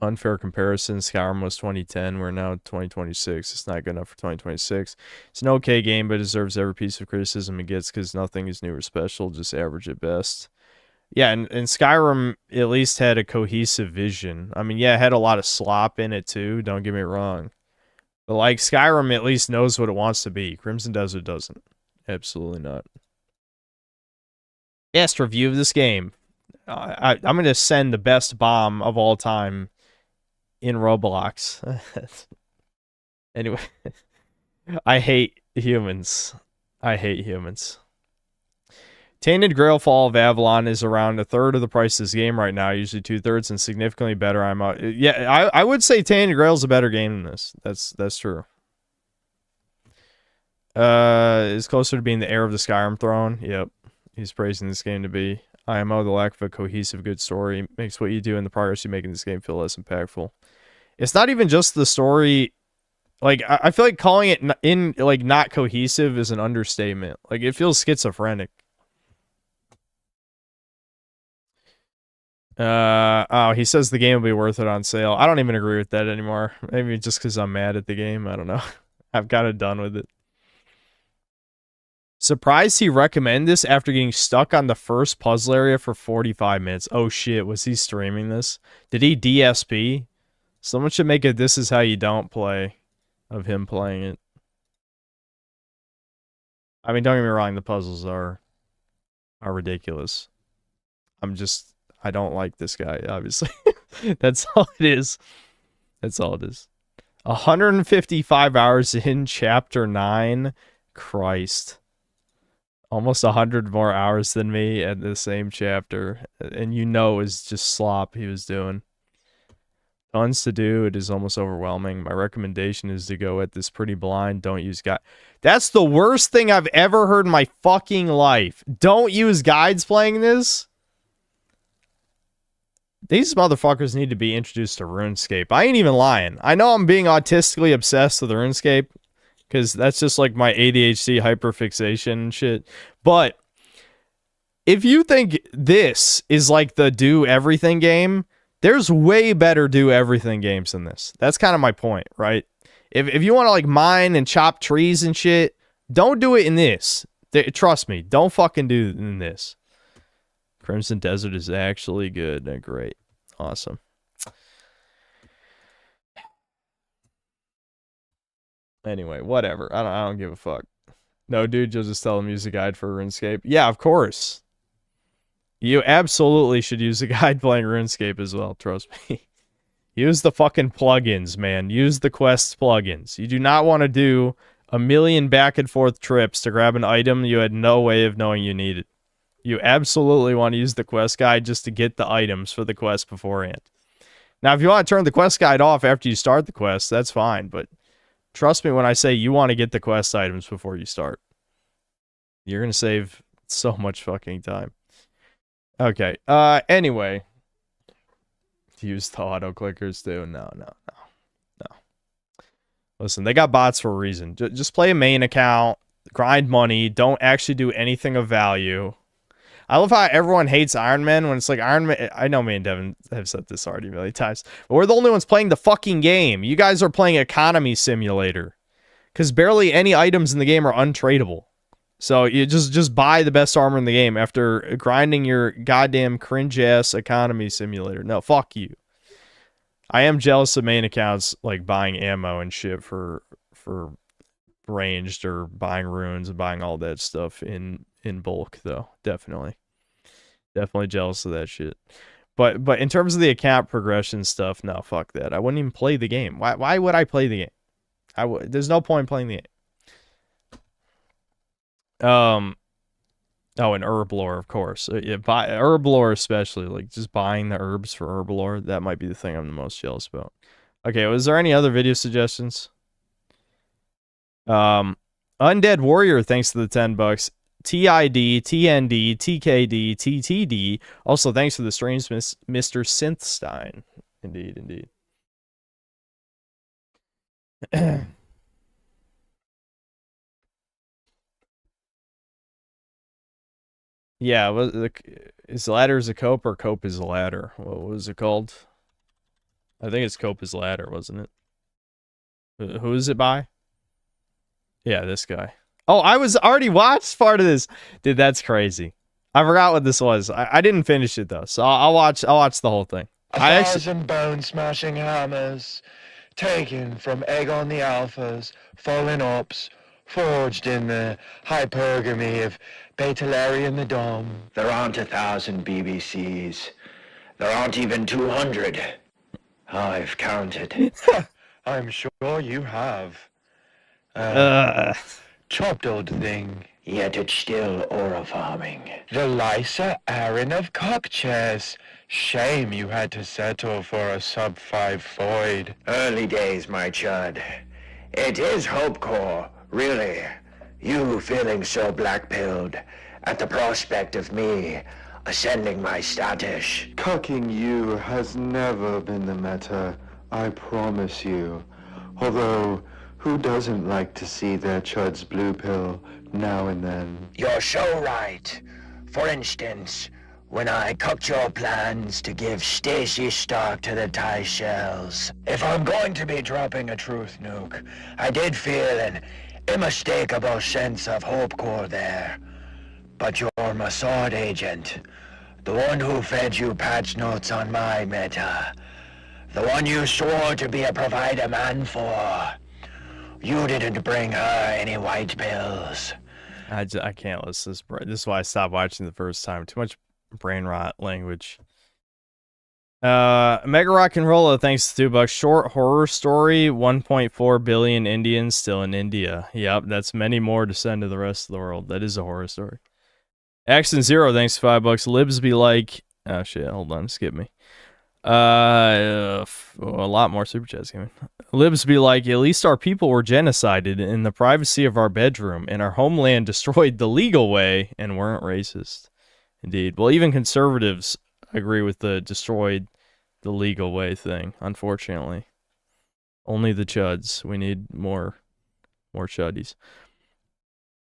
Unfair comparison. Skyrim was 2010. We're now 2026. It's not good enough for 2026. It's an okay game, but it deserves every piece of criticism it gets because nothing is new or special, just average at best. Yeah, and Skyrim at least had a cohesive vision. I mean, yeah, it had a lot of slop in it too, don't get me wrong. But like, Skyrim at least knows what it wants to be. Crimson Desert doesn't. Absolutely not. Best review of this game. I'm going to send the best bomb of all time in Roblox. Anyway, I hate humans. I hate humans. Tainted Grail Fall of Avalon is around a third of the price of this game right now, usually 2/3, and significantly better. Yeah, I would say Tainted Grail is a better game than this. That's true. Is closer to being the heir of the Skyrim throne. Yep, he's praising this game to be. IMO, the lack of a cohesive good story makes what you do and the progress you make in this game feel less impactful. It's not even just the story. Like, I feel like calling it not cohesive is an understatement. Like, it feels schizophrenic. He says the game will be worth it on sale. I don't even agree with that anymore. Maybe just because I'm mad at the game. I don't know. I've got it done with it. Surprised he recommended this after getting stuck on the first puzzle area for 45 minutes. Oh shit, was he streaming this? Did he DSP? Someone should make a This Is How You Don't Play of him playing it. I mean, don't get me wrong, the puzzles are ridiculous. I don't like this guy, obviously. That's all it is. That's all it is. 155 hours in Chapter 9. Christ. Almost 100 more hours than me at the same chapter. And you know it was just slop he was doing. Tons to do. It is almost overwhelming. My recommendation is to go at this pretty blind. Don't use guide. That's the worst thing I've ever heard in my fucking life. Don't use guides playing this. These motherfuckers need to be introduced to RuneScape. I ain't even lying. I know I'm being autistically obsessed with RuneScape, because that's just like my ADHD hyperfixation and shit. But if you think this is like the do everything game, There's way better do everything games than this. That's kind of my point, right? If you want to like mine and chop trees and shit, don't do it in this. Trust me, don't fucking do it in this. Crimson Desert is actually good. Great. Awesome. Anyway, whatever. I don't give a fuck. No, dude, you'll just tell them use a guide for RuneScape. Yeah, of course. You absolutely should use a guide playing RuneScape as well. Trust me. Use the fucking plugins, man. Use the quest plugins. You do not want to do a million back and forth trips to grab an item you had no way of knowing you needed. You absolutely want to use the quest guide just to get the items for the quest beforehand. Now, if you want to turn the quest guide off after you start the quest, that's fine. But trust me when I say you want to get the quest items before you start. You're going to save so much fucking time. Okay. Anyway. Use the auto clickers too. No. Listen, they got bots for a reason. Just play a main account, grind money, don't actually do anything of value. I love how everyone hates Iron Man when it's like Iron Man. I know me and Devin have said this already a million times, but we're the only ones playing the fucking game. You guys are playing Economy Simulator because barely any items in the game are untradeable. So you just buy the best armor in the game after grinding your goddamn cringe-ass Economy Simulator. No, fuck you. I am jealous of main accounts like buying ammo and shit for ranged or buying runes and buying all that stuff in bulk though. Definitely jealous of that shit. But in terms of the account progression stuff, no, fuck that. I wouldn't even play the game. Why would I play the game? There's no point in playing the game. Oh, and herb lore, of course. Yeah, buy herb lore especially, like just buying the herbs for herb lore. That might be the thing I'm the most jealous about. Okay, was there any other video suggestions? Undead Warrior, thanks to the $10. TID, TND, TKD, TTD. Also, thanks for the streams, Mr. Synthstein. Indeed. Yeah, is ladder is a cope or cope is a ladder? What was it called? I think it's cope is ladder, wasn't it? Who is it by? Yeah, this guy. Oh, I was already watched part of this. Dude, that's crazy. I forgot what this was. I didn't finish it though, so I'll watch the whole thing. 1,000 bone-smashing hammers, taken from Aegon the Alphas, fallen ops, forged in the hypergamy of Batalarian the Dom. There aren't 1,000 BBCs. There aren't even 200. I've counted. I'm sure you have. Chopped old thing. Yet it's still aura farming. The Lysa Aaron of Cockchairs. Shame you had to settle for a sub-5 void. Early days, my chud. It is Hopecore, really. You feeling so black-pilled at the prospect of me ascending my status. Cucking you has never been the meta, I promise you. Although, who doesn't like to see their chud's blue pill now and then? You're so right. For instance, when I cooked your plans to give Stacy Stark to the tie shells. If I'm going to be dropping a truth nuke, I did feel an unmistakable sense of Hopecore there. But you're my sword agent, the one who fed you patch notes on my meta, the one you swore to be a provider man for. You didn't bring her any white pills. I can't listen to this. This is why I stopped watching the first time. Too much brain rot language. Mega Rock and Rolla, thanks to $2. Short horror story, 1.4 billion Indians still in India. Yep, that's many more to send to the rest of the world. That is a horror story. Accent Zero, thanks to $5. Libs be like, oh shit, hold on, skip me. A lot more super chats came in. Libs be like, at least our people were genocided in the privacy of our bedroom, and our homeland destroyed the legal way and weren't racist. Indeed. Well, even conservatives agree with the destroyed the legal way thing, unfortunately. Only the chuds. We need more chuddies.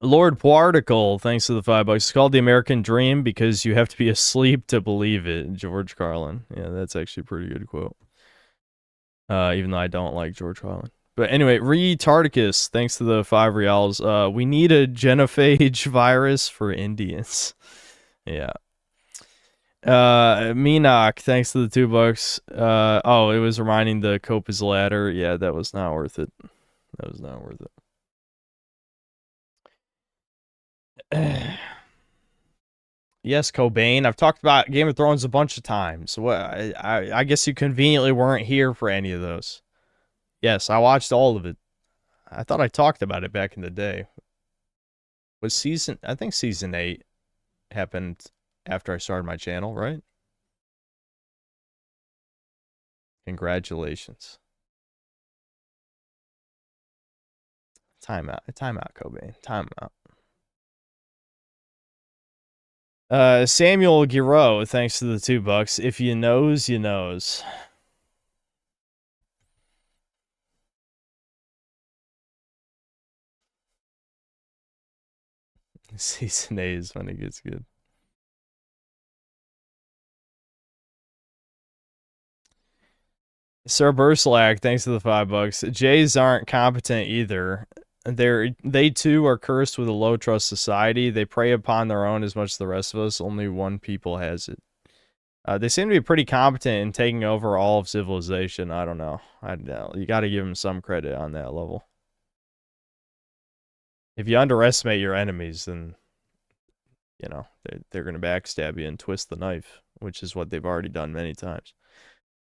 Lord Particle, thanks to the $5. It's called The American Dream because you have to be asleep to believe it. George Carlin. Yeah, that's actually a pretty good quote. Even though I don't like George Carlin. But anyway, Retardicus, thanks to the $5. We need a genophage virus for Indians. Yeah. Menoch, thanks to the $2. Oh, it was reminding the Copa's ladder. Yeah, that was not worth it. That was not worth it. Yes, Cobain. I've talked about Game of Thrones a bunch of times. What? I guess you conveniently weren't here for any of those. Yes, I watched all of it. I thought I talked about it back in the day. I think season 8 happened after I started my channel, right? Congratulations. Time out, Cobain. Time out. Samuel Giro, thanks to the $2. If you knows, you knows. Season 8 is when it gets good. Sir Burslack, thanks to the $5. Jays aren't competent either. They too are cursed with a low trust society. They prey upon their own as much as the rest of us. Only one people has it. They seem to be pretty competent in taking over all of civilization. I don't know. You got to give them some credit on that level. If you underestimate your enemies, then you know they're going to backstab you and twist the knife, which is what they've already done many times.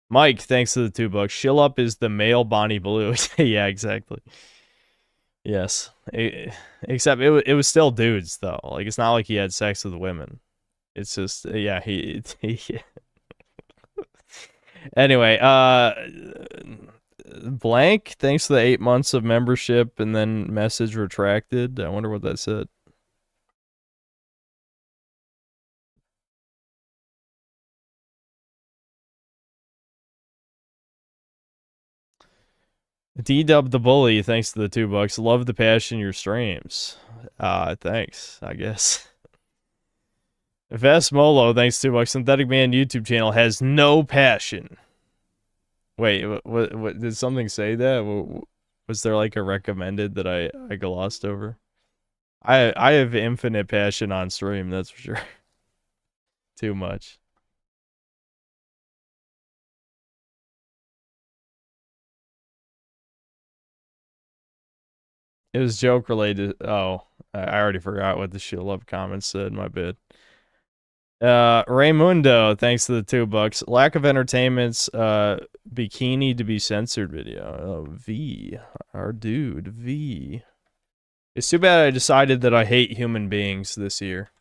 Mike, thanks to the $2. Shillup is the male Bonnie Blue. Yeah, exactly. Yes. Except it was still dudes, though. Like, it's not like he had sex with women. It's just, yeah, he Anyway, Blank, thanks to the 8 months of membership and then message retracted. I wonder what that said. D-Dub the Bully, thanks to the $2. Love the passion your streams. Thanks, I guess. Vest Molo, thanks to $2. Synthetic Man YouTube channel has no passion. Wait, what did something say that? Was there like a recommended that I glossed over? I have infinite passion on stream, that's for sure. Too much. It was joke related. Oh, I already forgot what the shield up comments said. My bad. Raymundo, thanks to the $2. Lack of entertainment's bikini to be censored video. Oh, V, our dude, V. It's too bad I decided that I hate human beings this year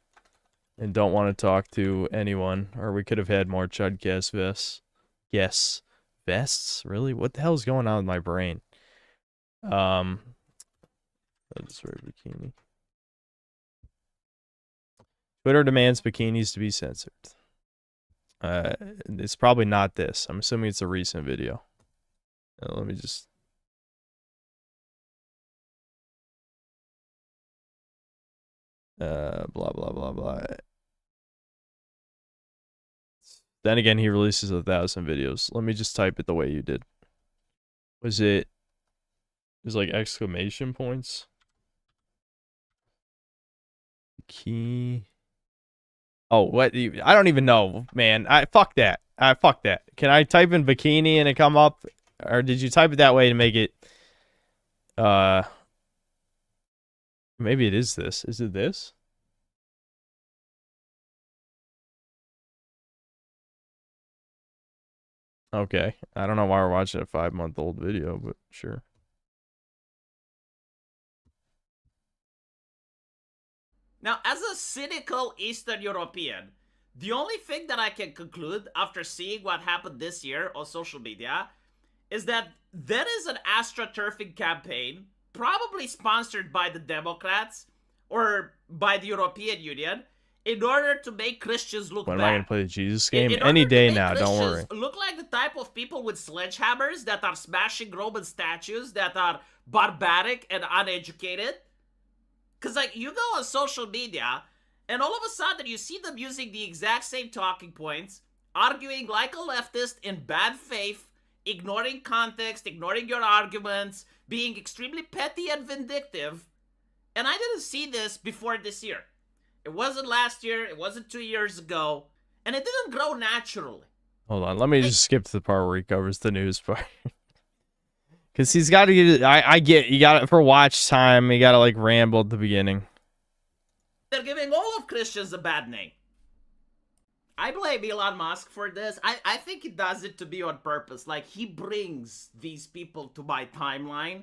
and don't want to talk to anyone, or we could have had more Chudcast vests. Yes, vests? Really? What the hell is going on with my brain? That's very bikini. Twitter demands bikinis to be censored. It's probably not this. I'm assuming it's a recent video. Let me just... blah, blah, blah, blah. Then again, he releases 1,000 videos. Let me just type it the way you did. Was it... It was like exclamation points? Key... Oh, what? I don't even know, man. Fuck that. Fuck that. Can I type in bikini and it come up? Or did you type it that way to make it... Maybe it is this. Is it this? Okay. I don't know why we're watching a 5-month-old video, but sure. Now, as a cynical Eastern European, the only thing that I can conclude after seeing what happened this year on social media is that there is an astroturfing campaign, probably sponsored by the Democrats or by the European Union, in order to make Christians look When bad. am I going to play the Jesus game? Any day now, don't worry. Look like the type of people with sledgehammers that are smashing Roman statues that are barbaric and uneducated. Because, like, you go on social media, and all of a sudden you see them using the exact same talking points, arguing like a leftist in bad faith, ignoring context, ignoring your arguments, being extremely petty and vindictive. And I didn't see this before this year. It wasn't last year, it wasn't 2 years ago, and it didn't grow naturally. Hold on, let me just skip to the part where he covers the news part. Because he's got to get it. I get, you got it for watch time, you got to like ramble at the beginning. They're giving all of Christians a bad name. I blame Elon Musk for this. I think he does it to be on purpose. Like, he brings these people to my timeline.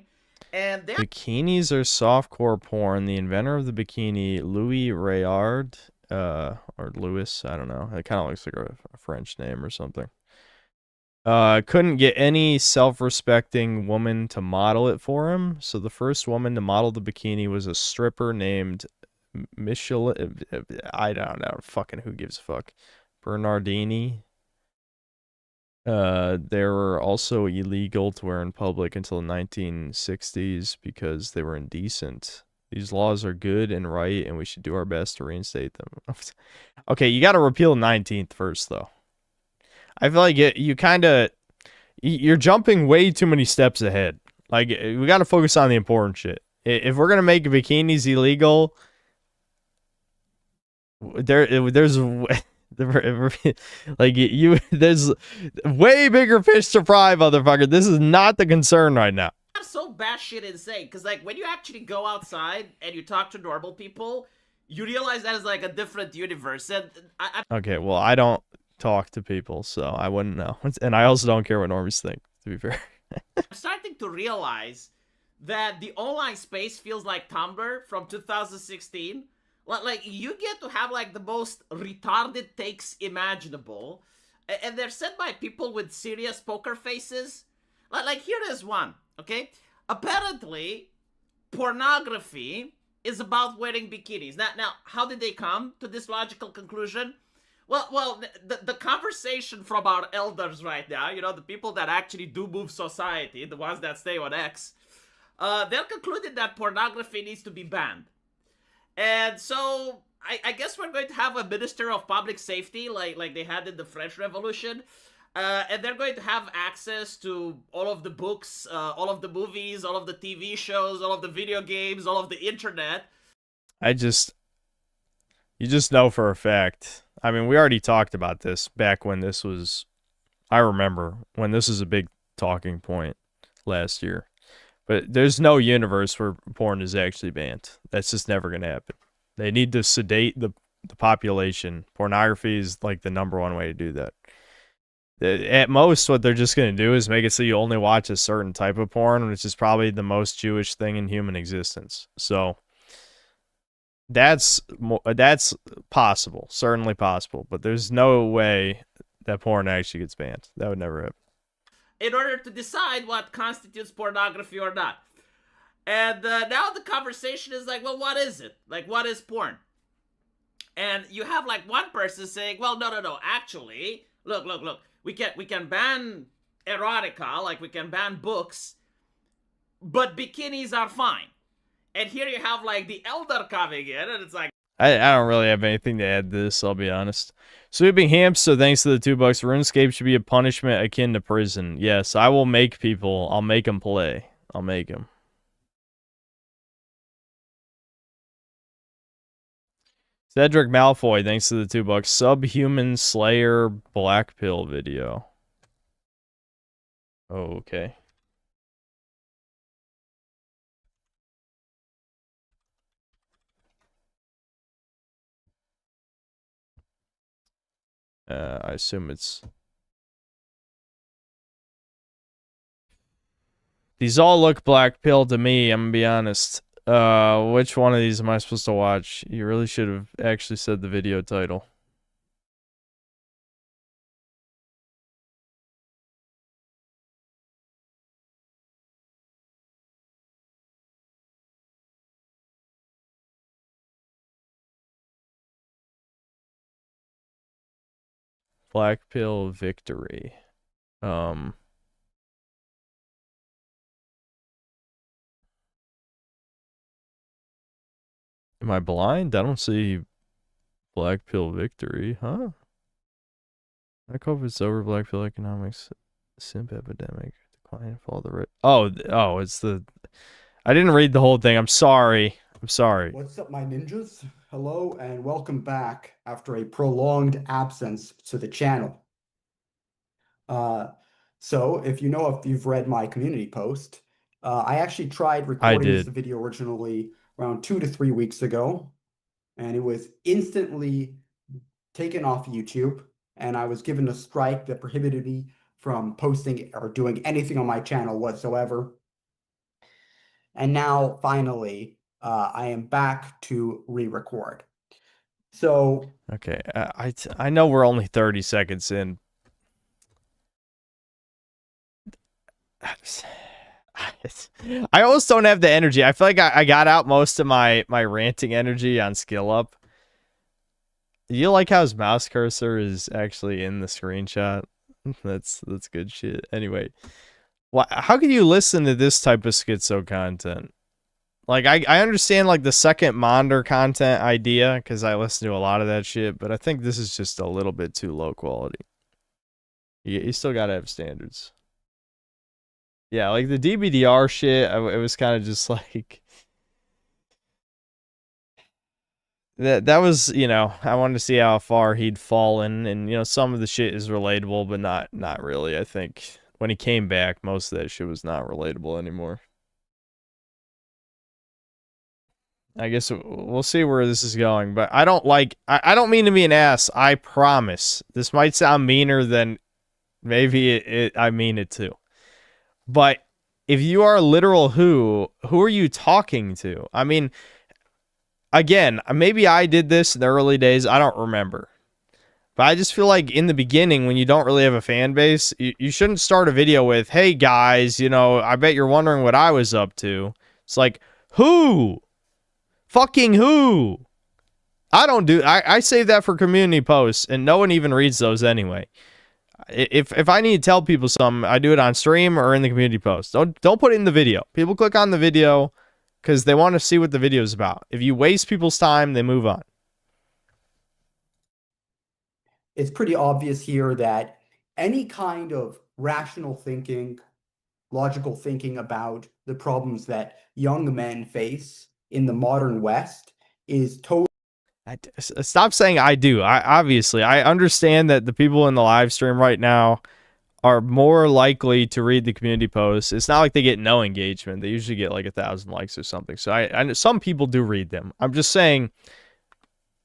And they're... Bikinis are softcore porn. The inventor of the bikini, Louis Rayard, or Louis, I don't know. It kind of looks like a French name or something. Couldn't get any self-respecting woman to model it for him. So the first woman to model the bikini was a stripper named Michelle. I don't know. Fucking who gives a fuck. Bernardini. They were also illegal to wear in public until the 1960s because they were indecent. These laws are good and right, and we should do our best to reinstate them. Okay, you got to repeal 19th first, though. I feel like you're jumping way too many steps ahead. Like, we got to focus on the important shit. If we're gonna make bikinis illegal, there's like there's way bigger fish to fry, motherfucker. This is not the concern right now. I'm so batshit insane, because like when you actually go outside and you talk to normal people, you realize that is like a different universe. And Okay, well, I don't talk to people, so I wouldn't know. And I also don't care what normies think, to be fair. I'm starting to realize that the online space feels like Tumblr from 2016. Like, you get to have like the most retarded takes imaginable, and they're said by people with serious poker faces. Like here is one, okay? Apparently, pornography is about wearing bikinis. Now, how did they come to this logical conclusion? Well, the conversation from our elders right now, you know, the people that actually do move society, the ones that stay on X, they're concluded that pornography needs to be banned. And so, I guess we're going to have a minister of public safety, like they had in the French Revolution. And they're going to have access to all of the books, all of the movies, all of the TV shows, all of the video games, all of the internet. You just know for a fact. I mean, we already talked about this back when this was, I remember when this was a big talking point last year. But there's no universe where porn is actually banned. That's just never going to happen. They need to sedate the population. Pornography is like the #1 way to do that. At most, what they're just going to do is make it so you only watch a certain type of porn, which is probably the most Jewish thing in human existence. So that's possible, certainly possible, but there's no way that porn actually gets banned. That would never happen. In order to decide what constitutes pornography or not. And now the conversation is like, well, what is it? Like, what is porn? And you have like one person saying, well, no, actually, look. We can ban erotica, like we can ban books, but bikinis are fine. And here you have like the elder coming in, and it's like, I don't really have anything to add to this, I'll be honest. Sweeping Hamster, thanks to the $2. RuneScape should be a punishment akin to prison. Yes, I will make people. I'll make them play. I'll make them. Cedric Malfoy, thanks to the $2. Subhuman Slayer Black Pill video. Oh, okay. I assume it's... These all look black pill to me, I'm gonna be honest. Which one of these am I supposed to watch? You really should have actually said the video title. Black pill victory. Am I blind? I don't see black pill victory, huh? I hope it's over. Black pill economics, simp epidemic, decline of all the oh, it's the. I didn't read the whole thing. I'm sorry. I'm sorry. What's up, my ninjas? Hello and welcome back after a prolonged absence to the channel. So if you've read my community post, I actually tried recording this video originally around 2 to 3 weeks ago, and it was instantly taken off YouTube, and I was given a strike that prohibited me from posting or doing anything on my channel whatsoever. And now, finally, I am back to re-record. So okay, I know we're only 30 seconds in. I almost don't have the energy. I feel like I got out most of my ranting energy on skill up. You like how his mouse cursor is actually in the screenshot? That's good shit. Anyway, how can you listen to this type of schizo content? Like, I understand, like, the second Monder content idea, because I listen to a lot of that shit, but I think this is just a little bit too low quality. You still gotta have standards. Yeah, like, the DBDR shit, it was kind of just, like... That was, you know, I wanted to see how far he'd fallen, and, you know, some of the shit is relatable, but not really. I think when he came back, most of that shit was not relatable anymore. I guess we'll see where this is going, but I don't mean to be an ass, I promise. This might sound meaner than maybe I mean it to. But if you are a literal who are you talking to? I mean, again, maybe I did this in the early days, I don't remember. But I just feel like in the beginning, when you don't really have a fan base, you shouldn't start a video with, hey guys, you know, I bet you're wondering what I was up to. It's like, who? Fucking who? I save that for community posts, and no one even reads those anyway. If I need to tell people something, I do it on stream or in the community post. Don't put it in the video. People click on the video because they want to see what the video is about. If you waste people's time, they move on. it's pretty obvious here that any kind of rational thinking, logical thinking about the problems that young men face in the modern West is totally... Stop saying I do. Obviously, I understand that the people in the live stream right now are more likely to read the community posts. It's not like they get no engagement. They usually get like 1,000 likes or something. So I know some people do read them. I'm just saying,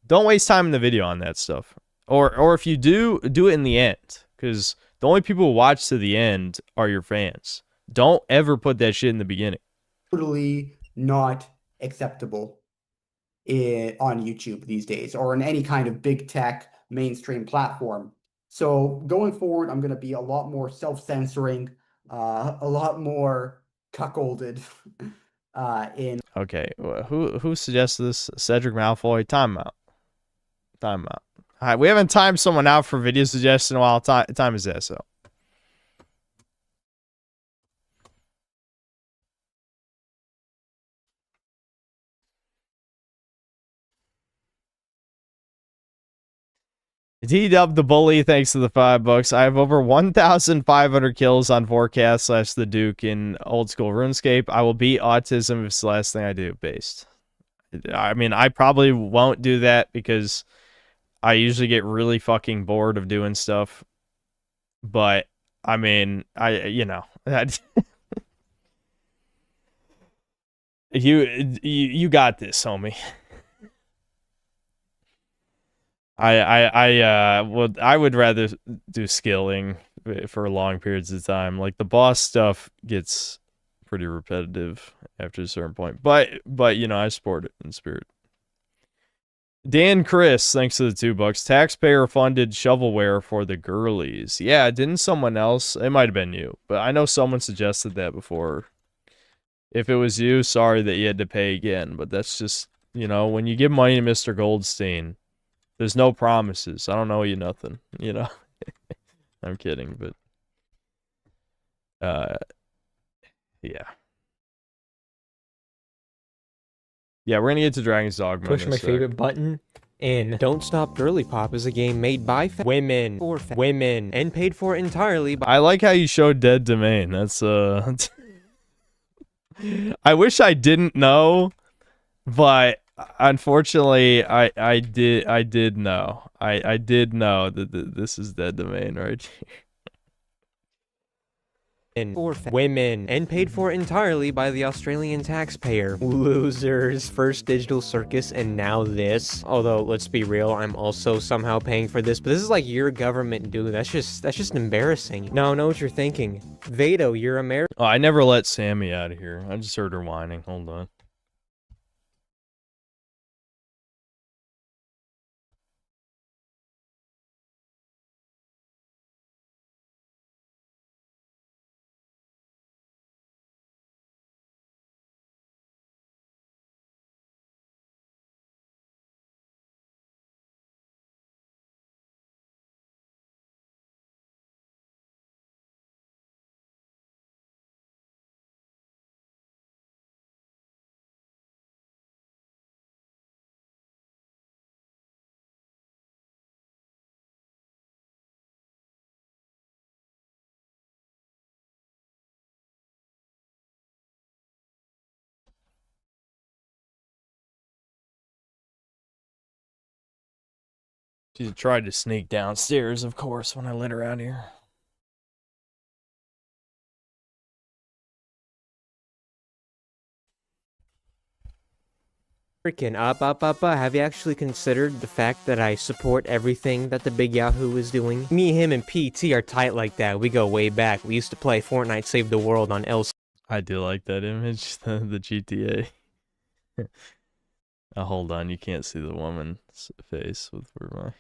don't waste time in the video on that stuff. Or if you do it in the end, because the only people who watch to the end are your fans. Don't ever put that shit in the beginning. Totally not acceptable on YouTube these days, or in any kind of big tech mainstream platform. So going forward, I'm going to be a lot more self-censoring, a lot more cuckolded in... Okay, who suggested this? Cedric Malfoy? Timeout. Timeout. All right, we haven't timed someone out for video suggestion in a while. Time is that, so. D-Dub the Bully, thanks to the $5. I have over 1,500 kills on Forecast / the Duke in old school RuneScape. I will beat autism if it's the last thing I do, based. I mean, I probably won't do that because I usually get really fucking bored of doing stuff. But, I mean, you know. You got this, homie. I would rather do skilling for long periods of time. Like the boss stuff gets pretty repetitive after a certain point. But you know, I support it in spirit. Dan Chris, thanks to the $2. Taxpayer funded shovelware for the girlies. Yeah, didn't someone else? It might have been you, but I know someone suggested that before. If it was you, sorry that you had to pay again, but that's just, you know, when you give money to Mr. Goldstein, there's no promises. I don't owe you nothing, you know. I'm kidding, but yeah. Yeah, we're gonna get to Dragon's Dogma. Push my favorite button. In Don't Stop Girly Pop is a game made by women for women and paid for entirely by. I like how you showed Dead Domain. That's I wish I didn't know, but unfortunately I did know. I did know that this is Dead Domain right here. For women and paid for entirely by the Australian taxpayer. Losers, first Digital Circus and now this. Although let's be real, I'm also somehow paying for this, but this is like your government doing. That's just embarrassing. Now I know what you're thinking. Vado, you're American. Oh, I never let Sammy out of here. I just heard her whining. Hold on. She tried to sneak downstairs, of course, when I let her out here. Freaking up. Have you actually considered the fact that I support everything that the Big Yahoo is doing? Me, him, and PT are tight like that. We go way back. We used to play Fortnite Save the World on LC. I do like that image, the GTA. Hold on, you can't see the woman's face with my...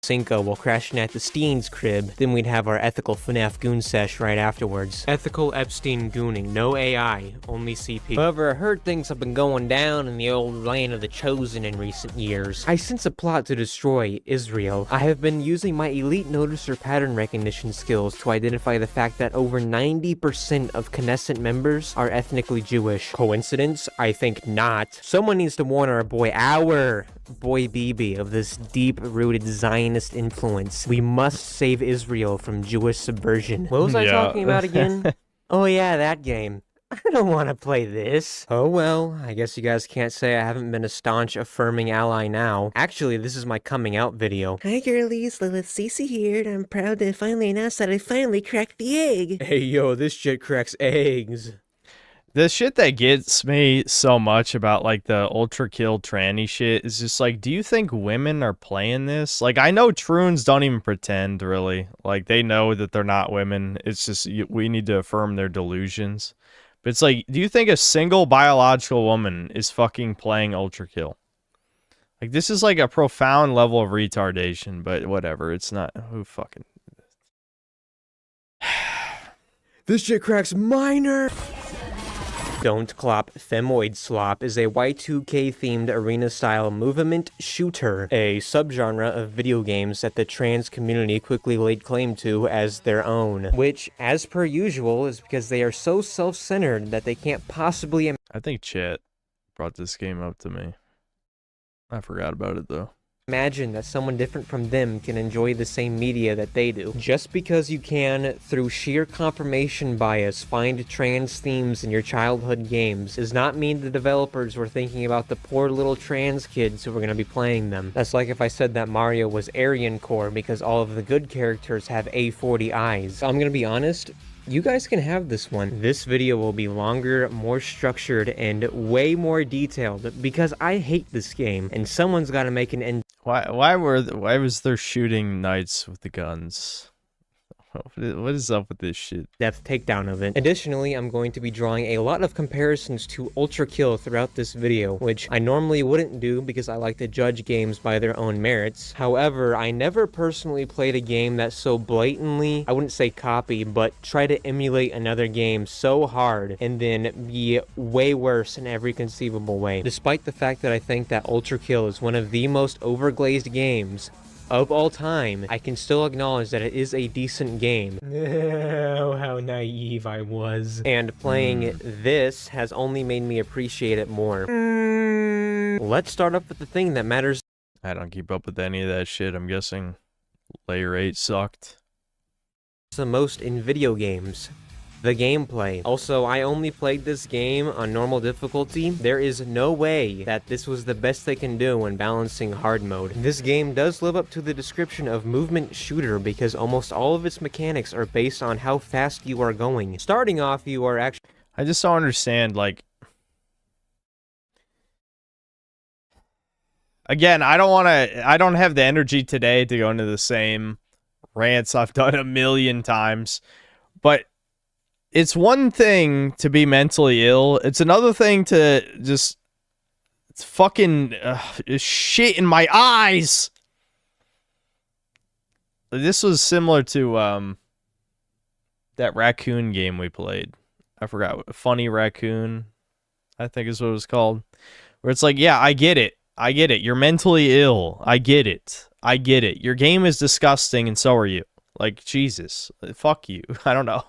Cinco while crashing at the Steen's crib, then we'd have our ethical FNAF goon sesh right afterwards. Ethical Epstein gooning, no AI, only CP. However, I heard things have been going down in the old land of the Chosen in recent years. I sense a plot to destroy Israel. I have been using my elite noticer pattern recognition skills to identify the fact that over 90% of Knesset members are ethnically Jewish. Coincidence? I think not. Someone needs to warn our boy BB of this deep-rooted Zionist influence. We must save Israel from Jewish subversion. What was I talking about again? Oh yeah, that game. I don't want to play this. Oh well, I guess you guys can't say I haven't been a staunch affirming ally now. Actually, this is my coming out video. Hi girlies, Lilith Cece here, and I'm proud to finally announce that I finally cracked the egg. Hey yo, this shit cracks eggs. The shit that gets me so much about, like, the ultra kill tranny shit is just, like, do you think women are playing this? Like, I know troons don't even pretend, really. Like, they know that they're not women. It's just, we need to affirm their delusions. But it's like, do you think a single biological woman is fucking playing ultra kill? Like, this is, like, a profound level of retardation, but whatever. It's not, who fucking... This shit cracks minor! Don't Clop Femoid Slop is a Y2K-themed arena-style movement shooter, a subgenre of video games that the trans community quickly laid claim to as their own, which, as per usual, is because they are so self-centered that they can't possibly... I think chat brought this game up to me. I forgot about it, though. Imagine that someone different from them can enjoy the same media that they do. Just because you can, through sheer confirmation bias, find trans themes in your childhood games does not mean the developers were thinking about the poor little trans kids who were going to be playing them. That's like if I said that Mario was Aryan core because all of the good characters have A40 eyes. I'm going to be honest, you guys can have this one. This video will be longer, more structured, and way more detailed because I hate this game, and someone's got to make an end. Why was there shooting knights with the guns? What is up with this shit? Depth takedown of it. Additionally, I'm going to be drawing a lot of comparisons to Ultra Kill throughout this video, which I normally wouldn't do because I like to judge games by their own merits. However, I never personally played a game that so blatantly, I wouldn't say copy, but try to emulate another game so hard and then be way worse in every conceivable way. Despite the fact that I think that Ultra Kill is one of the most overglazed games of all time, I can still acknowledge that it is a decent game. Oh, how naive I was. And playing this has only made me appreciate it more. Let's start off with the thing that matters. I don't keep up with any of that shit. I'm guessing Layer 8 sucked. The most in video games. The gameplay. Also, I only played this game on normal difficulty. There is no way that this was the best they can do when balancing hard mode. This game does live up to the description of movement shooter because almost all of its mechanics are based on how fast you are going. Starting off, you are actually... I just don't understand, like... Again, I don't have the energy today to go into the same rants I've done a million times, but it's one thing to be mentally ill. It's another thing to just fucking shit in my eyes. This was similar to that raccoon game we played. I forgot. Funny Raccoon, I think is what it was called. Where it's like, yeah, I get it. I get it. You're mentally ill. I get it. I get it. Your game is disgusting and so are you. Like, Jesus. Fuck you. I don't know.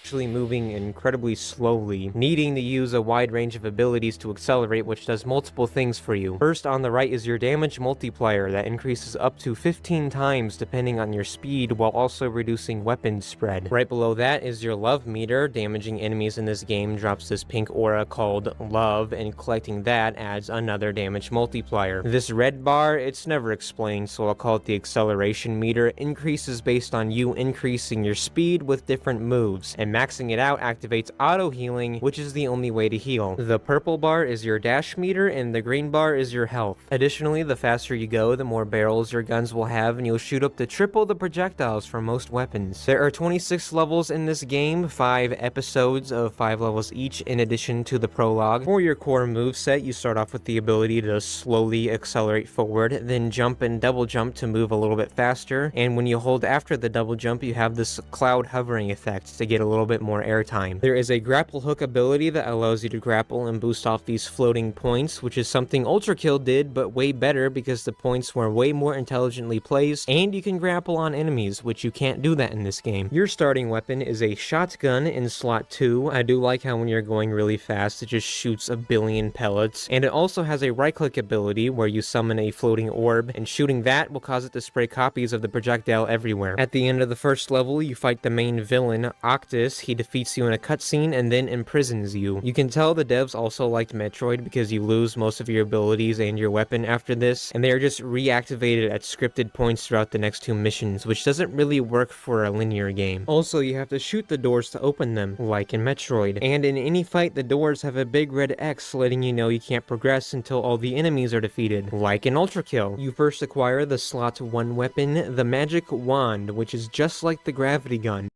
Actually moving incredibly slowly, needing to use a wide range of abilities to accelerate, which does multiple things for you. First, on the right is your damage multiplier that increases up to 15 times depending on your speed, while also reducing weapon spread. Right below that is your love meter. Damaging enemies in this game drops this pink aura called love, and collecting that adds another damage multiplier. This red bar, it's never explained, so I'll call it the acceleration meter. Increases based on you increasing your speed with different moves, and maxing it out activates auto healing, which is the only way to heal. The purple bar is your dash meter, and the green bar is your health. Additionally, the faster you go, the more barrels your guns will have, and you'll shoot up to triple the projectiles for most weapons. There are 26 levels in this game, 5 episodes of 5 levels each, in addition to the prologue. For your core moveset, you start off with the ability to slowly accelerate forward, then jump and double jump to move a little bit faster, and when you hold after the double jump, you have this cloud hovering effect to get a little bit more airtime. There is a grapple hook ability that allows you to grapple and boost off these floating points, which is something Ultra Kill did, but way better because the points were way more intelligently placed, and you can grapple on enemies, which you can't do that in this game. Your starting weapon is a shotgun in slot 2. I do like how when you're going really fast, it just shoots a billion pellets, and it also has a right-click ability where you summon a floating orb, and shooting that will cause it to spray copies of the projectile everywhere. At the end of the first level, you fight the main villain, Octus. He defeats you in a cutscene and then imprisons you. You can tell the devs also liked Metroid because you lose most of your abilities and your weapon after this, and they are just reactivated at scripted points throughout the next 2 missions, which doesn't really work for a linear game. Also, you have to shoot the doors to open them, like in Metroid. And in any fight, the doors have a big red X letting you know you can't progress until all the enemies are defeated, like in Ultra Kill. You first acquire the slot 1 weapon, the magic wand, which is just like the gravity gun.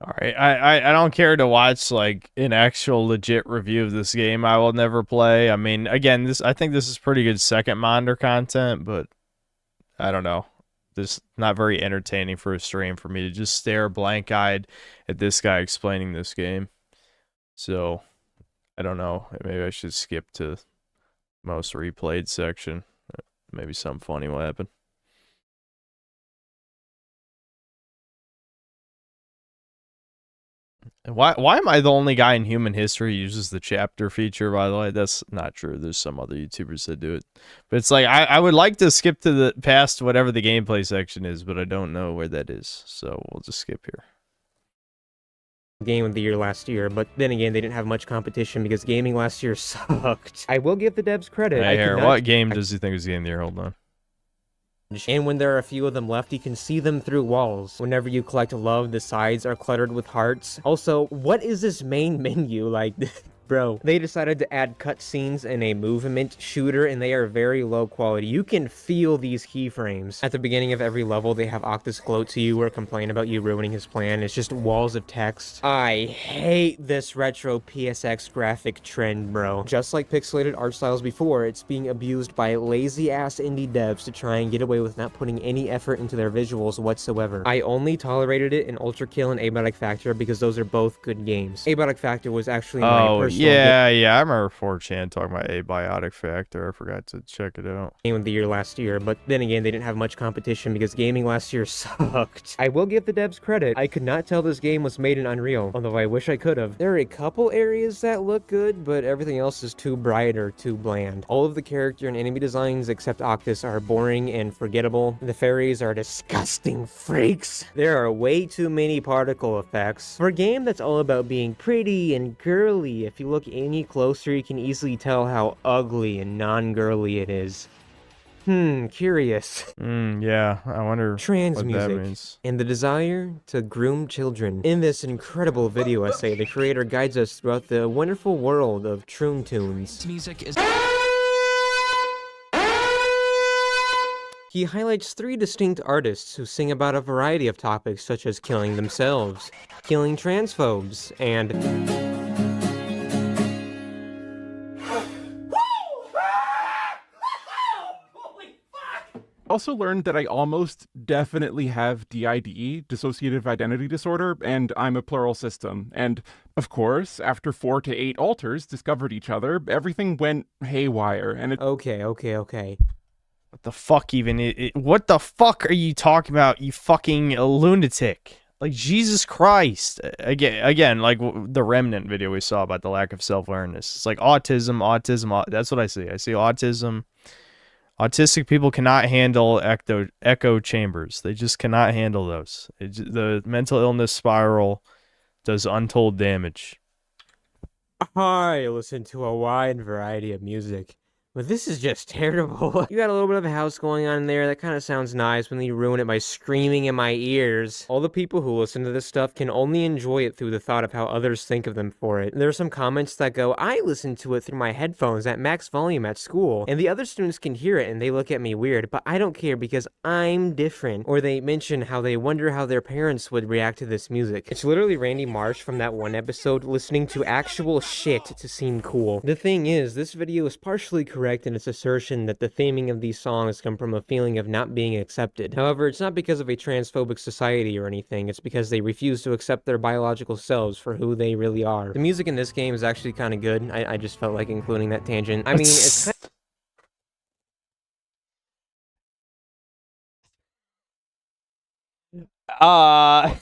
Alright, I don't care to watch, like, an actual legit review of this game. I will never play. I mean, again, I think this is pretty good second monitor content, but I don't know. This not very entertaining for a stream for me to just stare blank-eyed at this guy explaining this game. So, I don't know. Maybe I should skip to most replayed section. Maybe something funny will happen. Why am I the only guy in human history who uses the chapter feature, by the way? That's not true. There's some other YouTubers that do it. But it's like, I would like to skip to the past whatever the gameplay section is, but I don't know where that is. So we'll just skip here. Game of the year last year, but then again, they didn't have much competition because gaming last year sucked. I will give the devs credit. Hey, here, what game does he think is game of the year? Hold on. And when there are a few of them left, you can see them through walls. Whenever you collect love, the sides are cluttered with hearts. Also, what is this main menu like? Bro, they decided to add cutscenes in a movement shooter, and they are very low quality. You can feel these keyframes. At the beginning of every level, they have Octus gloat to you or complain about you ruining his plan. It's just walls of text. I hate this retro PSX graphic trend, bro. Just like pixelated art styles before, it's being abused by lazy-ass indie devs to try and get away with not putting any effort into their visuals whatsoever. I only tolerated it in Ultra Kill and Abiotic Factor because those are both good games. Abiotic Factor was actually my personal Yeah, I remember 4chan talking about Abiotic Factor. I forgot to check it out. Game of the year last year, but then again, they didn't have much competition because gaming last year sucked. I will give the devs credit. I could not tell this game was made in Unreal, although I wish I could have. There are a couple areas that look good, but everything else is too bright or too bland. All of the character and enemy designs except Octus are boring and forgettable. The fairies are disgusting freaks. There are way too many particle effects. For a game that's all about being pretty and girly, if you look any closer, you can easily tell how ugly and non-girly it is. Curious. Yeah, I wonder Trans what music that means. and the desire to groom children. In this incredible video essay, the creator guides us throughout the wonderful world of Troon Tunes. Music is... He highlights 3 distinct artists who sing about a variety of topics such as killing themselves, killing transphobes, and... Also learned that I almost definitely have DID, dissociative identity disorder, and I'm a plural system. And, of course, after 4 to 8 alters discovered each other, everything went haywire, and it... Okay. What the fuck even? What the fuck are you talking about, you fucking lunatic? Like, Jesus Christ. Again, like the Remnant video we saw about the lack of self-awareness. It's like autism. That's what I see. I see autism. Autistic people cannot handle echo chambers. They just cannot handle those. The mental illness spiral does untold damage. I listen to a wide variety of music, but this is just terrible. You got a little bit of a house going on there. That kind of sounds nice, when you ruin it by screaming in my ears. All the people who listen to this stuff can only enjoy it through the thought of how others think of them for it. There are some comments that go, I listen to it through my headphones at max volume at school, and the other students can hear it and they look at me weird, but I don't care because I'm different. Or they mention how they wonder how their parents would react to this music. It's literally Randy Marsh from that one episode listening to actual shit to seem cool. The thing is, this video is partially correct in its assertion that the theming of these songs come from a feeling of not being accepted. However, it's not because of a transphobic society or anything, it's because they refuse to accept their biological selves for who they really are. The music in this game is actually kind of good. I just felt like including that tangent. I mean, it's kind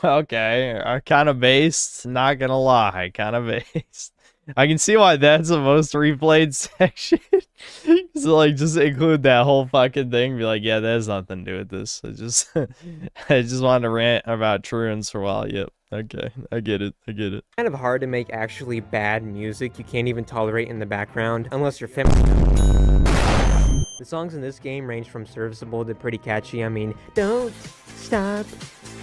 Okay, kind of based, not gonna lie, kind of based. I can see why that's the most replayed section. So like, just include that whole fucking thing. Be like, yeah, that has nothing to do with this. I just wanted to rant about truants for a while. Yep. Okay, I get it. kind of hard to make actually bad music you can't even tolerate in the background, unless you're feminine. The songs in this game range from serviceable to pretty catchy. I mean, don't stop,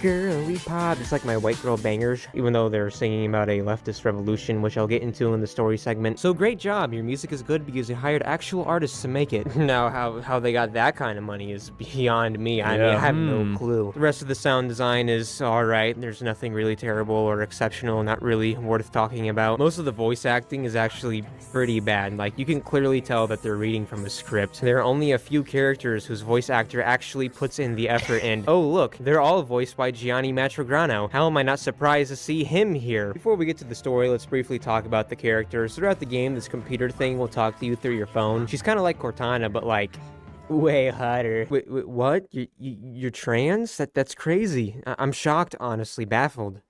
girly pop. It's like my white girl bangers, even though they're singing about a leftist revolution, which I'll get into in the story segment. So great job, your music is good because you hired actual artists to make it. Now, how they got that kind of money is beyond me. I mean, I have no clue. The rest of the sound design is alright. There's nothing really terrible or exceptional, not really worth talking about. Most of the voice acting is actually pretty bad. Like, you can clearly tell that they're reading from a script. There are only a few characters whose voice actor actually puts in the effort, and oh look, they're all voiced by Gianni Matrograno. How am I not surprised to see him here? Before we get to the story, let's briefly talk about the characters. Throughout the game, this computer thing will talk to you through your phone. She's kind of like Cortana, but like, way hotter. Wait, what? You're trans? That's crazy. I'm shocked, honestly, baffled.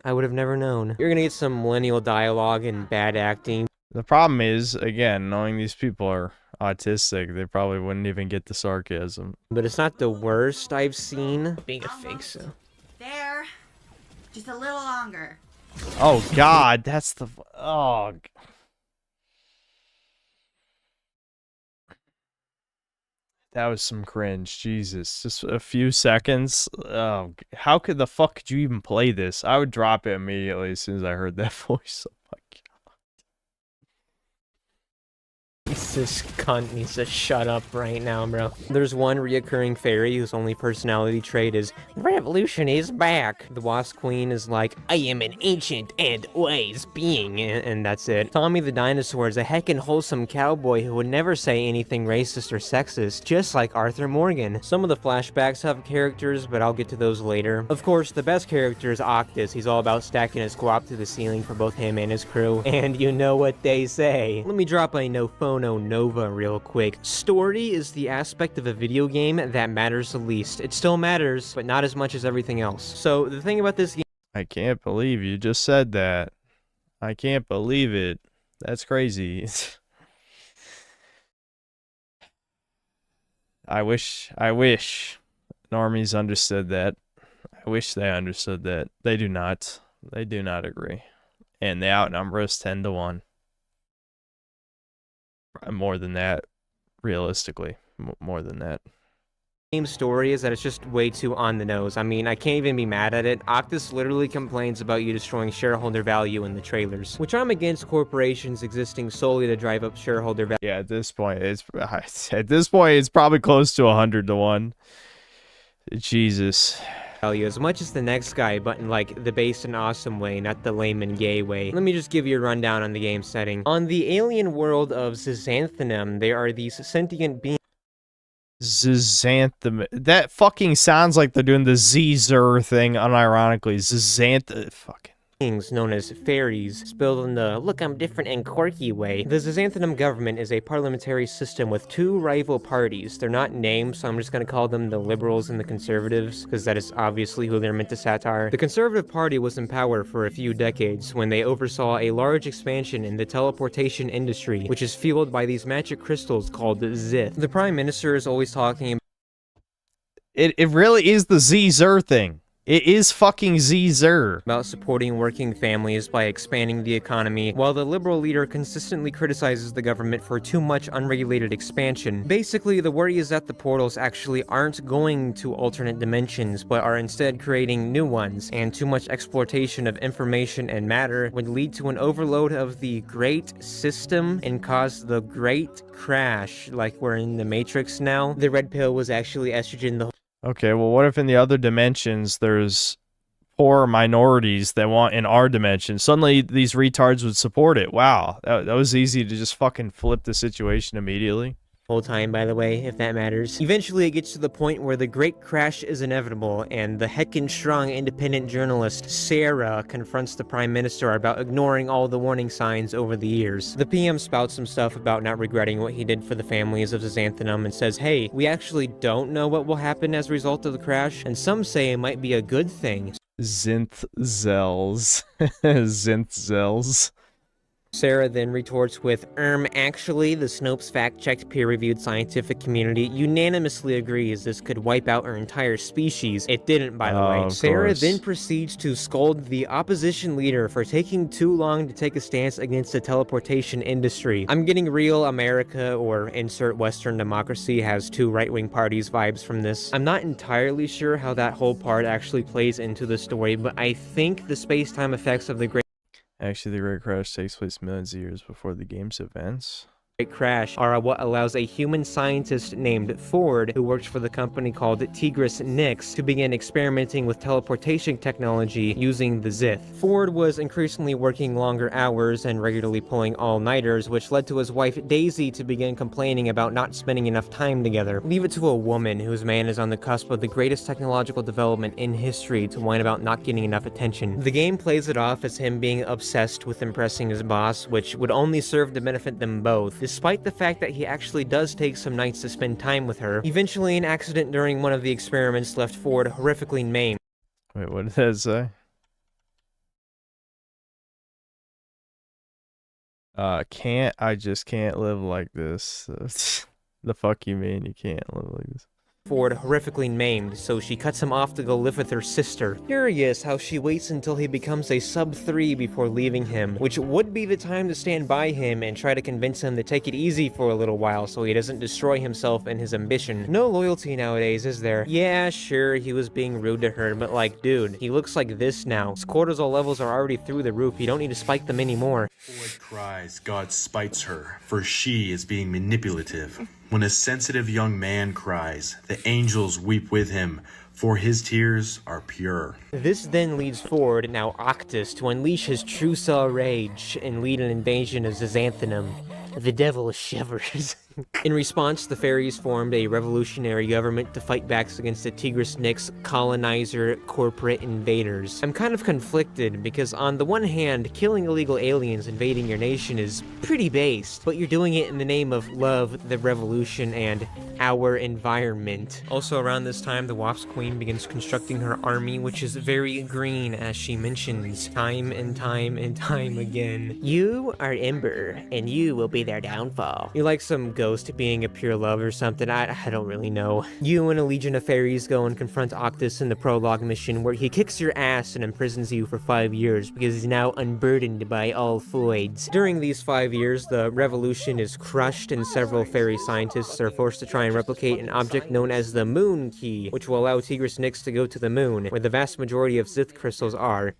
I would have never known. You're gonna get some millennial dialogue and bad acting. The problem is, again, knowing these people are autistic, they probably wouldn't even get the sarcasm. But it's not the worst I've seen. Being a fake, so. There. Just a little longer. Oh God, that's the. Oh. That was some cringe. Jesus, just a few seconds. Oh, how could the fuck could you even play this? I would drop it immediately as soon as I heard that voice. Oh my God. This cunt needs to shut up right now, bro. There's one reoccurring fairy whose only personality trait is revolution is back. The Wasp Queen is like, I am an ancient and wise being, and that's it. Tommy the Dinosaur is a heckin' wholesome cowboy who would never say anything racist or sexist, just like Arthur Morgan. Some of the flashbacks have characters, but I'll get to those later. Of course, the best character is Octus. He's all about stacking his guap to the ceiling for both him and his crew. And you know what they say. Let me drop a no phono nova real quick. Story is the aspect of a video game that matters the least. It still matters, but not as much as everything else. So the thing about this game... I can't believe you just said that. I can't believe it. That's crazy. I wish normies understood that. I wish they understood that. They do not. They do not agree. And they outnumber us 10 to 1. More than that, realistically. More than that. Game story is that it's just way too on the nose. I mean, I can't even be mad at it. Octus literally complains about you destroying shareholder value in the trailers, which I'm against corporations existing solely to drive up shareholder value. Yeah, at this point it's probably close to 100 to 1. Jesus. As much as the next guy, but in like the based and awesome way, not the lame and gay way. Let me just give you a rundown on the game setting. On the alien world of Xanthonum, there are these sentient beings. Xanthum. That fucking sounds like they're doing the Z-Zer thing unironically. Fucking known as fairies, spelled in the look I'm different and quirky way. The Xanthonum government is a parliamentary system with two rival parties. They're not named, so I'm just going to call them the liberals and the conservatives, because that is obviously who they're meant to satire. The conservative party was in power for a few decades when they oversaw a large expansion in the teleportation industry, which is fueled by these magic crystals called Zith. The prime minister is always talking It really is the Z-Zer thing. It is fucking Z-Zer. About supporting working families by expanding the economy, while the liberal leader consistently criticizes the government for too much unregulated expansion. Basically, the worry is that the portals actually aren't going to alternate dimensions, but are instead creating new ones, and too much exploitation of information and matter would lead to an overload of the great system and cause the great crash, like we're in the Matrix now. The red pill was actually estrogen. Okay, well, what if in the other dimensions there's poor minorities that want in our dimension? Suddenly, these retards would support it. Wow, that was easy to just fucking flip the situation immediately. Whole time, by the way, if that matters. Eventually, it gets to the point where the great crash is inevitable, and the heckin' strong independent journalist, Sarah, confronts the Prime Minister about ignoring all the warning signs over the years. The PM spouts some stuff about not regretting what he did for the families of Xanthonum and says, hey, we actually don't know what will happen as a result of the crash, and some say it might be a good thing. Zinthzels. Zinthzels. Sarah then retorts with, actually, the Snopes fact-checked peer-reviewed scientific community unanimously agrees this could wipe out our entire species. It didn't, by the way. Sarah then proceeds to scold the opposition leader for taking too long to take a stance against the teleportation industry. I'm getting real America, or insert Western democracy, has two right-wing parties vibes from this. I'm not entirely sure how that whole part actually plays into the story, but I think the space-time effects of the Great Actually, the Great Crash takes place millions of years before the game's events. Crash are what allows a human scientist named Ford, who works for the company called Tigris Nix, to begin experimenting with teleportation technology using the Zith. Ford was increasingly working longer hours and regularly pulling all-nighters, which led to his wife Daisy to begin complaining about not spending enough time together. Leave it to a woman whose man is on the cusp of the greatest technological development in history to whine about not getting enough attention. The game plays it off as him being obsessed with impressing his boss, which would only serve to benefit them both, despite the fact that he actually does take some nights to spend time with her. Eventually, an accident during one of the experiments left Ford horrifically maimed. Wait, what did that say? I just can't live like this. The fuck you mean you can't live like this? Ford horrifically maimed, so she cuts him off to go live with her sister. Curious how she waits until he becomes a sub-3 before leaving him, which would be the time to stand by him and try to convince him to take it easy for a little while so he doesn't destroy himself and his ambition. No loyalty nowadays, is there? Yeah, sure, he was being rude to her, but like, dude, he looks like this now. His cortisol levels are already through the roof, you don't need to spike them anymore. Ford cries God spites her, for she is being manipulative. When a sensitive young man cries, the angels weep with him, for his tears are pure. This then leads Ford, now Octus, to unleash his true Saw rage and lead an invasion of Xanthonum. The devil shivers. In response, the fairies formed a revolutionary government to fight back against the Tigris Nix colonizer corporate invaders. I'm kind of conflicted because on the one hand, killing illegal aliens invading your nation is pretty based, but you're doing it in the name of love, the revolution, and our environment. Also around this time, the Wasp Queen begins constructing her army, which is very green as she mentions time and time and time again. You are Ember, and you will be their downfall. You're like some ghost being a pure love or something, I don't really know. You and a legion of fairies go and confront Octus in the prologue mission where he kicks your ass and imprisons you for 5 years because he's now unburdened by all voids. During these 5 years, the revolution is crushed and several fairy scientists are forced to try and replicate an object known as the Moon Key, which will allow Tigris Nix to go to the moon, where the vast majority of Zith crystals are.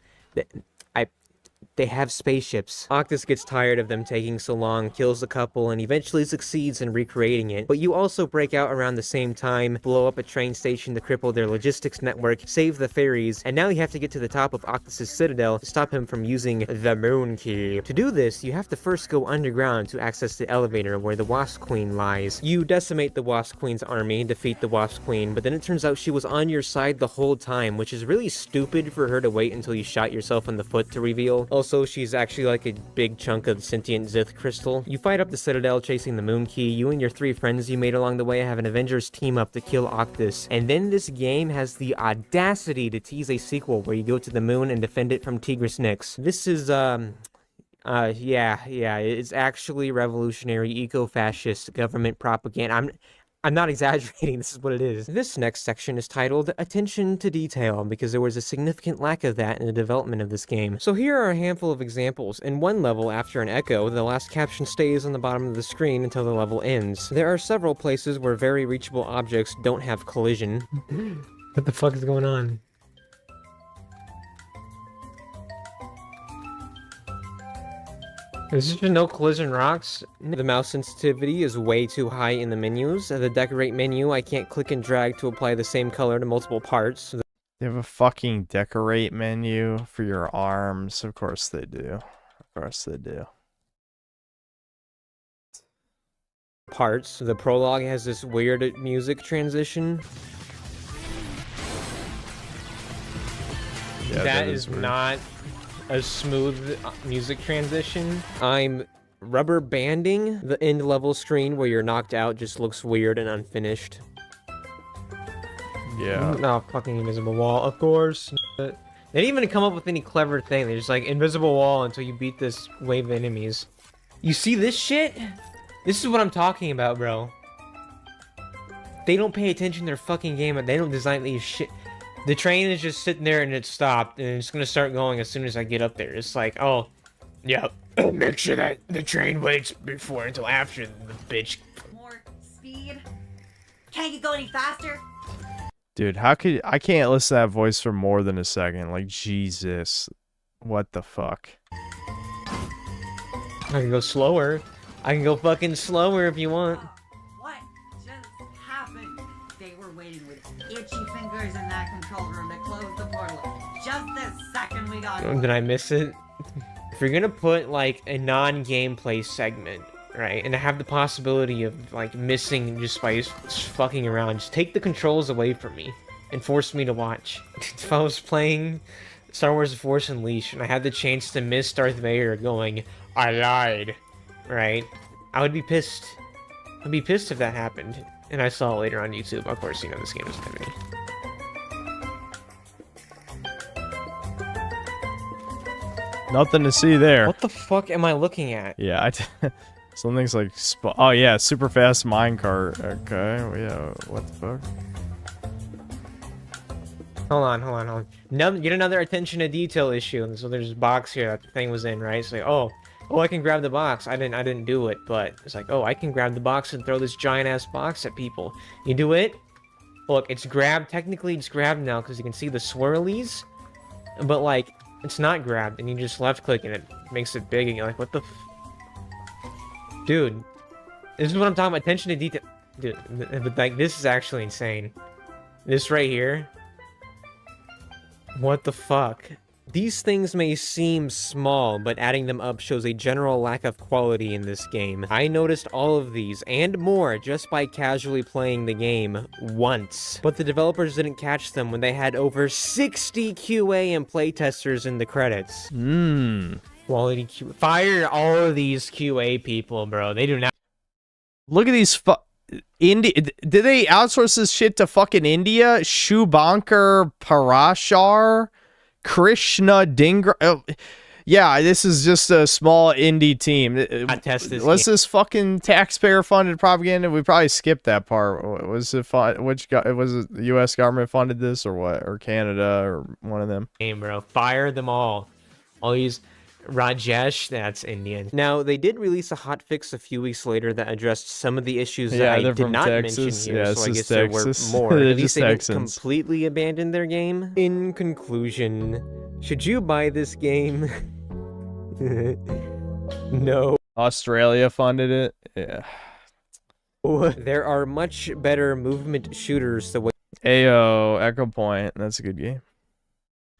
They have spaceships. Octus gets tired of them taking so long, kills the couple, and eventually succeeds in recreating it. But you also break out around the same time, blow up a train station to cripple their logistics network, save the fairies, and now you have to get to the top of Octus's citadel to stop him from using the Moon Key. To do this, you have to first go underground to access the elevator where the Wasp Queen lies. You decimate the Wasp Queen's army, defeat the Wasp Queen, but then it turns out she was on your side the whole time, which is really stupid for her to wait until you shot yourself in the foot to reveal. Also, she's actually like a big chunk of sentient Zith crystal. You fight up the citadel chasing the Moon Key. You and your 3 friends you made along the way have an Avengers team up to kill Octus. And then this game has the audacity to tease a sequel where you go to the moon and defend it from Tigris Nix. This is, it's actually revolutionary eco-fascist government propaganda. I'm not exaggerating, this is what it is. This next section is titled Attention to Detail, because there was a significant lack of that in the development of this game. So here are a handful of examples. In one level, after an echo, the last caption stays on the bottom of the screen until the level ends. There are several places where very reachable objects don't have collision. What the fuck is going on? There's just no collision rocks. The mouse sensitivity is way too high in the menus. The decorate menu, I can't click and drag to apply the same color to multiple parts. They have a fucking decorate menu for your arms. Of course they do. Of course they do. Parts. The prologue has this weird music transition. Yeah, that is not a smooth music transition. I'm rubber banding the end level screen where you're knocked out just looks weird and unfinished. Yeah. No, fucking invisible wall, of course. They didn't even come up with any clever thing. They're just like, invisible wall until you beat this wave of enemies. You see this shit? This is what I'm talking about, bro. They don't pay attention to their fucking game, and they don't design these shit. The train is just sitting there and it stopped, and it's gonna start going as soon as I get up there. It's like, oh, yeah, make sure that the train waits until after the bitch. More speed? Can't you go any faster? Dude, I can't listen to that voice for more than a second. Like, Jesus. What the fuck? I can go slower. I can go fucking slower if you want. What just happened? They were waiting with itchy fingers in that control room to close the portal. Just the second we got Did I miss it? If you're gonna put like a non-gameplay segment, right, and have the possibility of like missing just by just fucking around, just take the controls away from me and force me to watch. If I was playing Star Wars The Force Unleashed and I had the chance to miss Darth Vader going, I lied, right, I would be pissed. I'd be pissed if that happened. And I saw it later on YouTube. Of course, you know this game doesn't have any. Nothing to see there. What the fuck am I looking at? Yeah, Something's like oh yeah, super fast minecart. Okay, yeah. What the fuck? Hold on. Get another attention to detail issue. And so there's a box here that the thing was in, right? It's like, oh, I can grab the box. I didn't do it, but it's like, oh, I can grab the box and throw this giant ass box at people. You do it. Look, it's grabbed. Technically, it's grabbed now because you can see the swirlies, but like, it's not grabbed, and you just left click and it makes it big, and you're like, what the? Dude, this is what I'm talking about. Attention to detail, dude. But like, this is actually insane. This right here. What the fuck? These things may seem small, but adding them up shows a general lack of quality in this game. I noticed all of these, and more, just by casually playing the game once. But the developers didn't catch them when they had over 60 QA and playtesters in the credits. Quality QA. Fire all of these QA people, bro. They do not... Look at these India. Did they outsource this shit to fucking India? Shubhankar Parashar? Krishna Dingra. Oh, yeah, this is just a small indie team. Was this fucking taxpayer-funded propaganda? We probably skipped that part. Was it which guy? Was it the U.S. government funded this or what? Or Canada or one of them? Game, bro. Fire them all. All these. Rajesh, that's Indian. Now, they did release a hotfix a few weeks later that addressed some of the issues that I did not mention here, so I guess there were more. At least they didn't completely abandon their game. In conclusion, should you buy this game? No. Australia funded it? Yeah. There are much better movement shooters the way Ayo, Echo Point, that's a good game.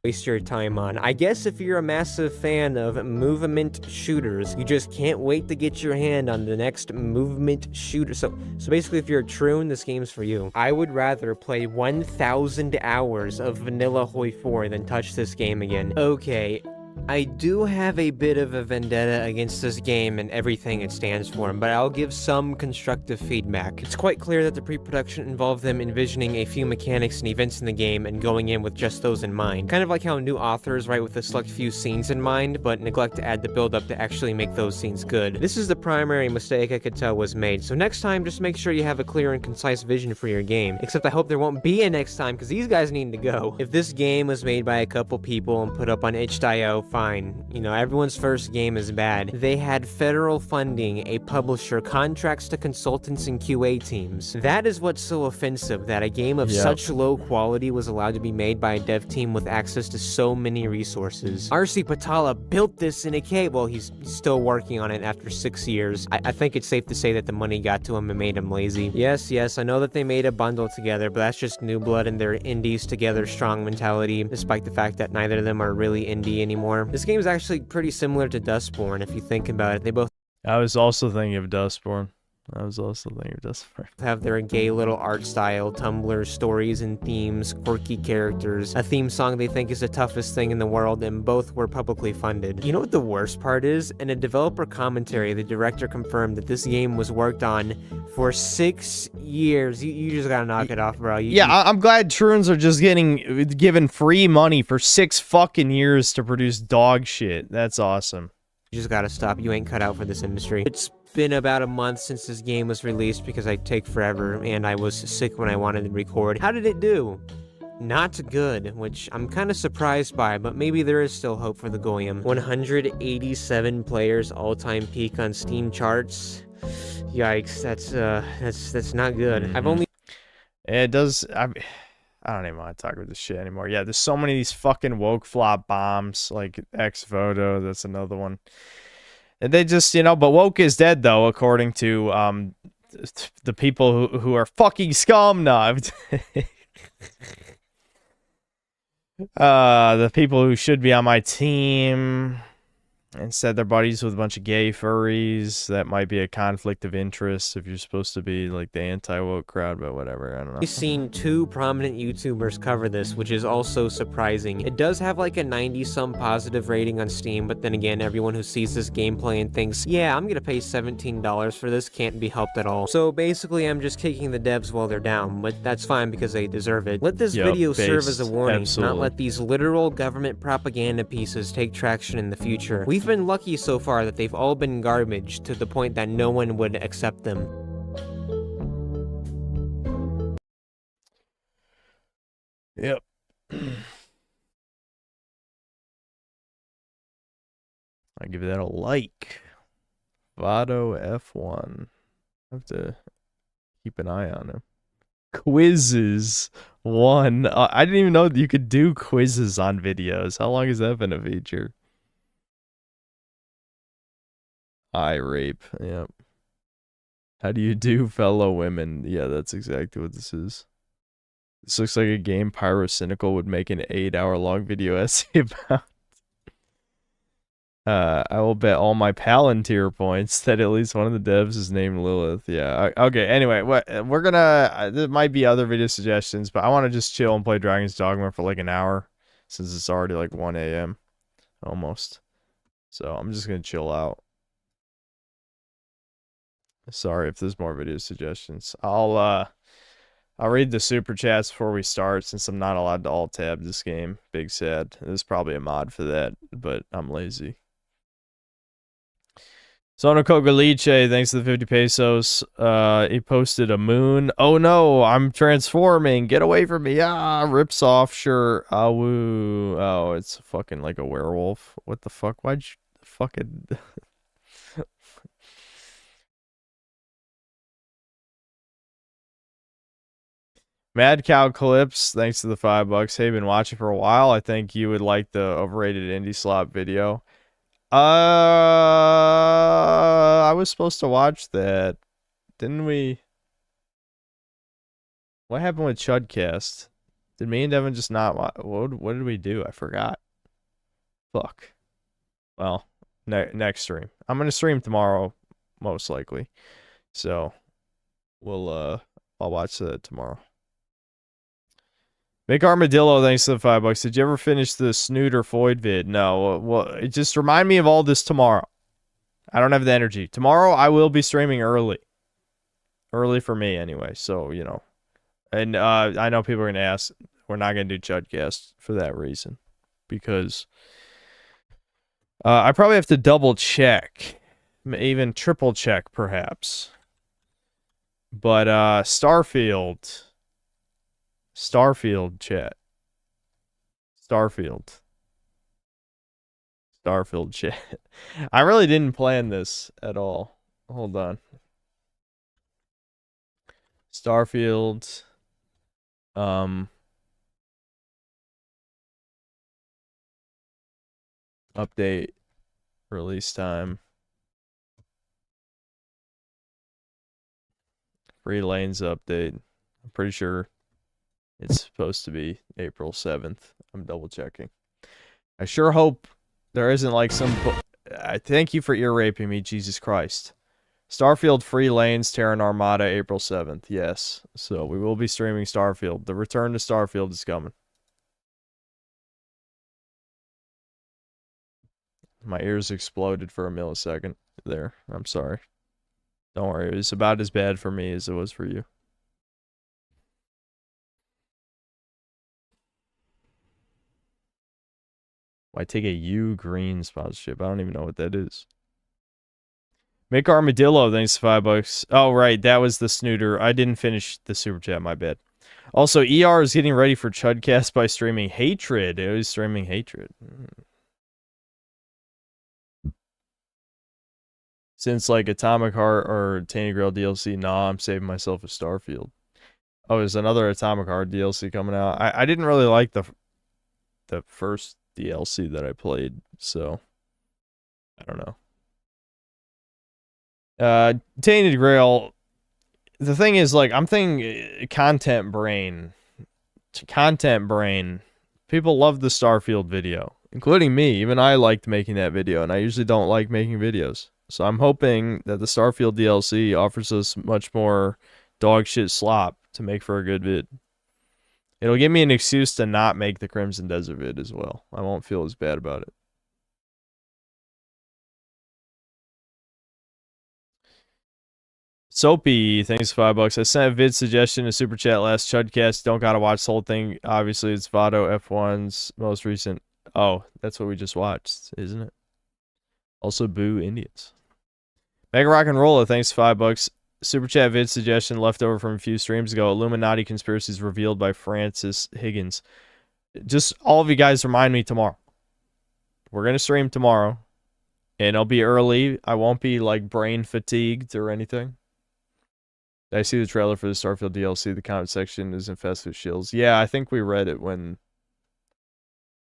Waste your time on. I guess if you're a massive fan of movement shooters, you just can't wait to get your hand on the next movement shooter. So basically, if you're a troon, this game's for you. I would rather play 1,000 hours of Vanilla Hoi 4 than touch this game again. Okay, I do have a bit of a vendetta against this game and everything it stands for, but I'll give some constructive feedback. It's quite clear that the pre-production involved them envisioning a few mechanics and events in the game and going in with just those in mind. Kind of like how new authors write with a select few scenes in mind, but neglect to add the build-up to actually make those scenes good. This is the primary mistake I could tell was made, so next time just make sure you have a clear and concise vision for your game. Except I hope there won't be a next time, because these guys need to go. If this game was made by a couple people and put up on itch.io, fine. You know, everyone's first game is bad. They had federal funding, a publisher, contracts to consultants and QA teams. That is what's so offensive, that a game of such low quality was allowed to be made by a dev team with access to so many resources. RC Patala built this in a cave. Well, he's still working on it after 6 years. I think it's safe to say that the money got to him and made him lazy. Yes, I know that they made a bundle together, but that's just New Blood and their indies together strong mentality, despite the fact that neither of them are really indie anymore. This game is actually pretty similar to Dustborn if you think about it. They both I was also thinking of Dustborn. Have their gay little art style, Tumblr stories and themes, quirky characters, a theme song they think is the toughest thing in the world, and both were publicly funded. You know what the worst part is? In a developer commentary, the director confirmed that this game was worked on for 6 years. You just gotta knock it off, bro. I'm glad Troons are just getting given free money for 6 fucking years to produce dog shit. That's awesome. You just gotta stop. You ain't cut out for this industry. It's been about a month since this game was released because I take forever and I was sick when I wanted to record. How did it do? Not good, which I'm kind of surprised by, but maybe there is still hope for the Goyim. 187 players all-time peak on Steam charts. Yikes, that's not good. I've only it does I don't even want to talk about this shit anymore. Yeah, there's so many of these fucking woke flop bombs, like Ex Voto, that's another one. And they just, but woke is dead, though, according to the people who are fucking scum. No, the people who should be on my team and said they're buddies with a bunch of gay furries. That might be a conflict of interest if you're supposed to be like the anti-woke crowd, but whatever, I don't know. I've seen 2 prominent YouTubers cover this, which is also surprising. It does have like a 90-some positive rating on Steam, but then again, everyone who sees this gameplay and thinks, yeah, I'm gonna pay $17 for this can't be helped at all. So basically, I'm just kicking the devs while they're down, but that's fine because they deserve it. Let this video serve as a warning, not let these literal government propaganda pieces take traction in the future. We've He's been lucky so far that they've all been garbage to the point that no one would accept them. Yep. I give that a like. Vado F1. I have to keep an eye on him. Quizzes 1. I didn't even know that you could do quizzes on videos. How long has that been a feature? Eye rape. Yep. How do you do, fellow women? Yeah, that's exactly what this is. This looks like a game Pyrocynical would make an 8-hour-long video essay about. I will bet all my Palantir points that at least one of the devs is named Lilith. Yeah. Okay. Anyway, we're gonna. There might be other video suggestions, but I want to just chill and play Dragon's Dogma for like an hour, since it's already like 1 a.m. almost. So I'm just gonna chill out. Sorry if there's more video suggestions. I'll read the super chats before we start, since I'm not allowed to alt tab this game. Big sad. There's probably a mod for that, but I'm lazy. Sono Cogaliche, thanks to the 50 pesos. He posted a moon. Oh no, I'm transforming. Get away from me. Ah, rips off. Sure. Ah, woo. Oh, it's fucking like a werewolf. What the fuck? Why'd you fucking... Mad Cow Clips, thanks to the $5. Hey, been watching for a while. I think you would like the overrated indie slop video. I was supposed to watch that. Didn't we? What happened with Chudcast? Did me and Devin just not watch? What did we do? I forgot. Fuck. Well, next stream. I'm going to stream tomorrow, most likely. So, I'll watch that tomorrow. Make Armadillo, thanks to the $5. Did you ever finish the Snooter Floyd vid? No. Well, just remind me of all this tomorrow. I don't have the energy. Tomorrow, I will be streaming early. Early for me, anyway. So, you know. And I know people are going to ask. We're not going to do Chudcast for that reason. Because I probably have to double check. Even triple check, perhaps. But Starfield, chat. Starfield chat. I really didn't plan this at all. Hold on. Starfield. Update. Release time. Free lanes update. I'm pretty sure it's supposed to be April 7th. I'm double checking. I sure hope there isn't like some... I thank you for ear raping me, Jesus Christ. Starfield free lanes, Terran Armada, April 7th. Yes. So we will be streaming Starfield. The return to Starfield is coming. My ears exploded for a millisecond there. I'm sorry. Don't worry. It was about as bad for me as it was for you. Why take a U Green sponsorship? I don't even know what that is. Make Armadillo, thanks to $5. Oh, right. That was the snooter. I didn't finish the super chat. My bad. Also, ER is getting ready for Chudcast by streaming Hatred. It was streaming Hatred. Since like Atomic Heart or Tainted Grail DLC, nah, I'm saving myself a Starfield. Oh, there's another Atomic Heart DLC coming out. I didn't really like the first DLC that I played, so I don't know. Tainted Grail. The thing is, like, I'm thinking content brain. People love the Starfield video, including me. Even I liked making that video, and I usually don't like making videos. So I'm hoping that the Starfield DLC offers us much more dog shit slop to make for a good vid. It'll give me an excuse to not make the Crimson Desert vid as well. I won't feel as bad about it. Soapy, thanks for $5. I sent a vid suggestion to Super Chat last Chudcast. Don't gotta watch the whole thing. Obviously, it's Vado F1's most recent. Oh, that's what we just watched, isn't it? Also, boo Indians. Mega Rock and Rolla, thanks $5. Super chat vid suggestion left over from a few streams ago. Illuminati conspiracies revealed by Francis Higgins. Just all of you guys remind me tomorrow. We're going to stream tomorrow. And it'll be early. I won't be like brain fatigued or anything. Did I see the trailer for the Starfield DLC? The comment section is infested with shills. Yeah, I think we read it when...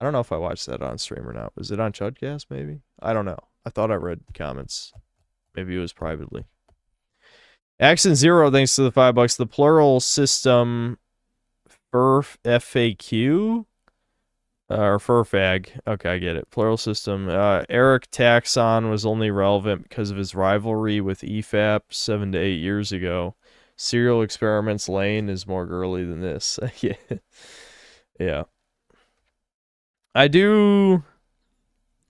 I don't know if I watched that on stream or not. Was it on Chudcast, maybe? I don't know. I thought I read comments. Maybe it was privately. Accent Zero, thanks to the $5. The plural system FAQ? Or FurFag. Okay, I get it. Plural system. Eric Taxon was only relevant because of his rivalry with EFAP 7 to 8 years ago. Serial Experiments Lane is more girly than this. Yeah. Yeah. I do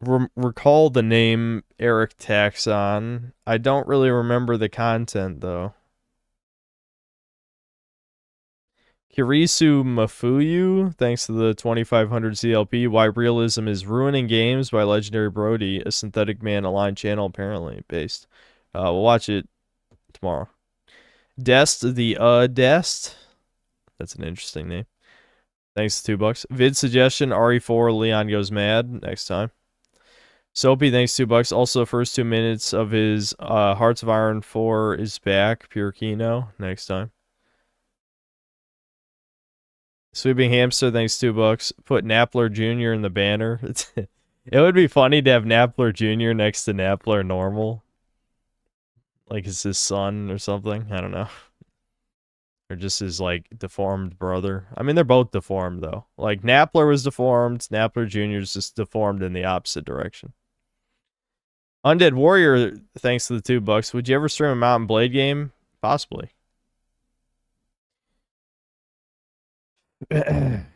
recall the name Eric Taxon. I don't really remember the content, though. Kirisu Mafuyu, thanks to the 2500 CLP. Why Realism is Ruining Games by Legendary Brody, a Synthetic Man aligned channel, apparently, based. We'll watch it tomorrow. Dest, the Dest. That's an interesting name. Thanks to $2. Vid suggestion, RE4, Leon Goes Mad, next time. Soapy, thanks $2. Also, first 2 minutes of his Hearts of Iron 4 is back, Pure Kino, next time. Sweeping Hamster, thanks $2. Put Napler Jr. in the banner. It would be funny to have Napler Jr. next to Napler Normal. Like it's his son or something. I don't know. Or just his, like, deformed brother. I mean, they're both deformed, though. Like, Napler was deformed. Napler Jr. is just deformed in the opposite direction. Undead Warrior, thanks to the $2. Would you ever stream a Mountain Blade game? Possibly.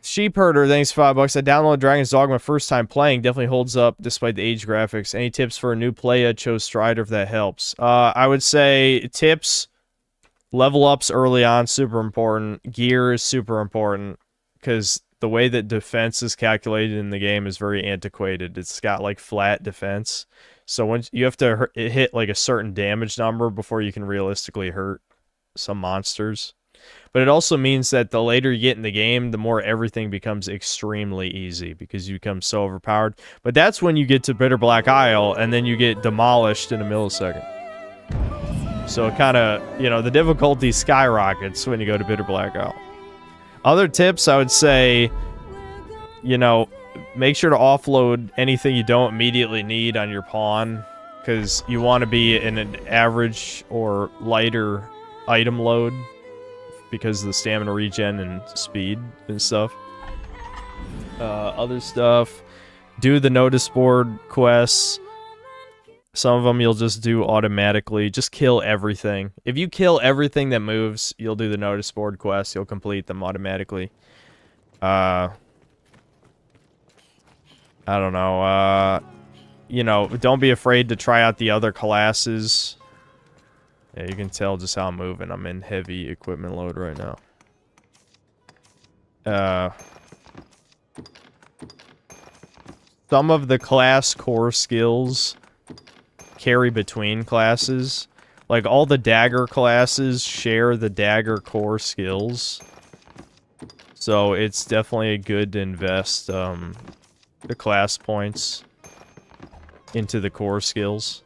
Sheep Herder, thanks $5. I downloaded Dragon's Dogma first time playing. Definitely holds up despite the age graphics. Any tips for a new player? Chose Strider if that helps. I would say tips, level ups early on, super important. Gear is super important because the way that defense is calculated in the game is very antiquated. It's got like flat defense. So once you have to hit like a certain damage number before you can realistically hurt some monsters. But it also means that the later you get in the game, the more everything becomes extremely easy because you become so overpowered. But that's when you get to Bitter Black Isle, and then you get demolished in a millisecond. So it kind of, you know, the difficulty skyrockets when you go to Bitter Black Isle. Other tips, I would say, you know, make sure to offload anything you don't immediately need on your pawn, because you want to be in an average or lighter item load because of the stamina regen and speed and stuff. Other stuff, do the notice board quests. Some of them you'll just do automatically. Just kill everything. If you kill everything that moves, you'll do the notice board quests. You'll complete them automatically. I don't know. You know, don't be afraid to try out the other classes. Yeah, you can tell just how I'm moving. I'm in heavy equipment load right now. Some of the class core skills carry between classes. Like, all the dagger classes share the dagger core skills. So, it's definitely good to invest the class points into the core skills.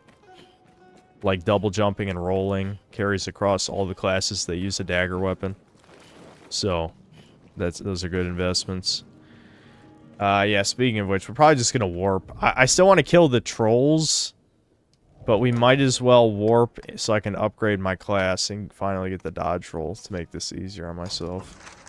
Like double jumping and rolling carries across all the classes that use a dagger weapon. So, those are good investments. Yeah, speaking of which, we're probably just gonna warp. I still want to kill the trolls, but we might as well warp so I can upgrade my class and finally get the dodge rolls to make this easier on myself.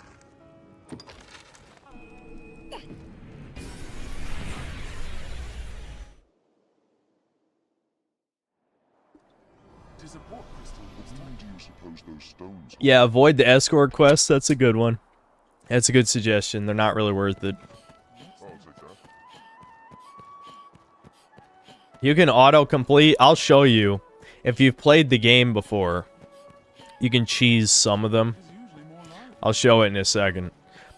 Yeah, avoid the escort quest. That's a good one. That's a good suggestion. They're not really worth it. You can auto-complete. I'll show you. If you've played the game before, you can cheese some of them. I'll show it in a second.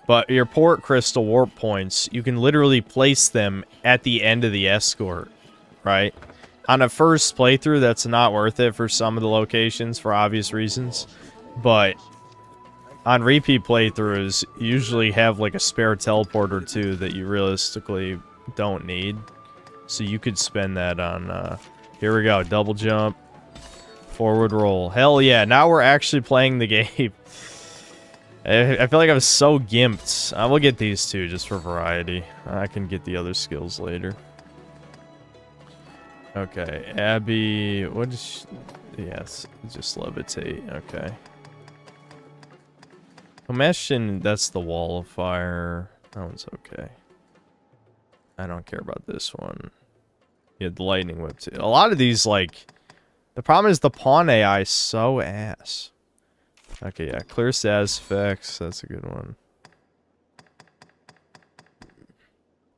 But your port crystal warp points, you can literally place them at the end of the escort, right? on a first playthrough, that's not worth it for some of the locations for obvious reasons. But on repeat playthroughs, you usually have like a spare teleport or two that you realistically don't need. So you could spend that on, here we go, double jump, forward roll. Hell yeah, now we're actually playing the game. I feel like I was so gimped. I will get these two just for variety. I can get the other skills later. Okay, Abby, what is she? Yes, just levitate, okay. Combustion, that's the wall of fire. That one's okay. I don't care about this one. Yeah, the lightning whip too. A lot of these, like, the problem is the pawn AI is so ass. Okay, yeah, clear status effects, that's a good one.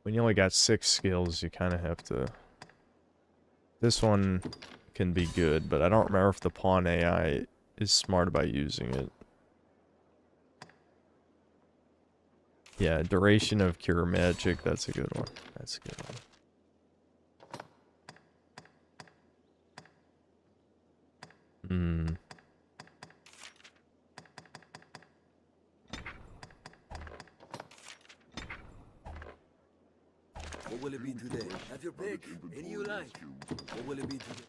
When you only got 6 skills, you kind of have to... This one can be good, but I don't remember if the pawn AI is smart about using it. Yeah, duration of cure magic, that's a good one. That's a good one. What will it be today? Have your pick. Any you like. What will it be today?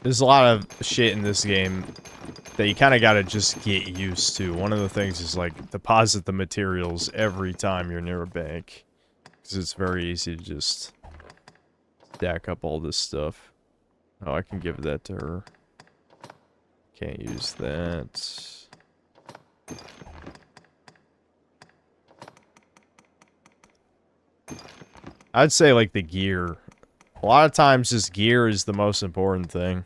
There's a lot of shit in this game that you kind of got to just get used to. One of the things is, like, deposit the materials every time you're near a bank. Because it's very easy to just stack up all this stuff. Oh, I can give that to her. Can't use that. I'd say, like, the gear. A lot of times, just gear is the most important thing.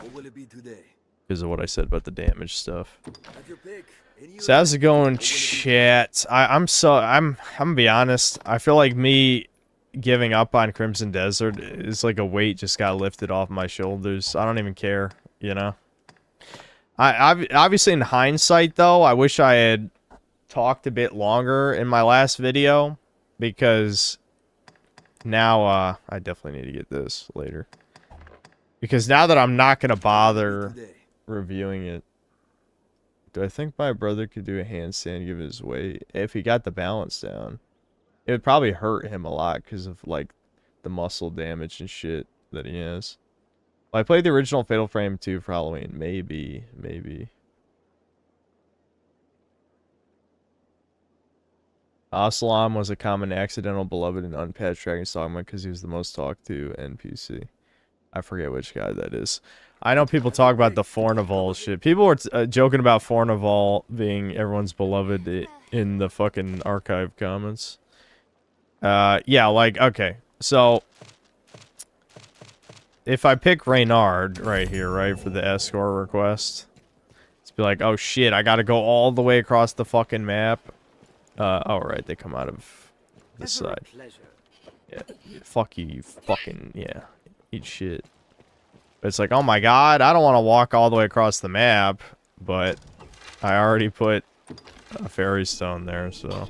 What will it be today? Because of what I said about the damage stuff. So how's it going, chat? I'm gonna be honest. I feel like me giving up on Crimson Desert is like a weight just got lifted off my shoulders. I don't even care, you know? I obviously in hindsight, though, I wish I had talked a bit longer in my last video. Because now, I definitely need to get this later. Because now that I'm not gonna bother reviewing it. Do I think my brother could do a handstand given his weight? If he got the balance down. It would probably hurt him a lot because of, like, the muscle damage and shit that he has. Well, I played the original Fatal Frame 2 for Halloween. Maybe. Assalam was a common accidental beloved in Unpatched Dragon's Dogma because he was the most talked to NPC. I forget which guy that is. I know people talk about the Fornival shit. People were joking about Fornival being everyone's beloved in the fucking archive comments. Yeah, like, okay. So, if I pick Reynard right here, right, for the escort request, it's be like, oh shit, I gotta go all the way across the fucking map. Oh, right, they come out of this side. Yeah, fuck you fucking, yeah, eat shit. But it's like, oh my god, I don't want to walk all the way across the map, but I already put a fairy stone there, so.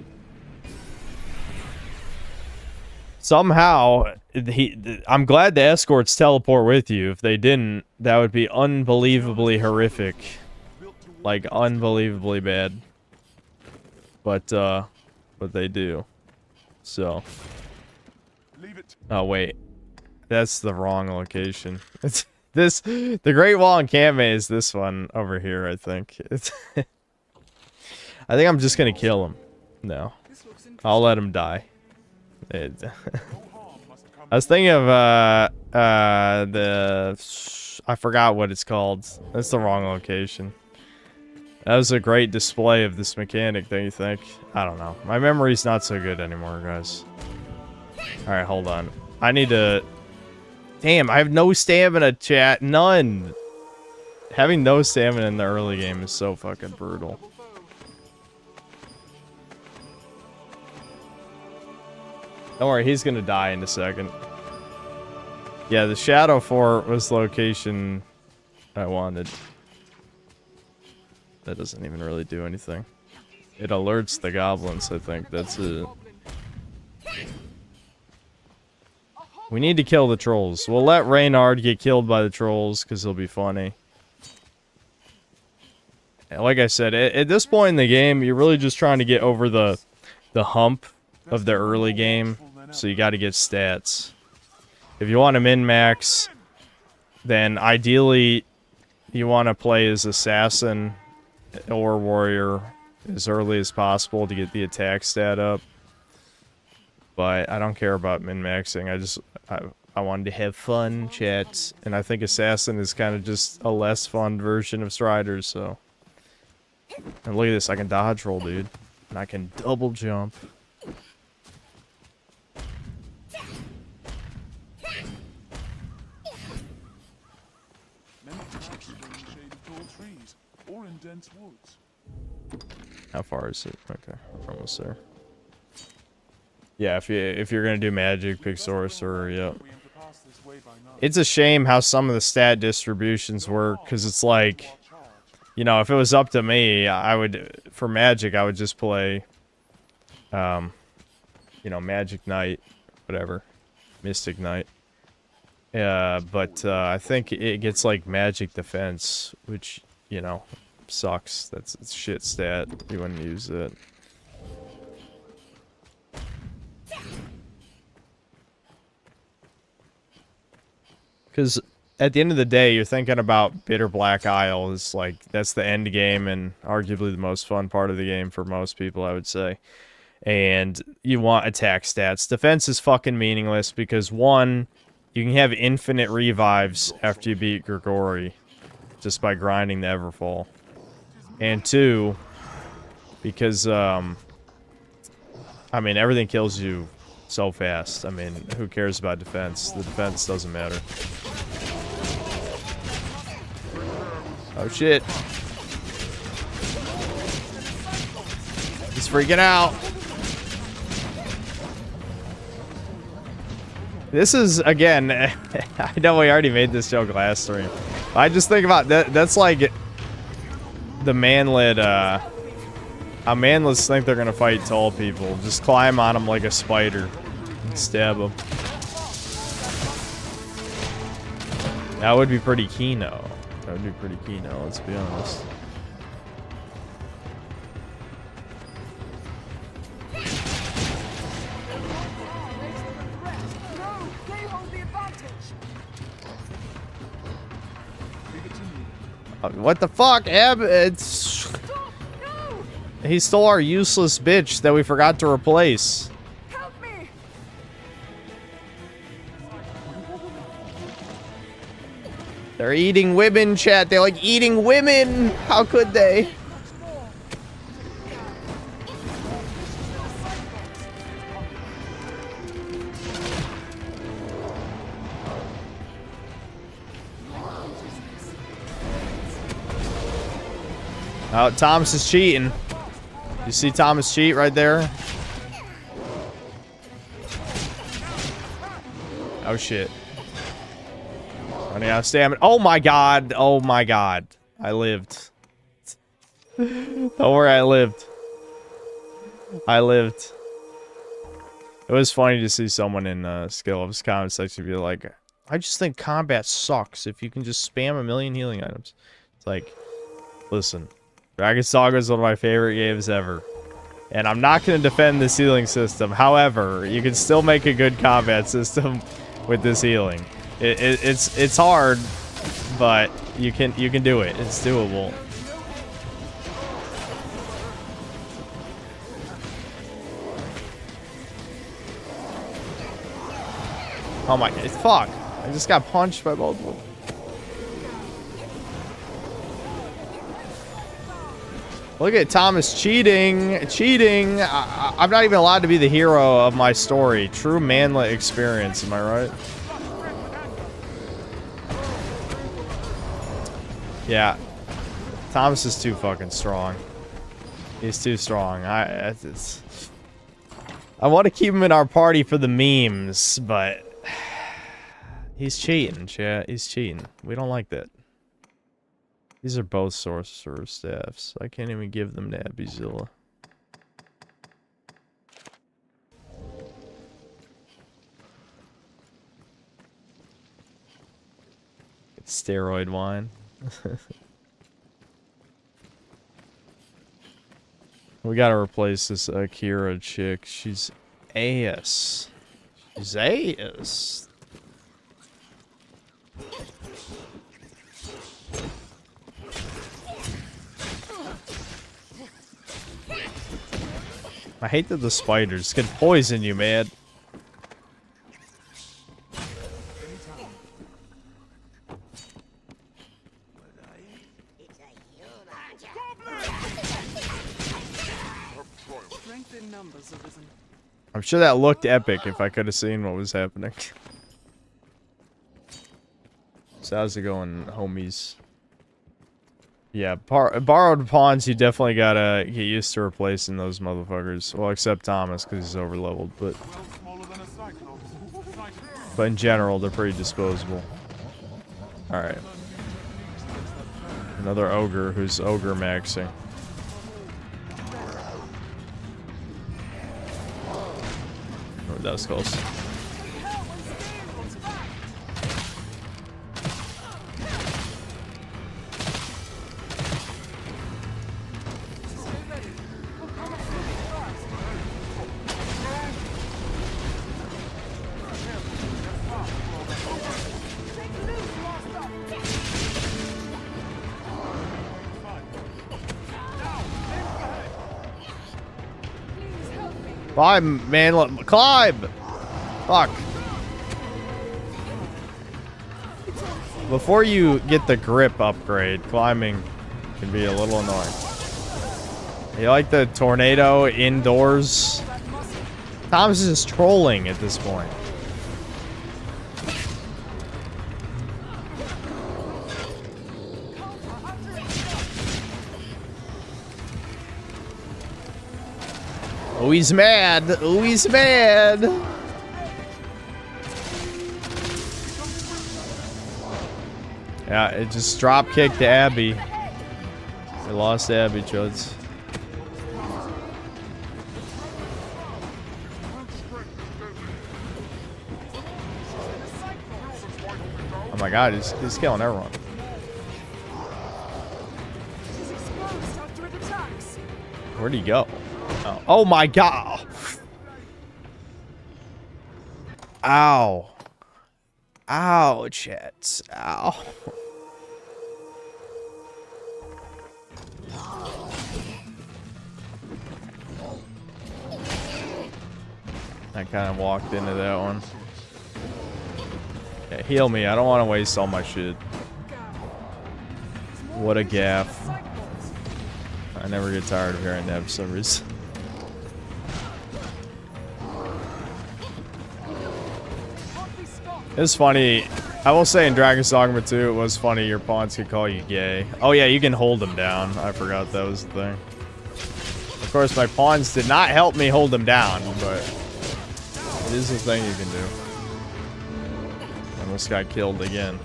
Somehow, I'm glad the escorts teleport with you. If they didn't, that would be unbelievably horrific. Like, unbelievably bad. But they do. So. Oh, wait. That's the wrong location. It's this, the Great Wall Encampment is this one over here, I think. It's I think I'm just gonna kill him. No. I'll let him die. I was thinking of, I forgot what it's called. That's the wrong location. That was a great display of this mechanic, don't you think? I don't know. My memory's not so good anymore, guys. Alright, hold on. I need to... Damn, I have no stamina, chat. None! Having no stamina in the early game is so fucking brutal. Don't worry, he's gonna die in a second. Yeah, the Shadow Fort was the location I wanted. That doesn't even really do anything. It alerts the goblins, I think. That's it. We need to kill the trolls. We'll let Reynard get killed by the trolls, because he'll be funny. Like I said, at this point in the game, you're really just trying to get over the hump of the early game. So you got to get stats. If you want to min-max, then ideally you want to play as assassin or warrior as early as possible to get the attack stat up. But I don't care about min-maxing. I wanted to have fun, chat, and I think assassin is kind of just a less fun version of Striders. So, and look at this, I can dodge roll, dude, and I can double jump. How far is it? Okay, we're almost there. Yeah, if you're gonna do magic, pick sorcerer. Yep. It's a shame how some of the stat distributions work, because it's like, you know, if it was up to me, for magic I would just play, you know, Magic Knight, whatever, Mystic Knight. But I think it gets like magic defense, which, you know, sucks. That's a shit stat. You wouldn't use it. Because at the end of the day, you're thinking about Bitter Black Isle. Is like, that's the end game and arguably the most fun part of the game for most people, I would say. And you want attack stats. Defense is fucking meaningless because, one, you can have infinite revives after you beat Grigori just by grinding the Everfall. And two, because, I mean, everything kills you so fast. I mean, who cares about defense? The defense doesn't matter. Oh shit. He's freaking out. This is, again, I know we already made this joke last stream. I just think about that. That's like the manlet, how manlets think they're gonna fight tall people. Just climb on them like a spider and stab them. That would be pretty Kino. That would be pretty Kino, let's be honest. What the fuck, Eb? It's... He stole our useless bitch that we forgot to replace. Help me. They're eating women, chat. They like eating women. How could they? Oh, Thomas is cheating. You see Thomas cheat right there? Oh shit. Running out of stamina. Oh my god. Oh my god. I lived. Don't worry, I lived. I lived. It was funny to see someone in Skill Up's comment section be like, I just think combat sucks if you can just spam a million healing items. It's like, listen. Dragon Saga is one of my favorite games ever. And I'm not going to defend this healing system. However, you can still make a good combat system with this healing. It's hard, but you can do it. It's doable. Oh my god, fuck. I just got punched by both of them. Look at Thomas cheating. Cheating. I'm not even allowed to be the hero of my story. True manlet experience, am I right? Yeah. Thomas is too fucking strong. He's too strong. I want to keep him in our party for the memes, but he's cheating, chat. He's cheating. We don't like that. These are both sorcerer staffs. I can't even give them to Abizilla. Steroid wine. We gotta replace this Akira chick. She's ass. She's ass. I hate that the spiders can poison you, man. I'm sure that looked epic if I could have seen what was happening. So how's it going, homies? Yeah, borrowed pawns, you definitely gotta get used to replacing those motherfuckers. Well, except Thomas, because he's overleveled, but in general, they're pretty disposable. Alright. Another ogre who's ogre maxing. Oh, that was close. Climb, man, climb! Fuck. Before you get the grip upgrade, climbing can be a little annoying. You like the tornado indoors? Thomas is just trolling at this point. Oh, he's mad. Oh, he's mad. Yeah, it just drop kicked Abby. They lost Abby, chuds. Oh my god, he's killing everyone. Where'd he go? Oh my god! Ow. Ow, chats. Ow. I kind of walked into that one. Yeah, heal me. I don't want to waste all my shit. What a gaff. I never get tired of hearing that for some reason. It's funny. I will say in Dragon's Dogma 2, it was funny your pawns could call you gay. Oh yeah, you can hold them down. I forgot that was the thing. Of course, my pawns did not help me hold them down, but it is a thing you can do. Almost got killed again.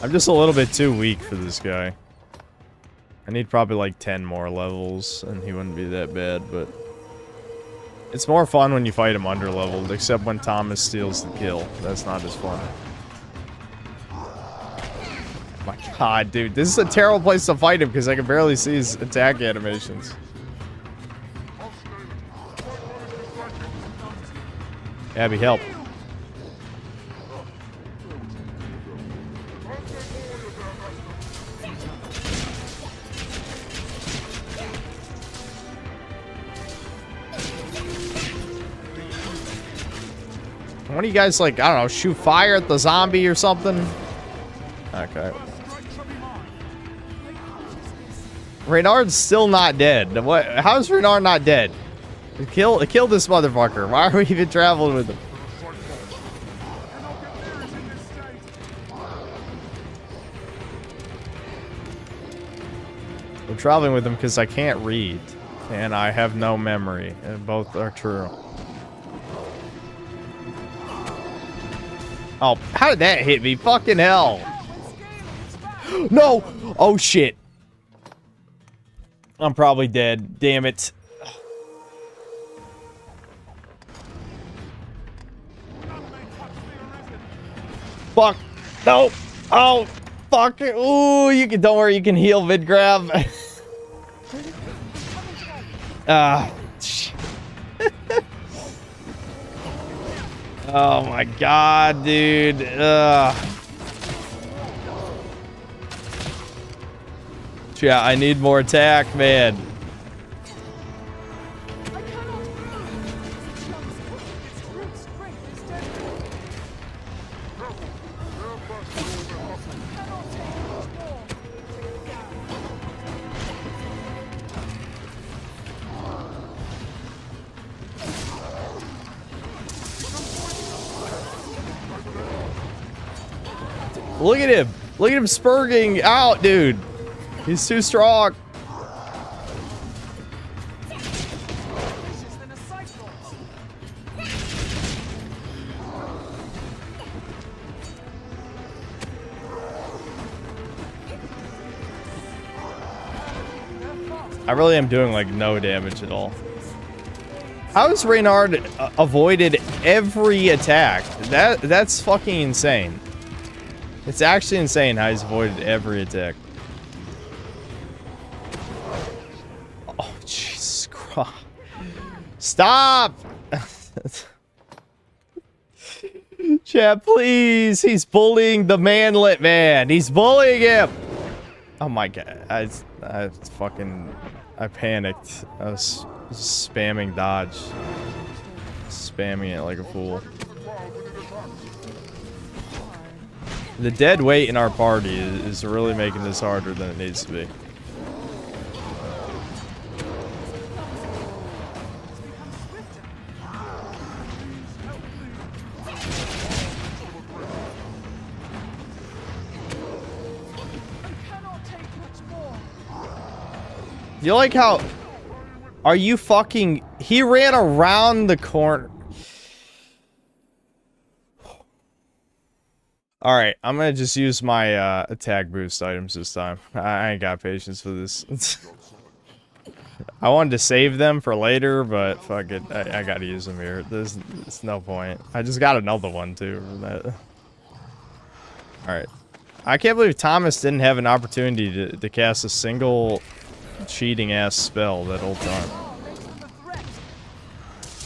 I'm just a little bit too weak for this guy. I need probably like 10 more levels, and he wouldn't be that bad, but... It's more fun when you fight him underleveled, except when Thomas steals the kill. That's not as fun. My god, dude. This is a terrible place to fight him because I can barely see his attack animations. Abby, help. One of you guys, like, I don't know, shoot fire at the zombie or something? Okay. Reynard's still not dead. What? How is Renard not dead? Kill this motherfucker. Why are we even traveling with him? We're traveling with him because I can't read. And I have no memory. And both are true. Oh, how did that hit me? Fucking hell. No! Oh, shit. I'm probably dead. Damn it. Fuck. No. Oh. fuck? Ooh, you can, don't worry, you can heal mid grab. Oh my god, dude. Yeah, I need more attack, man. Look at him. Look at him spurging out, dude. He's too strong. I really am doing like no damage at all. How has Reynard avoided every attack? That's fucking insane. It's actually insane how he's avoided every attack. Oh, Jesus Christ. Stop! Chat, please. He's bullying the manlet man. He's bullying him. Oh my god. I panicked. I was spamming dodge. Spamming it like a fool. The dead weight in our party is really making this harder than it needs to be. You like how... Are you fucking... He ran around the corner. Alright, I'm gonna just use my attack boost items this time. I ain't got patience for this. I wanted to save them for later, but fuck it. I gotta use them here. There's no point. I just got another one too. Alright. I can't believe Thomas didn't have an opportunity to cast a single cheating ass spell that whole time.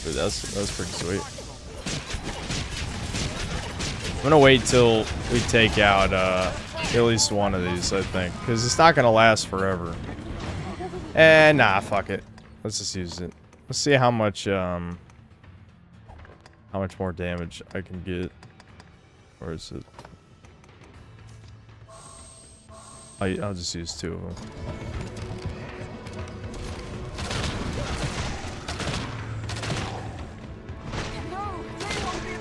Dude, that's pretty sweet. I'm gonna wait till we take out at least one of these, I think, because it's not gonna last forever. And nah, fuck it. Let's just use it. Let's see how much more damage I can get. Where is it? I'll just use 2 of them.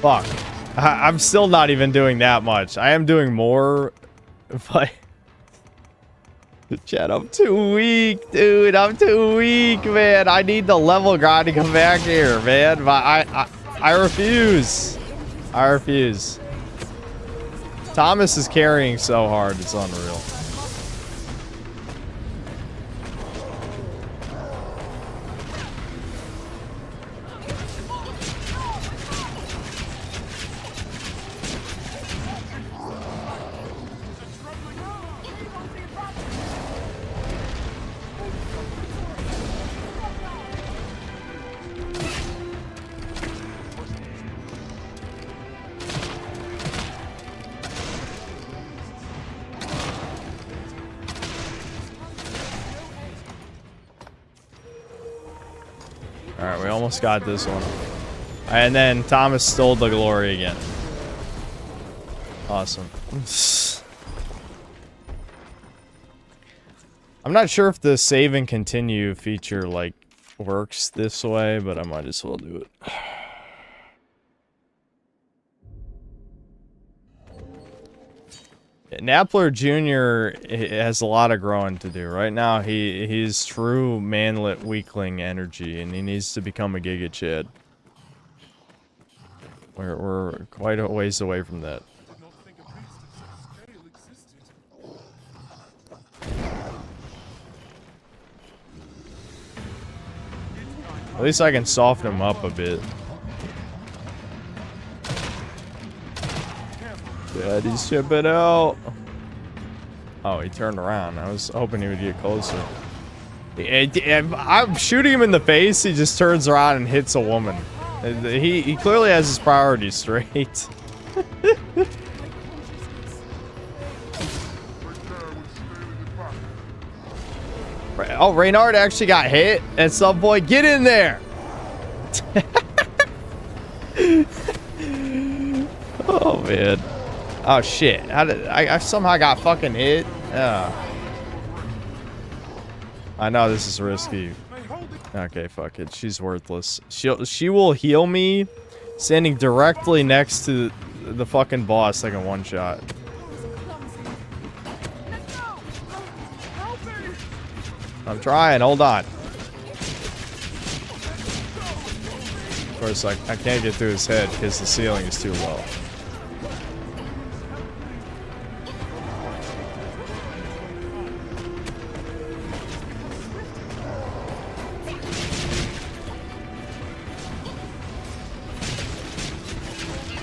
Fuck. I'm still not even doing that much. I am doing more, but... Chat, I'm too weak, dude. I'm too weak, man. I need the level grind to come back here, man. But I refuse. I refuse. Thomas is carrying so hard, it's unreal. Alright, we almost got this one. And then Thomas stole the glory again. Awesome. I'm not sure if the save and continue feature, like, works this way, but I might as well do it. Napler Jr. has a lot of growing to do. Right now, he's true manlet weakling energy, and he needs to become a Giga Chad. We're quite a ways away from that. At least I can soften him up a bit. Daddy's shipping out. Oh, he turned around. I was hoping he would get closer. I'm shooting him in the face. He just turns around and hits a woman. He clearly has his priorities straight. Oh, Reynard actually got hit at some point. Get in there! Oh, man. Oh, shit. How did I somehow got fucking hit? I know this is risky. Okay, fuck it. She's worthless. She will heal me standing directly next to the fucking boss like a one shot. I'm trying. Hold on. Of course, I can't get through his head because the ceiling is too low.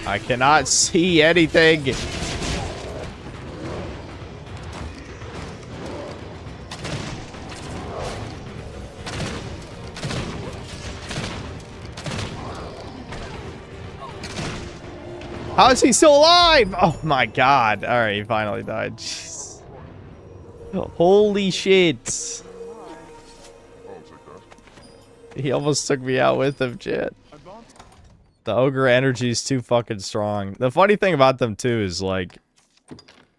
I cannot see anything. How is he still alive? Oh my god. Alright, he finally died. Jeez. Holy shit. He almost took me out with him, chat. The ogre energy is too fucking strong. The funny thing about them too is like,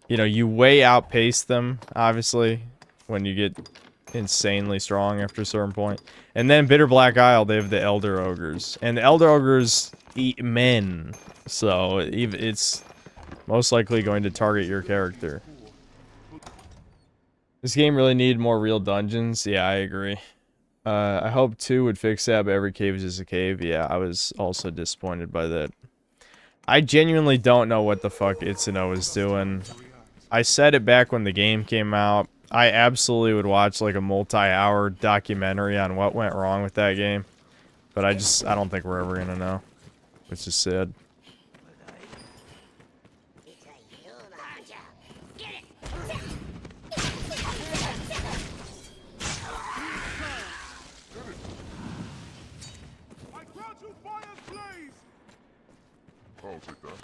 you know, you way outpace them, obviously, when you get insanely strong after a certain point. And then Bitter Black Isle, they have the Elder Ogres. And the Elder Ogres eat men. So it's most likely going to target your character. This game really needed more real dungeons. Yeah, I agree. I hope 2 would fix that, but every cave is just a cave. Yeah, I was also disappointed by that. I genuinely don't know what the fuck Itsuno is doing. I said it back when the game came out. I absolutely would watch like a multi-hour documentary on what went wrong with that game. But I don't think we're ever gonna know. Which is sad.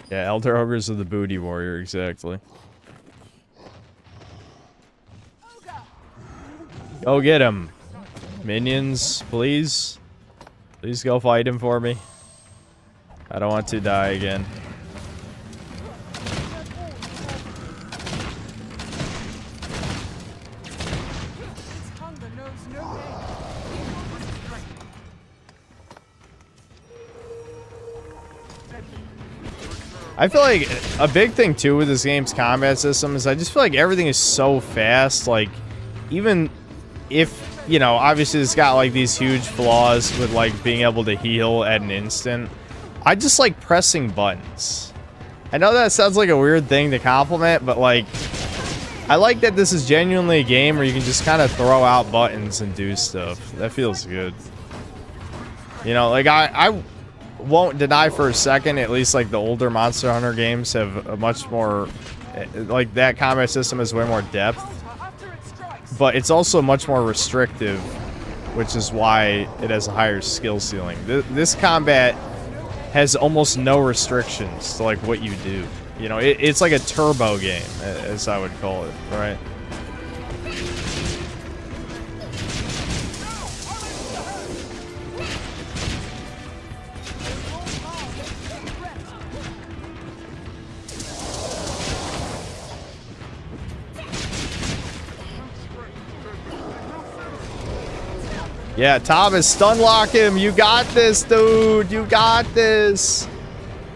Yeah, Elder Ogres are the booty warrior, exactly. Go get him. Minions, please. Please go fight him for me. I don't want to die again. I feel like a big thing too with this game's combat system is I just feel like everything is so fast. Like, even if, you know, obviously it's got like these huge flaws with like being able to heal at an instant, I just like pressing buttons. I know that sounds like a weird thing to compliment, but like, I like that this is genuinely a game where you can just kind of throw out buttons and do stuff. That feels good. You know, like I won't deny for a second, at least like the older Monster Hunter games have a much more, like that combat system has way more depth, but it's also much more restrictive, which is why it has a higher skill ceiling. This combat has almost no restrictions to like what you do. You know, it's like a turbo game, as I would call it, right? Yeah, Thomas, stun lock him. You got this, dude. You got this.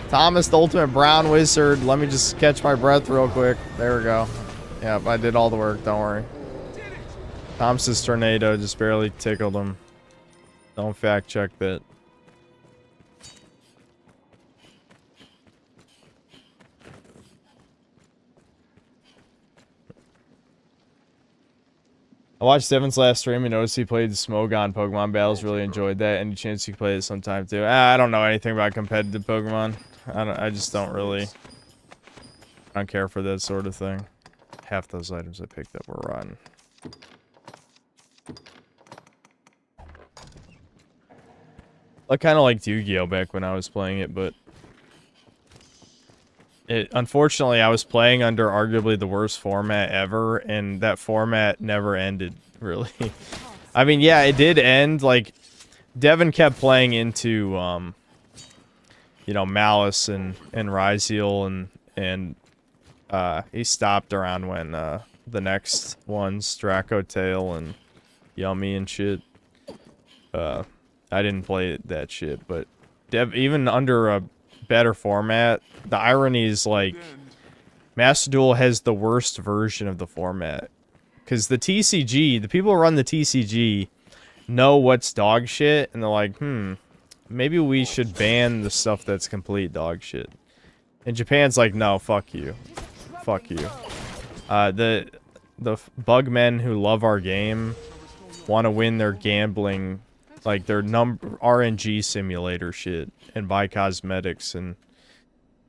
Thomas, the ultimate brown wizard. Let me just catch my breath real quick. There we go. Yep, I did all the work. Don't worry. Thomas's tornado just barely tickled him. Don't fact check that. I watched Devin's last stream and noticed he played the Smogon Pokemon battles. Really enjoyed that. Any chance you can play it sometime too? I don't know anything about competitive Pokemon. I just don't really. I don't care for that sort of thing. half those items I picked up were rotten. I kind of liked Yu-Gi-Oh back when I was playing it, but unfortunately I was playing under arguably the worst format ever, and that format never ended, really. I mean, yeah, it did end. Like, Devin kept playing into, you know, Malice and Ryzeal, and he stopped around when the next ones, Draco Tail and Yummy and shit. I didn't play that shit, but even under a better format, the irony is, like, Master Duel has the worst version of the format. Because the TCG, the people who run the TCG know what's dog shit, and they're like, maybe we should ban the stuff that's complete dog shit. And Japan's like, no, fuck you. Fuck you. The bug men who love our game want to win their gambling, like their RNG simulator shit, and buy cosmetics and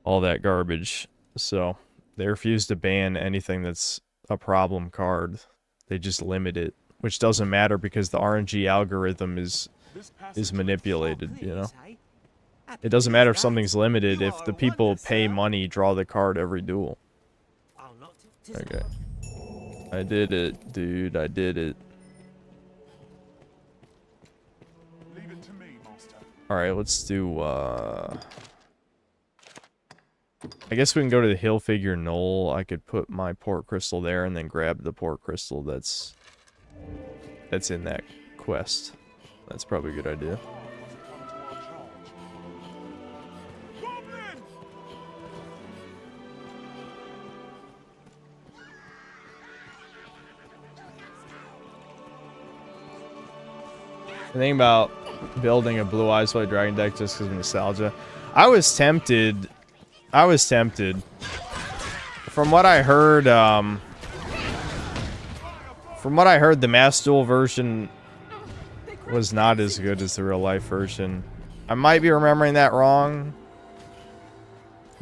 all that garbage. So they refuse to ban anything that's a problem card. They just limit it, which doesn't matter because the RNG algorithm is manipulated, you know? It doesn't matter if something's limited if the people pay money draw the card every duel. Okay. I did it, dude. I did it. Alright, let's do, I guess we can go to the Hill Figure Knoll. I could put my port crystal there and then grab the port crystal that's in that quest. That's probably a good idea. The thing about building a Blue Eyes White Dragon deck just because of nostalgia, I was tempted. From what I heard, the Master Duel version was not as good as the real life version. I might be remembering that wrong,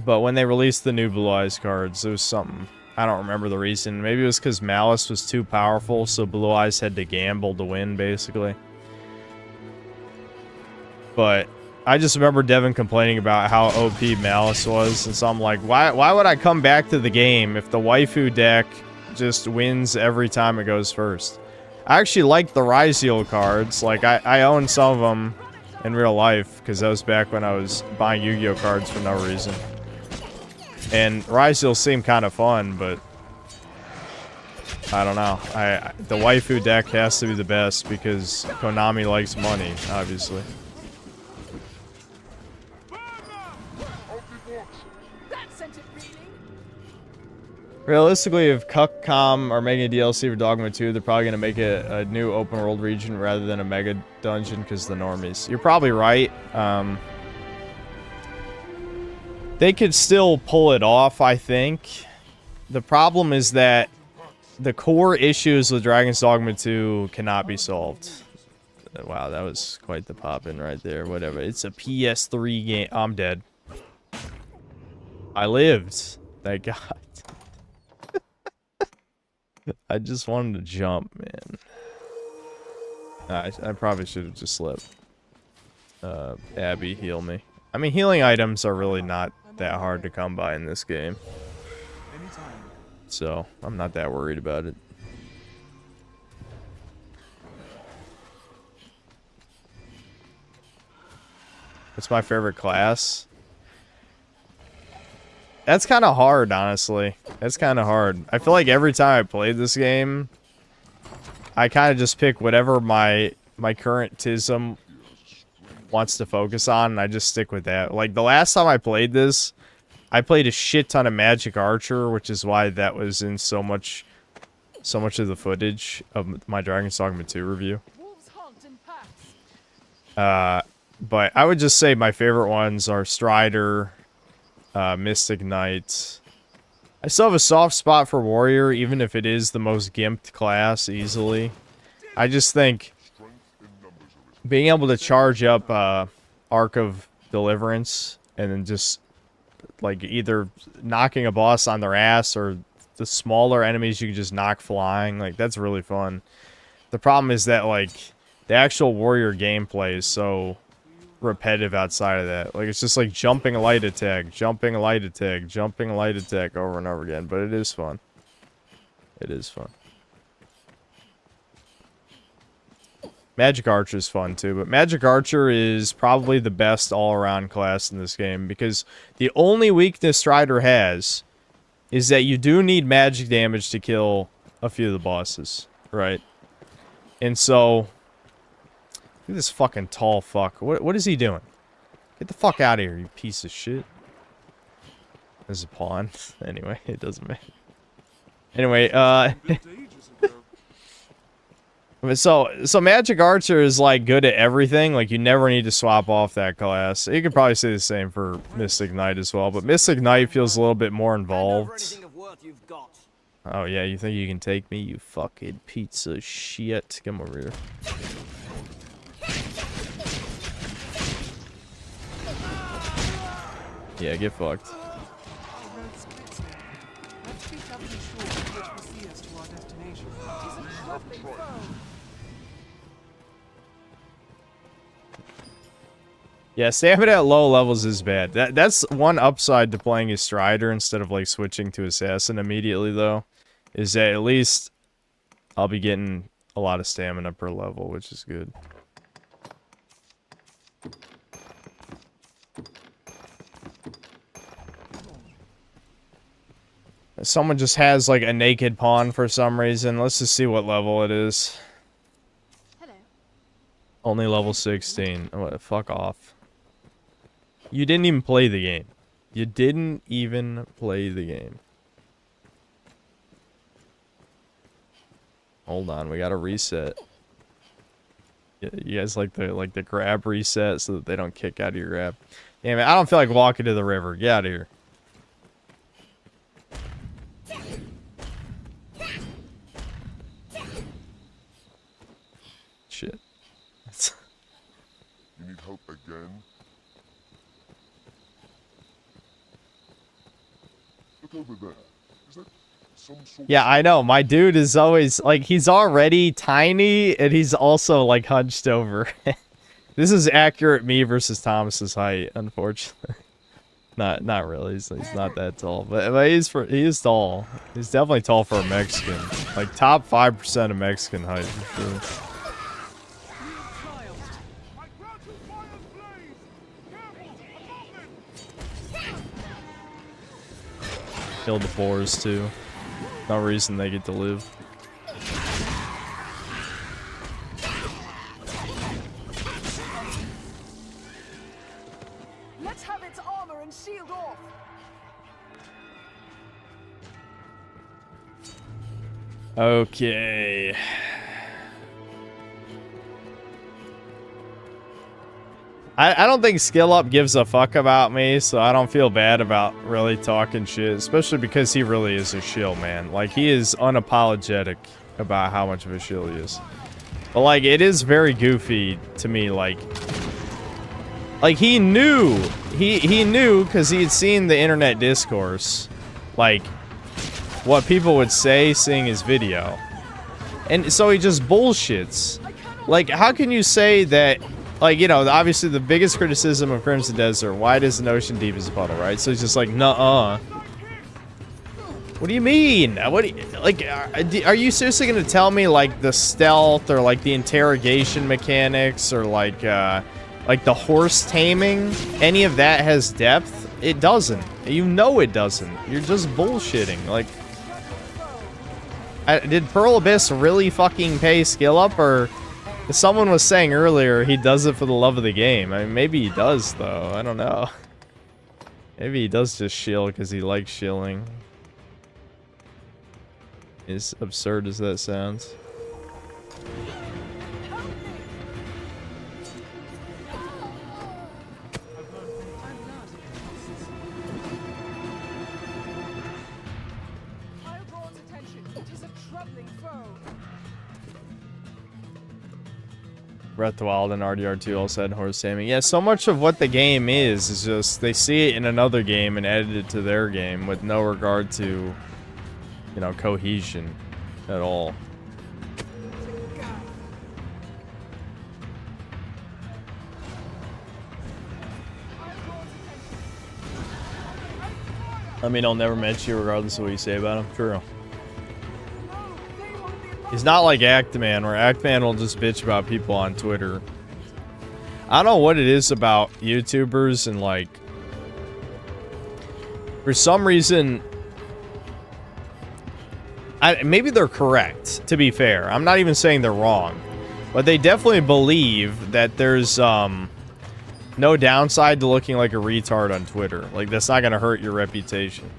but when they released the new Blue Eyes cards, there was something. I don't remember the reason. Maybe it was because Malice was too powerful, so Blue Eyes had to gamble to win, basically. But I just remember Devin complaining about how OP Malice was, and so I'm like, why would I come back to the game if the waifu deck just wins every time it goes first? I actually like the Ryzeal cards. Like, I own some of them in real life, because that was back when I was buying Yu-Gi-Oh cards for no reason. And Ryzeal seemed kind of fun, but I don't know. The waifu deck has to be the best, because Konami likes money, obviously. Realistically, if Capcom are making a DLC for Dogma 2, they're probably going to make a new open world region rather than a mega dungeon because the normies. You're probably right. They could still pull it off, I think. The problem is that the core issues with Dragon's Dogma 2 cannot be solved. Wow, that was quite the pop-in right there. Whatever. It's a PS3 game. I'm dead. I lived. Thank God. I just wanted to jump, man. I probably should have just let Abby heal me. I mean, healing items are really not that hard to come by in this game. So, I'm not that worried about it. What's my favorite class? That's kind of hard, honestly. That's kind of hard. I feel like every time I played this game, I kind of just pick whatever my current TISM wants to focus on, and I just stick with that. Like, the last time I played this, I played a shit ton of Magic Archer, which is why that was in so much of the footage of my Dragon's Dogma 2 review. But I would just say my favorite ones are Strider, Mystic Knight. I still have a soft spot for Warrior, even if it is the most gimped class, easily. I just think being able to charge up Arc of Deliverance and then just like either knocking a boss on their ass or the smaller enemies you can just knock flying. Like, that's really fun. The problem is that, like, the actual warrior gameplay is so repetitive outside of that. Like, it's just like jumping a light attack, jumping a light attack, jumping a light attack over and over again. But it is fun. It is fun. Magic Archer is fun too, but Magic Archer is probably the best all-around class in this game because the only weakness Strider has is that you do need magic damage to kill a few of the bosses, right? And so, look at this fucking tall fuck. What is he doing? Get the fuck out of here, you piece of shit. There's a pawn. Anyway, it doesn't matter. Anyway, So Magic Archer is, like, good at everything. Like, you never need to swap off that class. You could probably say the same for Mystic Knight as well. But Mystic Knight feels a little bit more involved. Oh, yeah, you think you can take me, you fucking piece of shit. Come over here. Yeah, get fucked. Yeah, stamina at low levels is bad. That's one upside to playing as Strider instead of, like, switching to Assassin immediately, though. Is that at least I'll be getting a lot of stamina per level, which is good. Someone just has, like, a naked pawn for some reason. Let's just see what level it is. Hello. Only level 16. Oh, fuck off. You didn't even play the game. You didn't even play the game. Hold on, we gotta reset. You guys like the grab reset so that they don't kick out of your grab. Damn it, I don't feel like walking to the river. Get out of here. Shit. You need help again? Look over there. Is that some sort Yeah, I know. My dude is always, like, he's already tiny, and he's also, like, hunched over. This is accurate me versus Thomas's height, unfortunately. Not really. He's not that tall. But he is tall. He's definitely tall for a Mexican. Like, top 5% of Mexican height, for sure. Kill the boars too. No reason they get to live. Let's have its armor and shield off. Okay. I don't think Skill Up gives a fuck about me, so I don't feel bad about really talking shit, especially because he really is a shill, man. Like, he is unapologetic about how much of a shill he is. But, like, it is very goofy to me, like he knew, he knew, because he had seen the internet discourse, like, what people would say seeing his video. And so he just bullshits. Like, how can you say that... Like, you know, obviously the biggest criticism of Crimson Desert, wide as an ocean, deep as a puddle, right? So he's just like, nuh-uh. What do you mean? What do you, like, are you seriously going to tell me, like, the stealth or, like, the interrogation mechanics or, like the horse taming? Any of that has depth? It doesn't. You know it doesn't. You're just bullshitting. Like, did Pearl Abyss really fucking pay Skill Up, or... Someone was saying earlier he does it for the love of the game. I mean, maybe he does, though. I don't know. Maybe he does just shill because he likes shilling. As absurd as that sounds. Breath of the Wild and RDR2 all said horse taming. Yeah, so much of what the game is just they see it in another game and edit it to their game with no regard to you know, cohesion at all. I mean, I'll never mention you regardless of what you say about him. True. He's not like Actman, where Actman will just bitch about people on Twitter. I don't know what it is about YouTubers and, like, for some reason, maybe they're correct, to be fair. I'm not even saying they're wrong. But they definitely believe that there's, no downside to looking like a retard on Twitter. Like, that's not going to hurt your reputation.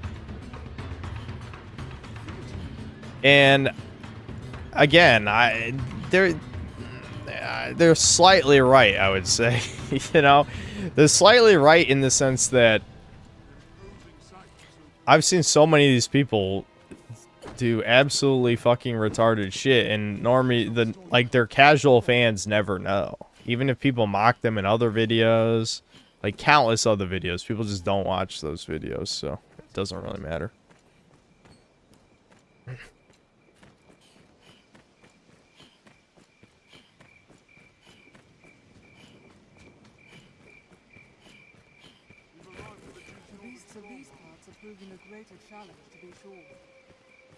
And, again, they're slightly right, I would say. You know? They're slightly right in the sense that I've seen so many of these people do absolutely fucking retarded shit, and normally, their casual fans never know. Even if people mock them in other videos, like countless other videos, people just don't watch those videos, so it doesn't really matter.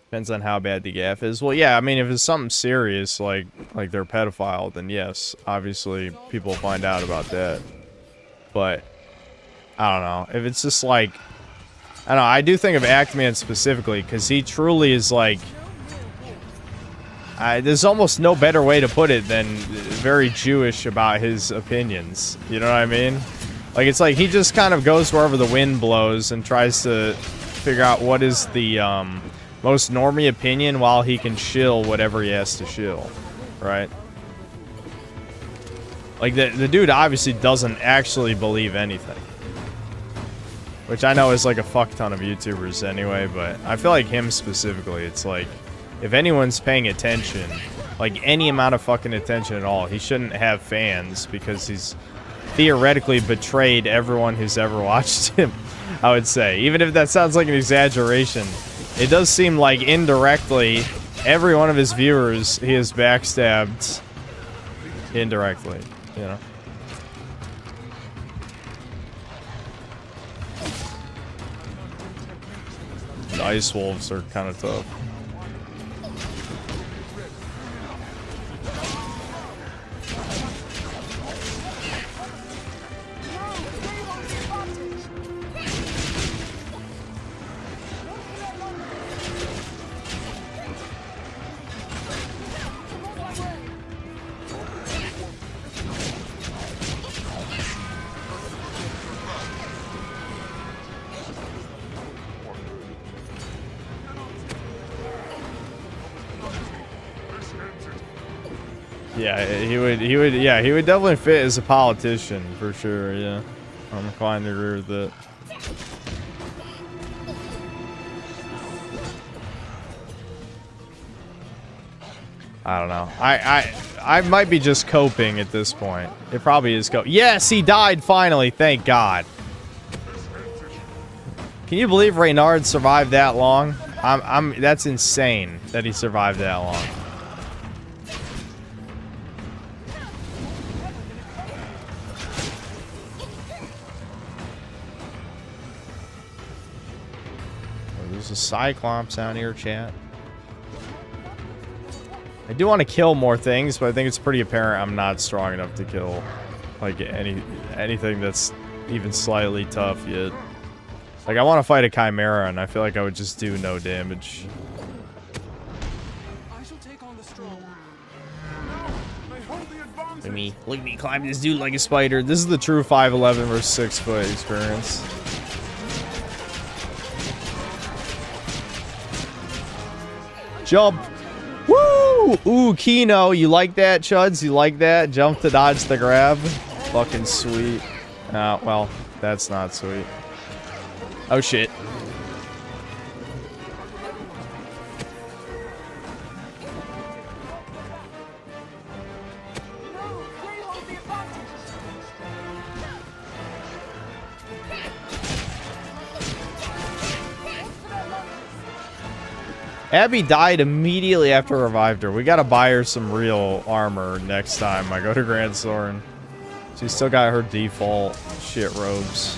Depends on how bad the gaff is. Well, yeah, I mean, if it's something serious, like they're a pedophile, then yes, obviously people will find out about that. But, I don't know. If it's just like, I don't know, I do think of Actman specifically, because he truly is like, there's almost no better way to put it than very Jewish about his opinions. You know what I mean? Like, it's like he just kind of goes wherever the wind blows and tries to figure out what is the, most normie opinion while he can shill whatever he has to shill, right? Like, the dude obviously doesn't actually believe anything. Which I know is like a fuck ton of YouTubers anyway, but I feel like him specifically, it's like, if anyone's paying attention, like any amount of fucking attention at all, he shouldn't have fans because he's theoretically betrayed everyone who's ever watched him, I would say. Even if that sounds like an exaggeration, it does seem like indirectly, every one of his viewers, he has backstabbed indirectly, you know? The Ice Wolves are kind of tough. Yeah, he would definitely fit as a politician for sure. Yeah, I'm inclined to agree with that. I don't know. I might be just coping at this point. It probably is Yes, he died finally. Thank God. Can you believe Reynard survived that long? That's insane that he survived that long. There's a Cyclops out here, chat. I do want to kill more things, but I think it's pretty apparent I'm not strong enough to kill like anything that's even slightly tough yet. Like, I want to fight a Chimera, and I feel like I would just do no damage. Look at me climb this dude like a spider. This is the true 5'11" versus 6 foot experience. Jump! Woo! Ooh, Kino, you like that, Chuds? You like that? Jump to dodge the grab? Fucking sweet. Well, that's not sweet. Oh shit. Abby died immediately after I revived her. We gotta buy her some real armor next time I go to Grand Soren. She's still got her default shit robes.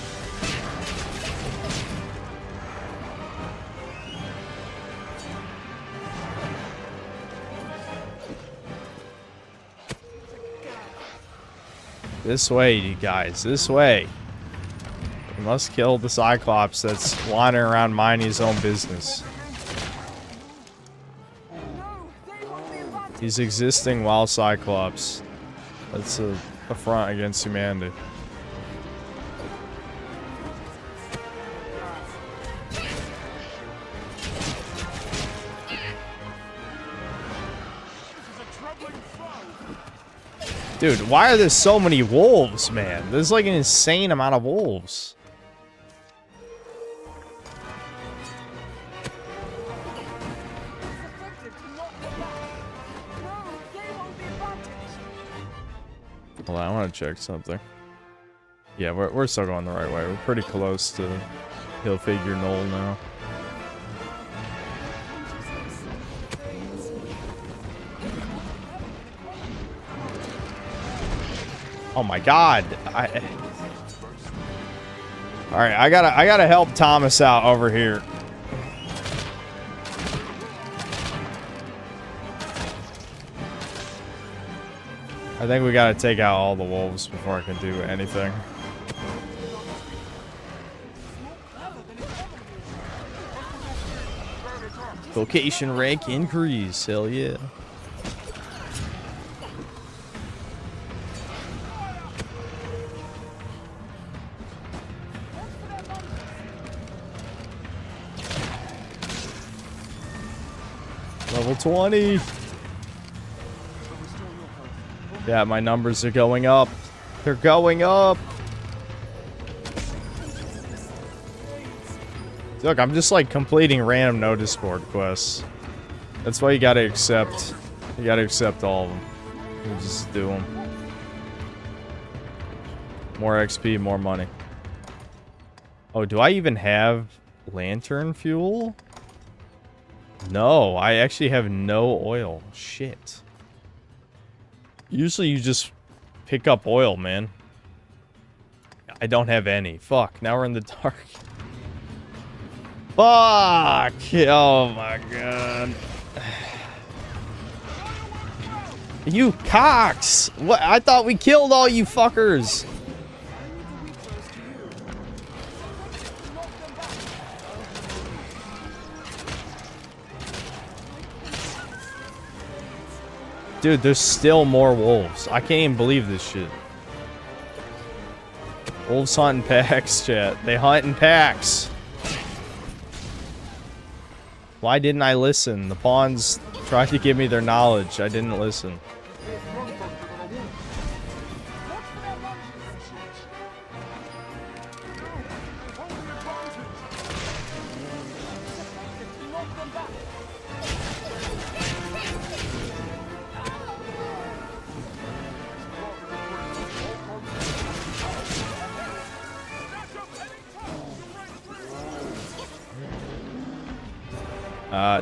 This way, you guys. This way. We must kill the Cyclops that's wandering around minding his own business. He's existing while Cyclops. That's a affront against humanity. Dude, why are there so many wolves, man? There's like an insane amount of wolves. Hold on, I want to check something. Yeah, we're still going the right way. We're pretty close to Hill Figure Knoll now. Oh my god. Alright, I gotta help Thomas out over here. I think we gotta take out all the wolves before I can do anything. Vocation rank increase, hell yeah. Level 20. Yeah, my numbers are going up. They're going up. Look, I'm just like completing random notice board quests. That's why you gotta accept. You gotta accept all of them. You just do them. More XP, more money. Oh, do I even have lantern fuel? No, I actually have no oil. Shit. Usually you just pick up oil, man. I don't have any. Fuck, now we're in the dark. Fuck! Oh my god. You cocks! What? I thought we killed all you fuckers. Dude, there's still more wolves. I can't even believe this shit. Wolves hunt in packs, chat. They hunt in packs. Why didn't I listen? The pawns tried to give me their knowledge. I didn't listen.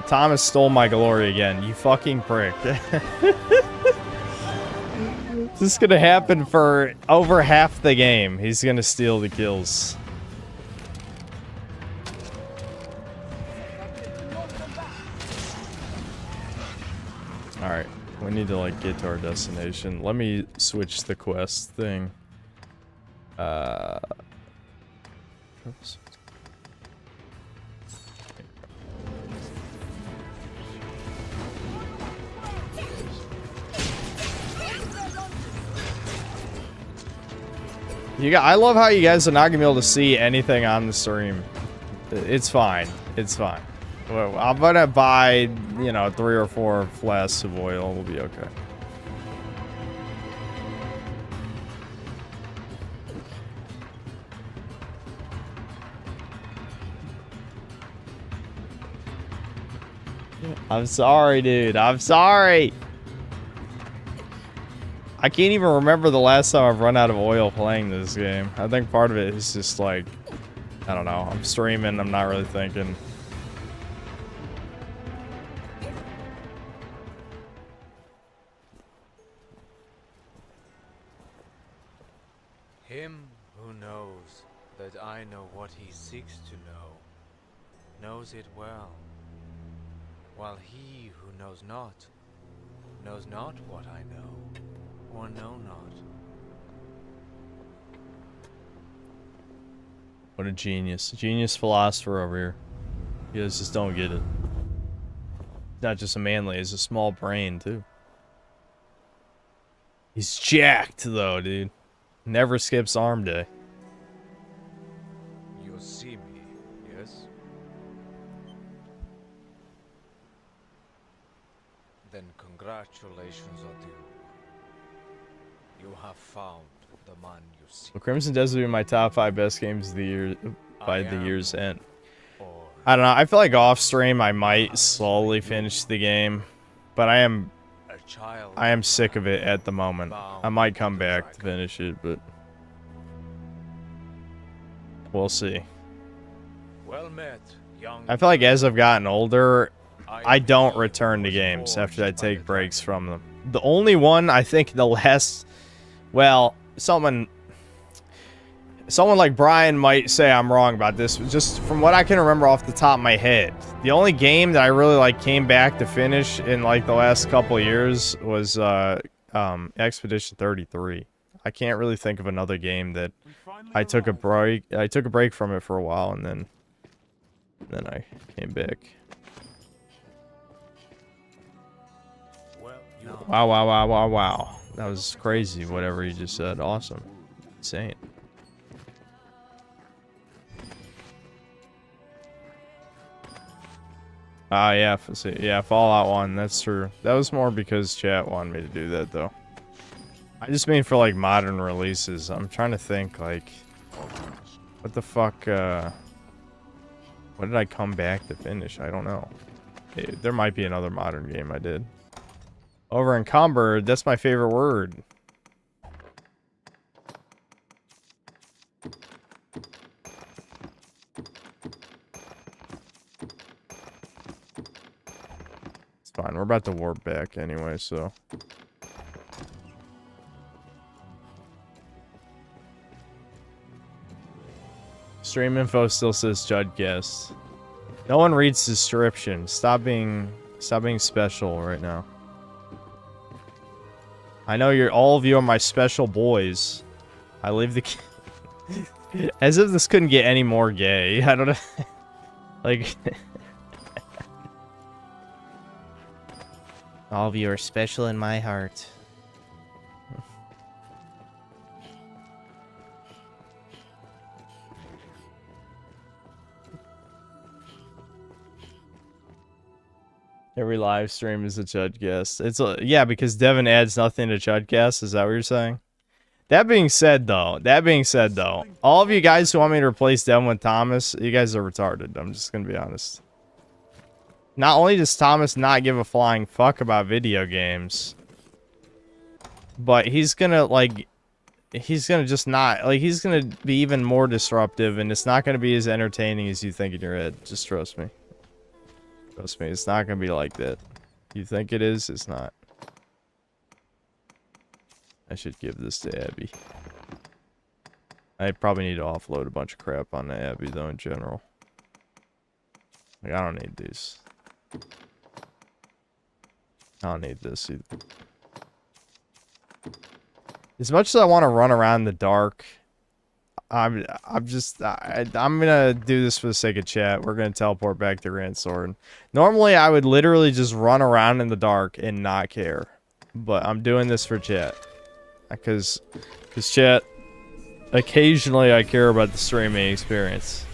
Thomas stole my glory again. You fucking prick. This is gonna happen for over half the game. He's gonna steal the kills. Alright. We need to like get to our destination. Let me switch the quest thing. Oops. I love how you guys are not gonna be able to see anything on the stream. It's fine. It's fine. Well, I'm gonna buy, you know, 3 or 4 flasks of oil. We'll be okay. I'm sorry, dude. I'm sorry. I can't even remember the last time I've run out of oil playing this game. I think part of it is just like, I don't know. I'm streaming. I'm not really thinking. what he seeks to know, knows it well, while he who knows not what I know, or know not. What a genius. Genius philosopher over here. You guys just don't get it. Not just a manly, he's a small brain, too. He's jacked, though, dude. Never skips arm day. You see me, yes? Then congratulations are due. You have found the man you seek. Well, Crimson Desert will be my top 5 best games of the year by the year's end. I don't know. I feel like off stream I might slowly finish the game, but I am sick of it at the moment. I might come back to finish it, but we'll see. Well met, young. I feel like as I've gotten older, I don't return to games after I take breaks from them. The only one I think the last, well, someone like Brian might say I'm wrong about this, but just from what I can remember off the top of my head, the only game that I really like came back to finish in like the last couple of years was Expedition 33. I can't really think of another game that I took a break from it for a while and then I came back. Wow. That was crazy, whatever you just said. Awesome. Insane. Yeah, yeah, Fallout 1, that's true. That was more because chat wanted me to do that, though. I just mean for, like, modern releases. I'm trying to think, like, what the fuck, what did I come back to finish? I don't know. There might be another modern game I did. Over encumbered, that's my favorite word. It's fine, we're about to warp back anyway, so. Stream info still says Judd guest. No one reads description. Stop being special right now. I know all of you are my special boys. I leave the as if this couldn't get any more gay. I don't know. Like all of you are special in my heart. Every live stream is a Chudcast. Yeah, because Devin adds nothing to Chudcast. Is that what you're saying? That being said, though, all of you guys who want me to replace Devin with Thomas, you guys are retarded. I'm just gonna be honest. Not only does Thomas not give a flying fuck about video games, but he's gonna just not, like, he's gonna be even more disruptive, and it's not gonna be as entertaining as you think in your head. Just trust me. Trust me, it's not gonna be like that. You think it is, it's not. I should give this to Abby. I probably need to offload a bunch of crap on Abby, though, in general. Like, I don't need these. I don't need this either. As much as I want to run around in the dark, I'm gonna do this for the sake of chat. We're gonna teleport back to Grand Sword. Normally, I would literally just run around in the dark and not care, but I'm doing this for chat, because chat. Occasionally, I care about the streaming experience.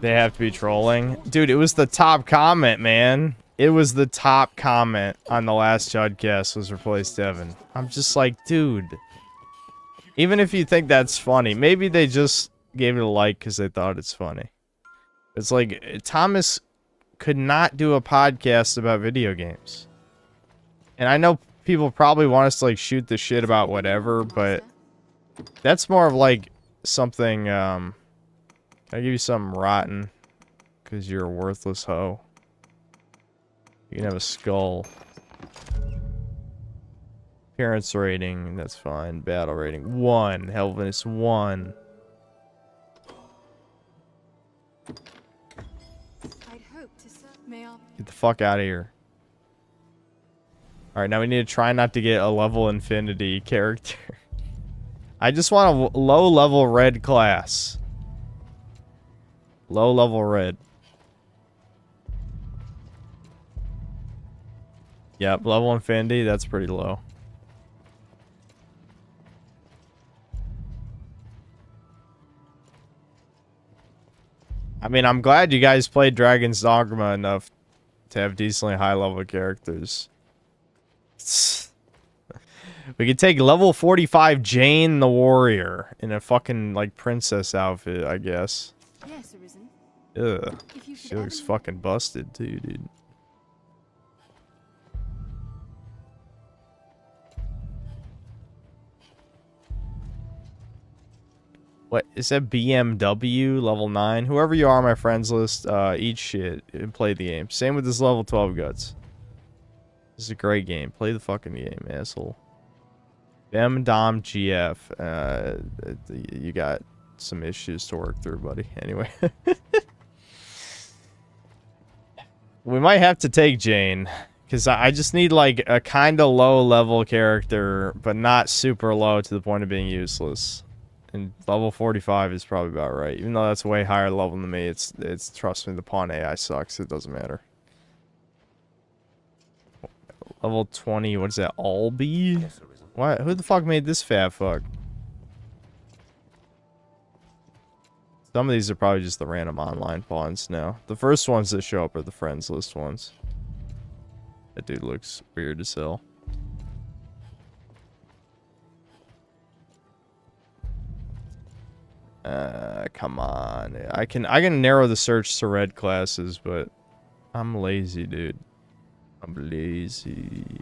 They have to be trolling, dude. It was the top comment, man. It was the top comment on the last Chudcast was replace Devin. I'm just like, dude. Even if you think that's funny, maybe they just gave it a like because they thought it's funny. It's like, Thomas could not do a podcast about video games. And I know people probably want us to, like, shoot the shit about whatever, but that's more of, like, something, I'll give you something rotten because you're a worthless hoe. You can have a skull. Appearance rating, that's fine. Battle rating, 1. Helviness, 1. I'd hope to serve. May I? Get the fuck out of here. Alright, now we need to try not to get a level infinity character. I just want a low-level red class. Low-level red. Yep, level infinity, that's pretty low. I mean, I'm glad you guys played Dragon's Dogma enough to have decently high-level characters. We could take level 45 Jane the Warrior in a fucking, like, princess outfit, I guess. Yes, Arisen. Ugh. She looks fucking busted, too, dude. What is that? BMW level 9? Whoever you are on my friends list, eat shit and play the game. Same with this level 12 guts. This is a great game. Play the fucking game, asshole. Dom GF. You got some issues to work through, buddy. Anyway. We might have to take Jane. Because I just need, like, a kind of low-level character, but not super low to the point of being useless. And level 45 is probably about right. Even though that's way higher level than me, it's trust me, the pawn AI sucks. It doesn't matter. Level 20, what is that? Albi? What? Who the fuck made this fat fuck? Some of these are probably just the random online pawns now. The first ones that show up are the friends list ones. That dude looks weird as hell. Come on. I can narrow the search to red classes, but I'm lazy, dude. I'm lazy.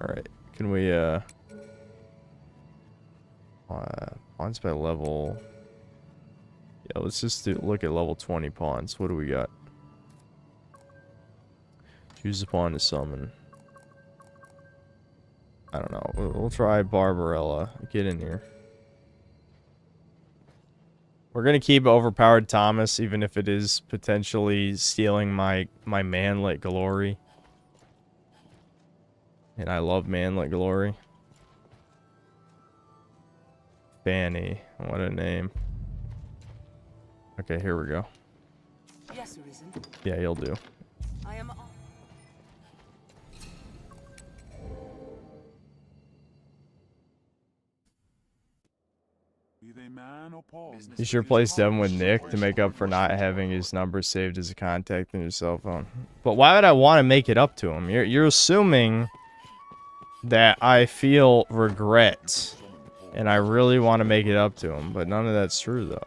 Alright. Can we, pawns by level. Yeah, let's just look at level 20 pawns. What do we got? Choose a pawn to summon. I don't know. We'll try Barbarella. Get in here. We're gonna keep overpowered Thomas, even if it is potentially stealing my manlet glory. And I love manlet glory. Fanny, what a name. Okay, here we go. Yes, Arisen. Yeah, you'll do. I am. You sure plays Devin with Nick to make up for not having his number saved as a contact in your cell phone. But why would I want to make it up to him? You're assuming that I feel regret and I really want to make it up to him, but none of that's true though.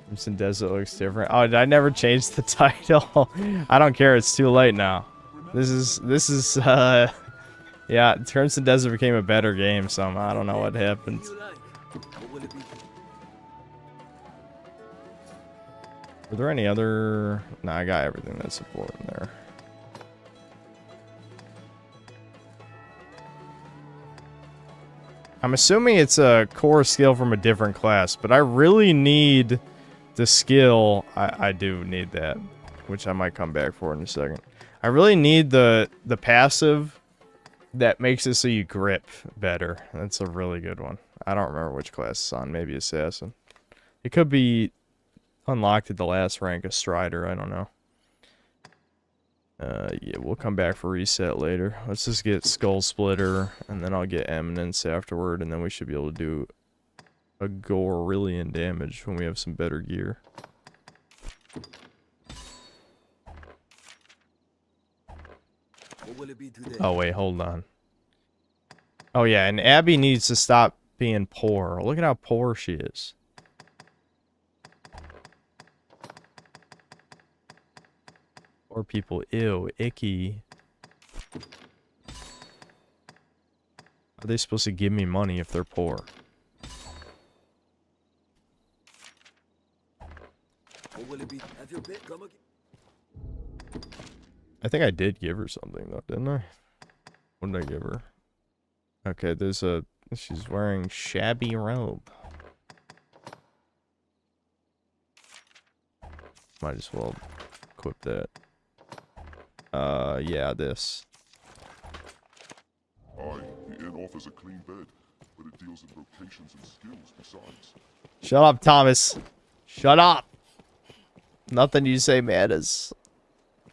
Crimson Desert looks different. Oh, did I never change the title? I don't care. It's too late now. This is yeah, Crimson Desert became a better game somehow. I don't know what happened. Were there any other? No, I got everything that's important there. I'm assuming it's a core skill from a different class, but I really need the skill. I do need that, which I might come back for in a second. I really need the passive that makes it so you grip better. That's a really good one. I don't remember which class it's on. Maybe Assassin. It could be unlocked at the last rank of Strider. I don't know. Yeah, we'll come back for reset later. Let's just get Skull Splitter, and then I'll get Eminence afterward, and then we should be able to do a gorillion damage when we have some better gear. What will it be today? Oh wait, hold on. Oh yeah, and Abby needs to stop being poor. Look at how poor she is. Poor people, ew, icky. Are they supposed to give me money if they're poor? Or will it be? Have your pick. Come again. I think I did give her something though, didn't I? What did I give her? Okay, there's a... She's wearing shabby robe. Might as well equip that. Yeah, this. Aye, the inn offers a clean bed, but it deals in vocations and skills besides. Shut up, Thomas. Shut up. Nothing you say matters.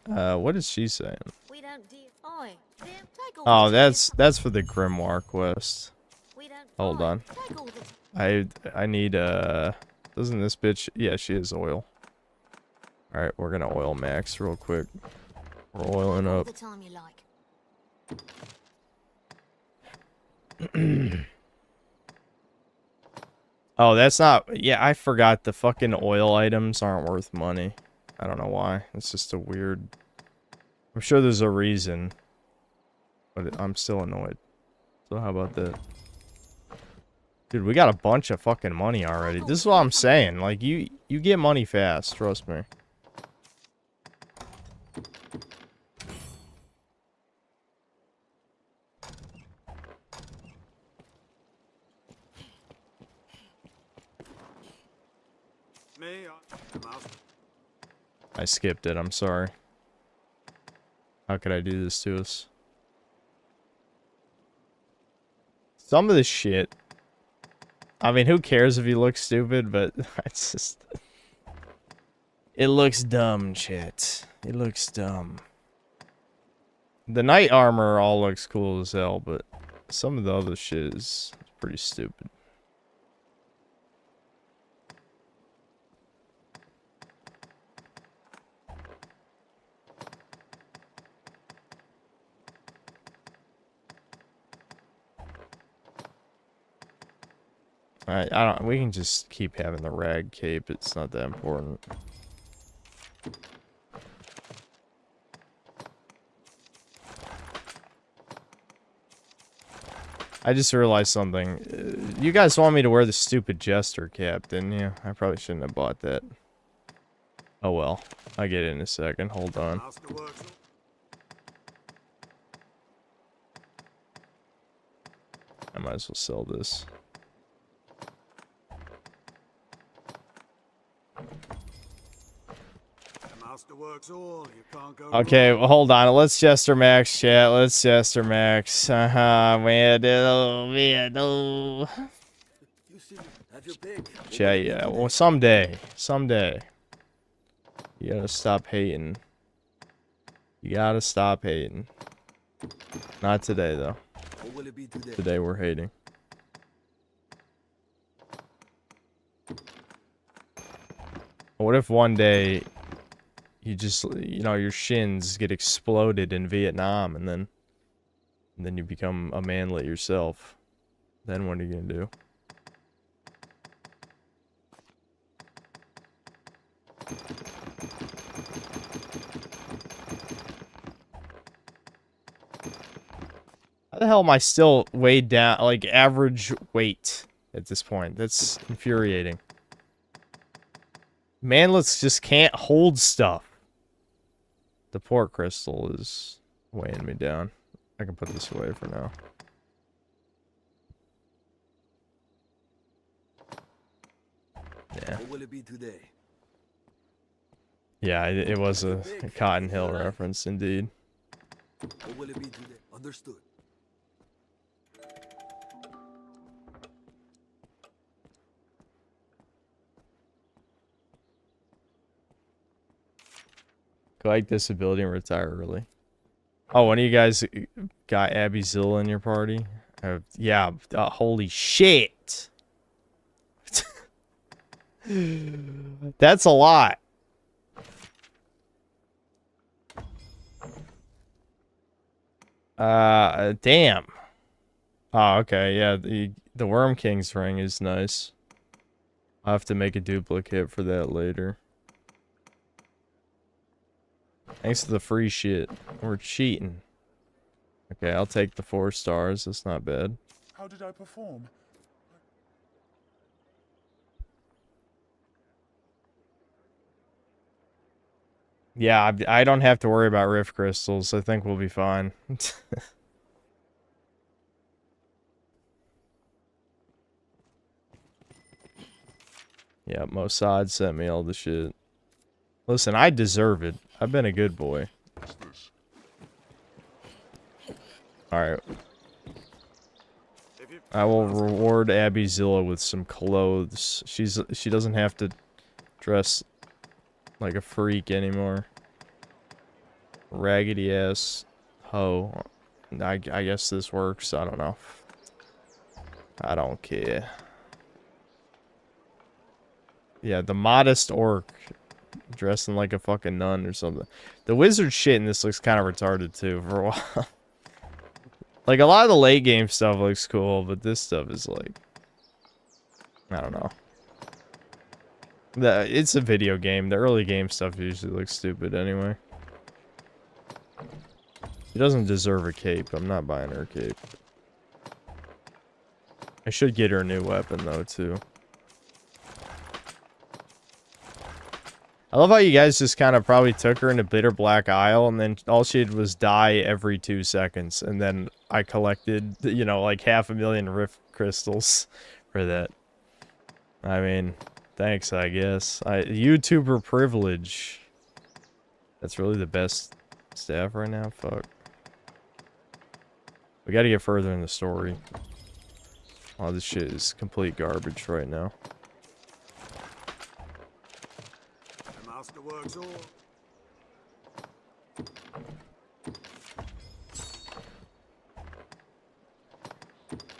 What is she saying? We don't deal. Oi, them, take all Oh, the that's for the Grimoire quest. Hold on. I need doesn't this bitch? Yeah, she is oil. All right, we're gonna oil Max real quick. We're oiling all up. the time you like. Oh, that's not... Yeah, I forgot the fucking oil items aren't worth money. I don't know why. It's just a weird... I'm sure there's a reason. But I'm still annoyed. So how about that? Dude, we got a bunch of fucking money already. This is what I'm saying. Like, you get money fast. Trust me. I skipped it. I'm sorry. How could I do this to us? Some of this shit. I mean, who cares if you look stupid, but it's just... It looks dumb, chat. It looks dumb. The knight armor all looks cool as hell, but some of the other shit is pretty stupid. Alright, I don't... We can just keep having the rag cape. It's not that important. I just realized something. You guys want me to wear the stupid jester cap, didn't you? I probably shouldn't have bought that. Oh well. I'll get it in a second. Hold on. I might as well sell this. Okay, well, hold on. Let's Jester Max, chat. Let's Jester Max. Man, no. Chat, yeah. Well, someday. Someday. You gotta stop hating. You gotta stop hating. Not today, though. Today we're hating. What if one day... You just, you know, your shins get exploded in Vietnam, and then you become a manlet yourself. Then what are you gonna do? How the hell am I still weighed down, like average weight at this point? That's infuriating. Manlets just can't hold stuff. The port crystal is weighing me down. I can put this away for now. Yeah. What will it be today? Yeah, it was a Cotton Hill reference, indeed. What will it be today? Understood. Collect disability and retire early. Oh, one of you guys got Abby Zilla in your party? Yeah, holy shit. That's a lot. Damn. Oh, okay, yeah, the Worm King's ring is nice. I'll have to make a duplicate for that later. Thanks to the free shit. We're cheating. Okay, I'll take the 4 stars. That's not bad. How did I perform? Yeah, I don't have to worry about rift crystals. I think we'll be fine. Yeah, Mossad sent me all the shit. Listen, I deserve it. I've been a good boy. Alright. I will reward Abby Zilla with some clothes. She doesn't have to dress like a freak anymore. Raggedy ass hoe. I guess this works. I don't know. I don't care. Yeah, the modest orc dressing like a fucking nun or something. The wizard shit in this looks kind of retarded too for a while. Like, a lot of the late game stuff looks cool, but this stuff is like, I don't know. It's a video game. The early game stuff usually looks stupid anyway. She doesn't deserve a cape. I'm not buying her a cape. I should get her a new weapon though too. I love how you guys just kind of probably took her into Bitter Black Isle, and then all she did was die every 2 seconds, and then I collected, you know, like 500,000 rift crystals for that. I mean, thanks, I guess. YouTuber privilege. That's really the best staff right now? Fuck. We gotta get further in the story. Oh, this shit is complete garbage right now. Works all.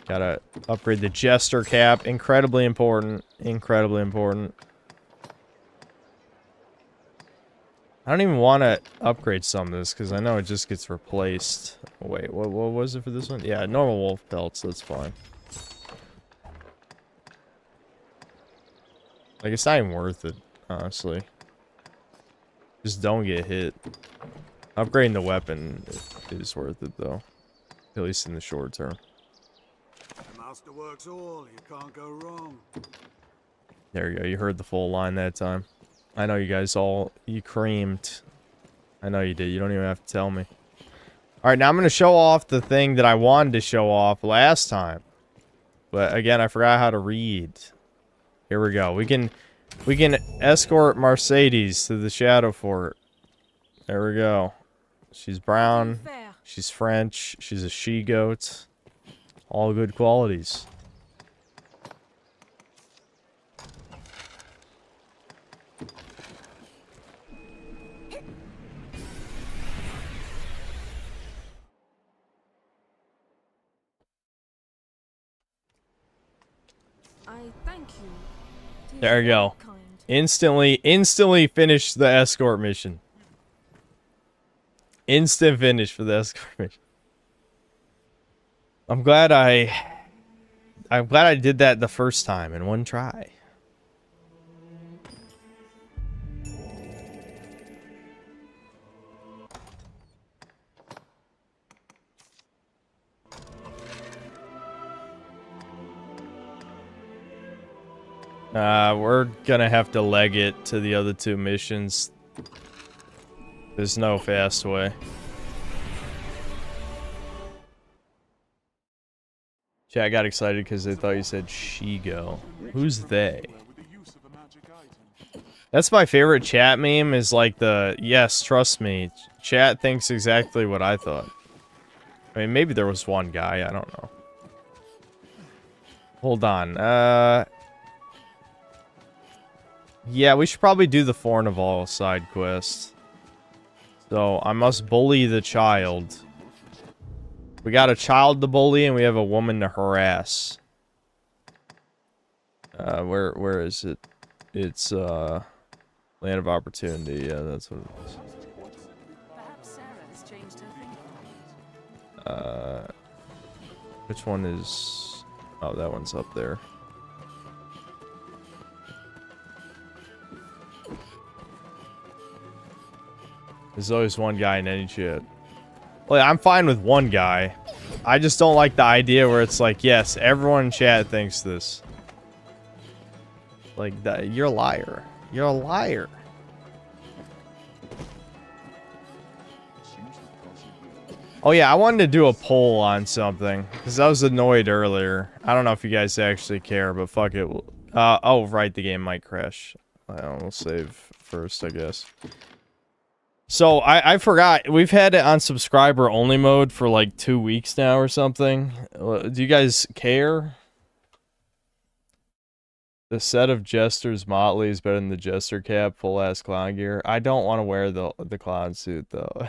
Gotta upgrade the Jester cap. Incredibly important. Incredibly important. I don't even want to upgrade some of this because I know it just gets replaced. Wait, what was it for this one? Yeah, normal wolf pelts. That's fine. Like, it's not even worth it, honestly. Just don't get hit. Upgrading the weapon is worth it, though. At least in the short term. The master works all. You can't go wrong. There you go. You heard the full line that time. I know you guys all... You creamed. I know you did. You don't even have to tell me. Alright, now I'm going to show off the thing that I wanted to show off last time. But, again, I forgot how to read. Here we go. We can escort Mercedes to the Shadow Fort. There we go. She's brown. She's French. She's a she-goat. All good qualities. I thank you. There you go. Instantly finish the escort mission. Instant finish for the escort mission. I'm glad I did that the first time in one try. We're gonna have to leg it to the other 2 missions. There's no fast way. Chat got excited because they thought you said she-go. Who's they? That's my favorite chat meme, is like the, yes, trust me, chat thinks exactly what I thought. I mean, maybe there was one guy, I don't know. Hold on, yeah, we should probably do the Fornival side quest. So, I must bully the child. We got a child to bully, and we have a woman to harass. Where is it? It's, Land of Opportunity. Yeah, that's what it is. Perhaps Sarah has changed her thinking. Which one is... Oh, that one's up there. There's always one guy in any chat. Well, I'm fine with one guy. I just don't like the idea where it's like, yes, everyone in chat thinks this. Like, you're a liar. You're a liar. Oh yeah, I wanted to do a poll on something because I was annoyed earlier. I don't know if you guys actually care, but fuck it. Oh right, the game might crash. We'll save first, I guess. So I forgot we've had it on subscriber only mode for like 2 weeks now or something. Do you guys care? The set of Jester's Motley is better than the Jester cap, full ass clown gear. I don't want to wear the clown suit though.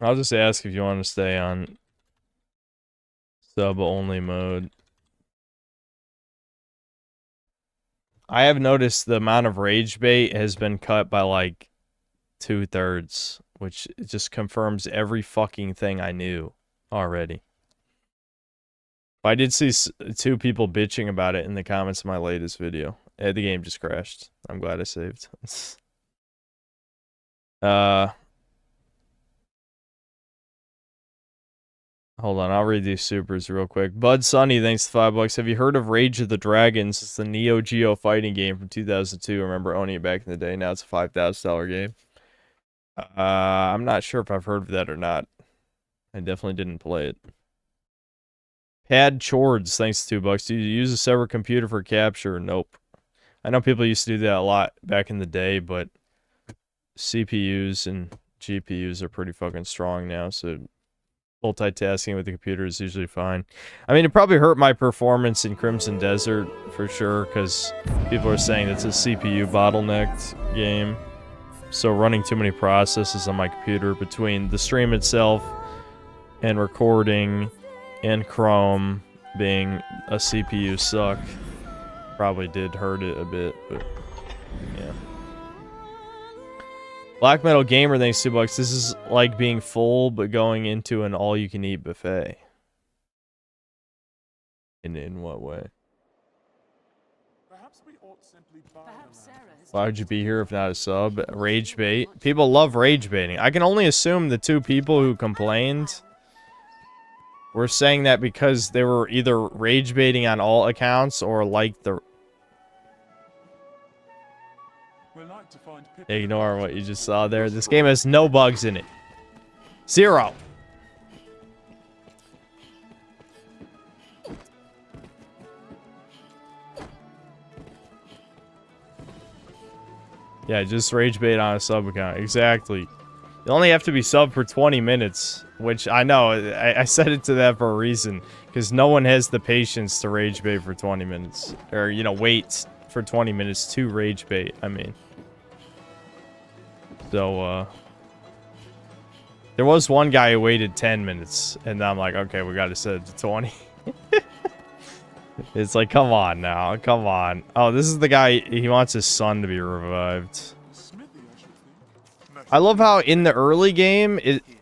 I'll just ask if you want to stay on sub only mode. I have noticed the amount of rage bait has been cut by like 2/3, which just confirms every fucking thing I knew already. I did see 2 people bitching about it in the comments of my latest video. The game just crashed. I'm glad I saved. Hold on, I'll read these supers real quick. Bud Sunny, thanks to $5. Have you heard of Rage of the Dragons? It's the Neo Geo fighting game from 2002. I remember owning it back in the day. Now it's a $5,000 game. I'm not sure if I've heard of that or not. I definitely didn't play it. Pad Chords, thanks to $2. Do you use a separate computer for capture? Nope. I know people used to do that a lot back in the day, but CPUs and GPUs are pretty fucking strong now, so multitasking with the computer is usually fine. I mean, it probably hurt my performance in Crimson Desert for sure, because people are saying it's a CPU bottlenecked game. So running too many processes on my computer between the stream itself and recording and Chrome being a CPU suck probably did hurt it a bit, but yeah. Black Metal Gamer, thanks $2. This is like being full, but going into an all-you-can-eat buffet. In what way? Why would you be here if not a sub? Rage bait. People love rage baiting. I can only assume the 2 people who complained were saying that because they were either rage baiting on all accounts or like the... Ignore what you just saw there. This game has no bugs in it. 0. Yeah, just rage bait on a sub account. Exactly. You only have to be sub for 20 minutes, which I know. I said it to that for a reason, because no one has the patience to rage bait for 20 minutes. Or, you know, wait for 20 minutes to rage bait, I mean. So, there was one guy who waited 10 minutes, and I'm like, okay, we gotta set it to 20. It's like, come on now, come on. Oh, this is the guy, he wants his son to be revived. I love how in the early game,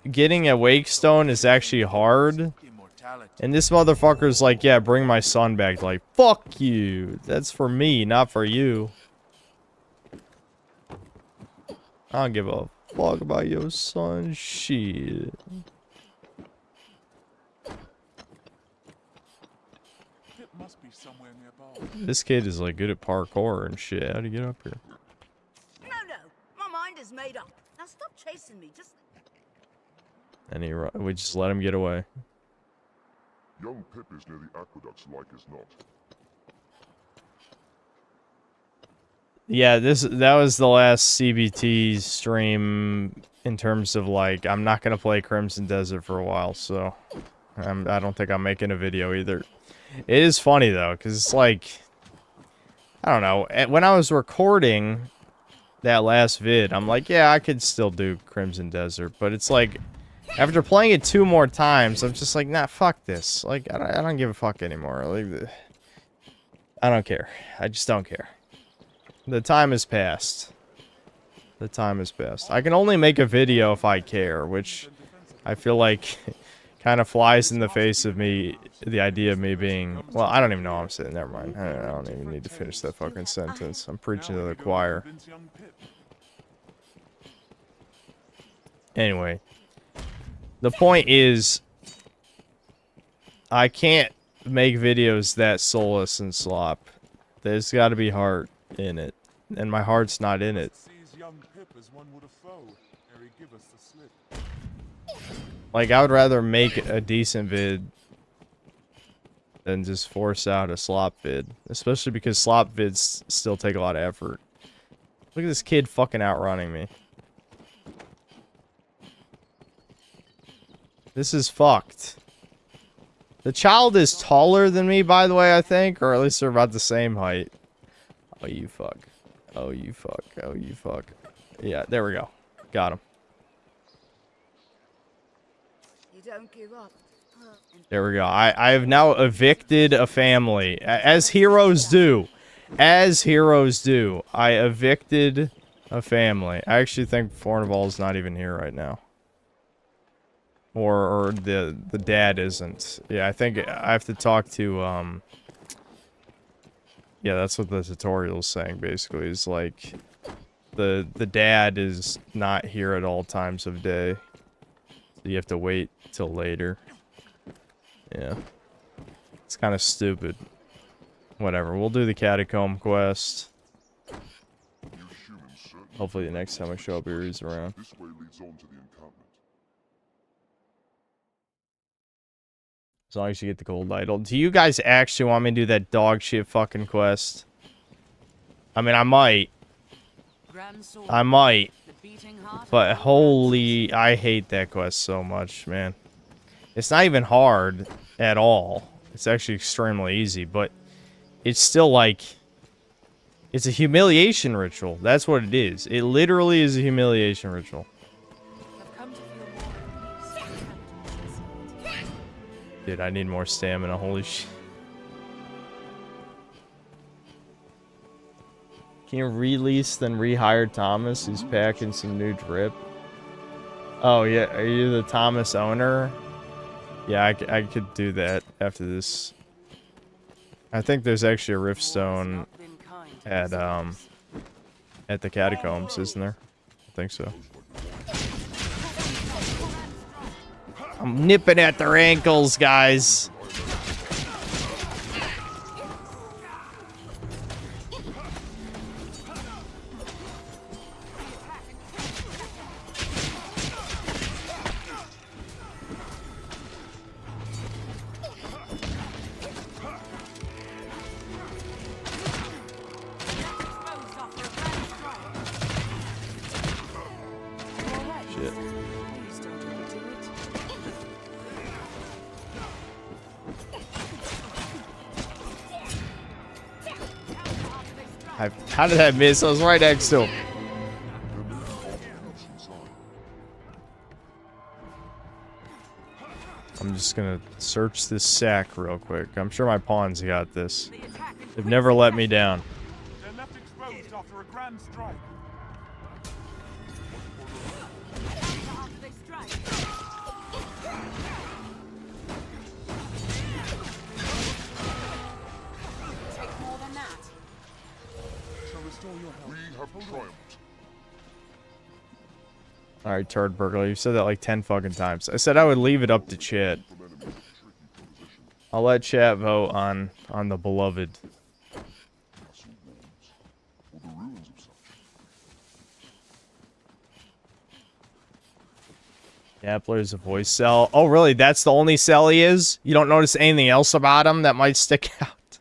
getting a wake stone is actually hard. And this motherfucker's like, yeah, bring my son back. Like, fuck you. That's for me, not for you. I don't give a fuck about your son. Shit. This kid is like good at parkour and shit. How do you get up here? No, my mind is made up. Now stop chasing me. Just. And we just let him get away. Young Pip is near the aqueducts like as not. Yeah, that was the last CBT stream in terms of like, I'm not gonna play Crimson Desert for a while, so I don't think I'm making a video either. It is funny though, because it's like, I don't know, when I was recording that last vid, I'm like, yeah, I could still do Crimson Desert, but it's like, after playing it 2 more times, I'm just like, nah, fuck this. Like, I don't give a fuck anymore. Like, I don't care. I just don't care. The time has passed. The time has passed. I can only make a video if I care, which I feel like kind of flies in the face of me, the idea of me being... Well, I don't even know how I'm saying. Never mind. I don't even need to finish that fucking sentence. I'm preaching to the choir. Anyway. The point is, I can't make videos that soulless and slop. There's got to be heart in it, and my heart's not in it. Like, I would rather make a decent vid than just force out a slop vid. Especially because slop vids still take a lot of effort. Look at this kid fucking outrunning me. This is fucked. The child is taller than me, by the way, I think. Or at least they're about the same height. Oh, you fuck. Oh, you fuck. Oh, you fuck. Yeah, there we go. Got him. You don't give up. There we go. I have now evicted a family. As heroes do. As heroes do. I evicted a family. I actually think Fornival's not even here right now. Or the dad isn't. Yeah, I think I have to talk to, yeah, that's what the tutorial's saying, basically. Is like, the dad is not here at all times of day. So you have to wait till later. Yeah. It's kind of stupid. Whatever, we'll do the catacomb quest. Hopefully the next time I show up here he's around. This way leads on to the encampment. As long as you get the gold idol. Do you guys actually want me to do that dog shit fucking quest? I mean, I might. I might. But holy, I hate that quest so much, man. It's not even hard at all. It's actually extremely easy, but it's still like... It's a humiliation ritual. That's what it is. It literally is a humiliation ritual. Dude, I need more stamina. Holy shit. Can you release then rehire Thomas? He's packing some new drip. Oh, yeah. Are you the Thomas owner? Yeah, I could do that after this. I think there's actually a riftstone at the catacombs, isn't there? I think so. I'm nipping at their ankles, guys. How did I miss? I was right next to him. I'm just gonna search this sack real quick. I'm sure my pawns got this. They've never let me down. They're left exposed after a grand strike. Alright, Turd Burglar, you said that like 10 fucking times. I said I would leave it up to chat. I'll let chat vote on the beloved. Dappler's a voice cell. Oh, really? That's the only cell he is? You don't notice anything else about him that might stick out?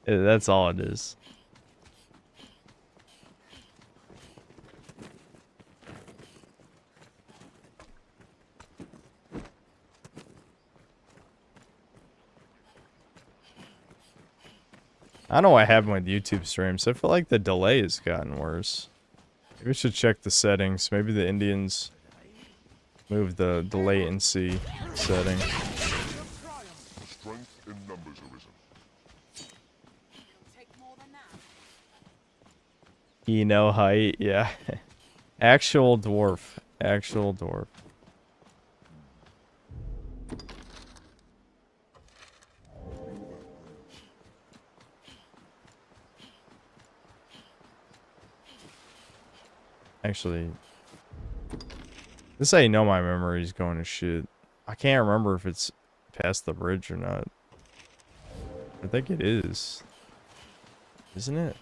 That's all it is. I don't know what happened with YouTube streams. I feel like the delay has gotten worse. Maybe we should check the settings. Maybe the Indians moved the latency setting. Strength in numbers arisen. No height, yeah. Actual dwarf. Actual dwarf. Actually, this is how you know my memory's going to shit. I can't remember if it's past the bridge or not. I think it is. Isn't it?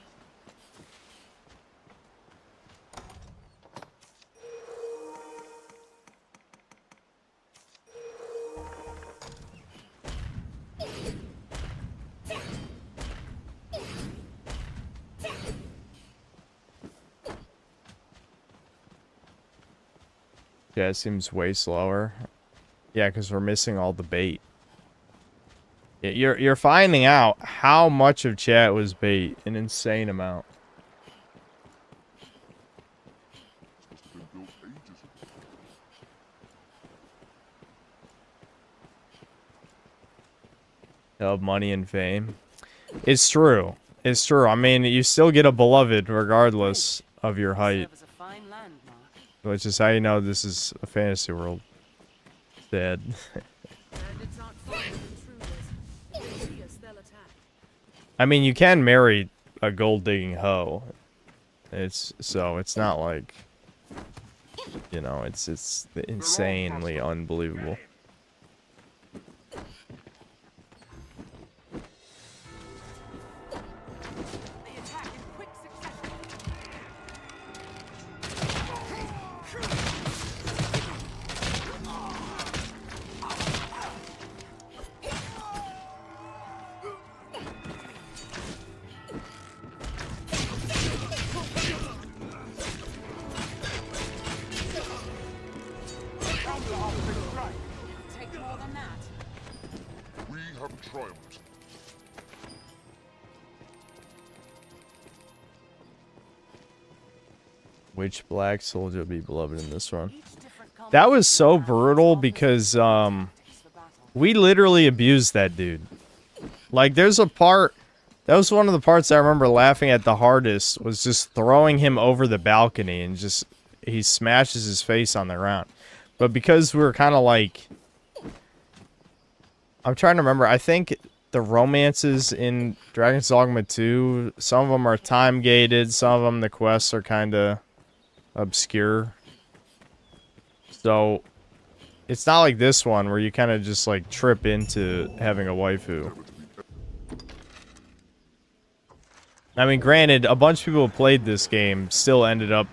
Yeah, it seems way slower. Yeah, because we're missing all the bait. You're finding out how much of chat was bait. An insane amount. Of money and fame. It's true. It's true. I mean, you still get a beloved regardless of your height. Which is how you know this is a fantasy world. Dead. I mean, you can marry a gold-digging hoe. It's not like, you know, it's insanely unbelievable. Triumphed. Which black soldier will be beloved in this one? That was so brutal because we literally abused that dude. Like, there's a part, that was one of the parts I remember laughing at the hardest, was just throwing him over the balcony and just he smashes his face on the ground. But because we were kind of like, I'm trying to remember, I think the romances in Dragon's Dogma 2, some of them are time gated, some of them the quests are kind of obscure. So it's not like this one where you kind of just like trip into having a waifu. I mean, granted, a bunch of people who played this game still ended up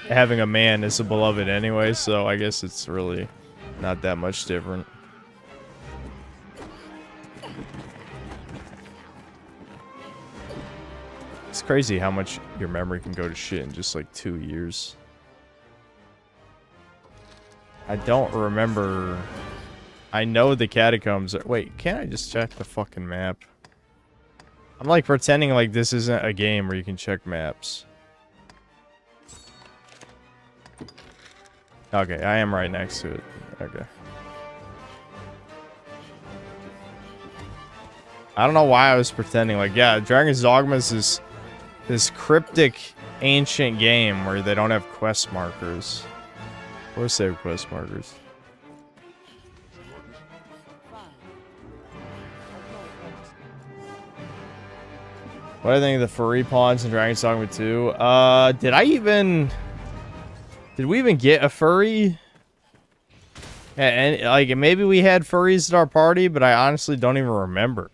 having a man as a beloved anyway, so I guess it's really not that much different. It's crazy how much your memory can go to shit in just like 2 years. I don't remember. I know the catacombs are... Wait, can't I just check the fucking map? I'm like pretending like this isn't a game where you can check maps. Okay, I am right next to it. Okay. I don't know why I was pretending. Like, yeah, Dragon's Dogma is this cryptic ancient game where they don't have quest markers. Or save quest markers. What do I think of the furry pawns in Dragon's Dogma 2? Did we even get a furry? And like, maybe we had furries at our party, but I honestly don't even remember.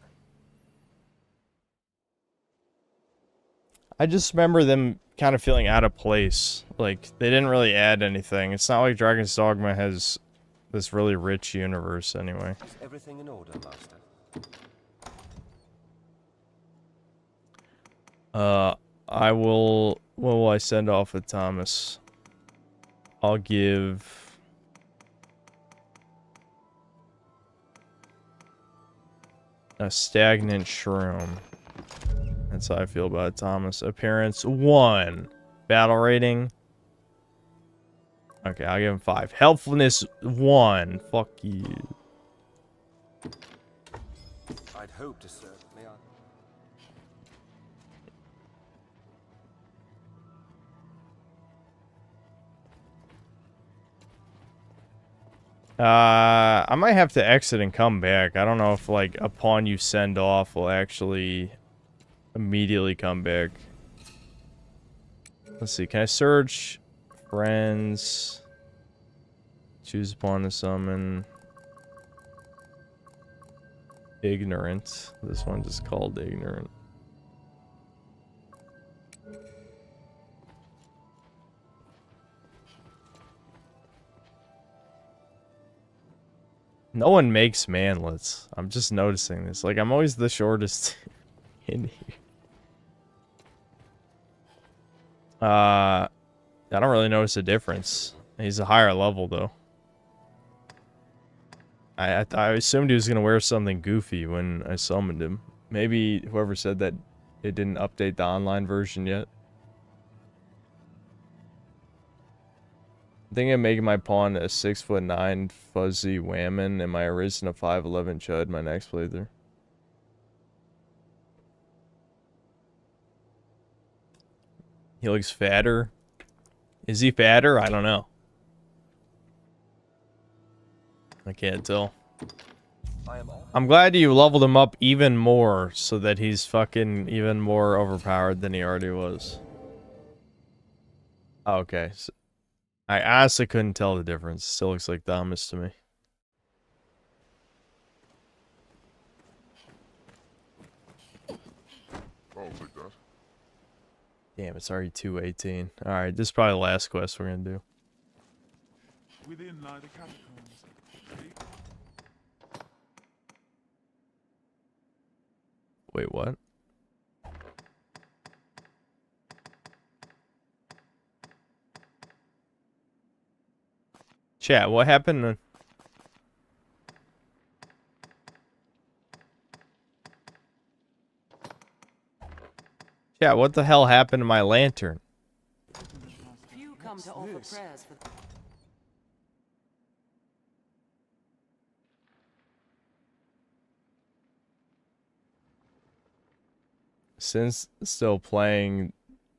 I just remember them kind of feeling out of place. Like, they didn't really add anything. It's not like Dragon's Dogma has this really rich universe anyway. Is everything in order, Master? I will... What will I send off with Thomas? I'll give... a stagnant shroom. That's how I feel about it, Thomas. Appearance 1. Battle rating. Okay, I'll give him 5. Helpfulness 1. Fuck you. I'd hope to serve, may I? I might have to exit and come back. I don't know if, like, a pawn you send off will actually immediately come back. Let's see. Can I search friends? Choose a pawn to summon. Ignorant. This one just called ignorant. No one makes manlets. I'm just noticing this. Like, I'm always the shortest in here. I don't really notice a difference. He's a higher level, though. I assumed he was going to wear something goofy when I summoned him. Maybe whoever said that it didn't update the online version yet. I think I'm making my pawn a 6'9" fuzzy whammon and my arisen a 5'11" chud my next playthrough. He looks fatter. Is he fatter? I don't know. I can't tell. I'm glad you leveled him up even more so that he's fucking even more overpowered than he already was. Okay. So I honestly couldn't tell the difference. Still looks like Thomas to me. I'll take that. Damn, it's already 2:18. Alright, this is probably the last quest we're gonna do. Within lie the catacombs. Wait, what? Chat, what happened to... Chat, what the hell happened to my lantern? Few come to offer prayers for Since still playing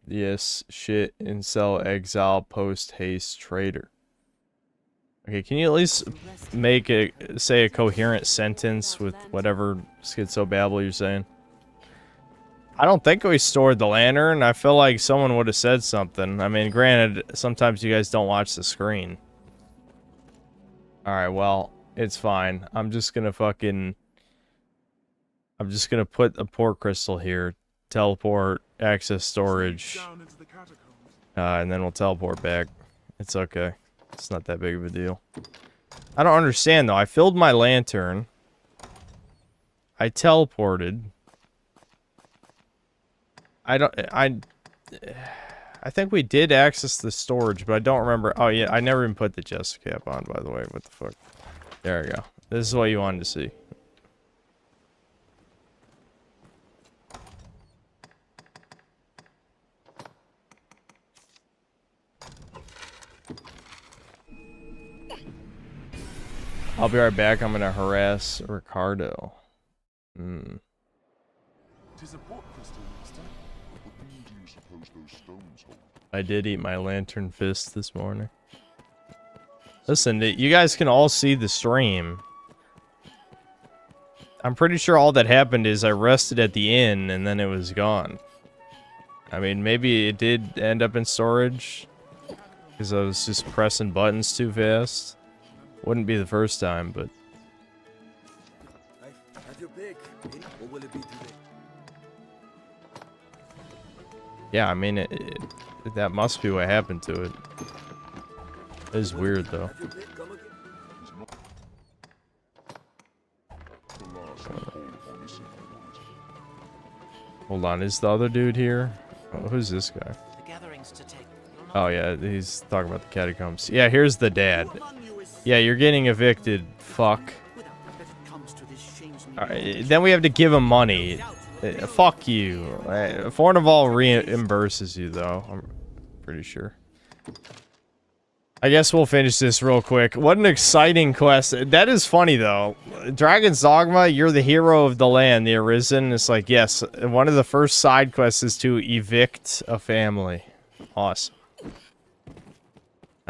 this shit incel exile post haste traitor. Okay, can you at least make say a coherent sentence with whatever schizobabble you're saying? I don't think we stored the lantern. I feel like someone would have said something. I mean, granted, sometimes you guys don't watch the screen. Alright, well, it's fine. I'm just gonna put a port crystal here. Teleport, access storage. And then we'll teleport back. It's okay. It's not that big of a deal. I don't understand, though. I filled my lantern. I teleported. I think we did access the storage, but I don't remember. Oh, yeah, I never even put the chest cap on, by the way. What the fuck? There we go. This is what you wanted to see. I'll be right back. I'm gonna harass Ricardo. Tis a port crystal, master. What do you suppose those stones hold? I did eat my lantern fist this morning. Listen, you guys can all see the stream. I'm pretty sure all that happened is I rested at the inn and then it was gone. I mean, maybe it did end up in storage because I was just pressing buttons too fast. Wouldn't be the first time, but... Have your pick. What will it be today? Yeah, I mean, that must be what happened to it. It is weird, though. Hold on, is the other dude here? Oh, who's this guy? Oh, yeah, he's talking about the catacombs. Yeah, here's the dad. Yeah, you're getting evicted, fuck. Alright, then we have to give him money. Fuck you. Fornival reimburses you, though. I'm pretty sure. I guess we'll finish this real quick. What an exciting quest. That is funny, though. Dragon's Dogma, you're the hero of the land, the Arisen. It's like, yes, one of the first side quests is to evict a family. Awesome.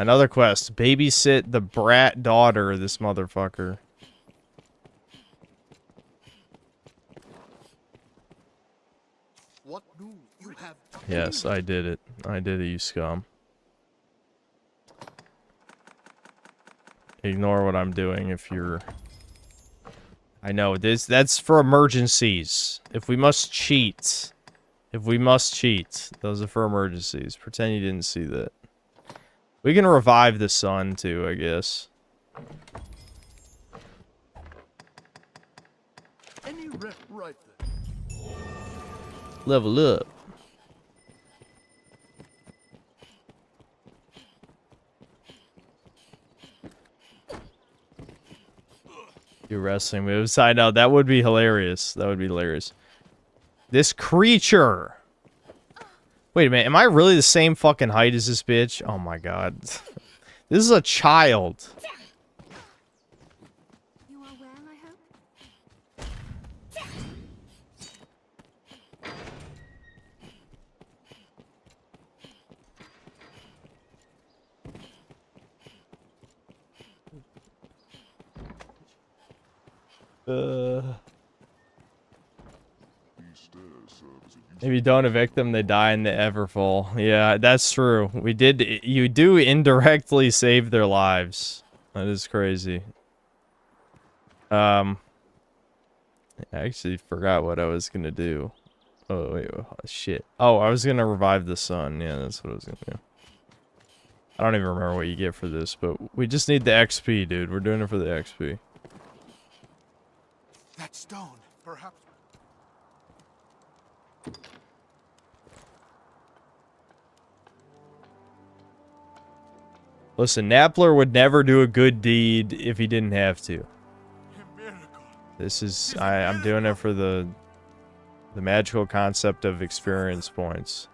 Another quest. Babysit the brat daughter of this motherfucker. What news you have? Yes, I did it. I did it, you scum. Ignore what I'm doing if you're... I know, that's for emergencies. If we must cheat. If we must cheat. Those are for emergencies. Pretend you didn't see that. We can revive the sun, too, I guess. Any rep right there. Level up. Do wrestling moves. I know, that would be hilarious. That would be hilarious. This creature! Wait a minute, am I really the same fucking height as this bitch? Oh my god. This is a child. You are well, I hope? If you don't evict them, they die in the Everfall. Yeah, that's true. You do indirectly save their lives. That is crazy. I actually forgot what I was gonna do. Oh, wait, oh, shit. Oh, I was gonna revive the sun. Yeah, that's what I was gonna do. I don't even remember what you get for this, but we just need the XP, dude. We're doing it for the XP. That stone, perhaps. Listen, Nappler would never do a good deed if he didn't have to. This is I'm doing it for the magical concept of experience points.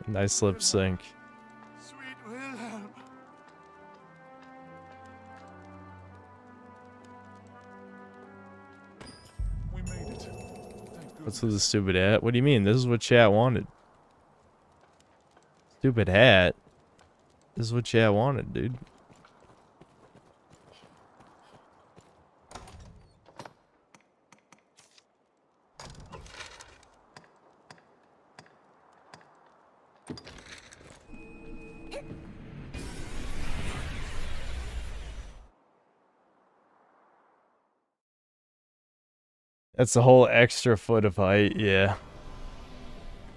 Nice lip sync. Sweet Wilhelm. We made it. What's with the stupid hat? What do you mean? This is what chat wanted. Stupid hat. This is what chat wanted, dude. That's a whole extra foot of height, yeah.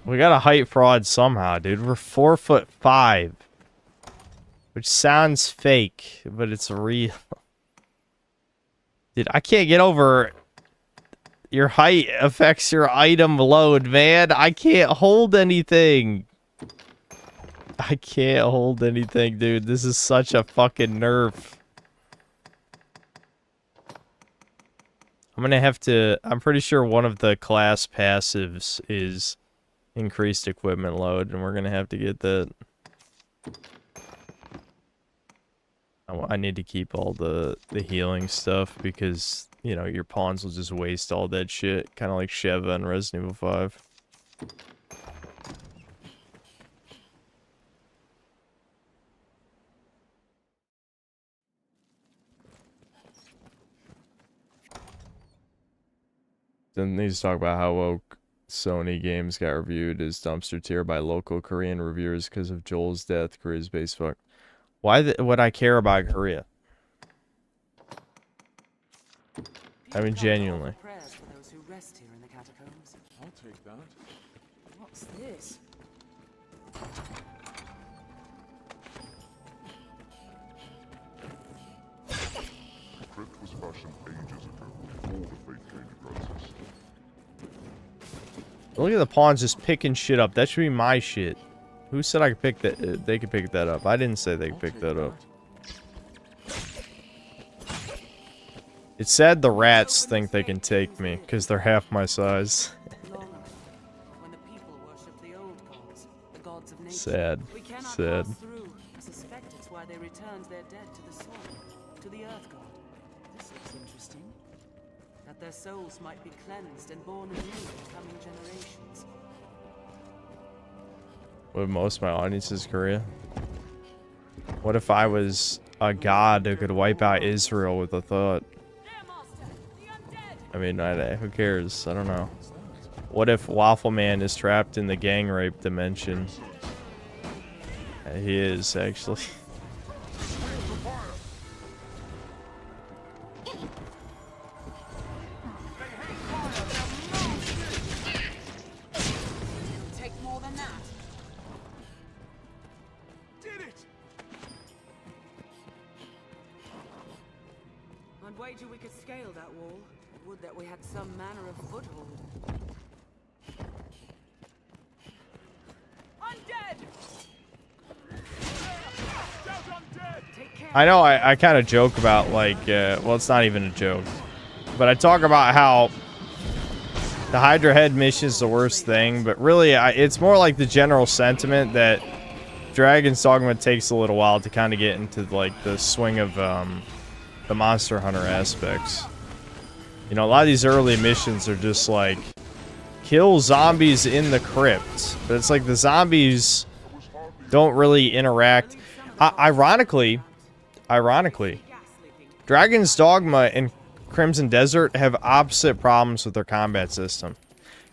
We got a height fraud somehow, dude. We're 4'5", which sounds fake, but it's real. Dude, I can't get over your height affects your item load, man. I can't hold anything. I can't hold anything, dude. This is such a fucking nerf. I'm gonna have to... I'm pretty sure one of the class passives is increased equipment load, and we're gonna have to get that. I need to keep all the healing stuff because, you know, your pawns will just waste all that shit. Kind of like Sheva in Resident Evil 5. Then needs to talk about how woke Sony games got reviewed as dumpster tier by local Korean reviewers because of Joel's death. Korea's base fuck. Why would I care about Korea? I mean, genuinely. Prayers for those who rest here in the catacombs. I'll take that. What's this? The crypt was fashioned ages ago, before the faith gained a crisis. Look at the pawns just picking shit up. That should be my shit. Who said I could pick that? They could pick that up. I didn't say they could pick that up. It said the rats think they can take me because they're half my size. When the people worship the old gods, the gods of nature. Sad. We cannot Sad. pass through. I suspect it's why they returned their dead to the soil, to the earth god. This looks interesting. That their souls might be cleansed and born anew in coming generations. What if most of my audience is Korea? What if I was a god who could wipe out Israel with a thought? I mean, who cares? I don't know. What if Waffle Man is trapped in the gang rape dimension? He is, actually. Take more than that. Did it! I'd wager we could scale that wall. Would that we had some manner of foothold. Undead! Shout undead! Take care. I know I kind of joke about, like, well, it's not even a joke, but I talk about how the Hydra Head mission is the worst thing, but really, it's more like the general sentiment that Dragon's Dogma takes a little while to kind of get into, like, the swing of the Monster Hunter aspects. You know, a lot of these early missions are just like, kill zombies in the crypt, but it's like the zombies don't really interact. Ironically, Dragon's Dogma and Crimson Desert have opposite problems with their combat system.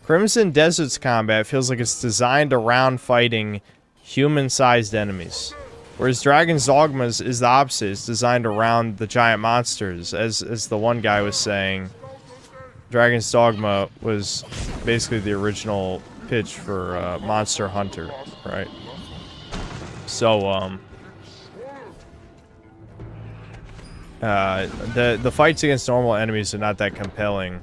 Crimson Desert's combat feels like it's designed around fighting human-sized enemies, whereas Dragon's Dogma is the opposite. It's designed around the giant monsters. As the one guy was saying, Dragon's Dogma was basically the original pitch for Monster Hunter, right? So, the fights against normal enemies are not that compelling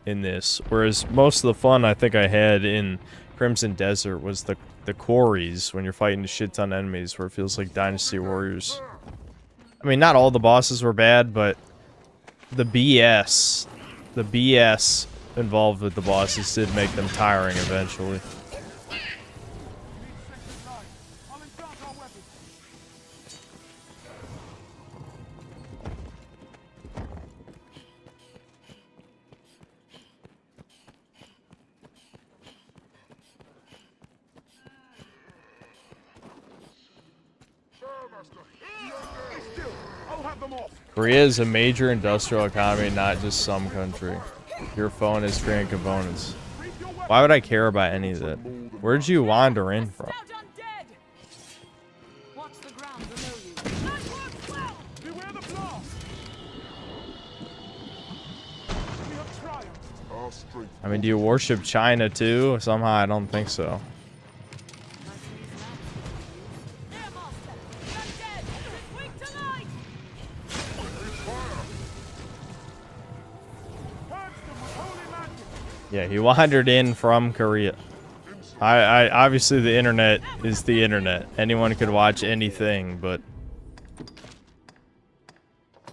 in this, whereas most of the fun I think I had in Crimson Desert was the quarries when you're fighting a shit ton of enemies, where it feels like Dynasty Warriors. I mean, not all the bosses were bad, but the BS involved with the bosses did make them tiring eventually. Korea is a major industrial economy, not just some country. Your phone is creating components. Why would I care about any of that? Where'd you wander in from? I mean, do you worship China too? Somehow I don't think so. Yeah, he wandered in from Korea. I obviously the internet is the internet. Anyone could watch anything, but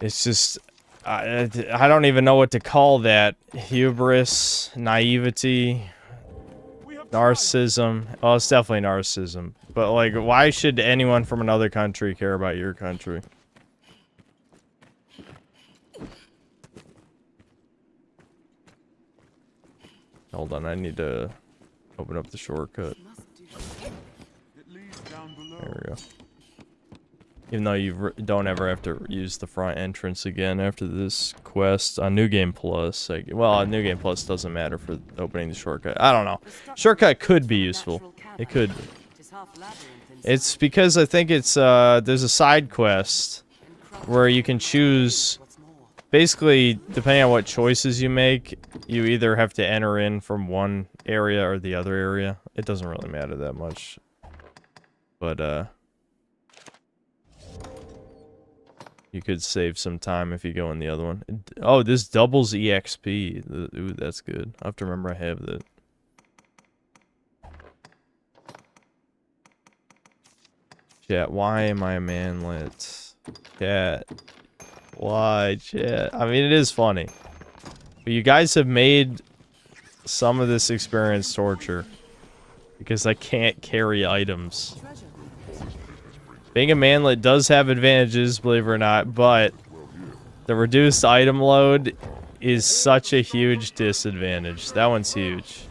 it's just I don't even know what to call that. Hubris, naivety, narcissism. Well, it's definitely narcissism. But like, why should anyone from another country care about your country? Hold on, I need to open up the shortcut. There we go. Even though you don't ever have to use the front entrance again after this quest on New Game Plus. Like, well, New Game Plus doesn't matter for opening the shortcut. I don't know. Shortcut could be useful. It could be. It's because I think it's there's a side quest where you can choose. Basically, depending on what choices you make, you either have to enter in from one area or the other area. It doesn't really matter that much. But, you could save some time if you go in the other one. Oh, this doubles EXP. Ooh, that's good. I have to remember I have that. Chat, why am I a manlet? Chat. Why, chat? I mean, it is funny. But you guys have made some of this experience torture. Because I can't carry items. Being a manlet does have advantages, believe it or not, but the reduced item load is such a huge disadvantage. That one's huge.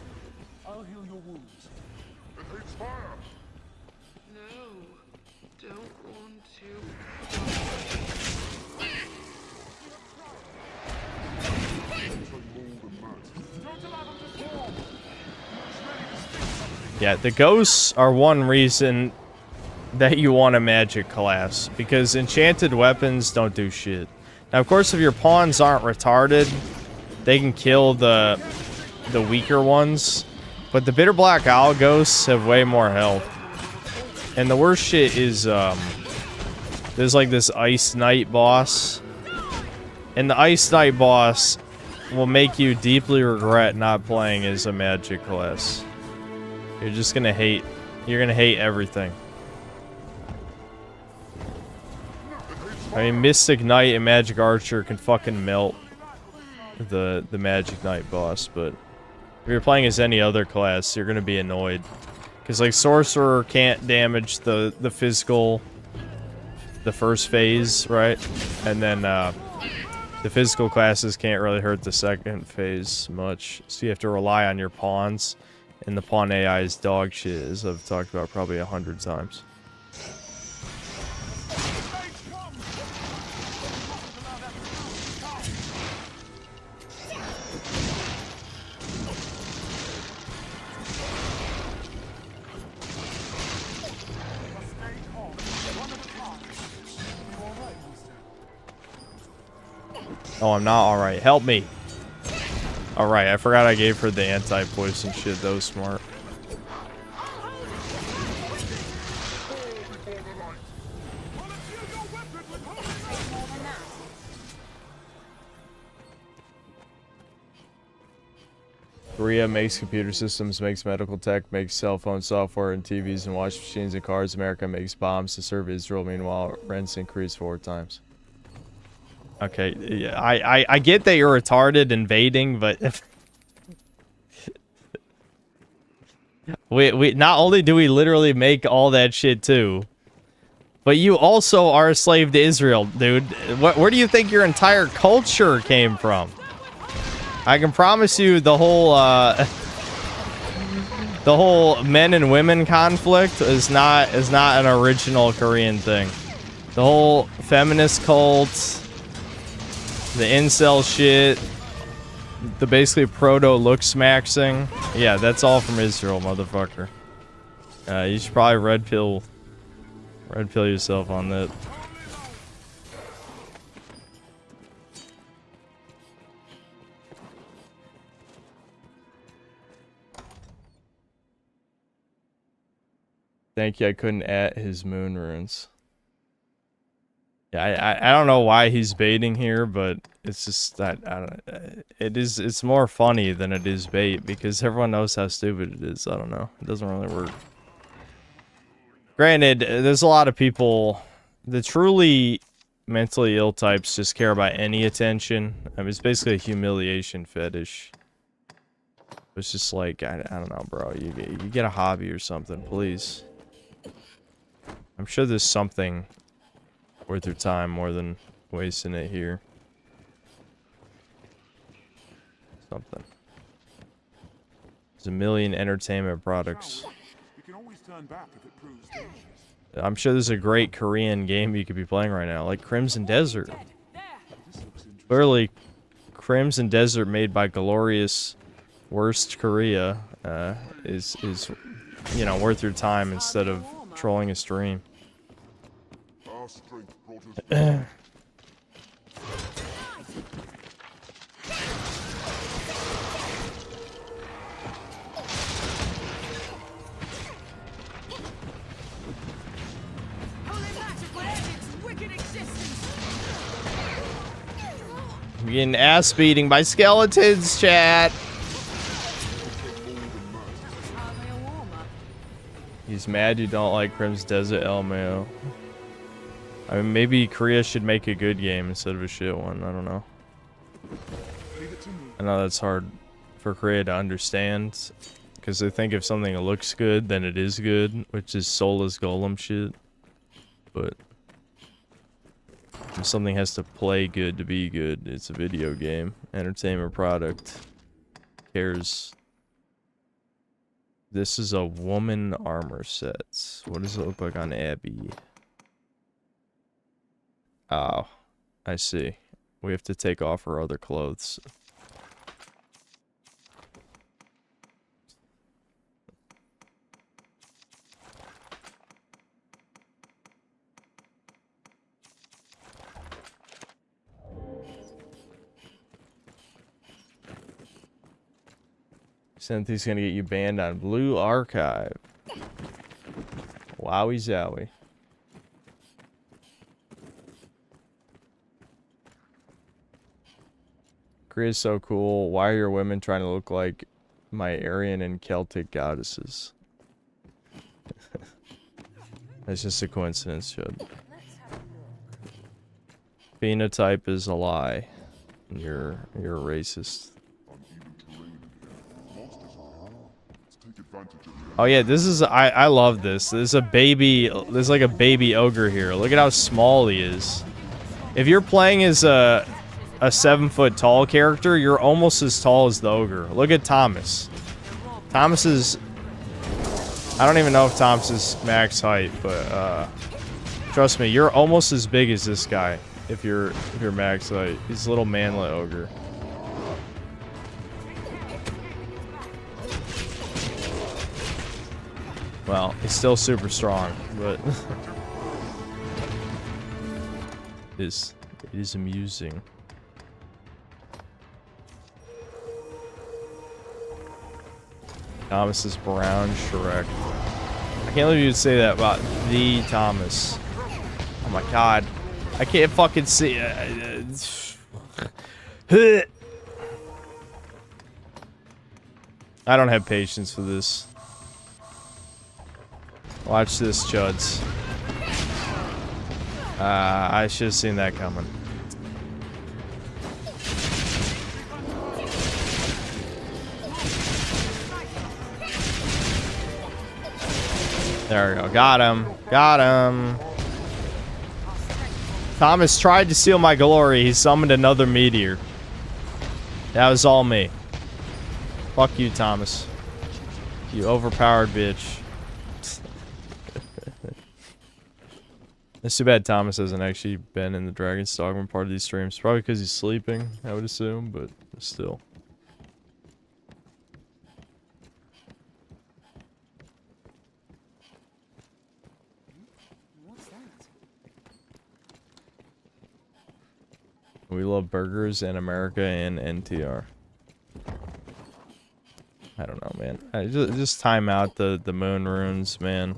Yeah, the ghosts are one reason that you want a magic class, because enchanted weapons don't do shit. Now, of course, if your pawns aren't retarded, they can kill the weaker ones, but the bitter black owl ghosts have way more health. And the worst shit is there's like this ice knight boss, and the ice knight boss will make you deeply regret not playing as a magic class. You're just gonna hate. You're gonna hate everything. I mean, Mystic Knight and Magic Archer can fucking melt the Magic Knight boss, but if you're playing as any other class, you're gonna be annoyed. Because, like, Sorcerer can't damage the physical, the first phase, right? And then, the physical classes can't really hurt the second phase much. So you have to rely on your pawns, and the pawn AI is dog shit, as I've talked about probably 100 times. Oh, I'm not alright. Help me. Alright, I forgot I gave her the anti-poison shit. That was smart. Korea makes computer systems, makes medical tech, makes cell phone software and TVs and washing machines and cars. America makes bombs to serve Israel. Meanwhile, rents increase 4 times. Okay, yeah, I get that you're retarded invading, but if we not only do we literally make all that shit too, but you also are a slave to Israel, dude. Where do you think your entire culture came from? I can promise you the whole men and women conflict is not an original Korean thing. The whole feminist cult, the incel shit, the basically proto-looks maxing. Yeah, that's all from Israel, motherfucker. You should probably red pill yourself on that. Thank you, I couldn't at his moon runes. Yeah, I don't know why he's baiting here, but it's just that it's more funny than it is bait because everyone knows how stupid it is. I don't know. It doesn't really work. Granted, there's a lot of people, the truly mentally ill types just care about any attention. I mean, it's basically a humiliation fetish. It's just like, I don't know, bro. You get a hobby or something, please. I'm sure there's something worth your time more than wasting it here. Something. There's a million entertainment products. You can always turn back if it proves dangerous. I'm sure there's a great Korean game you could be playing right now, like Crimson Desert. Clearly, Crimson Desert, made by Glorious Worst Korea, is you know, worth your time instead of trolling a stream. I'm getting ass beating by skeletons, chat. He's mad you don't like Crimson Desert, LMAO. I mean, maybe Korea should make a good game instead of a shit one. I don't know. I know that's hard for Korea to understand, because they think if something looks good, then it is good, which is soulless golem shit. But if something has to play good to be good, it's a video game, entertainment product. Who cares? This is a woman armor set. What does it look like on Abby? Oh, I see. We have to take off her other clothes. Cynthia's gonna get you banned on Blue Archive. Wowie zowie. Korea's so cool. Why are your women trying to look like my Aryan and Celtic goddesses? That's just a coincidence, Chud. Phenotype is a lie. You're a racist. Oh yeah, this is I love this. There's a baby. There's like a baby ogre here. Look at how small he is. If you're playing as a 7-foot tall character, you're almost as tall as the ogre. Look at Thomas. Thomas is. I don't even know if Thomas is max height, but trust me, you're almost as big as this guy. If you're max height, he's a little manlet ogre. Well, he's still super strong, but it is amusing. Thomas is brown Shrek. I can't believe you'd say that about the Thomas. Oh my god. I can't fucking see. I don't have patience for this. Watch this, chuds. I should have seen that coming. There we go. Got him. Got him. Thomas tried to steal my glory. He summoned another meteor. That was all me. Fuck you, Thomas. You overpowered bitch. It's too bad Thomas hasn't actually been in the Dragon's Dogma part of these streams. Probably because he's sleeping, I would assume, but still. What's that? We love burgers in America and NTR. I don't know, man. I just time out the moon runes, man.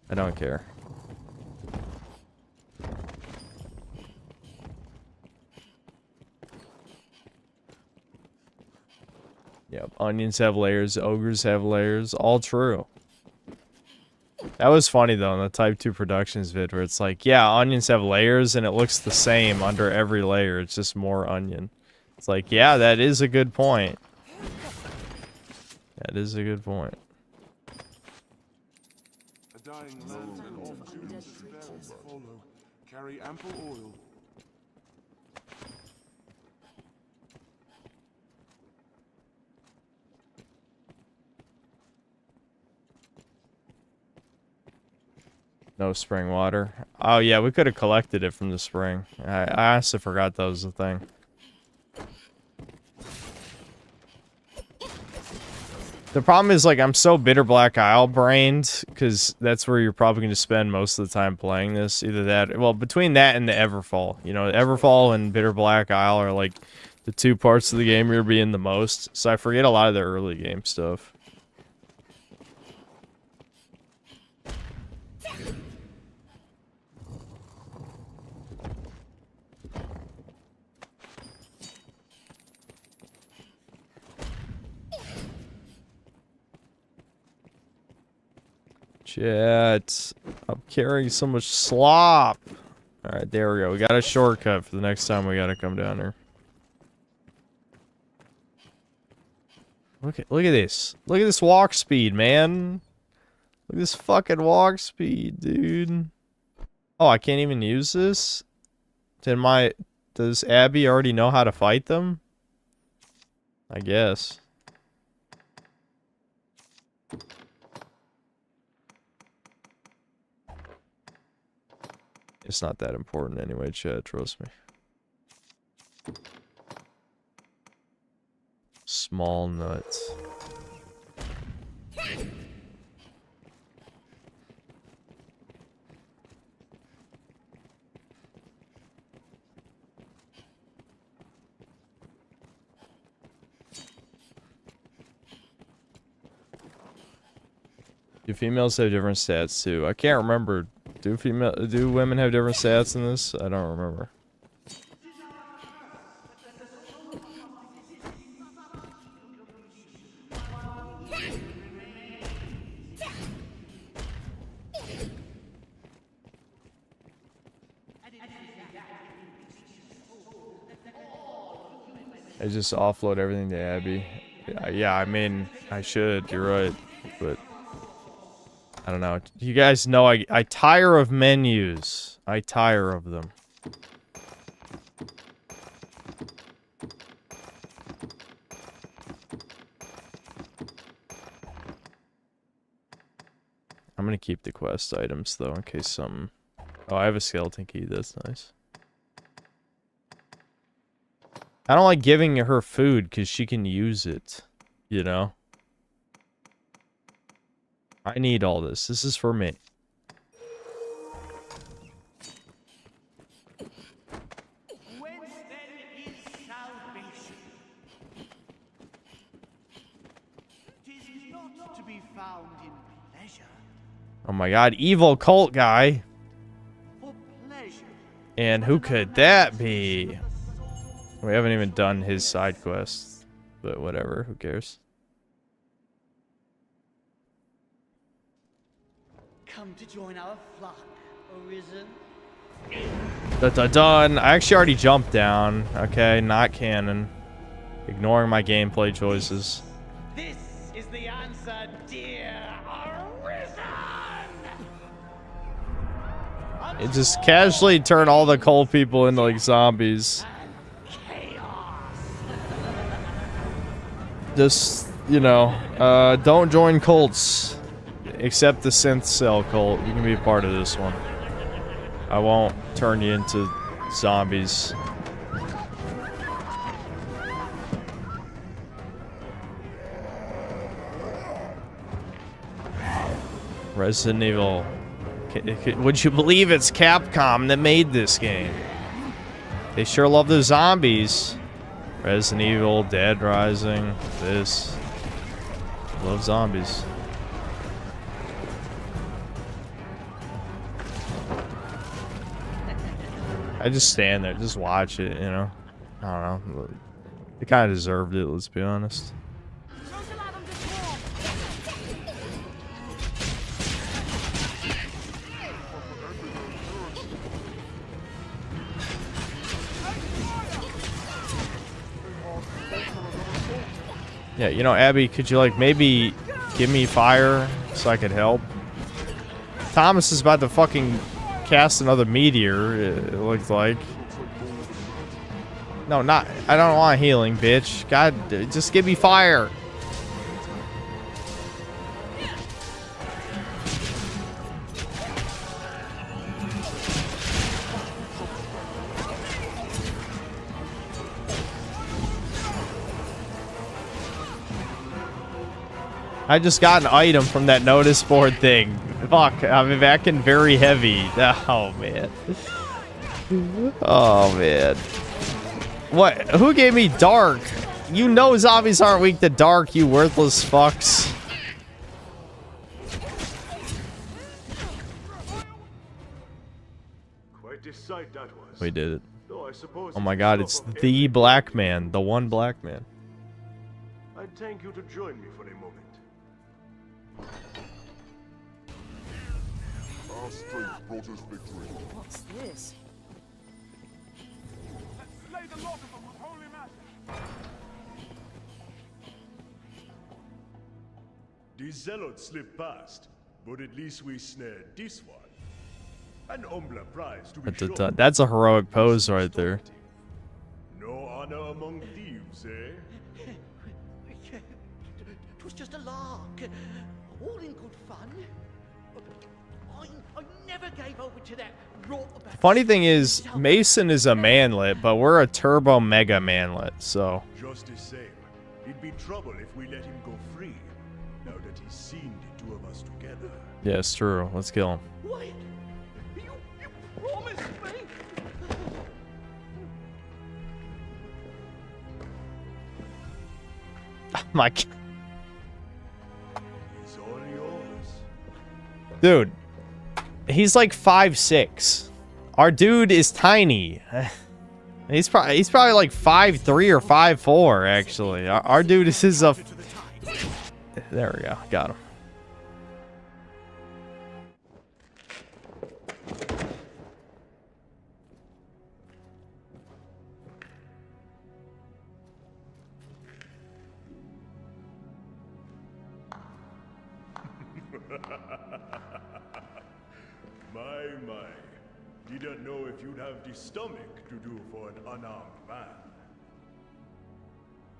I don't care. Yep, onions have layers, ogres have layers, all true. That was funny though in the Type 2 Productions vid where it's like, yeah, onions have layers and it looks the same under every layer, it's just more onion. It's like, yeah, that is a good point. That is a good point. A dying lantern of doom's spells follow. Carry ample oil. No spring water. Oh yeah, we could have collected it from the spring. I honestly forgot that was the thing. The problem is, like, I'm so Bitter Black Isle brained, because that's where you're probably going to spend most of the time playing this. Either that, well, between that and the Everfall. You know, Everfall and Bitter Black Isle are, like, the two parts of the game you're being the most. So I forget a lot of the early game stuff. Shit. I'm carrying so much slop. Alright, there we go. We got a shortcut for the next time we gotta come down here. Look at this. Look at this walk speed, man. Look at this fucking walk speed, dude. Oh, I can't even use this? Does Abby already know how to fight them? I guess. It's not that important anyway, Chad, trust me. Small nuts. Do females have different stats too? I can't remember. Do women have different stats in this? I don't remember. I just offload everything to Abby. Yeah, I mean, I should. You're right, but I don't know. You guys know I tire of menus. I tire of them. I'm gonna keep the quest items though, in case some. Oh, I have a skeleton key. That's nice. I don't like giving her food because she can use it. You know. I need all this. This is for me. Oh my god, evil cult guy. And who could that be? We haven't even done his side quest, but whatever, who cares? Come to join our flock, Arisen. Done. I actually already jumped down. Okay, not canon. Ignoring my gameplay choices. This is the answer, dear Arisen. It just casually turned all the cult people into like zombies. Just, you know, don't join cults. Except the synth cell cult. You can be a part of this one. I won't turn you into zombies. Resident Evil. Would you believe it's Capcom that made this game? They sure love the zombies. Resident Evil, Dead Rising, this. Love zombies. I just stand there, just watch it, you know? I don't know. They kind of deserved it, let's be honest. Yeah, you know, Abby, could you, like, maybe give me fire so I could help? Thomas is about to fucking cast another meteor, it looks like. No, not. I don't want healing, bitch. God, just give me fire. I just got an item from that notice board thing. Fuck, I'm back in very heavy. Oh, man. Oh, man. What? Who gave me dark? You know zombies aren't weak to dark, you worthless fucks. Quite a sight that was. We did it. Though I suppose Oh my god, it's the black man. The one black man. I'd thank you to join me for a moment. Our strength brought us victory. What's this? Slay the lot of them with holy mass. The zealots slipped past, but at least we snared this one. An humble prize to be sure. That's a heroic pose right there. No honor among thieves, eh? It was just a lark. All in good fun. I never gave over to that rot about. Funny thing is, Mason is a manlet, but we're a turbo mega manlet, so. Just the same, it'd be trouble if we let him go free. Now that he's seen the two of us together. Yeah, it's true. Let's kill him. Wait, you promised me. Oh my god. He's all yours. Dude. He's like 5'6". Our dude is tiny. He's probably like 5'3" or 5'4", actually. Our dude is a... There we go. Got him. My. Didn't know if you'd have the stomach to do for an unarmed man.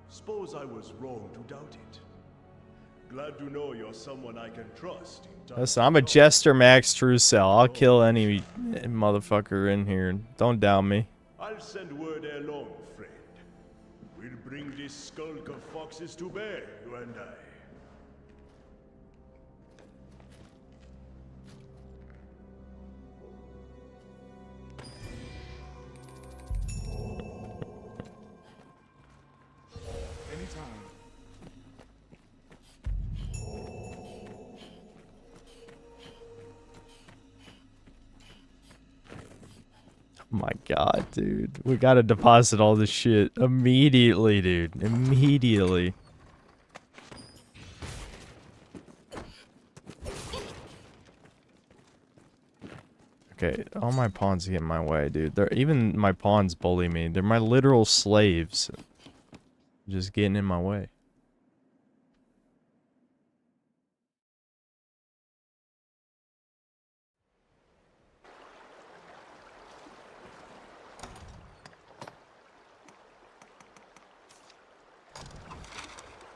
Suppose I was wrong to doubt it. Glad to know you're someone I can trust. Listen, I'm a Jester Max Truecell. I'll kill any motherfucker in here. Don't doubt me. I'll send word along, friend. We'll bring this skulk of foxes to bear, you and I. Anytime. Oh my god, dude. We gotta deposit all this shit immediately, dude. Immediately. Okay, all my pawns get in my way, dude. Even my pawns bully me. They're my literal slaves. Just getting in my way.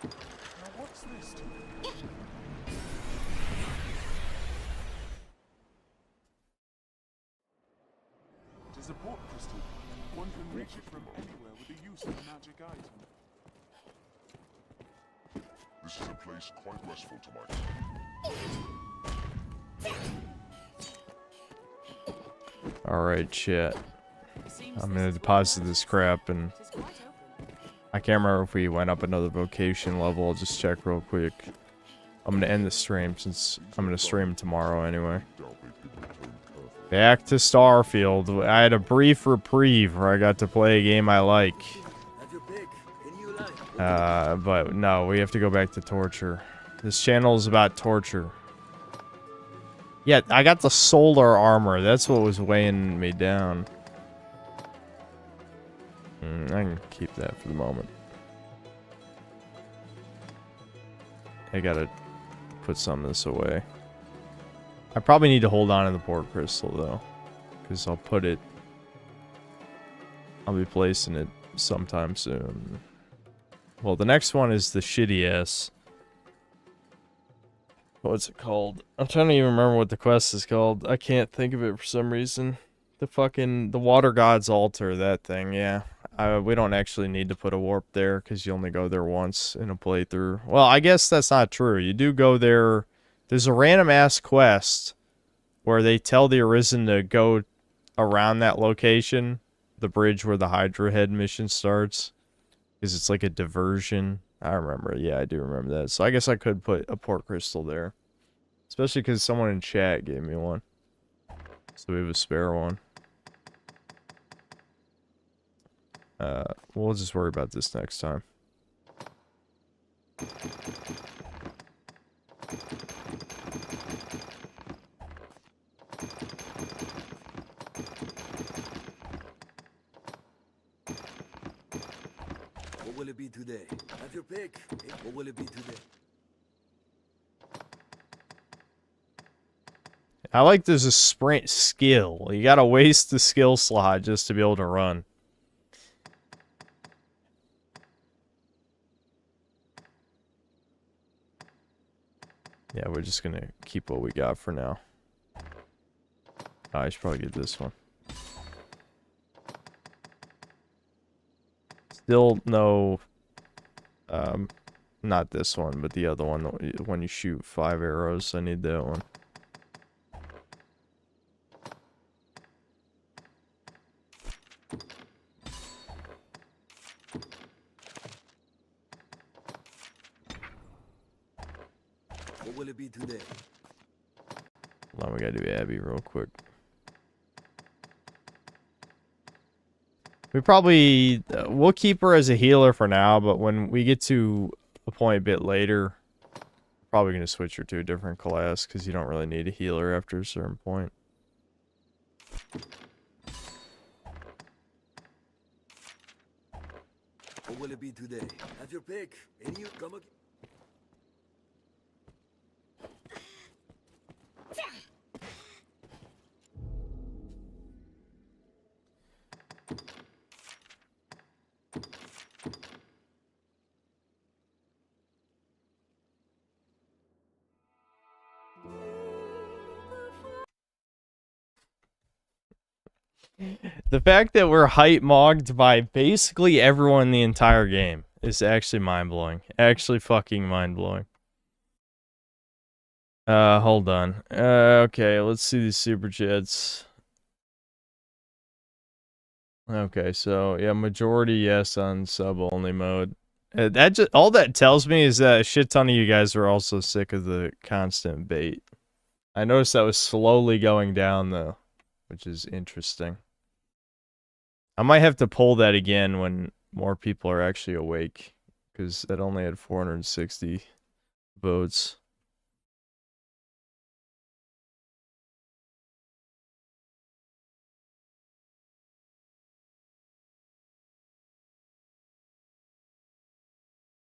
Now what's this to me? It is a port crystal. One can reach it from anywhere with the use of a magic item. This is a place quite restful to my Alright, chat. I'm gonna deposit this crap and I can't remember if we went up another vocation level. I'll just check real quick. I'm gonna end the stream since I'm gonna stream tomorrow anyway. Back to Starfield. I had a brief reprieve where I got to play a game I like. But no, we have to go back to torture. This channel is about torture. Yeah, I got the solar armor. That's what was weighing me down. I can keep that for the moment. I gotta put some of this away. I probably need to hold on to the port crystal though, because I'll be placing it sometime soon. Well, the next one is the shitty ass. What's it called? I'm trying to even remember what the quest is called. I can't think of it for some reason. The Water God's Altar, that thing, yeah. We don't actually need to put a warp there because you only go there once in a playthrough. Well, I guess that's not true. You do go there. There's a random ass quest where they tell the Arisen to go around that location, the bridge where the Hydra Head mission starts, because it's like a diversion. I remember. Yeah, I do remember that. So I guess I could put a port crystal there, especially because someone in chat gave me one. So we have a spare one. We'll just worry about this next time. What will it be today? Have your pick. What will it be today? I like there's a sprint skill. You gotta waste the skill slot just to be able to run. Yeah, we're just gonna keep what we got for now. I should probably get this one. Still no, not this one, but the other one, when you shoot 5 arrows, I need that one. What will it be today? Hold on, we gotta do Abby real quick. We probably, we'll keep her as a healer for now, but when we get to a point a bit later, probably gonna switch her to a different class, because you don't really need a healer after a certain point. What will it be today? Have your pick. And you come again. The fact that we're hype mogged by basically everyone in the entire game is actually mind-blowing. Actually fucking mind-blowing. Hold on. Okay, let's see these super chats. Okay, so yeah, majority yes on sub-only mode. That just all that tells me is that a shit ton of you guys are also sick of the constant bait. I noticed that was slowly going down though, which is interesting. I might have to pull that again when more people are actually awake, because it only had 460 votes.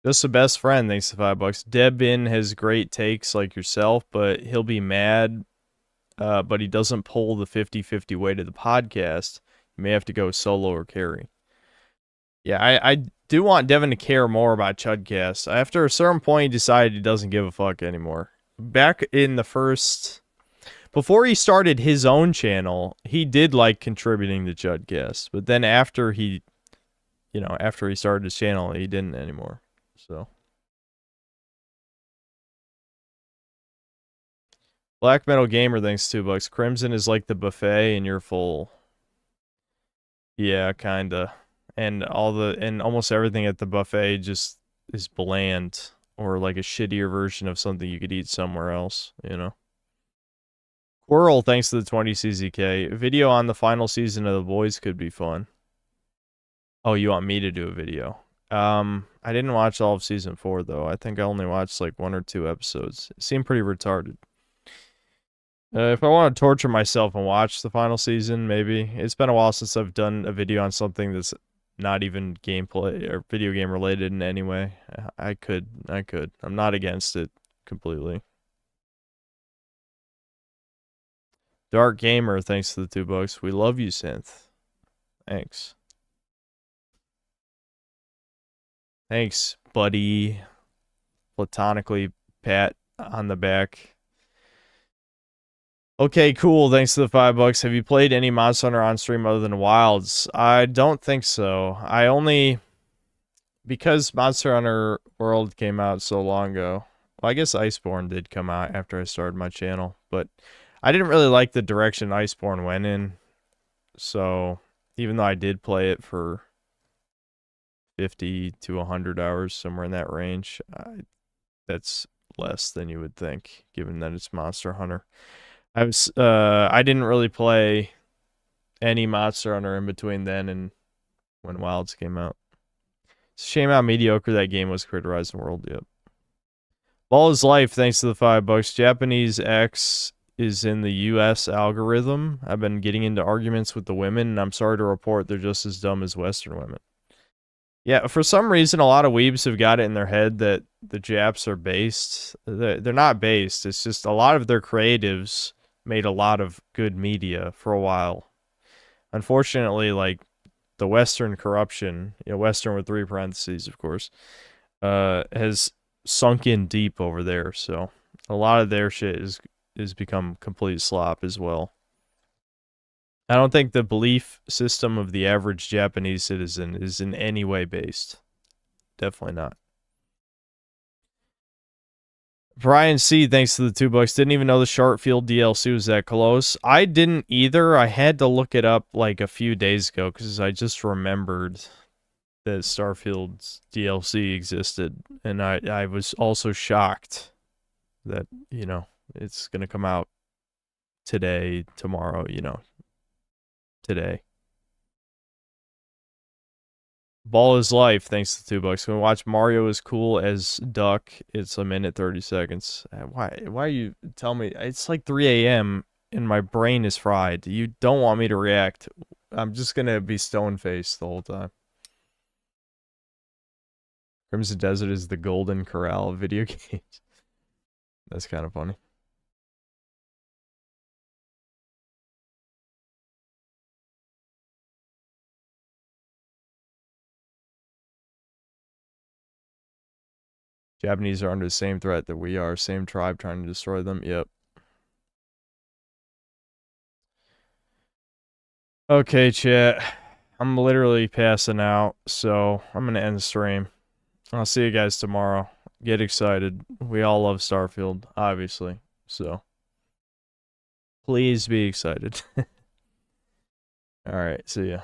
Just a best friend, thanks to $5. Debin has great takes like yourself, but he'll be mad. But he doesn't pull the 50-50 weight of the podcast. You may have to go solo or carry. Yeah, I do want Devin to care more about Chudcast. After a certain point, he decided he doesn't give a fuck anymore. Back in the first... Before he started his own channel, he did like contributing to Chudcast. But then after he... You know, after he started his channel, he didn't anymore. So... Black Metal Gamer, thanks $2. Crimson is like the buffet and you're full. Yeah, kinda. And almost everything at the buffet just is bland or like a shittier version of something you could eat somewhere else, you know. Squirrel, thanks to the 20 CZK. A video on the final season of The Boys could be fun. Oh, you want me to do a video? I didn't watch all of season 4 though. I think I only watched like 1 or 2 episodes. It seemed pretty retarded. If I want to torture myself and watch the final season, maybe. It's been a while since I've done a video on something that's not even gameplay or video game related in any way. I could. I'm not against it completely. Dark Gamer, thanks to the $2. We love you, Synth. Thanks. Thanks, buddy. Platonically, pat on the back. Okay, cool. Thanks to the $5. Have you played any Monster Hunter on stream other than Wilds? I don't think so. I only... Because Monster Hunter World came out so long ago. Well, I guess Iceborne did come out after I started my channel. But I didn't really like the direction Iceborne went in. So, even though I did play it for 50 to 100 hours, somewhere in that range, that's less than you would think, given that it's Monster Hunter. I didn't really play any Monster Hunter in between then and when Wilds came out. It's a shame how mediocre that game was compared to Horizon World. Yep. Ball is life, thanks to the $5. Japanese X is in the US algorithm. I've been getting into arguments with the women, and I'm sorry to report they're just as dumb as Western women. Yeah, for some reason, a lot of weebs have got it in their head that the Japs are based. They're not based. It's just a lot of their creatives made a lot of good media for a while. Unfortunately, like, the Western corruption, you know, Western with 3 parentheses, of course, has sunk in deep over there. So a lot of their shit is become complete slop as well. I don't think the belief system of the average Japanese citizen is in any way based. Definitely not. Brian C, thanks to the $2. Didn't even know the Starfield DLC was that close. I didn't either. I had to look it up like a few days ago because I just remembered that Starfield's DLC existed. And I was also shocked that, you know, it's going to come out today, tomorrow, you know, today. Ball is life, thanks to $2. When we watch Mario is cool as Duck, it's 1 minute 30 seconds. Why you tell me? It's like 3 a.m. and my brain is fried. You don't want me to react. I'm just gonna be stone-faced the whole time. Crimson Desert is the golden corral of video games. That's kind of funny. Japanese are under the same threat that we are. Same tribe trying to destroy them. Yep. Okay, chat. I'm literally passing out, so I'm gonna end the stream. I'll see you guys tomorrow. Get excited. We all love Starfield, obviously. So please be excited. Alright, see ya.